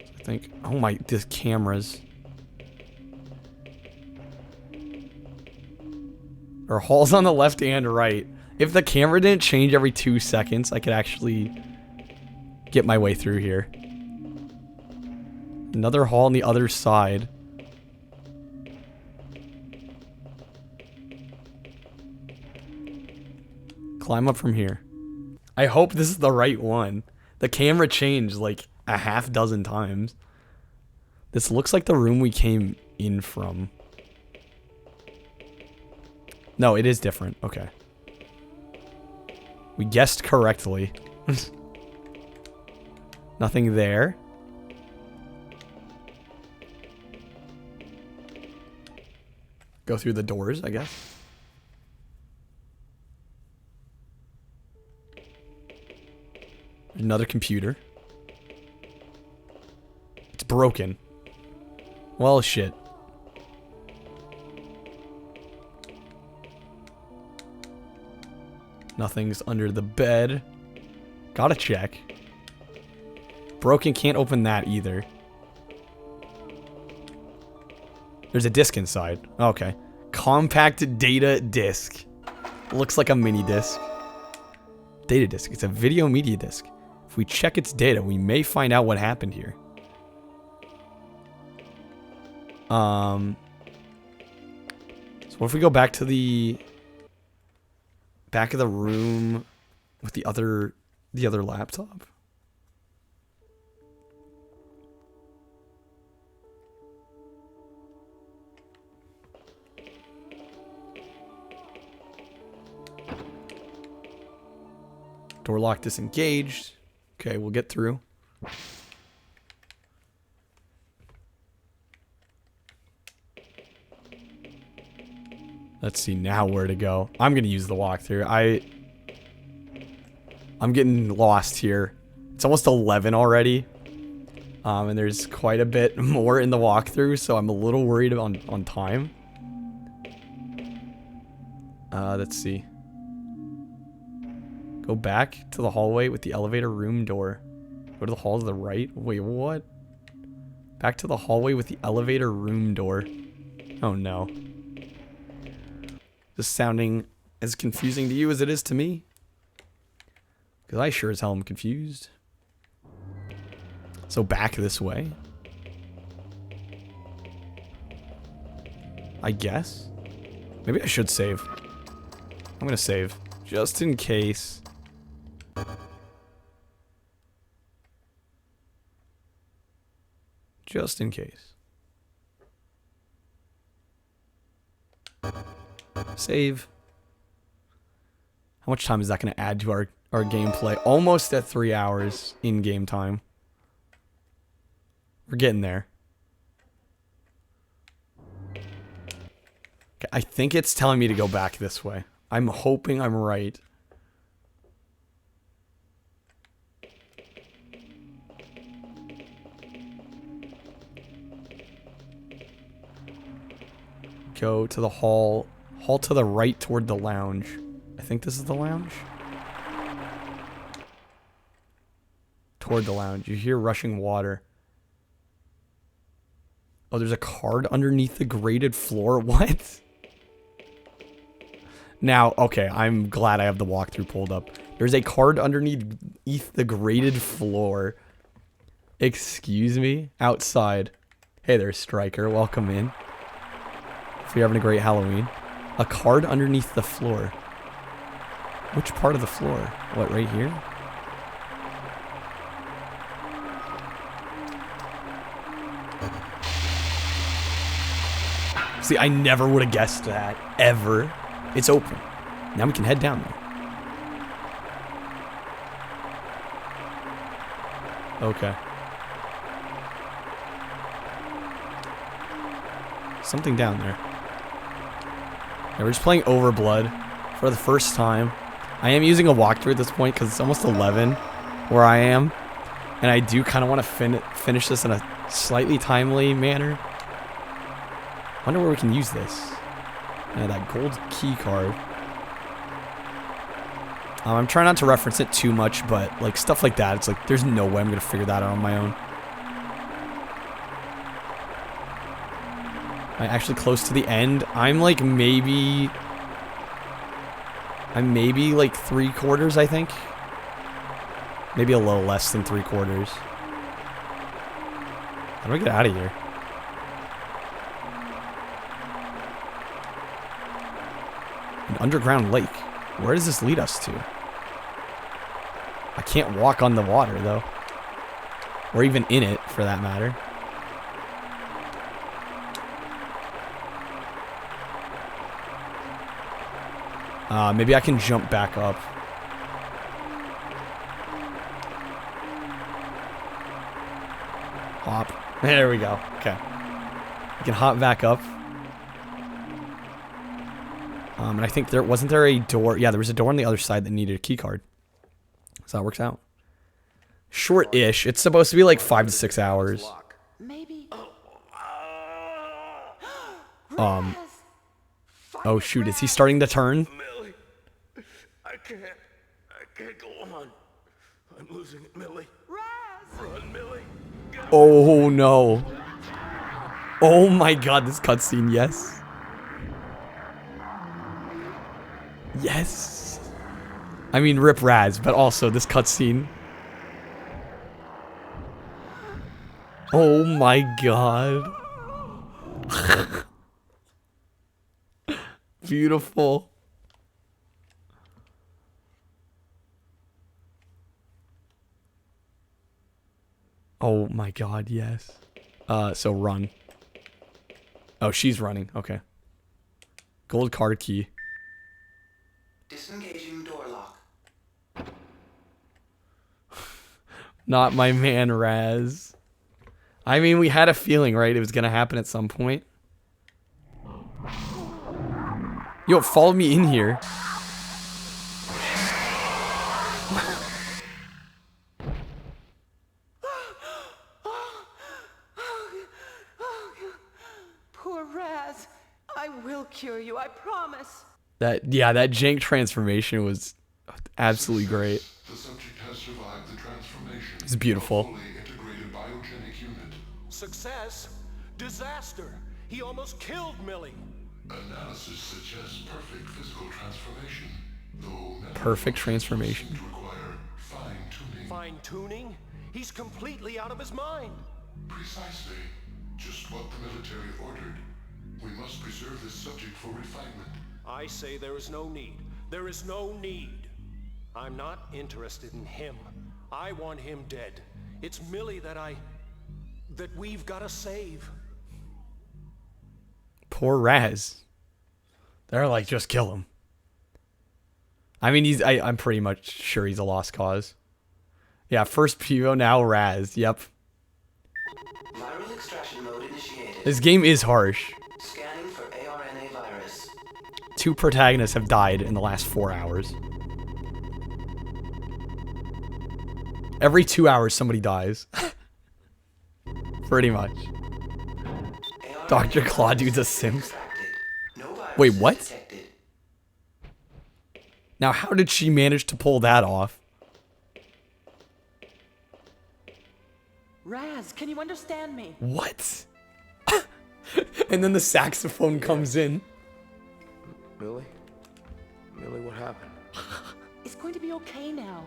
I think, oh my, the cameras. Or halls on the left and right. If the camera didn't change every 2 seconds, I could actually get my way through here. Another hall on the other side. Climb up from here. I hope this is the right one. The camera changed like a half dozen times. This looks like the room we came in from. No, it is different. Okay. We guessed correctly. Nothing there. Go through the doors, I guess. Another computer. It's broken. Well, shit. Nothing's under the bed. Gotta check. Broken, can't open that either. There's a disc inside. Okay. Compact data disc. Looks like a mini disc. Data disc. It's a video media disc. If we check its data, we may find out what happened here. So what if we go back to the back of the room with the other laptop? Door lock disengaged. Okay, we'll get through. Let's see now where to go. I'm gonna use the walkthrough. I'm getting lost here. It's almost 11 already. And there's quite a bit more in the walkthrough, so I'm a little worried on time. Let's see. Go back to the hallway with the elevator room door. Go to the hall to the right. Wait, what? Back to the hallway with the elevator room door. Oh no. This sounding as confusing to you as it is to me? Because I sure as hell am confused. So back this way. I guess. Maybe I should save. I'm gonna save. Just in case. Just in case. Save. How much time is that going to add to our gameplay? Almost at 3 hours in game time. We're getting there. Okay, I think it's telling me to go back this way. I'm hoping I'm right. Go to the hall. Hall to the right toward the lounge. I think this is the lounge. Toward the lounge. You hear rushing water. Oh, there's a card underneath the grated floor. What? Now, okay, I'm glad I have the walkthrough pulled up. There's a card underneath the grated floor. Excuse me? Outside. Hey there, Striker. Welcome in. If you're having a great Halloween. A card underneath the floor. Which part of the floor? What, right here? See, I never would have guessed that. Ever. It's open. Now we can head down there. Okay. Something down there. Yeah, we're just playing Overblood for the first time. I am using a walkthrough at this point because it's almost 11 where I am. And I do kind of want to finish this in a slightly timely manner. Wonder where we can use this. Yeah, that gold key card. I'm trying not to reference it too much, but like stuff like that, it's like there's no way I'm gonna figure that out on my own. I'm actually close to the end. I'm maybe like 3/4, I think. Maybe a little less than 3/4. How do I get out of here? An underground lake. Where does this lead us to? I can't walk on the water, though. Or even in it, for that matter. Maybe I can jump back up. Hop. There we go. Okay. We can hop back up. And I think wasn't there a door? Yeah, there was a door on the other side that needed a key card. So that works out. Short-ish. It's supposed to be like 5 to 6 hours. Maybe. Oh shoot, is he starting to turn? Millie, I can't go on. I'm losing it, Millie. Run, Millie. Oh no. Oh my god, this cutscene, yes. Yes. I mean, rip Raz, but also this cutscene. Oh my god. Beautiful. Oh my god, yes. So run. Oh, she's running. Okay. Gold card key. Disengaging door lock. Not my man, Raz. I mean, we had a feeling, right? It was gonna happen at some point. Yo, follow me in here. Poor Raz. I will cure you, I promise. That jank transformation was absolutely great. The subject has survived the transformation. It's beautiful. Of a fully integrated biogenic unit. Success? Disaster? He almost killed Millie. Analysis suggests perfect physical transformation, though Perfect transformation. seem to require fine-tuning. Fine-tuning? He's completely out of his mind. Precisely. Just what the military ordered. We must preserve this subject for refinement. I say there is no need. There is no need. I'm not interested in him. I want him dead. It's Millie that we've got to save. Poor Raz. They're like, just kill him. I mean, I'm pretty much sure he's a lost cause. Yeah, first Pivo, now Raz. Yep. Viral extraction mode initiated. This game is harsh. Scanning for ARNA virus. 2 protagonists have died in the last 4 hours. Every 2 hours, somebody dies. Pretty much. Dr. Claudude's a simp. Wait, what? Now, how did she manage to pull that off? Raz, can you understand me? What? And then the saxophone comes in. Millie? Millie, what happened? It's going to be okay now.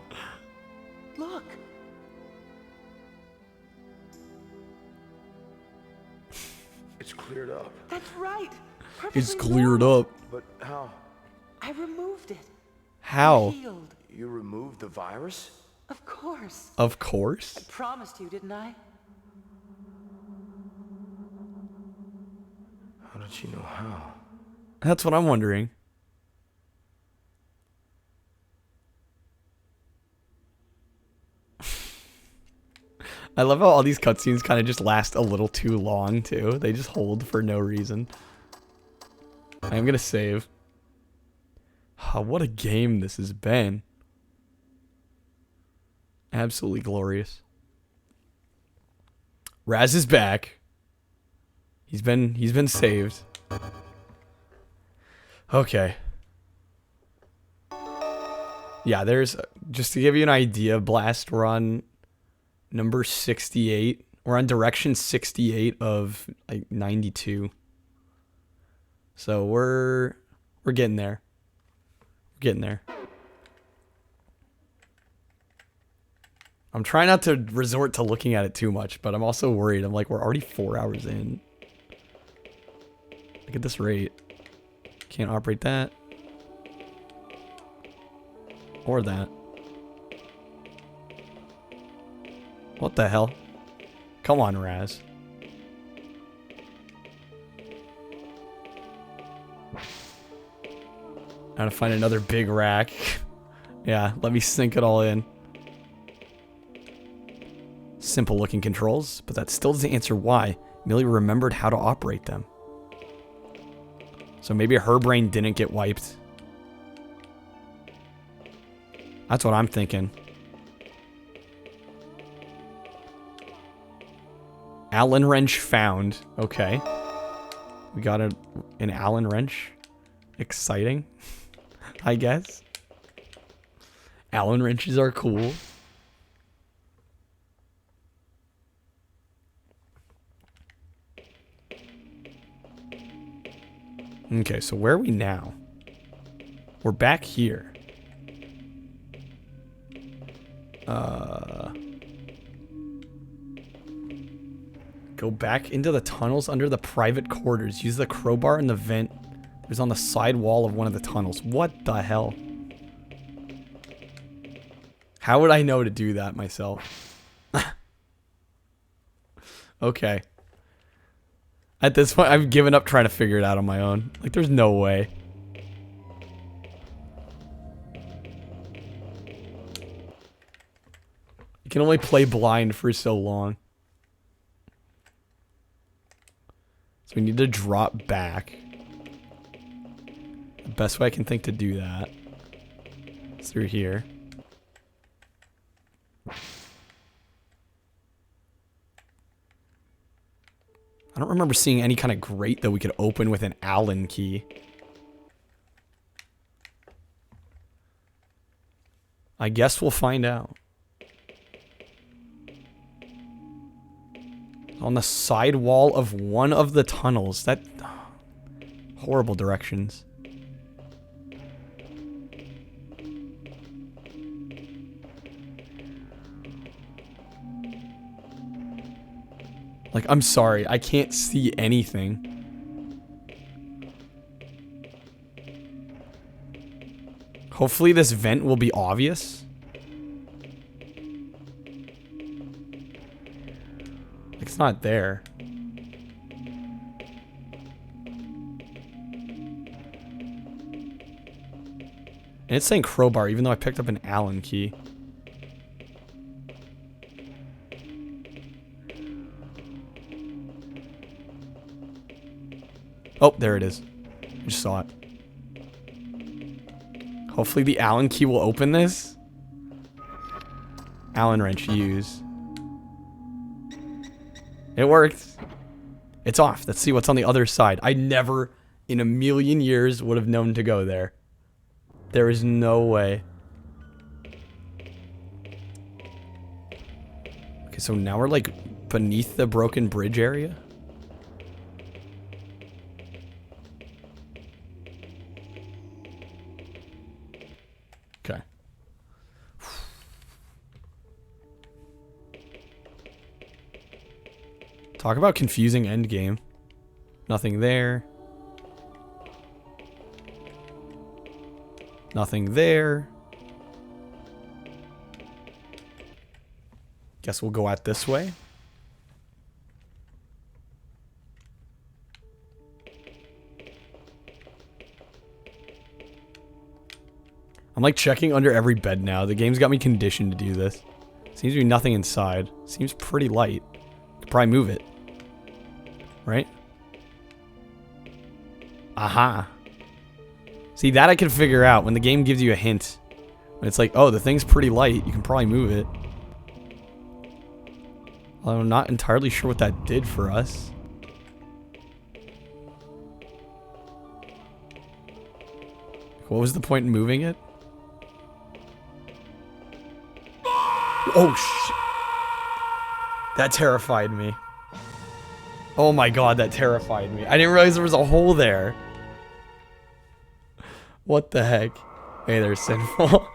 Look. It's cleared up. That's right. It's Perfectly cleared normal. up. But how? I removed it. How? Healed. You removed the virus? Of course. Of course. Promised you, didn't I? How did she know how? That's what I'm wondering. I love how all these cutscenes kind of just last a little too long, too. They just hold for no reason. I'm gonna save. Oh, what a game this has been. Absolutely glorious. Raz is back. He's been saved. Okay. Yeah, there's just to give you an idea, Blast, we're on number 68. We're on direction 68 of like 92. So we're getting there. We're getting there. I'm trying not to resort to looking at it too much, but I'm also worried. I'm like, we're already 4 hours in. Look at this rate. Can't operate that. Or that. What the hell? Come on, Raz. I gotta find another big rack. Yeah, let me sink it all in. Simple looking controls, but that still doesn't answer why Millie remembered how to operate them. So maybe her brain didn't get wiped. That's what I'm thinking. Allen wrench found. Okay. We got an Allen wrench. Exciting, I guess. Allen wrenches are cool. Okay, so where are we now? We're back here. Go back into the tunnels under the private quarters. Use the crowbar in the vent. It was on the side wall of one of the tunnels. What the hell? How would I know to do that myself? Okay. At this point, I've given up trying to figure it out on my own. Like, there's no way. You can only play blind for so long. So we need to drop back. The best way I can think to do that is through here. I don't remember seeing any kind of grate that we could open with an Allen key. I guess we'll find out. On the side wall of one of the tunnels. That... horrible directions. Like, I'm sorry, I can't see anything. Hopefully this vent will be obvious. Like, it's not there. And it's saying crowbar, even though I picked up an Allen key. Oh, there it is. I just saw it. Hopefully the Allen key will open this. Allen wrench use. It worked. It's off. Let's see what's on the other side. I never in a million years would have known to go there. There is no way. Okay, so now we're like beneath the broken bridge area. Talk about confusing endgame. Nothing there. Nothing there. Guess we'll go out this way. I'm like checking under every bed now. The game's got me conditioned to do this. Seems to be nothing inside. Seems pretty light. Could probably move it. Right? Aha. See, that I can figure out when the game gives you a hint. When it's like, oh, the thing's pretty light. You can probably move it. Although I'm not entirely sure what that did for us. What was the point in moving it? Oh, shit. That terrified me. Oh my god, that terrified me. I didn't realize there was a hole there. What the heck? Hey, there's Sinful.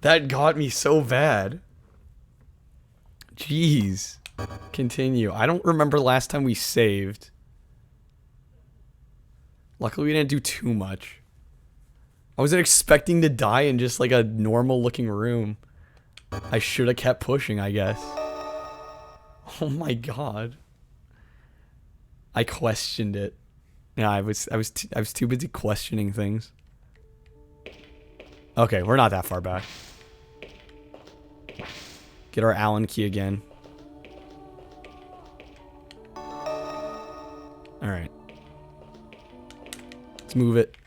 That got me so bad. Jeez. Continue. I don't remember last time we saved. Luckily, we didn't do too much. I wasn't expecting to die in just like a normal looking room. I should have kept pushing, I guess. Oh my god. I questioned it. Yeah, I was too busy questioning things. Okay, we're not that far back. Get our Allen key again. Alright. Let's move it.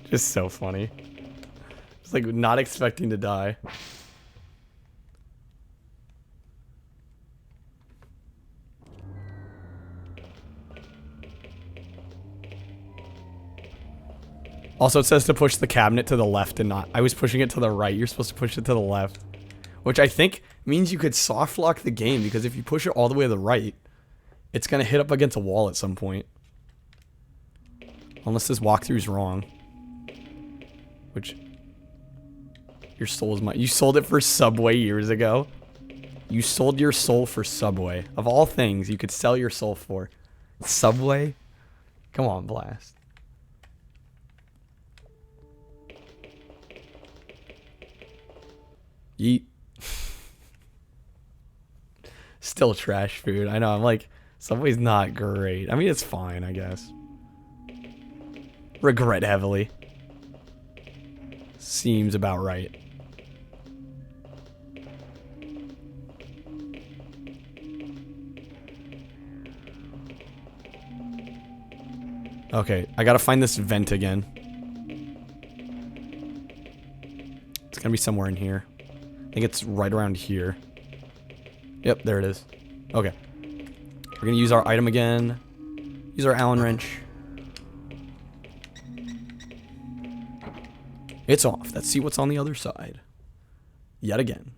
Just so funny. Just like not expecting to die. Also, it says to push the cabinet to the left and not... I was pushing it to the right. You're supposed to push it to the left. Which I think means you could soft lock the game, because if you push it all the way to the right, it's going to hit up against a wall at some point. Unless this walkthrough's wrong. Which... Your soul is mine. You sold it for Subway years ago. You sold your soul for Subway. Of all things you could sell your soul for. Subway? Come on, Blast. Yeet. Still trash food. I know, I'm like, Subway's not great. I mean, it's fine, I guess. Regret heavily. Seems about right. Okay, I gotta find this vent again. It's gonna be somewhere in here. I think it's right around here. Yep, there it is. Okay. We're gonna use our item again. Use our Allen wrench. It's off. Let's see what's on the other side. Yet again.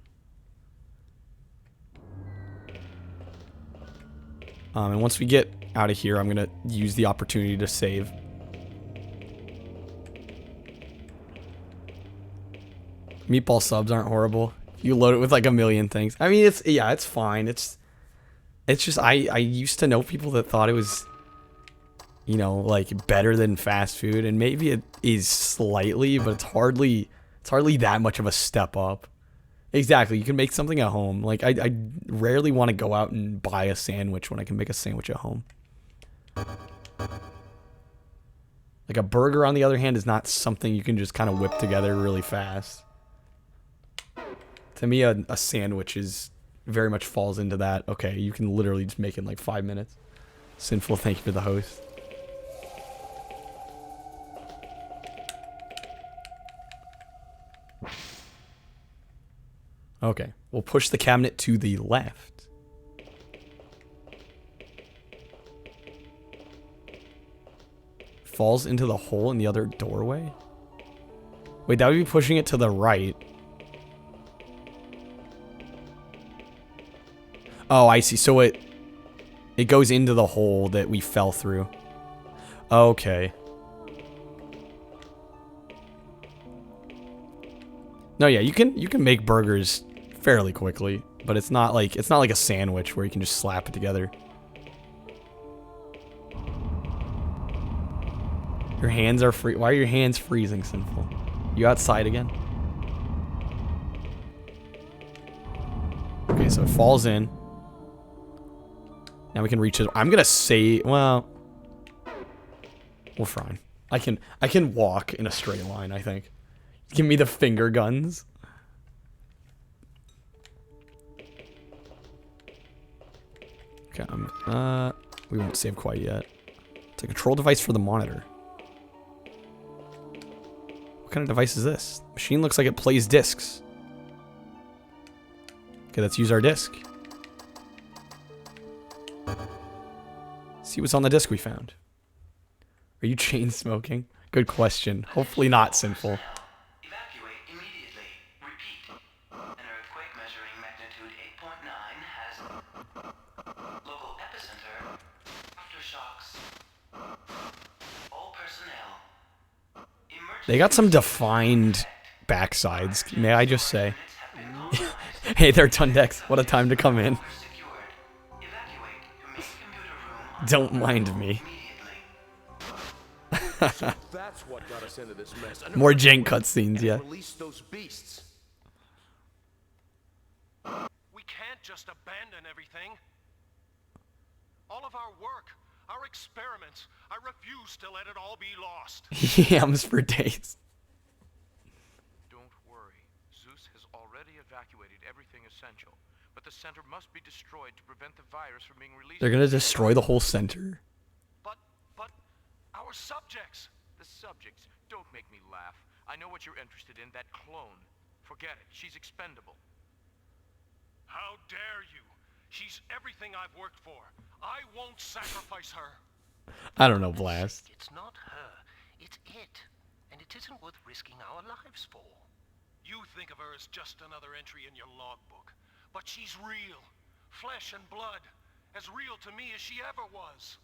And once we get out of here, I'm gonna use the opportunity to save. Meatball subs aren't horrible. You load it with like a million things. I mean, it's fine. It's just I used to know people that thought it was, you know, like better than fast food, and maybe it is slightly, but it's hardly that much of a step up. Exactly. You can make something at home. Like I rarely want to go out and buy a sandwich when I can make a sandwich at home. Like a burger, on the other hand, is not something you can just kind of whip together really fast. To me, a sandwich is very much falls into that. Okay, you can literally just make it in like 5 minutes. Sinful, thank you for the host. Okay, we'll push the cabinet to the left. Falls into the hole in the other doorway? Wait, that would be pushing it to the right. Oh, I see. So it goes into the hole that we fell through. Okay. No, yeah, you can make burgers fairly quickly, but it's not like a sandwich where you can just slap it together. Your hands are free. Why are your hands freezing, Sinful? You outside again? Okay, so it falls in. Now we can reach it. I'm gonna say, well, we're fine. I can walk in a straight line, I think. Give me the finger guns. Okay, we won't save quite yet. It's a control device for the monitor. What kind of device is this? Machine looks like it plays discs. Okay, let's use our disc. See what's on the disc we found. Are you chain smoking? Good question. Hopefully not, Sinful. Evacuate immediately. Repeat. An earthquake measuring magnitude 8.9 has local epicenter. Aftershocks. All personnel. They got some defined backsides, may I just say. Hey there, Tundex. What a time to come in. Don't mind me. That's what got us into this mess. More jank cutscenes, yeah. Release those beasts. We can't just abandon everything. All of our work, our experiments, I refuse to let it all be lost. Yams for days. Don't worry. Zeus has already evacuated everything essential, but the center must be destroyed to prevent the virus from being released. They're gonna destroy the whole center. But our subjects. The subjects. Don't make me laugh. I know what you're interested in, that clone. Forget it. She's expendable. How dare you? She's everything I've worked for. I won't sacrifice her. I don't know, Blast. It's not her, it's it. And it isn't worth risking our lives for. You think of her as just another entry in your logbook. But she's real. Flesh and blood. As real to me as she ever was.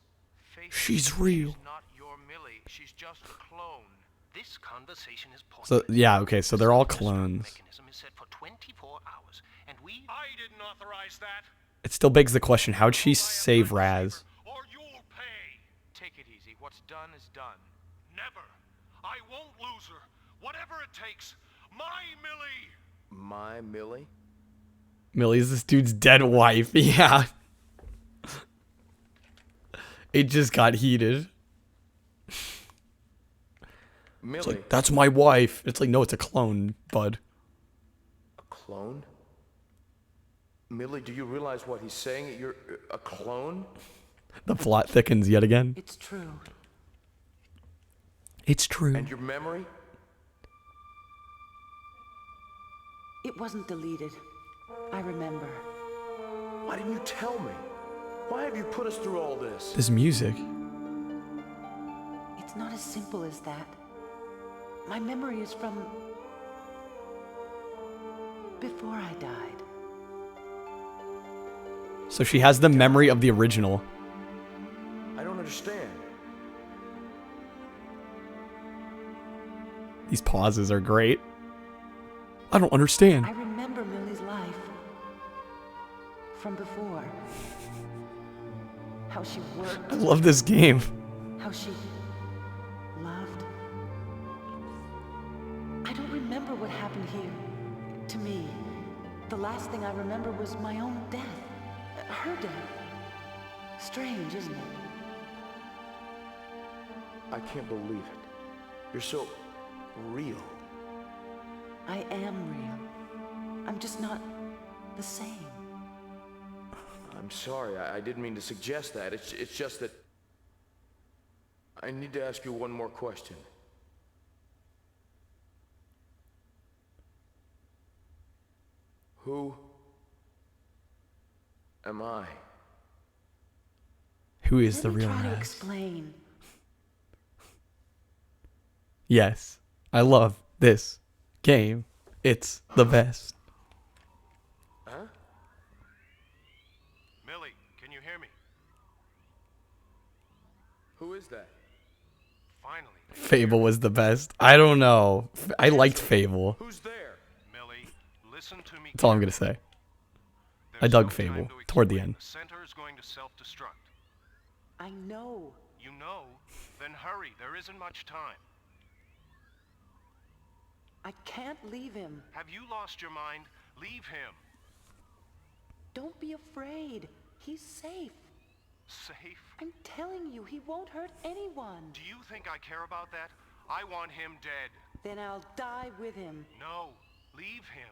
She's real. She's not your Millie. She's just a clone. This conversation is pointless. So yeah, okay, so they're all clones. Mechanism is set for 24 hours, and I didn't authorize that. It still begs the question, how'd she save Raz? Or you'll pay. Take it easy. What's done is done. Never. I won't lose her. Whatever it takes. My Millie. My Millie? Millie's this dude's dead wife. Yeah. It just got heated. Millie? It's like, that's my wife. It's like, no, it's a clone, bud. A clone? Millie, do you realize what he's saying? You're a clone? The plot thickens yet again. It's true. It's true. And your memory? It wasn't deleted. I remember. Why didn't you tell me? Why have you put us through all this? This music. It's not as simple as that. My memory is from before I died. So she has the memory of the original. I don't understand. These pauses are great. I don't understand. I remember Millie's life from before. How she worked. I love this game. How she loved. I don't remember what happened here. To me, the last thing I remember was my own death. Her death. Strange, isn't it? I can't believe it. You're so real. I am real. I'm just not the same. I'm sorry, I didn't mean to suggest that. It's just that I need to ask you one more question. Who am I? Who is the Let me real try to Raz? explain. Yes, I love this game. It's the best. Huh? Millie, can you hear me? Who is that? Fable was the best. I don't know. I liked Fable. Who's there? Millie, listen to me. That's all I'm gonna say. I dug Fable toward the end. The center is going to self-destruct. I know. You know? Then hurry. There isn't much time. I can't leave him. Have you lost your mind? Leave him. Don't be afraid. He's safe. Safe? I'm telling you, he won't hurt anyone. Do you think I care about that? I want him dead. Then I'll die with him. No. Leave him.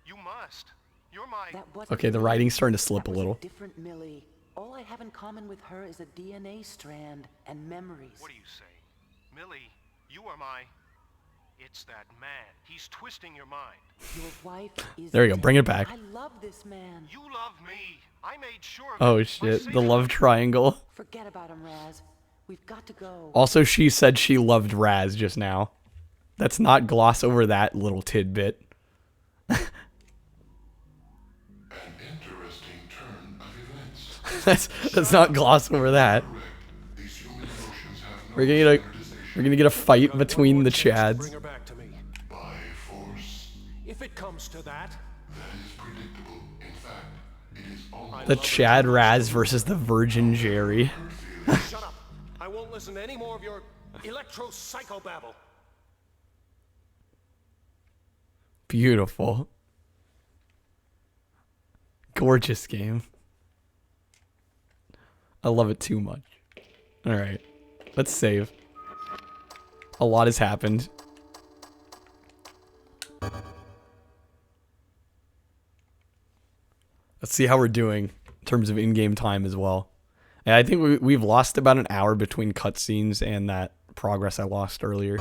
You must. You're my... That wasn't Okay, the writing's starting to slip a little. different Millie. All I have in common with her is a DNA strand and memories. What do you say? Millie, you are my... It's that man. He's twisting your mind. Your wife is There you go, dead. bring it back. I love this man. You love me. I made sure of Oh it. shit, the love triangle. Forget about him, Raz. We've got to go. Also, she said she loved Raz just now. Let's not gloss over that little tidbit. An interesting turn of events. let's not gloss over that. These human emotions have no We're gonna get a fight between the Chads. Bring her back to me. by force. If it comes to that, That is predictable. In fact, it is almost The Chad Raz versus the Virgin Jerry. shut up. I won't listen to any more of your electro-psychobabble. Beautiful. Gorgeous game. I love it too much. Alright. Let's save. A lot has happened. Let's see how we're doing in terms of in-game time as well. And I think we've lost about an hour between cutscenes and that progress I lost earlier.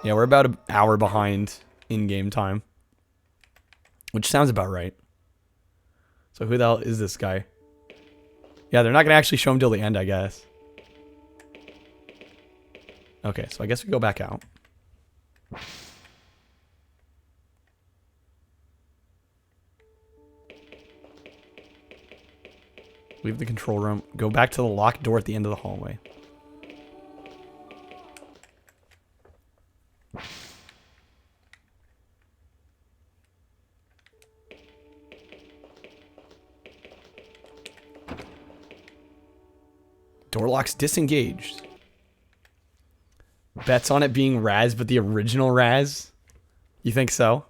Yeah, we're about an hour behind in-game time. Which sounds about right. So who the hell is this guy? Yeah, they're not going to actually show him till the end, I guess. Okay, so I guess we go back out. Leave the control room. Go back to the locked door at the end of the hallway. Door lock's disengaged. Bets on it being Raz, but the original Raz? You think so?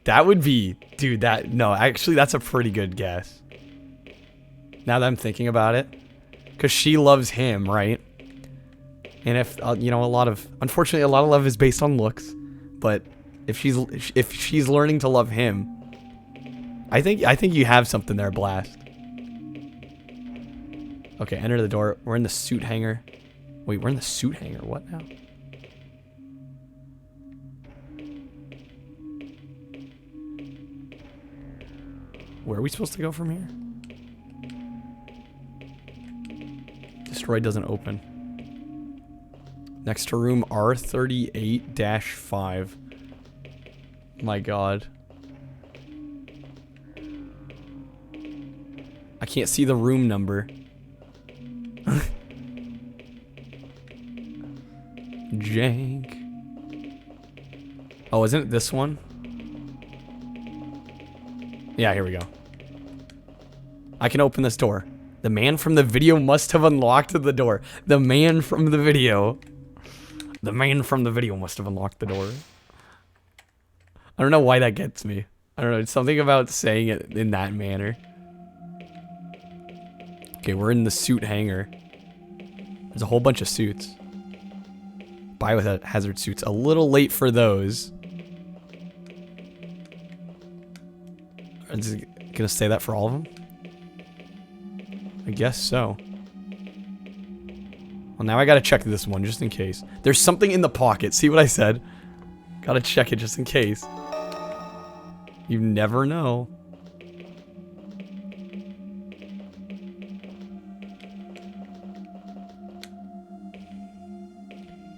That would be... Dude, no, actually, that's a pretty good guess. Now that I'm thinking about it. Because she loves him, right? And if, you know, unfortunately, a lot of love is based on looks. But if she's learning to love him, I think you have something there, Blast. Okay, enter the door. We're in the suit hangar. Wait, we're in the suit hangar. What now? Where are we supposed to go from here? Destroyed doesn't open. Next to room R38-5. My god. I can't see the room number. Jank. Oh, isn't it this one? Yeah, here we go. I can open this door. The man from the video must have unlocked the door. The man from the video. The man from the video must have unlocked the door. I don't know why that gets me. I don't know. It's something about saying it in that manner. Okay, we're in the suit hangar. There's a whole bunch of suits. Biohazard suits. A little late for those. Is it gonna say that for all of them? I guess so. Well, now I gotta check this one just in case. There's something in the pocket. See what I said? Gotta check it just in case. You never know.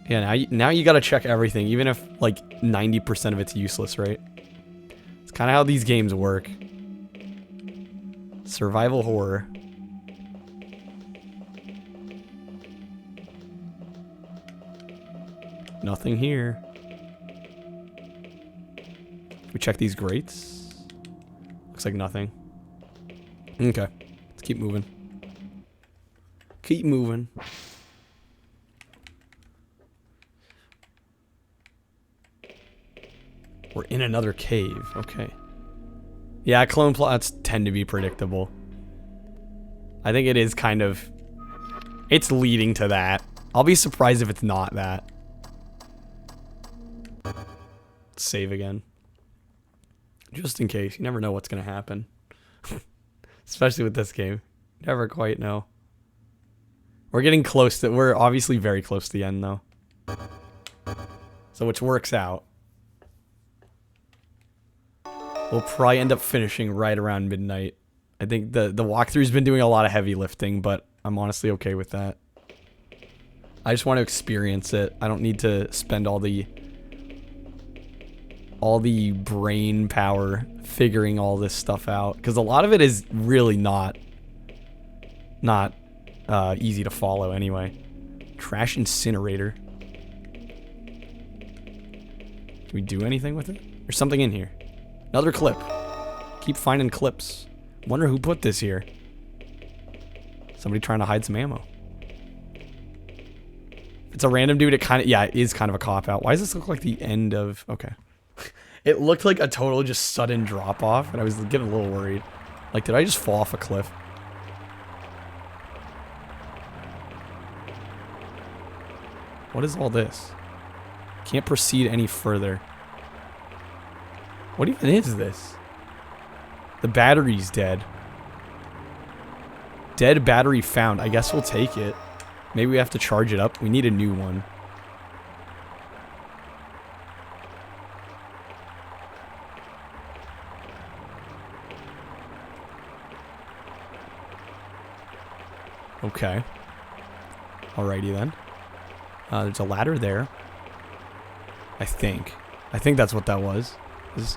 Yeah, now you gotta check everything, even if like 90% of it's useless, right? It's kind of how these games work. Survival horror. Nothing here. We check these grates. Looks like nothing. Okay. Let's keep moving. Keep moving. We're in another cave. Okay. Yeah, clone plots tend to be predictable. I think it is kind of... It's leading to that. I'll be surprised if it's not that. Let's save again. Just in case. You never know what's going to happen. Especially with this game. Never quite know. We're getting close to... We're obviously very close to the end, though. So which works out. We'll probably end up finishing right around midnight. I think the walkthrough's been doing a lot of heavy lifting, but I'm honestly okay with that. I just want to experience it. I don't need to spend all the brain power figuring all this stuff out, because a lot of it is really not easy to follow anyway. Trash incinerator. Can we do anything with it? There's something in here. Another clip. Keep finding clips. Wonder who put this here. Somebody trying to hide some ammo. It's a random dude. It is kind of a cop-out. Why does this look like the end of... Okay. It looked like a total just sudden drop-off, and I was getting a little worried. Like, did I just fall off a cliff? What is all this? Can't proceed any further. What even is this? The battery's dead. Dead battery found. I guess we'll take it. Maybe we have to charge it up. We need a new one. Okay. Alrighty then. There's a ladder there. I think that's what that was.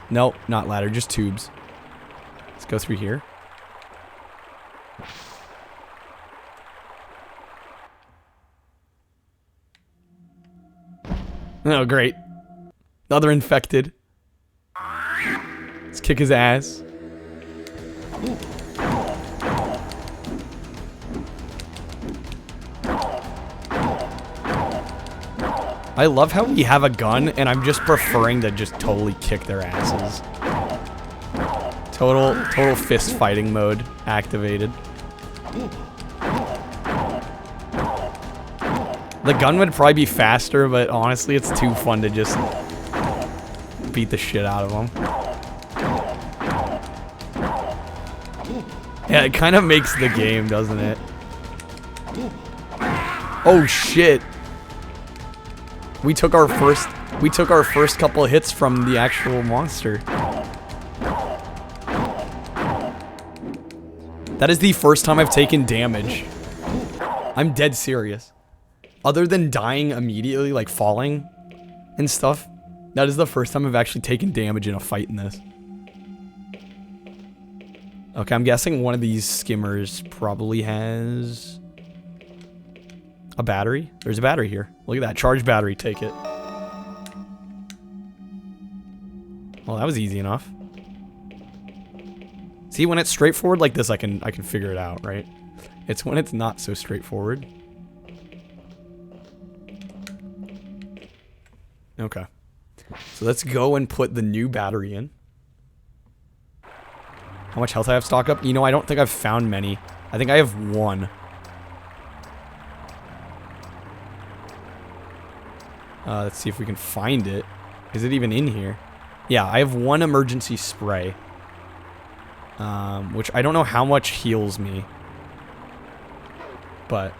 Nope, not ladder, just tubes. Let's go through here. Oh, great. Another infected. Let's kick his ass. I love how we have a gun, and I'm just preferring to just totally kick their asses. Total fist fighting mode activated. The gun would probably be faster, but honestly, it's too fun to just beat the shit out of them. Yeah, it kind of makes the game, doesn't it? Oh shit. We took our first couple of hits from the actual monster. That is the first time I've taken damage. I'm dead serious. Other than dying immediately, like falling and stuff, that is the first time I've actually taken damage in a fight in this. Okay, I'm guessing one of these skimmers probably has a battery. There's a battery here. Look at that. Charged battery. Take it. Well, that was easy enough. See, when it's straightforward like this, I can figure it out, right? It's when it's not so straightforward. Okay. So let's go and put the new battery in. How much health I have stock up? You know, I don't think I've found many. I think I have one. Let's see if we can find it. Is it even in here? Yeah, I have one emergency spray. Which I don't know how much heals me. But,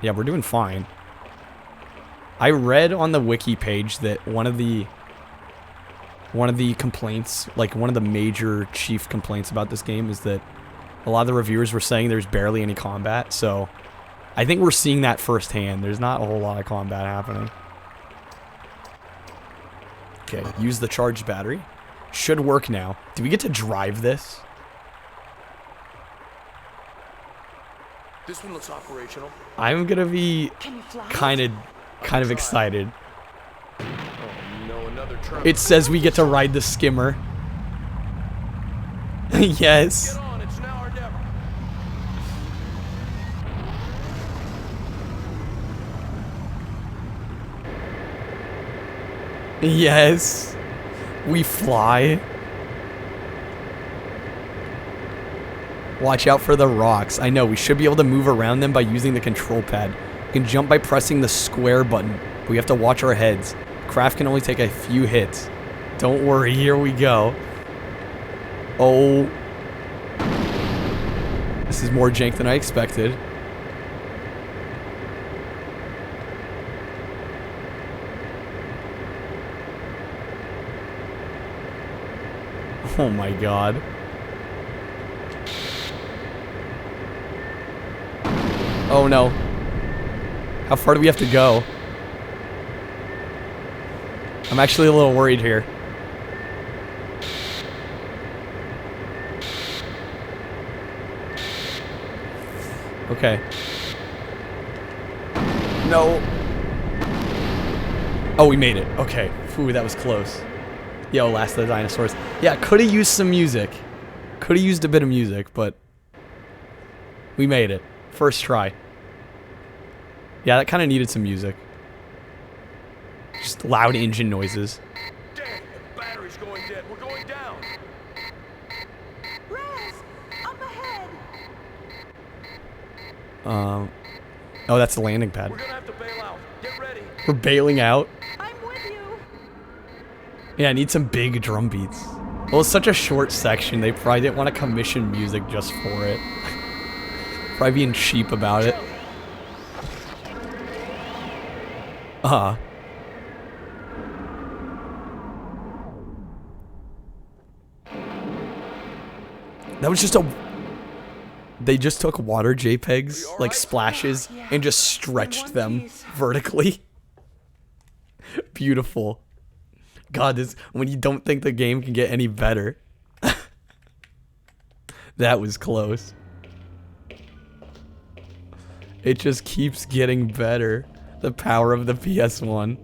yeah, we're doing fine. I read on the wiki page that one of the complaints, like one of the major chief complaints about this game is that a lot of the reviewers were saying there's barely any combat, so I think we're seeing that firsthand. There's not a whole lot of combat happening. Okay, use the charged battery. Should work now. Do we get to drive this? This one looks operational. I'm gonna be kind of excited. It says we get to ride the skimmer. Yes. Get on, it's now or never. Yes. We fly. Watch out for the rocks. I know, we should be able to move around them by using the control pad. We can jump by pressing the square button, but we have to watch our heads. Craft can only take a few hits. Don't worry, here we go. Oh. This is more jank than I expected. Oh my god. Oh no. How far do we have to go? I'm actually a little worried here. Okay. No. Oh, we made it. Okay. Ooh, that was close. Yo, Last of the Dinosaurs. Yeah, could have used some music. Could have used a bit of music, but we made it. First try. Yeah, that kind of needed some music. Just loud engine noises. Damn, the battery's going dead. We're going down. Raz, up ahead. Oh, that's the landing pad. We're gonna have to bail out. Get ready. We're bailing out. I'm with you. Yeah, I need some big drum beats. Well, it's such a short section, they probably didn't want to commission music just for it. Probably being cheap about it. That was just a... They just took water JPEGs, like splashes, and just stretched them vertically. Beautiful. God, this when you don't think the game can get any better. That was close. It just keeps getting better. The power of the PS1.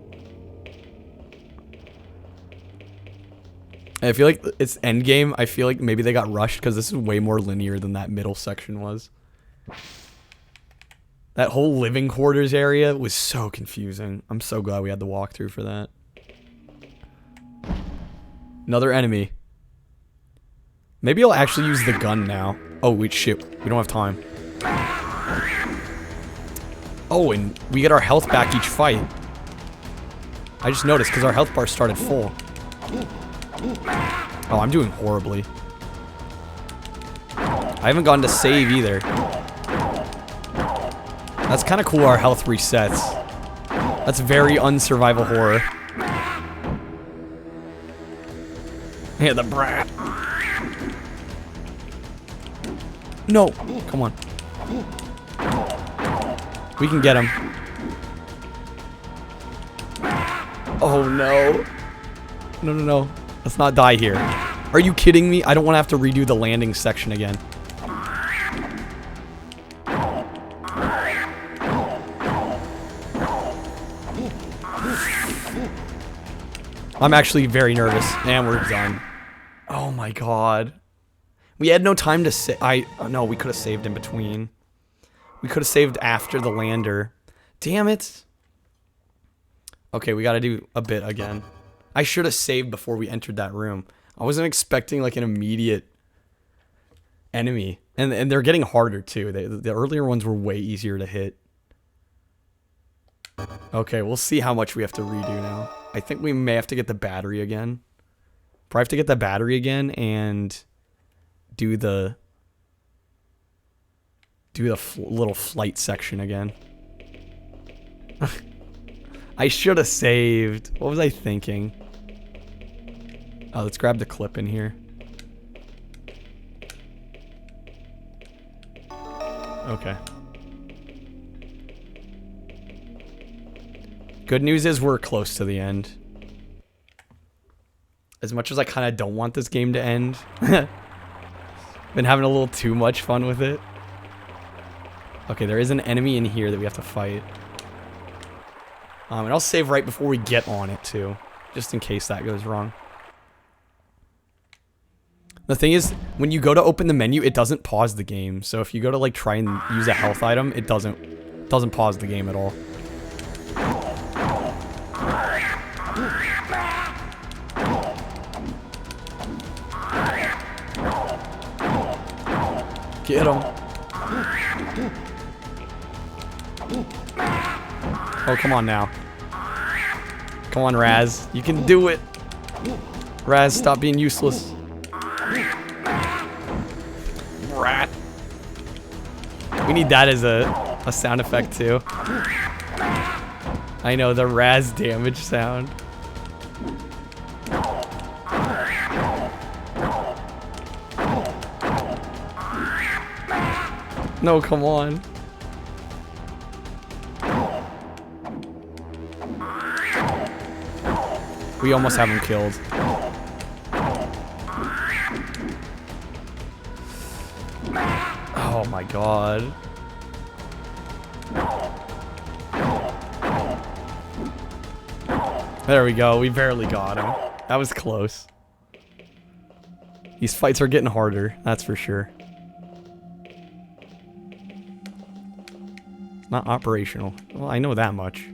I feel like it's endgame. I feel like maybe they got rushed because this is way more linear than that middle section was. That whole living quarters area was so confusing. I'm so glad we had the walkthrough for that. Another enemy. Maybe I'll actually use the gun now. Oh, wait, shit. We don't have time. Oh, and we get our health back each fight. I just noticed because our health bar started full. Oh, I'm doing horribly. I haven't gone to save either. That's kind of cool, our health resets. That's very unsurvival horror. Yeah, the brat. No, come on. We can get him. Oh no. No, no, no. Let's not die here. Are you kidding me? I don't want to have to redo the landing section again. I'm actually very nervous. And we're done. Oh my god. We had no time to save. No, we could have saved in between. We could have saved after the lander. Damn it. Okay, we gotta do a bit again. I should have saved before we entered that room. I wasn't expecting like an immediate enemy. And they're getting harder too. The earlier ones were way easier to hit. Okay, we'll see how much we have to redo now. I think we may have to get the battery again. Probably have to get the battery again and do the little flight section again. I should have saved. What was I thinking? Oh, let's grab the clip in here. Okay. Good news is we're close to the end. As much as I kind of don't want this game to end. Been having a little too much fun with it. Okay, there is an enemy in here that we have to fight. And I'll save right before we get on it, too. just in case that goes wrong. The thing is, when you go to open the menu, it doesn't pause the game. So if you go to like try and use a health item, it doesn't pause the game at all. Get him. Oh, come on now. Come on, Raz. You can do it. Raz, stop being useless. Rat. We need that as a sound effect too. I know, the Raz damage sound. No, come on. We almost have him killed. Oh my god. There we go. We barely got him. That was close. These fights are getting harder, that's for sure. Not operational. Well, I know that much.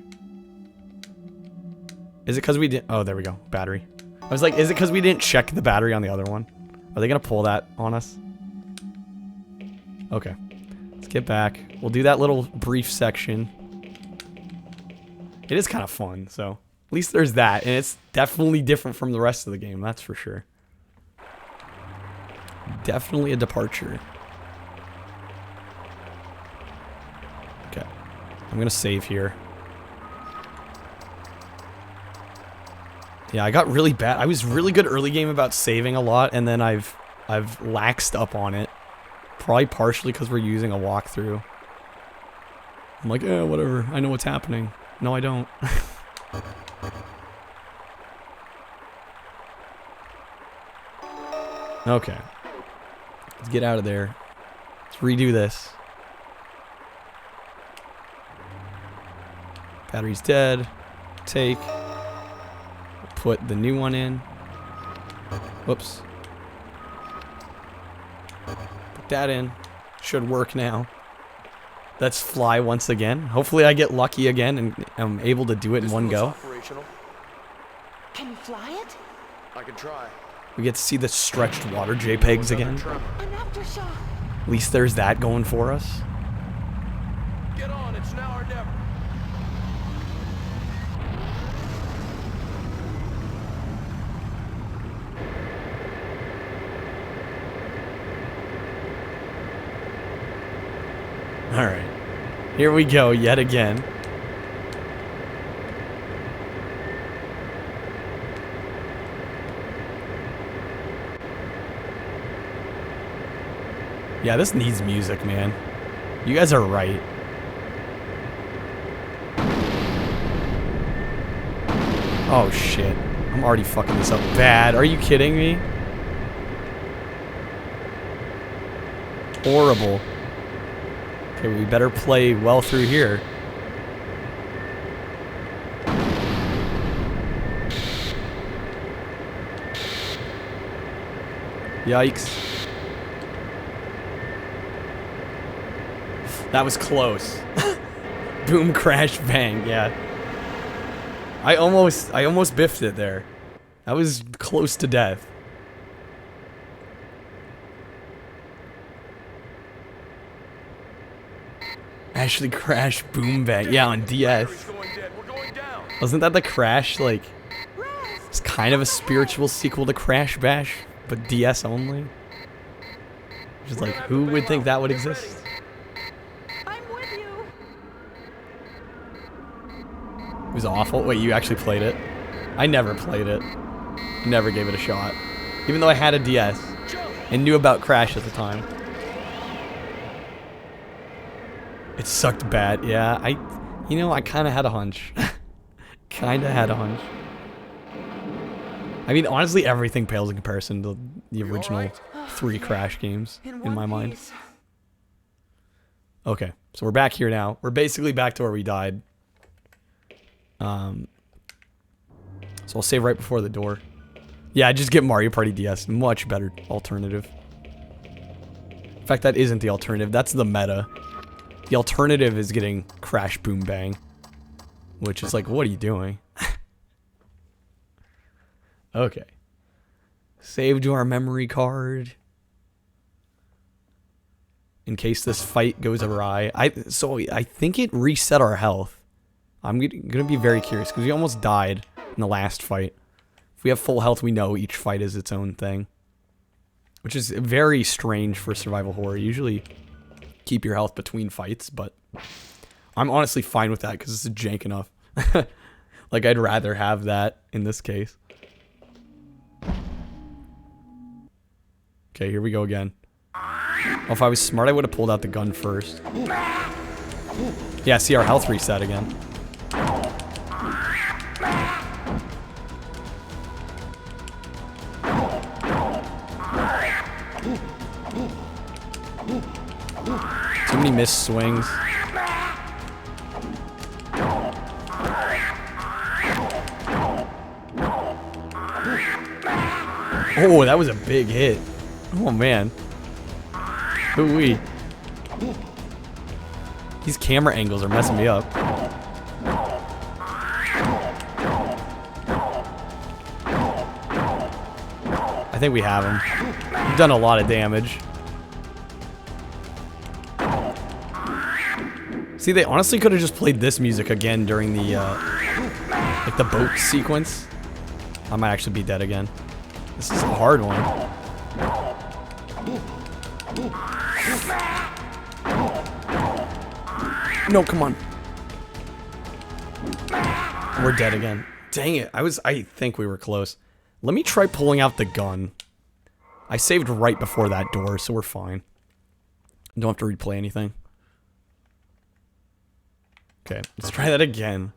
Is it because we didn't... Oh, there we go. Battery. I was like, is it because we didn't check the battery on the other one? Are they going to pull that on us? Okay. Let's get back. We'll do that little brief section. It is kind of fun, so... At least there's that, and it's definitely different from the rest of the game, that's for sure. Definitely a departure. Okay. I'm gonna save here. Yeah, I got really bad. I was really good early game about saving a lot, and then I've laxed up on it. Probably partially because we're using a walkthrough. I'm like, eh, whatever. I know what's happening. No, I don't. Okay. Let's get out of there. Let's redo this. Battery's dead. Take. Put the new one in. Whoops. Put that in. Should work now. Let's fly once again. Hopefully I get lucky again and I'm able to do it in one go. Can you fly it? I can try. We get to see the stretched water JPEGs again. An aftershock. At least there's that going for us. Get on, it's now or never. Alright. Here we go yet again. Yeah, this needs music, man. You guys are right. Oh, shit. I'm already fucking this up bad. Are you kidding me? Horrible. Okay, we better play well through here. Yikes. That was close. Boom, crash, bang, yeah. I almost biffed it there. That was close to death. Actually crash, boom, bang. Yeah, on DS. Wasn't that the Crash, like... It's kind of a spiritual sequel to Crash Bash, but DS only? Just like, who would think that would exist? It was awful. Wait, you actually played it? I never played it. Never gave it a shot. Even though I had a DS and knew about Crash at the time. It sucked bad. Yeah, I kind of had a hunch. Kind of had a hunch. I mean, honestly, everything pales in comparison to the original 3 Crash games in my mind. Okay, so we're back here now. We're basically back to where we died. So I'll save right before the door. Yeah, just get Mario Party DS. Much better alternative. In fact, that isn't the alternative. That's the meta. The alternative is getting Crash Boom Bang. Which is like, what are you doing? Okay. Save to our memory card. In case this fight goes awry. So I think it reset our health. I'm gonna be very curious because we almost died in the last fight. If we have full health, we know each fight is its own thing. Which is very strange for survival horror. Usually keep your health between fights, but I'm honestly fine with that because this is jank enough. Like, I'd rather have that in this case. Okay, here we go again. Oh, if I was smart, I would have pulled out the gun first. Yeah, see, our health reset again. Too many missed swings. Oh, that was a big hit. Oh, man. Ooh-wee. These camera angles are messing me up. I think we have him. We've done a lot of damage. See, they honestly could have just played this music again during the, like the boat sequence. I might actually be dead again. This is a hard one. No, come on. We're dead again. Dang it. I think we were close. Let me try pulling out the gun. I saved right before that door, so we're fine. Don't have to replay anything. Okay, let's try that again.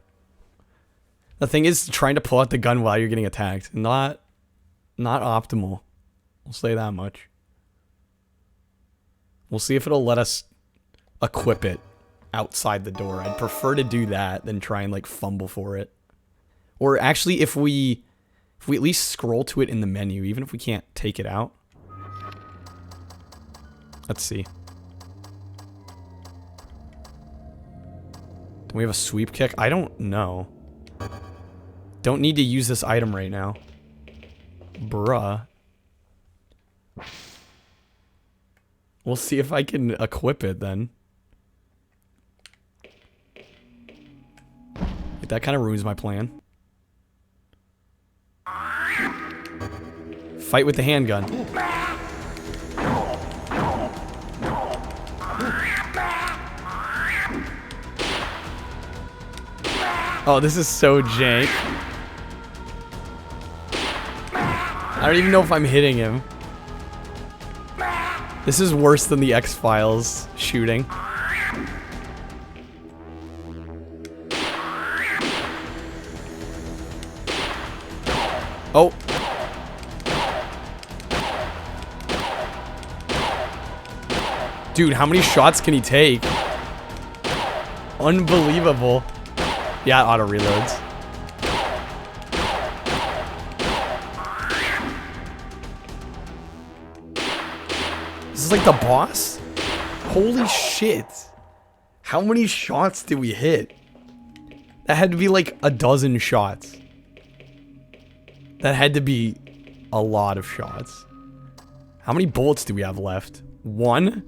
The thing is, trying to pull out the gun while you're getting attacked. Not optimal. I'll say that much. We'll see if it'll let us equip it outside the door. I'd prefer to do that than try and like fumble for it. Or actually, if we at least scroll to it in the menu, even if we can't take it out. Let's see. Do we have a sweep kick? I don't know. Don't need to use this item right now. Bruh. We'll see if I can equip it then. That kind of ruins my plan. Fight with the handgun. Oh, this is so jank. I don't even know if I'm hitting him. This is worse than the X-Files shooting. Oh. Dude, how many shots can he take? Unbelievable. Yeah, auto reloads. This is like the boss? Holy shit. How many shots did we hit? That had to be like a dozen shots. That had to be a lot of shots. How many bullets do we have left? One?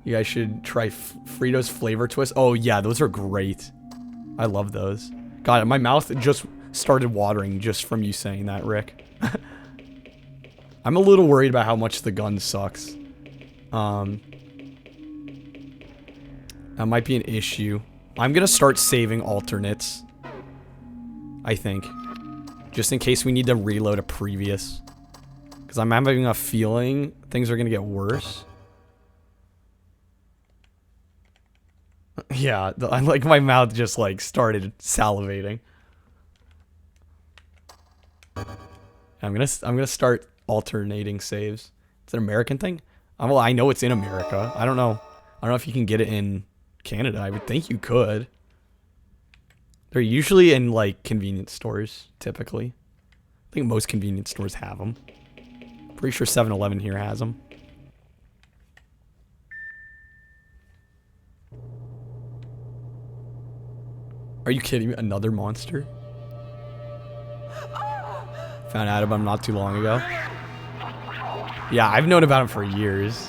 You guys should try Fritos Flavor Twist. Oh yeah, those are great. I love those. God, my mouth just started watering just from you saying that, Rick. I'm a little worried about how much the gun sucks. That might be an issue. I'm gonna start saving alternates. I think. Just in case we need to reload a previous. Because I'm having a feeling things are gonna get worse. Yeah, like my mouth just like started salivating. I'm gonna start alternating saves. It's an American thing? Well, I know it's in America. I don't know if you can get it in Canada. I would think you could. They're usually in like convenience stores, typically. I think most convenience stores have them. Pretty sure 7-Eleven here has them. Are you kidding me? Another monster? Found out about him not too long ago. Yeah, I've known about him for years.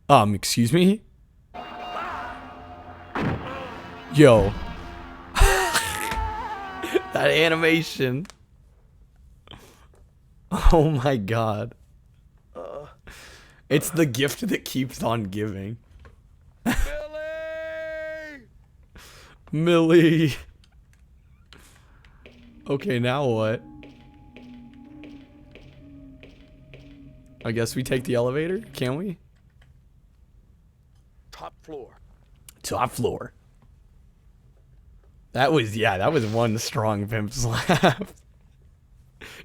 Excuse me? Yo. That animation. Oh my god. It's the gift that keeps on giving. Millie! Okay, now what? I guess we take the elevator? Can we? Top floor. Top floor. That was, yeah, that was one strong pimp slap.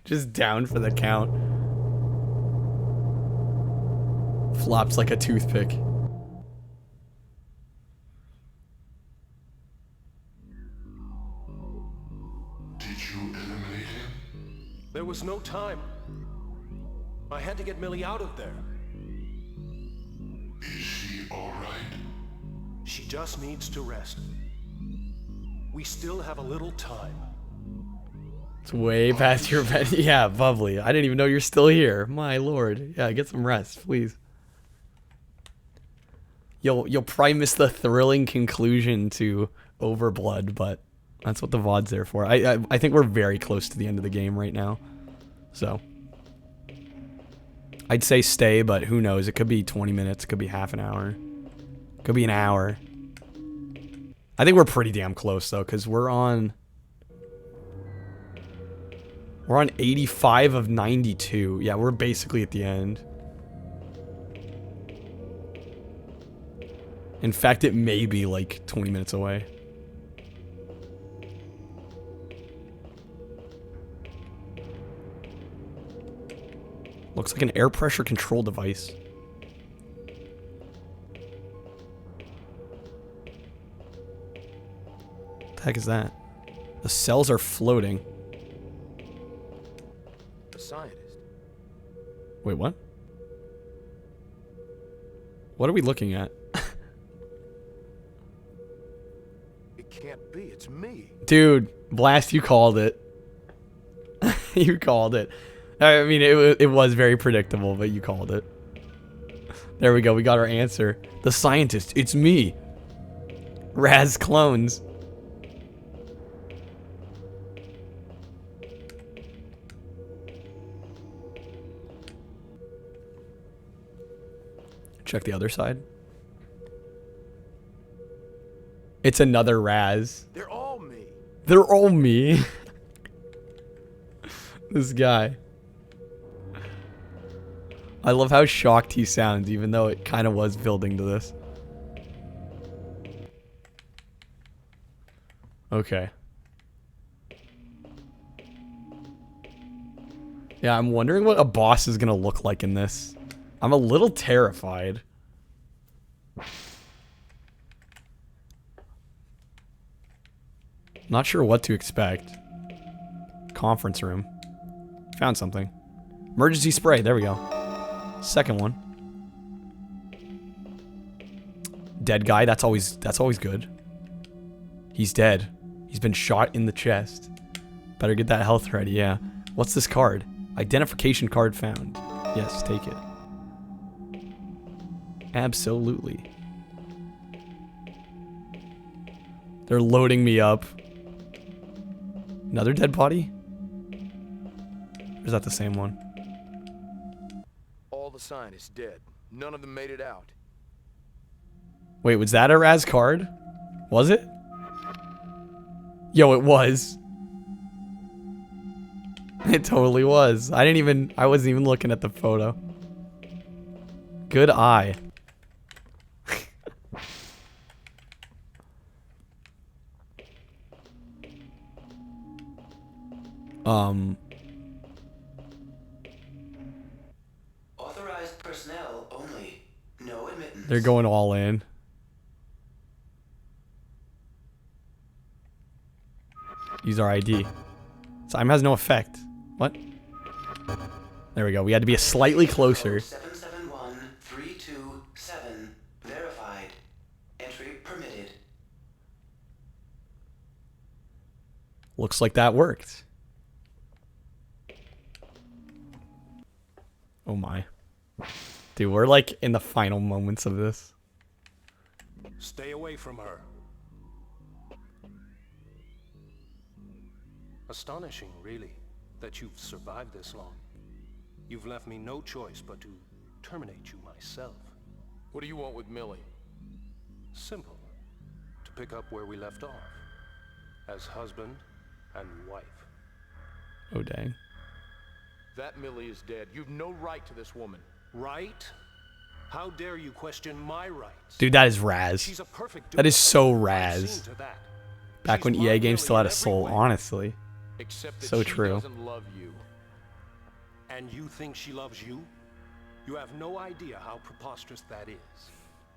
Just down for the count. Flops like a toothpick. Did you eliminate him? There was no time. I had to get Millie out of there. Is she all right? She just needs to rest. We still have a little time. It's way past your bed. Yeah, bubbly. I didn't even know you're still here. My lord. Yeah, get some rest, please. You'll probably miss the thrilling conclusion to Overblood, but that's what the VOD's there for. I think we're very close to the end of the game right now. So I'd say stay, but who knows? It could be 20 minutes, it could be half an hour. It could be an hour. I think we're pretty damn close though, because we're on 85 of 92. Yeah, we're basically at the end. In fact, it may be like 20 minutes away. Looks like an air pressure control device. What the heck is that? The cells are floating. A scientist. Wait, what? What are we looking at? It can't be. It's me. Dude, Blast, you called it. You called it. I mean, it was very predictable, but you called it. There we go. We got our answer. The scientist. It's me. Raz clones. Check the other side. It's another Raz. They're all me. They're all me. This guy. I love how shocked he sounds, even though it kind of was building to this. Okay. Yeah, I'm wondering what a boss is going to look like in this. I'm a little terrified. Not sure what to expect. Conference room. Found something. Emergency spray. There we go. Second one. Dead guy. That's always good. He's dead. He's been shot in the chest. Better get that health ready. Yeah. What's this card? Identification card found. Yes, take it. Absolutely. They're loading me up. Another dead body? Or is that the same one? All the scientists dead. None of them made it out. Wait, was that a Raz card? Was it? Yo, it was. It totally was. I wasn't even looking at the photo. Good eye. Authorized personnel only. No admittance. They're going all in. Use our ID. Time has no effect. What? There we go. We had to be slightly closer. 771327. Verified. Entry permitted. Looks like that worked. Oh my. Dude, we're like in the final moments of this. Stay away from her. Astonishing, really, that you've survived this long. You've left me no choice but to terminate you myself. What do you want with Millie? Simple. To pick up where we left off. As husband and wife. Oh dang. That Millie is dead. You've no right to this woman. Right? How dare you question my rights? Dude, that is Raz. She's a perfect That is so I've Raz. seen to that. Back when She's EA my games still Millie had a in every soul, way. honestly. Except that So she true. doesn't love you. And you think she loves you? You have no idea how preposterous that is.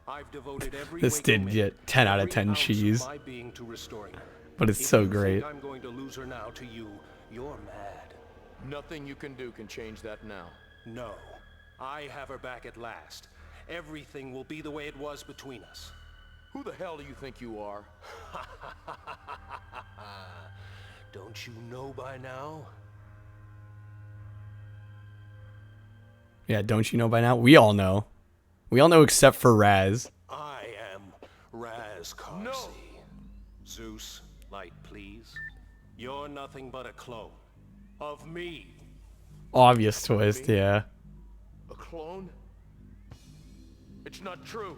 I've devoted every This waking did minute, get 10 out of every 10 ounce of cheese. my being to restoring her. But it's If so you great. think I'm going to lose her now to you, you're mad. Nothing you can do can change that now. No. I have her back at last. Everything will be the way it was between us. Who the hell do you think you are? Don't you know by now? Yeah, don't you know by now? We all know. We all know except for Raz. I am Raz Carsey. No. Zeus, light please. You're nothing but a clone of me. Obvious twist, yeah. A clone? It's not true.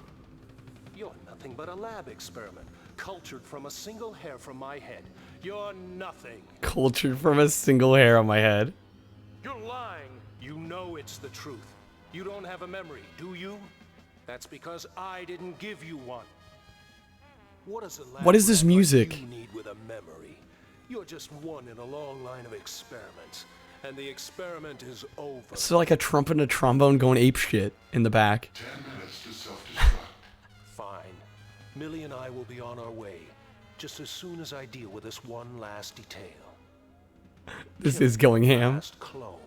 You're nothing but a lab experiment, cultured from a single hair from my head. You're nothing. Cultured from a single hair on my head. You're lying. You know it's the truth. You don't have a memory, do you? That's because I didn't give you one. What is What is this music? You need with a memory. You're just one in a long line of experiments, and the experiment is over. So like a trumpet and a trombone going apeshit in the back. 10 minutes to self-destruct. Fine. Millie and I will be on our way, just as soon as I deal with this one last detail. This is going ham. Last clone.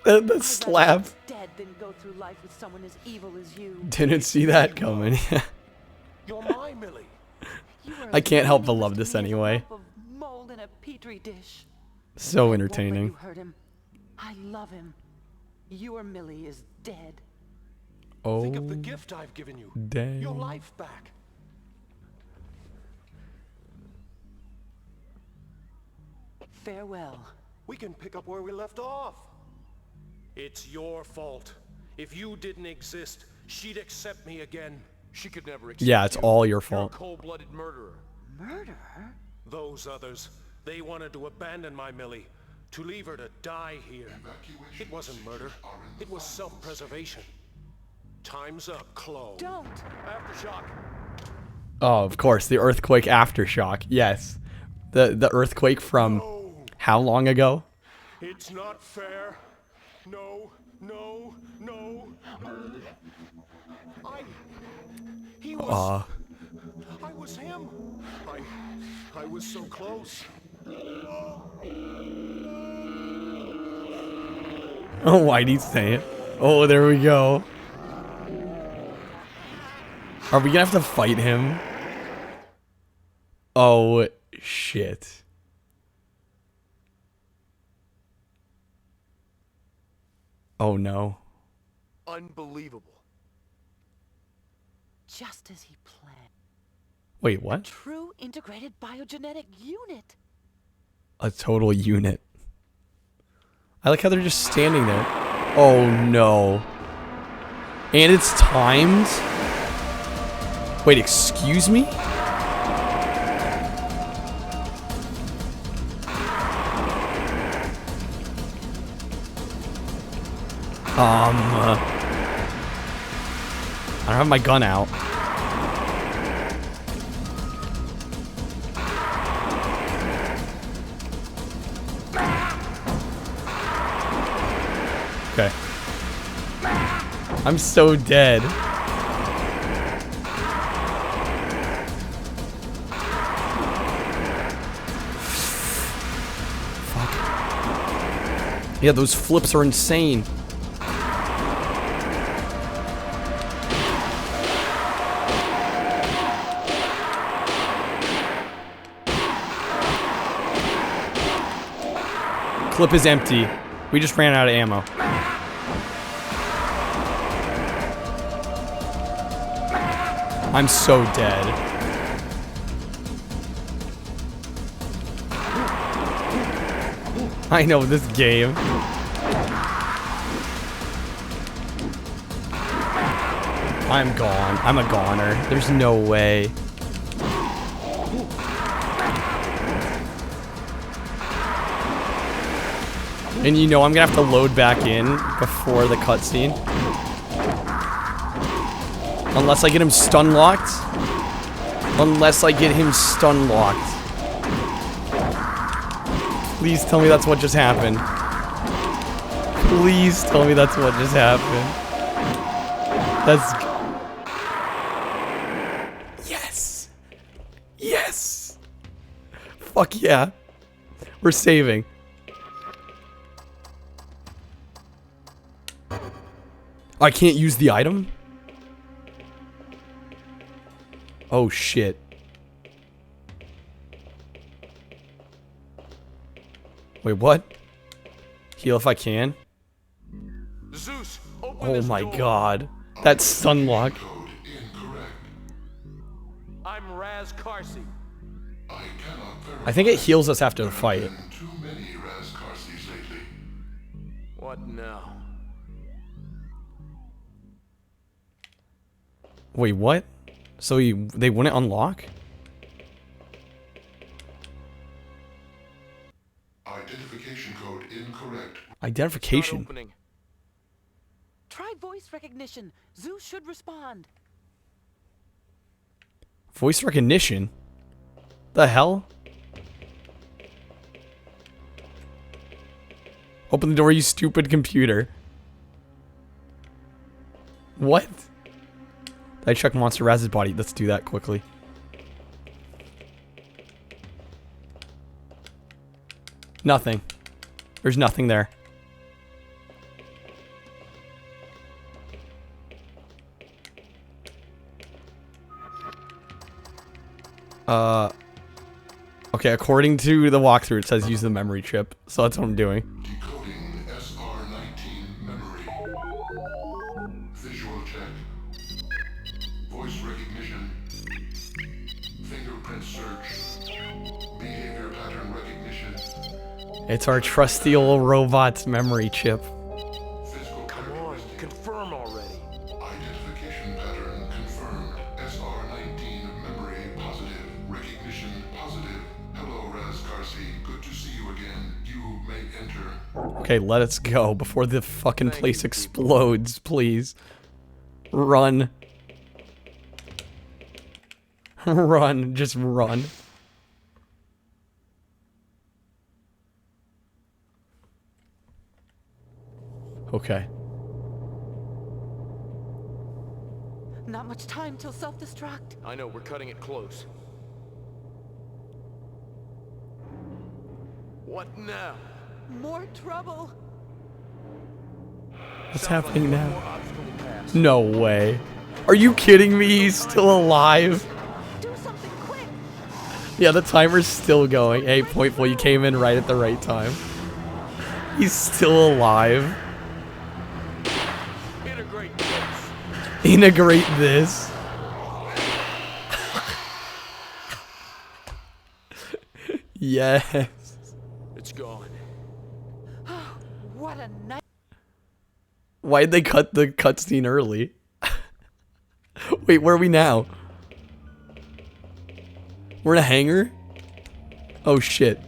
The slap. Dead than go through life with someone as evil as you. Didn't see that coming. You're my Millie. You are I can't help as but meaningless love to this me as a anyway. lump of mold in a petri dish. So Won't let entertaining. you hurt him. I love him. Your Millie is dead. Oh, Think of the gift I've given you. dang. Your life back. Farewell. We can pick up where we left off. It's your fault. If you didn't exist, she'd accept me again. She could never accept Yeah, it's you. all your You're a fault. cold-blooded murderer. Murder? Those others, they wanted to abandon my Millie, to leave her to die here. Evacuation It wasn't murder. procedures are in the It was final self-preservation. Time's up, clone. Don't. Aftershock. Oh, of course, the earthquake aftershock. Yes. The earthquake from No, how long ago? it's not fair. No, no, no. He was. I was him. I was so close. Oh, why'd he say it? Oh, there we go. Are we gonna have to fight him? Oh, shit. Oh, no. Unbelievable. Just as he planned. Wait, what? True integrated biogenetic unit. A total unit. I like how they're just standing there. Oh, no. And it's timed? Wait, excuse me? I don't have my gun out. Okay. I'm so dead. Fuck. Yeah, those flips are insane. Clip is empty. We just ran out of ammo. I'm so dead. I know this game. I'm gone. I'm a goner. There's no way. And you know I'm gonna have to load back in before the cutscene. Unless I get him stun locked. Unless I get him stun locked. Please tell me that's what just happened. Please tell me that's what just happened. That's... Yes! Yes! Fuck yeah. We're saving. I can't use the item? Oh shit. Wait, what? Heal if I can? Zeus, open Oh this my door. god. That's stun lock. Code incorrect. I'm Raz Karsi. I cannot verify. I think it heals us after the There fight. have been too many Razcarces lately. What now? Wait, what? So they wouldn't unlock? Identification code incorrect. Identification. Start opening. Try voice recognition. Zeus should respond. Voice recognition? The hell? Open the door, you stupid computer. What? Did I check Monster Raz's body? Let's do that quickly. Nothing. There's nothing there. Okay, according to the walkthrough, it says use the memory chip. So that's what I'm doing. Decoding SR19 memory. Visual check. Voice recognition. Fingerprint search. Behavior pattern recognition. It's our trusty old robot's memory chip. Physical Come on, characteristic. confirm already. Identification pattern confirmed. SR19 memory positive. Recognition positive. Hello, Razcarsi. Good to see you again. You may enter. Okay, let us go before the fucking Thank place you, people. explodes, please. Run. Run, just run. Okay. Not much time till self-destruct. I know, we're cutting it close. What now? More trouble. What's Sounds like happening one now? more obstacle to pass. No way. Are you kidding me? He's still alive. Do something quick. Yeah, the timer's still going. Hey, Pointful, you came in right at the right time. He's still alive. Integrate this. Integrate this. Yes. It's gone. What a night. Why'd they cut the cutscene early? Wait, where are we now? We're in a hangar? Oh shit.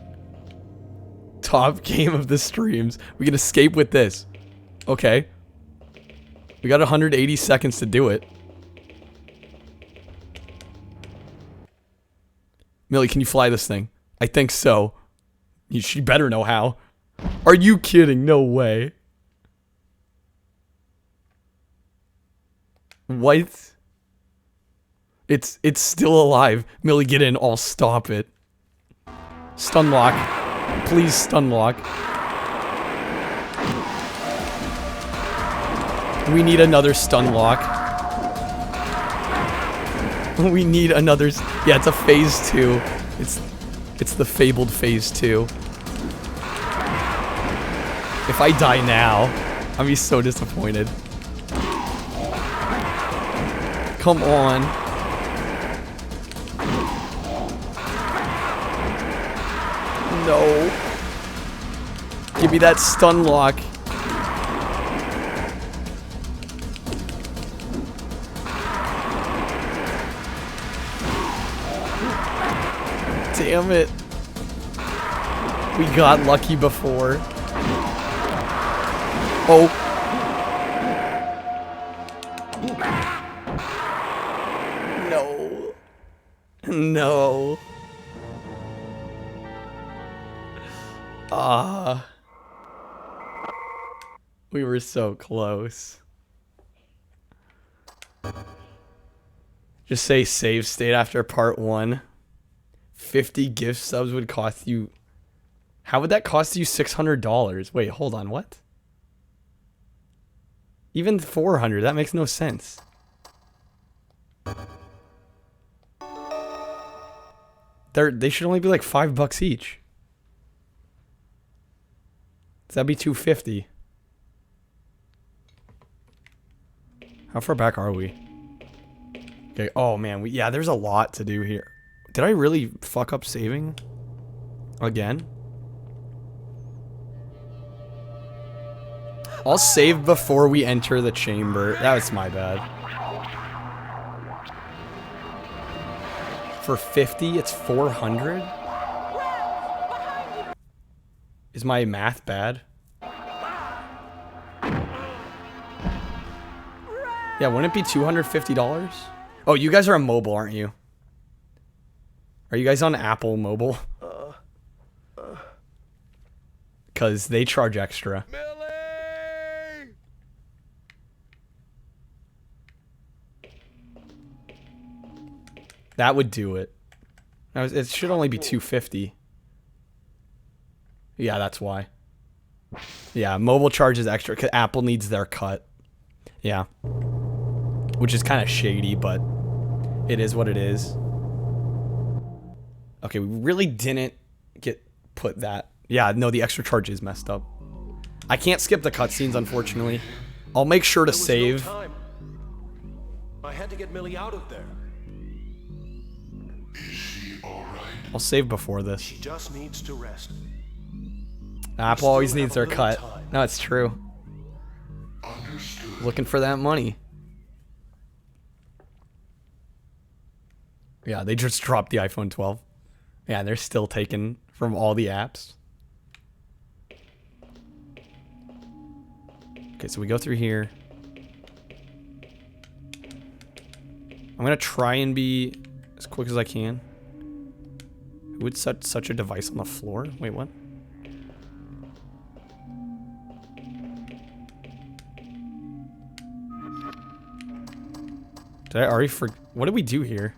Top game of the streams. We can escape with this. Okay. We got 180 seconds to do it. Millie, can you fly this thing? I think so. She better know how. Are you kidding? No way. What? It's still alive. Millie, get in. I'll stop it. Stun lock. Please stun lock. We need another stun lock. We need another. Yeah, it's a phase 2. It's the fabled phase 2. If I die now, I'll be so disappointed. Come on. No. Give me that stun lock. Damn it. We got lucky before. Oh. No. No. We were so close. Just say save state after part 1. 50 gift subs would cost you... How would that cost you $600? Wait, hold on, what? Even 400, that makes no sense. They should only be like $5 each. So that'd be $250. How far back are we? Okay, oh man, yeah, there's a lot to do here. Did I really fuck up saving? Again? I'll save before we enter the chamber. That was my bad. For 50, it's 400? Is my math bad? Yeah, wouldn't it be $250? Oh, you guys are on mobile, aren't you? Are you guys on Apple mobile? Because they charge extra. Millie! That would do it. It should only be $250. Yeah, that's why. Yeah, mobile charges extra because Apple needs their cut. Yeah. Which is kind of shady, but it is what it is. Okay, we really didn't get put that. Yeah, no, the extra charge is messed up. I can't skip the cutscenes, unfortunately. I'll make sure to save. No time. I had to get Millie out of there. Is she alright? I'll save before this. She just needs to rest. Apple always needs their cut. No, it's true. Understood. Looking for that money. Yeah, they just dropped the iPhone 12. Yeah, they're still taken from all the apps. Okay, so we go through here. I'm gonna try and be as quick as I can. Who would set such a device on the floor? Wait, what? Did I already what did we do here?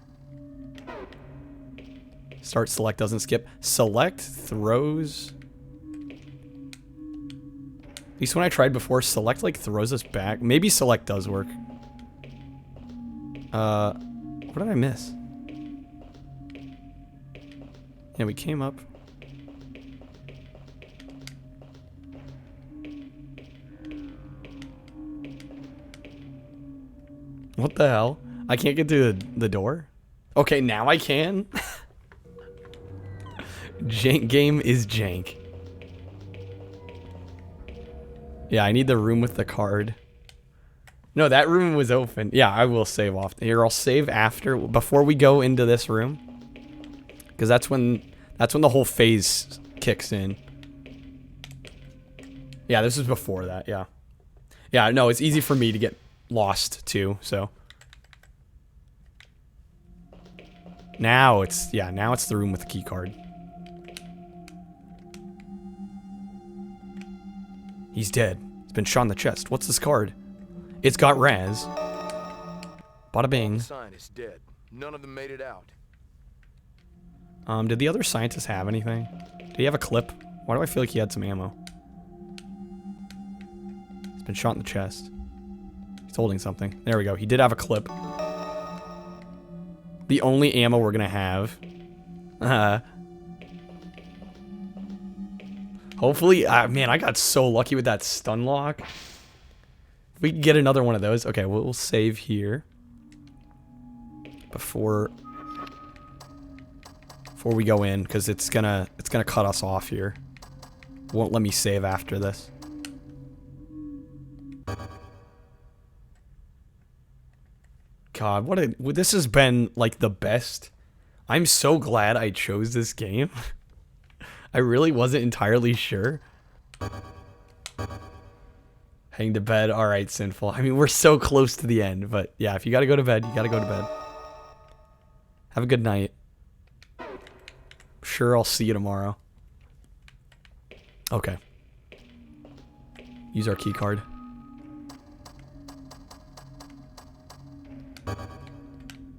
Start select doesn't skip. Select throws. At least when I tried before, select like throws us back. Maybe select does work. What did I miss? Yeah, we came up. What the hell? I can't get through the door? Okay, now I can? Jank game is jank. Yeah, I need the room with the card. No, that room was open. Yeah, I will save off. Here, I'll save after, before we go into this room. Because that's when the whole phase kicks in. Yeah, this is before that, yeah. Yeah, no, it's easy for me to get lost too, so. Now it's the room with the key card. He's dead. He's been shot in the chest. What's this card? It's got Raz. Bada All bing. the scientists dead. None of them made it out. Did the other scientists have anything? Did he have a clip? Why do I feel like he had some ammo? He's been shot in the chest. He's holding something. There we go. He did have a clip. The only ammo we're gonna have. Hopefully, man, I got so lucky with that stun lock. If we can get another one of those. Okay, we'll save here. Before we go in, because it's gonna cut us off here. Won't let me save after this. God, this has been like the best. I'm so glad I chose this game. I really wasn't entirely sure. Heading to bed. All right, Sinful. I mean, we're so close to the end, but yeah, if you gotta go to bed, you gotta go to bed. Have a good night. Sure, I'll see you tomorrow. Okay. Use our key card.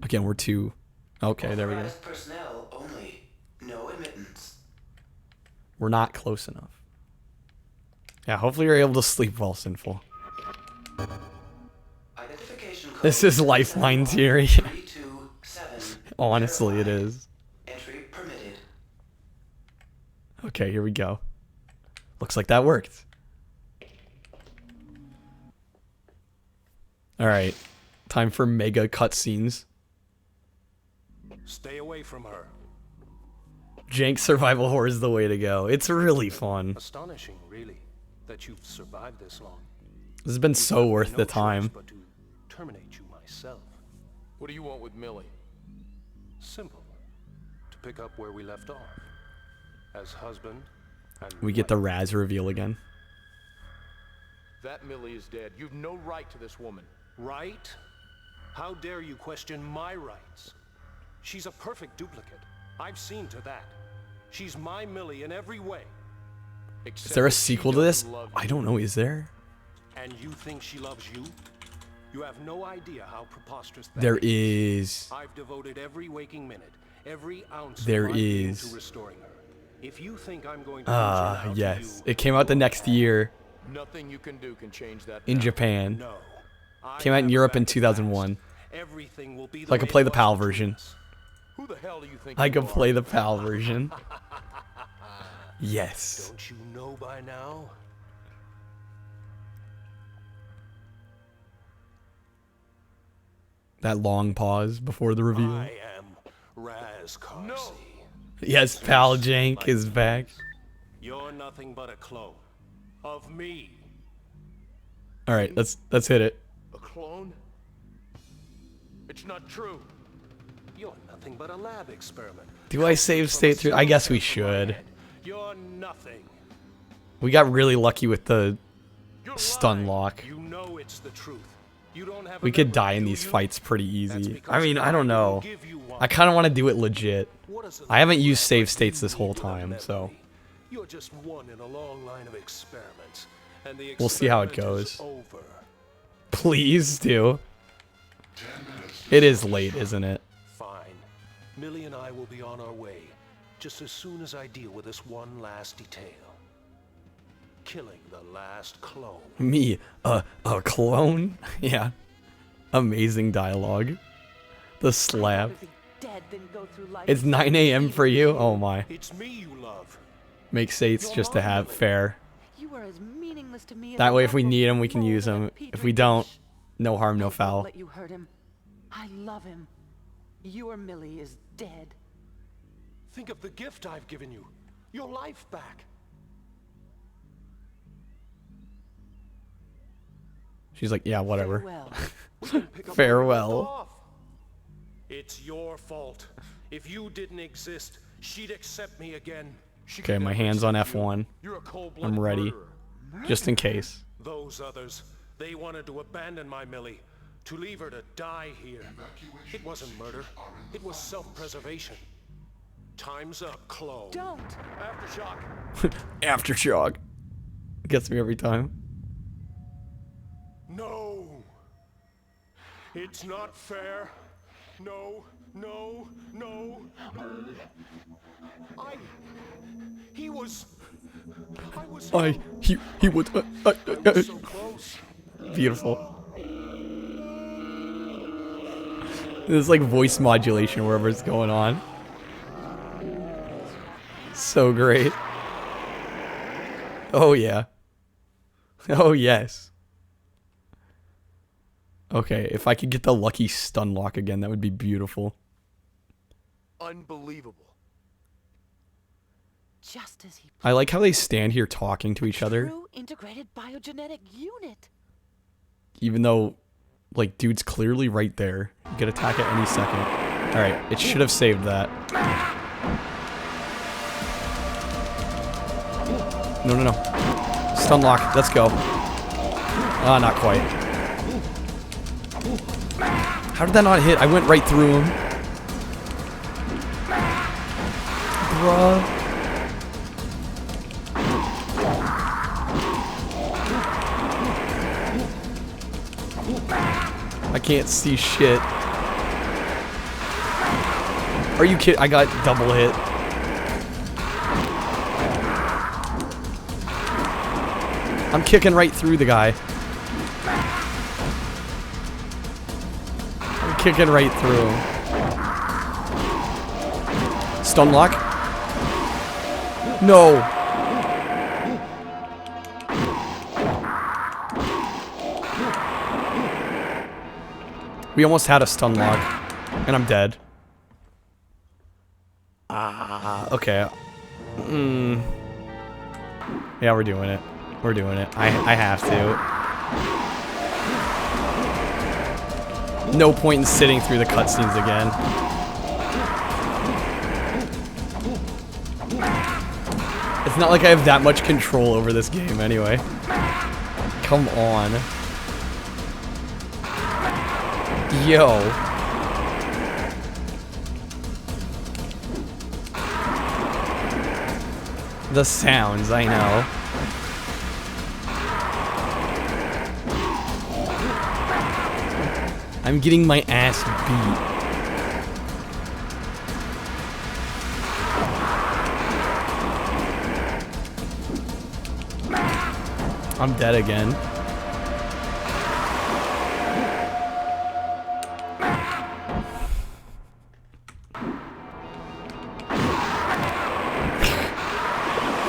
Again, we're two. Okay, there we go. Authorized personnel only. No admittance. We're not close enough. Yeah, hopefully you're able to sleep well, Sinful. Identification code This is Lifeline's here. 327. Honestly, it is. Entry permitted. Okay, here we go. Looks like that worked. Alright. Time for mega cutscenes. Stay away from her. Jank survival horror is the way to go. It's really fun. Astonishing, really, that you've survived this long. This has been so worth No the choice time. but to terminate you myself. What do you want with Millie? Simple. To pick up where we left off. As husband and We get the wife. Raz reveal again. That Millie is dead. You've no right to this woman. Right? How dare you question my rights? She's a perfect duplicate. I've seen to that. She's my Millie in every way. Is there a sequel to this? I don't know. Is there? And you think she loves you? You have no idea how preposterous that There is. I've devoted every waking minute, every ounce There of my being is. to restoring her. If you think I'm going to reach her now to Yes. you, It came out the next year Nothing you can do can change that. in now. Japan. no. I Came out in have Europe in that fast. 2001. Everything will be So I could way play it the was PAL between version. us. Who the hell do you think I you could are? play the PAL version. Yes. Don't you know by now? That long pause before the reveal. I am Raz Carsey. No. Yes, Pal Jank is back. You're nothing but a clone of me. All right, let's hit it. A clone? It's not true. You're nothing but a lab experiment. Do I save state through? I guess we should. You're nothing. We got really lucky with the You're stun lying. lock. You know it's the truth. You don't have a We could memory, die in do these you? fights pretty That's easy. because I mean, I don't will know. give you one. I kind of want to do it legit. What is it I haven't like used save when states this you whole need a time, so memory? You're just one in a long line of experiments, and the We'll see how it experiment is goes. Over. please do. 10 minutes. It is late, isn't it? Fine. Millie and I will be on our way, just as soon as I deal with this one last detail. Killing the last clone. Me, a clone? Yeah. Amazing dialogue. The slap. Rather be dead than go through life It's 9 a.m. for you? Oh my. It's me you love. Make states just to have fair. You are as meaningless to me as That a way if we lovable need him, we can mole use in a him. If petri we don't, dish. no harm, no I won't foul. let you hurt him. I love him. Your Millie is dead. Think of the gift I've given you. Your life back. She's like, yeah, whatever. Farewell. We can pick up Farewell. where we left off. It's your fault. If you didn't exist, she'd accept me again. She Okay, could my never hands on accept you. F1. You're a cold-blooded I'm ready. murderer. Just in case. Those others, they wanted to abandon my Millie, to leave her to die here. It wasn't murder. It was self-preservation. Time's up, clone. Don't. Aftershock. Aftershock. Gets me every time. No. It's not fair. No, no, no. He was so close. Beautiful. There's like voice modulation wherever it's going on. So great. Oh yeah. Oh yes. Okay, if I could get the lucky stun lock again, that would be beautiful. Unbelievable. Just as he I like how they stand here talking to each other, True integrated biogenetic unit. even though, like, dude's clearly right there. You could attack at any second. Alright, it should have saved that. No, no, no. Stun lock, let's go. Ah, not quite. How did that not hit? I went right through him. Bruh. I can't see shit. Are you kidding? I got double hit. I'm kicking right through the guy. I'm kicking right through him. Stun lock? No. We almost had a stun lock, and I'm dead. Ah, okay. Yeah, we're doing it. We're doing it. I have to. No point in sitting through the cutscenes again. It's not like I have that much control over this game anyway. Come on. Yo. The sounds, I know. I'm getting my ass beat. I'm dead again.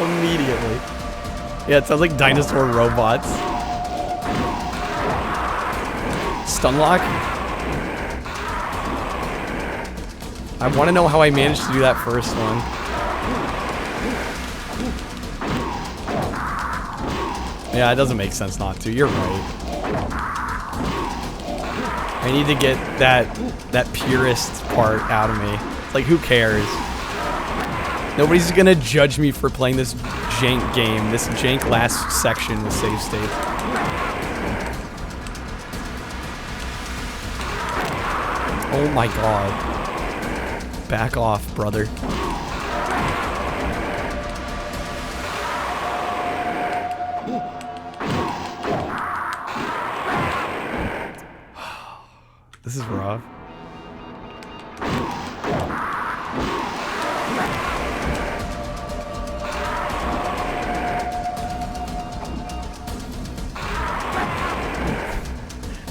Immediately. Yeah, it sounds like dinosaur robots. Stun lock? I want to know how I managed to do that first one. Yeah, it doesn't make sense not to. You're right. I need to get that purist part out of me. Like, who cares? Nobody's gonna judge me for playing this jank game, this jank last section with save states. Oh my god. Back off, brother. This is rough.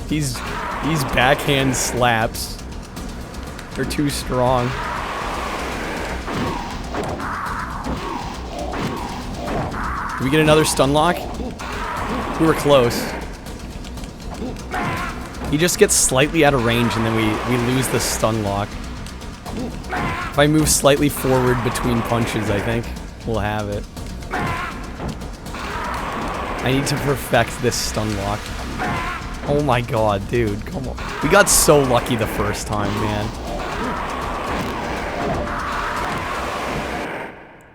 These backhand slaps are too strong. Did we get another stun lock? We were close. He just gets slightly out of range and then we lose the stun lock. If I move slightly forward between punches, I think we'll have it. I need to perfect this stun lock. Oh my god, dude, come on. We got so lucky the first time, man.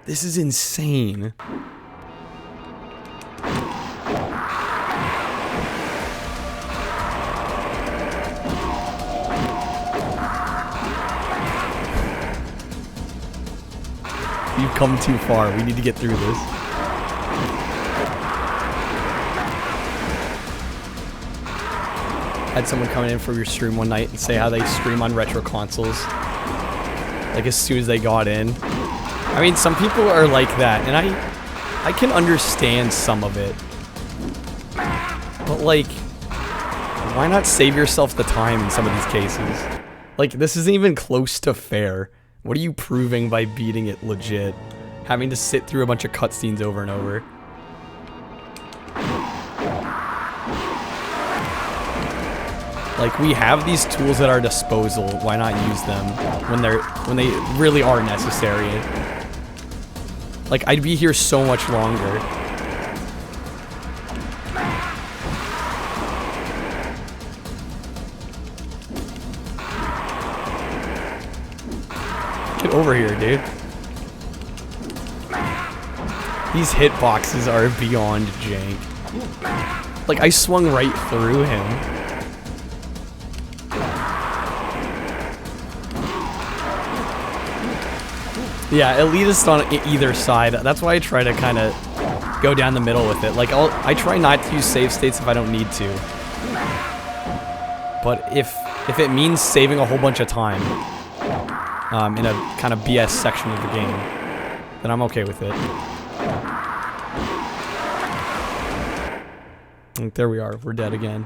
This is insane. You've come too far. We need to get through this. had someone come in from your stream one night and say how they stream on retro consoles. Like as soon as they got in. I mean, some people are like that, and I can understand some of it. But like, why not save yourself the time in some of these cases? Like, this isn't even close to fair. What are you proving by beating it legit? Having to sit through a bunch of cutscenes over and over. Like, we have these tools at our disposal. Why not use them when they really are necessary? Like, I'd be here so much longer. Get over here, dude. These hitboxes are beyond jank. Like, I swung right through him. Yeah, elitist on either side. That's why I try to kind of go down the middle with it. Like, I try not to use save states if I don't need to. But if it means saving a whole bunch of time in a kind of BS section of the game, then I'm okay with it. And there we are. We're dead again.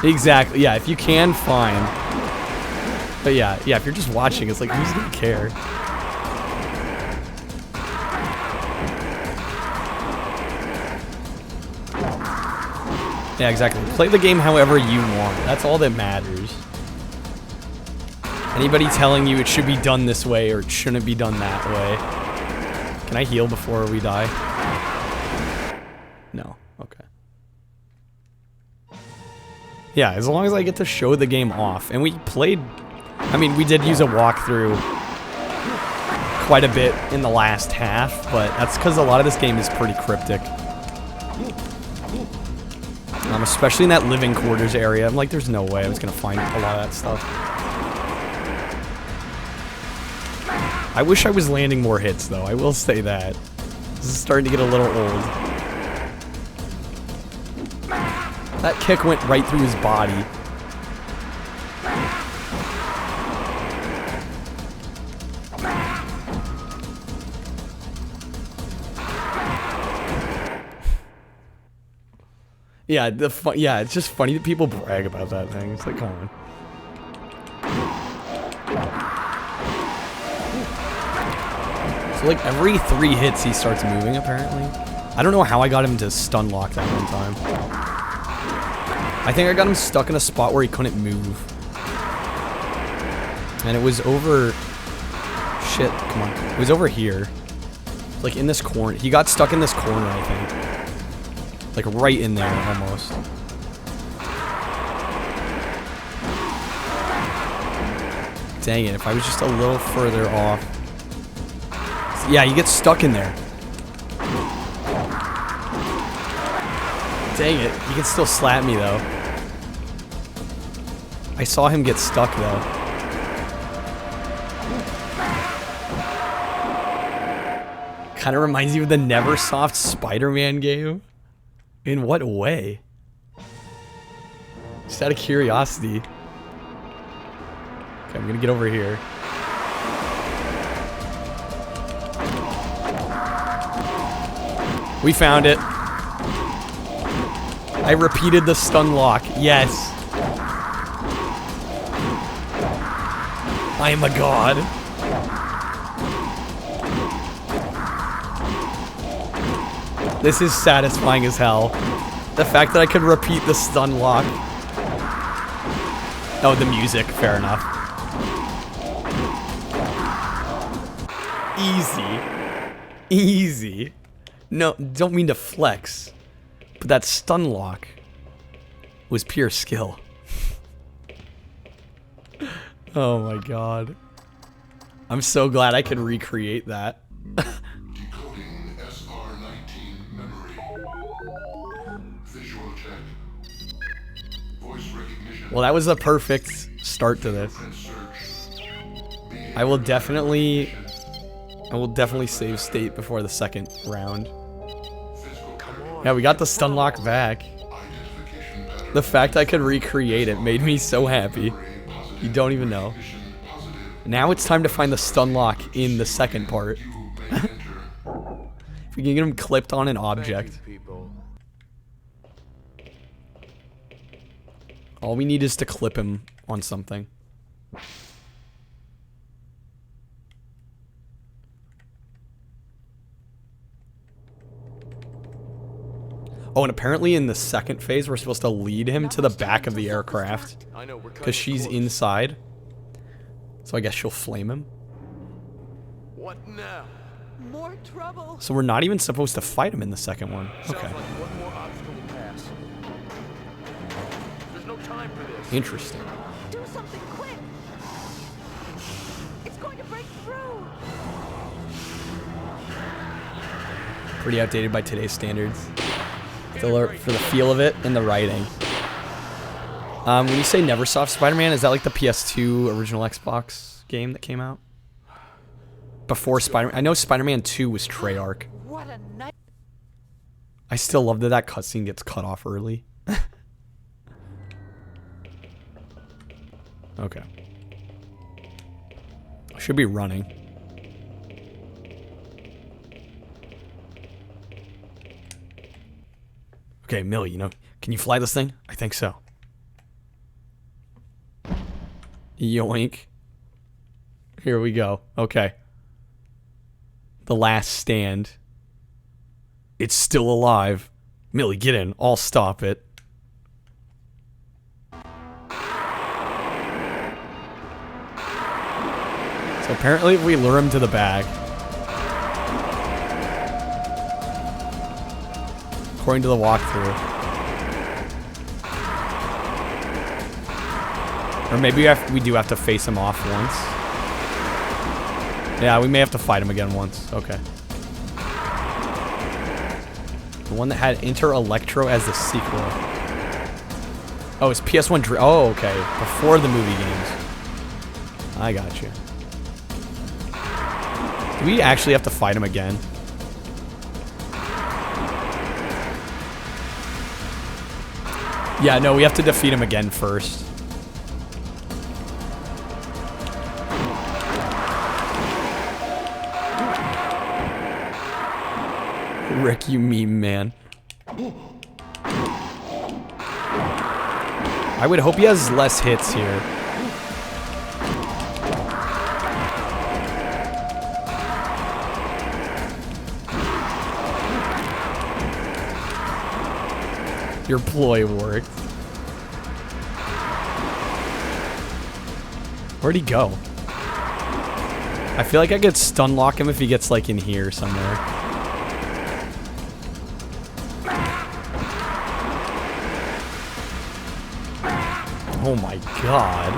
Exactly, yeah, if you can, fine. But yeah, if you're just watching, it's like, who's gonna care? Yeah, exactly. Play the game however you want. That's all that matters. Anybody telling you it should be done this way or it shouldn't be done that way. Can I heal before we die? No. Okay. Yeah, as long as I get to show the game off. And we played... I mean, we did use a walkthrough quite a bit in the last half, but that's because a lot of this game is pretty cryptic. Especially in that living quarters area. I'm like, there's no way I was going to find a lot of that stuff. I wish I was landing more hits, though. I will say that. This is starting to get a little old. That kick went right through his body. Yeah, yeah, it's just funny that people brag about that thing. It's like, come on. So like every 3 hits he starts moving apparently. I don't know how I got him to stun lock that one time. I think I got him stuck in a spot where he couldn't move. And it was over... Shit, come on. It was over here. Like in this corner. He got stuck in this corner, I think. Like right in there, almost. Dang it, if I was just a little further off. Yeah, you get stuck in there. Dang it, you can still slap me though. I saw him get stuck though. Kind of reminds you of the Neversoft Spider-Man game. In what way? Just out of curiosity. Okay, I'm gonna get over here. We found it. I repeated the stun lock. Yes. I am a god. This is satisfying as hell. The fact that I could repeat the stun lock. Oh, the music. Fair enough. Easy. Easy. No, don't mean to flex. But that stun lock was pure skill. Oh my god. I'm so glad I could recreate that. Decoding SR19 memory. Visual check. Voice recognition. Well, that was a perfect start to this. I will definitely save state before the second round. Yeah, we got the stun lock back. The fact I could recreate it made me so happy. You don't even know. Now it's time to find the stun lock in the second part. If we can get him clipped on an object. All we need is to clip him on something. Oh, and apparently in the second phase, we're supposed to lead him to the back of the aircraft. Because she's inside. So I guess she'll flame him. What now? More trouble. So we're not even supposed to fight him in the second one. Sounds Okay. like one more obstacle to pass. There's no time for this. Interesting. Do something quick. It's going to break through. Pretty outdated by today's standards. For the feel of it and the writing. When you say Neversoft Spider-Man, is that like the PS2 original Xbox game that came out? Before Spider-Man. I know Spider-Man 2 was Treyarch. What a night. I still love that that cutscene gets cut off early. Okay. I should be running. Okay, Millie, can you fly this thing? I think so. Yoink. Here we go. Okay. The last stand. It's still alive. Millie, get in. I'll stop it. So apparently if we lure him to the back. According to the walkthrough. Or maybe we do have to face him off once. Yeah, we may have to fight him again once. Okay. The one that had Inter Electro as the sequel. Oh, it's PS1. Oh, okay. Before the movie games. I got you. Do we actually have to fight him again? Yeah, no, we have to defeat him again first. Rick, you meme man. I would hope he has less hits here. Your ploy worked. Where'd he go? I feel like I could stun lock him if he gets like in here somewhere. Oh my god.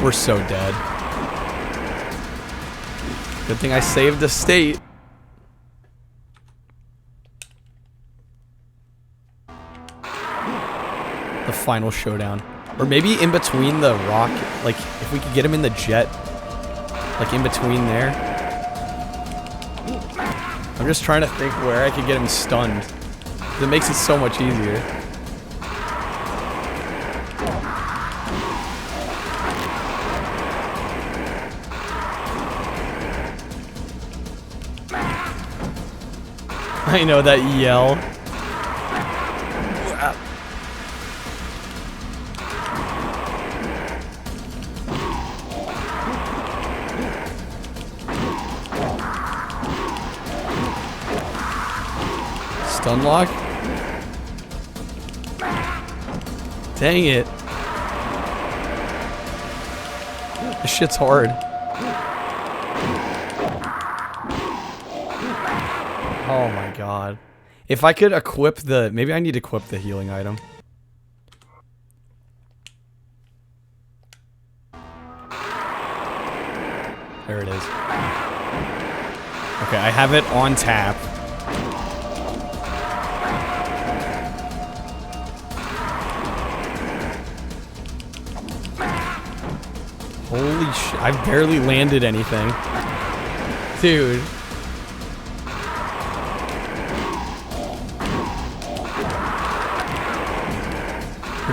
We're so dead. Good thing I saved the state. The final showdown. Or maybe in between the rock, like if we could get him in the jet, like in between there. I'm just trying to think where I could get him stunned. It makes it so much easier. I know that yell. Stun lock? Dang it. This shit's hard. Oh my god. If I could equip the... Maybe I need to equip the healing item. There it is. Okay, I have it on tap. Holy shit. I've barely landed anything. Dude.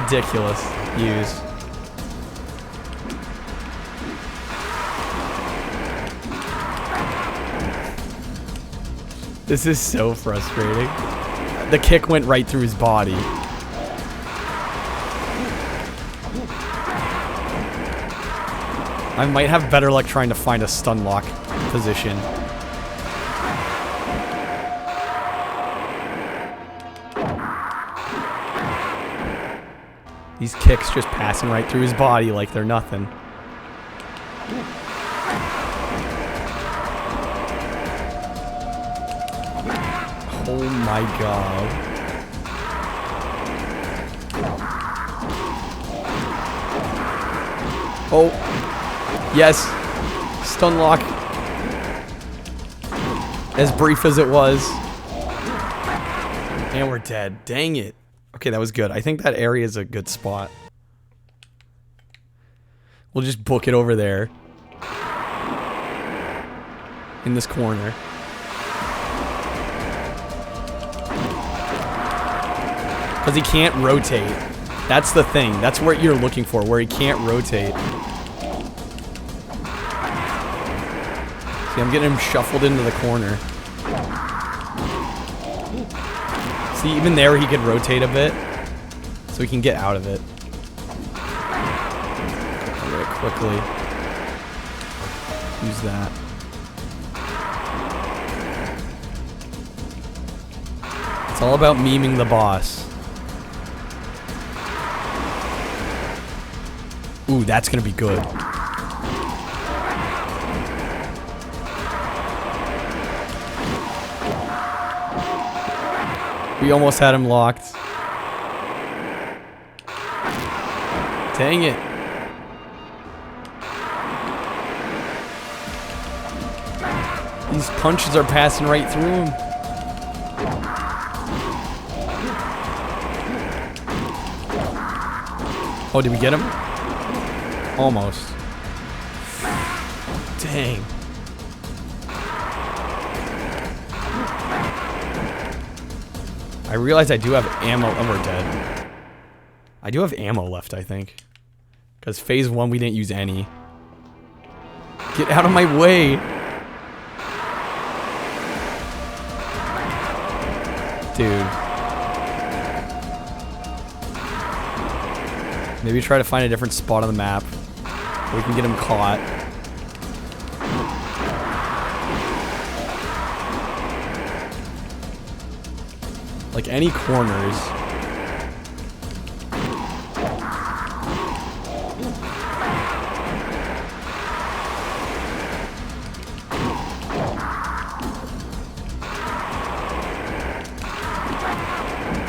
Ridiculous. Use. This is so frustrating. The kick went right through his body. I might have better luck trying to find a stun lock position. These kicks just passing right through his body like they're nothing. Oh my god. Oh. Yes. Stun lock. As brief as it was. And we're dead. Dang it. Okay, that was good. I think that area is a good spot. We'll just book it over there. In this corner. Because he can't rotate. That's the thing. That's what you're looking for, where he can't rotate. See, I'm getting him shuffled into the corner. See, even there he could rotate a bit. So he can get out of it. I'm gonna quickly use that. It's all about memeing the boss. Ooh, that's gonna be good. We almost had him locked. Dang it. These punches are passing right through him. Oh, did we get him? Almost. Dang. I realize I do have ammo. Oh, we're dead. I do have ammo left, I think. Because phase 1, we didn't use any. Get out of my way! Dude. Maybe try to find a different spot on the map. We can get him caught. Like any corners.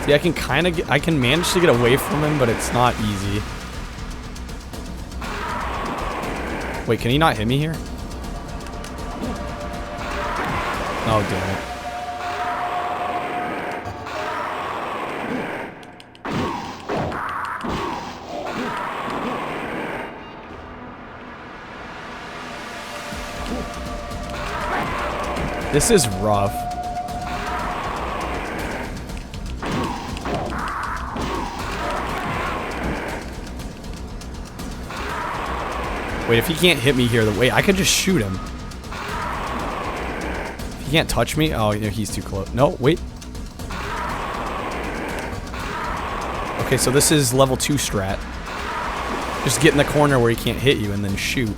See, I can manage to get away from him, but it's not easy. Wait, can he not hit me here? Oh, damn it. This is rough. Wait, if he can't hit me here, wait, I could just shoot him. If he can't touch me, oh, he's too close. No, wait. Okay, so this is level 2 strat. Just get in the corner where he can't hit you and then shoot.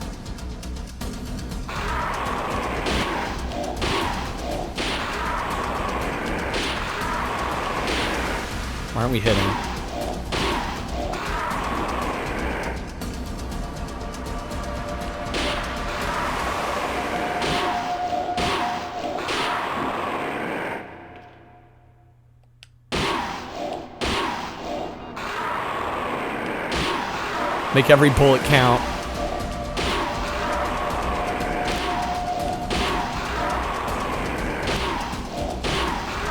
Why aren't we hitting? Make every bullet count.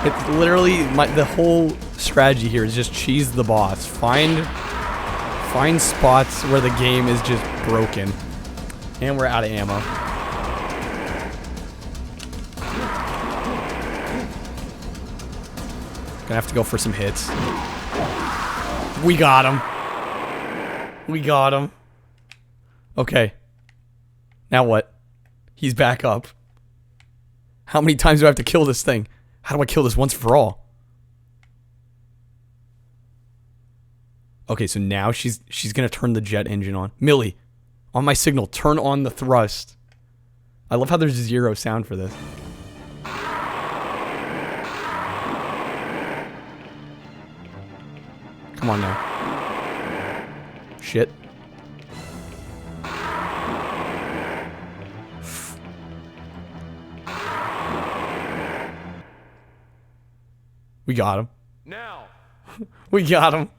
It's literally the whole strategy here is just cheese the boss. Find spots where the game is just broken. And we're out of ammo. Gonna have to go for some hits. We got him. We got him. Okay. Now what? He's back up. How many times do I have to kill this thing? How do I kill this once for all? Okay, so now she's gonna turn the jet engine on. Millie, on my signal, turn on the thrust. I love how there's 0 sound for this. Come on now. Shit. We got him. Now. We got him.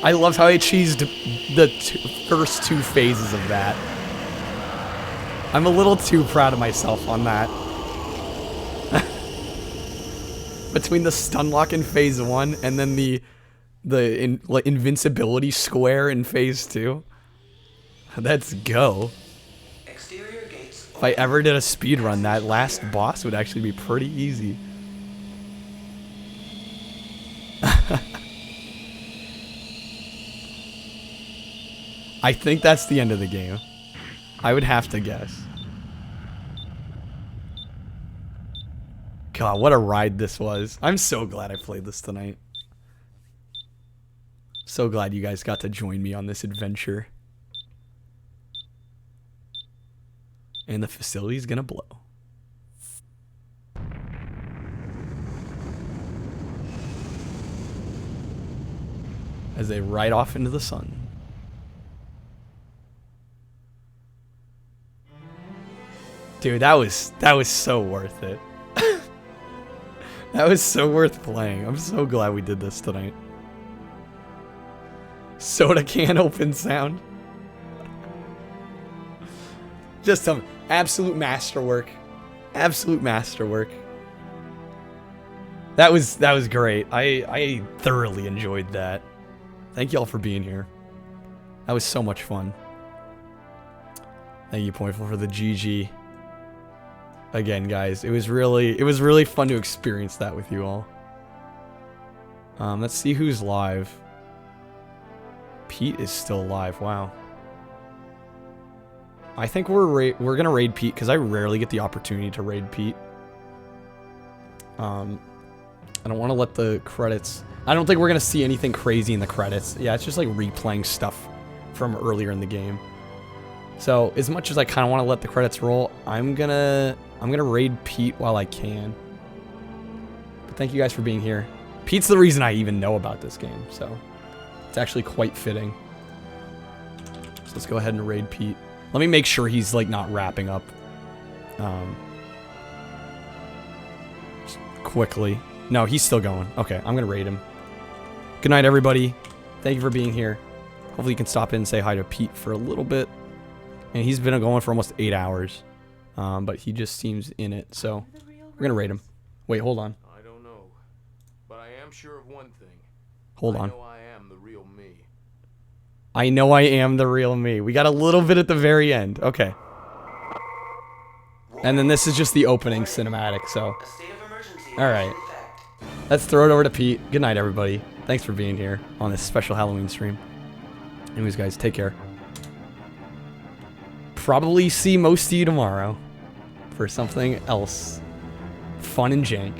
I love how I cheesed the first 2 phases of that. I'm a little too proud of myself on that. Between the stun lock in phase 1 and then the invincibility square in phase 2. Let's go. Exterior gates. If I ever did a speed run, that last boss would actually be pretty easy. I think that's the end of the game. I would have to guess. God, what a ride this was. I'm so glad I played this tonight. So glad you guys got to join me on this adventure. And the facility's gonna blow. As they ride off into the sun. Dude, that was so worth it. That was so worth playing. I'm so glad we did this tonight. Soda can open sound. Just some absolute masterwork. Absolute masterwork. That was great. I thoroughly enjoyed that. Thank y'all for being here. That was so much fun. Thank you, Pointful, for the GG. Again, guys, it was really fun to experience that with you all. Let's see who's live. Pete is still live. Wow. I think we're gonna raid Pete because I rarely get the opportunity to raid Pete. I don't want to let the credits. I don't think we're gonna see anything crazy in the credits. Yeah, it's just like replaying stuff from earlier in the game. So as much as I kind of want to let the credits roll, I'm gonna raid Pete while I can. But thank you guys for being here. Pete's the reason I even know about this game, so it's actually quite fitting. So let's go ahead and raid Pete. Let me make sure he's like not wrapping up. Just quickly. No, he's still going. Okay, I'm gonna raid him. Good night, everybody. Thank you for being here. Hopefully you can stop in and say hi to Pete for a little bit. And he's been going for almost 8 hours. But he just seems in it, so we're gonna raid him. Wait, hold on. I don't know, but I am sure of one thing. Hold on. I know I am the real me. I know I am the real me. We got a little bit at the very end. Okay. And then this is just the opening cinematic, so. Alright. Let's throw it over to Pete. Good night, everybody. Thanks for being here on this special Halloween stream. Anyways, guys, take care. Probably see most of you tomorrow for something else fun and jank.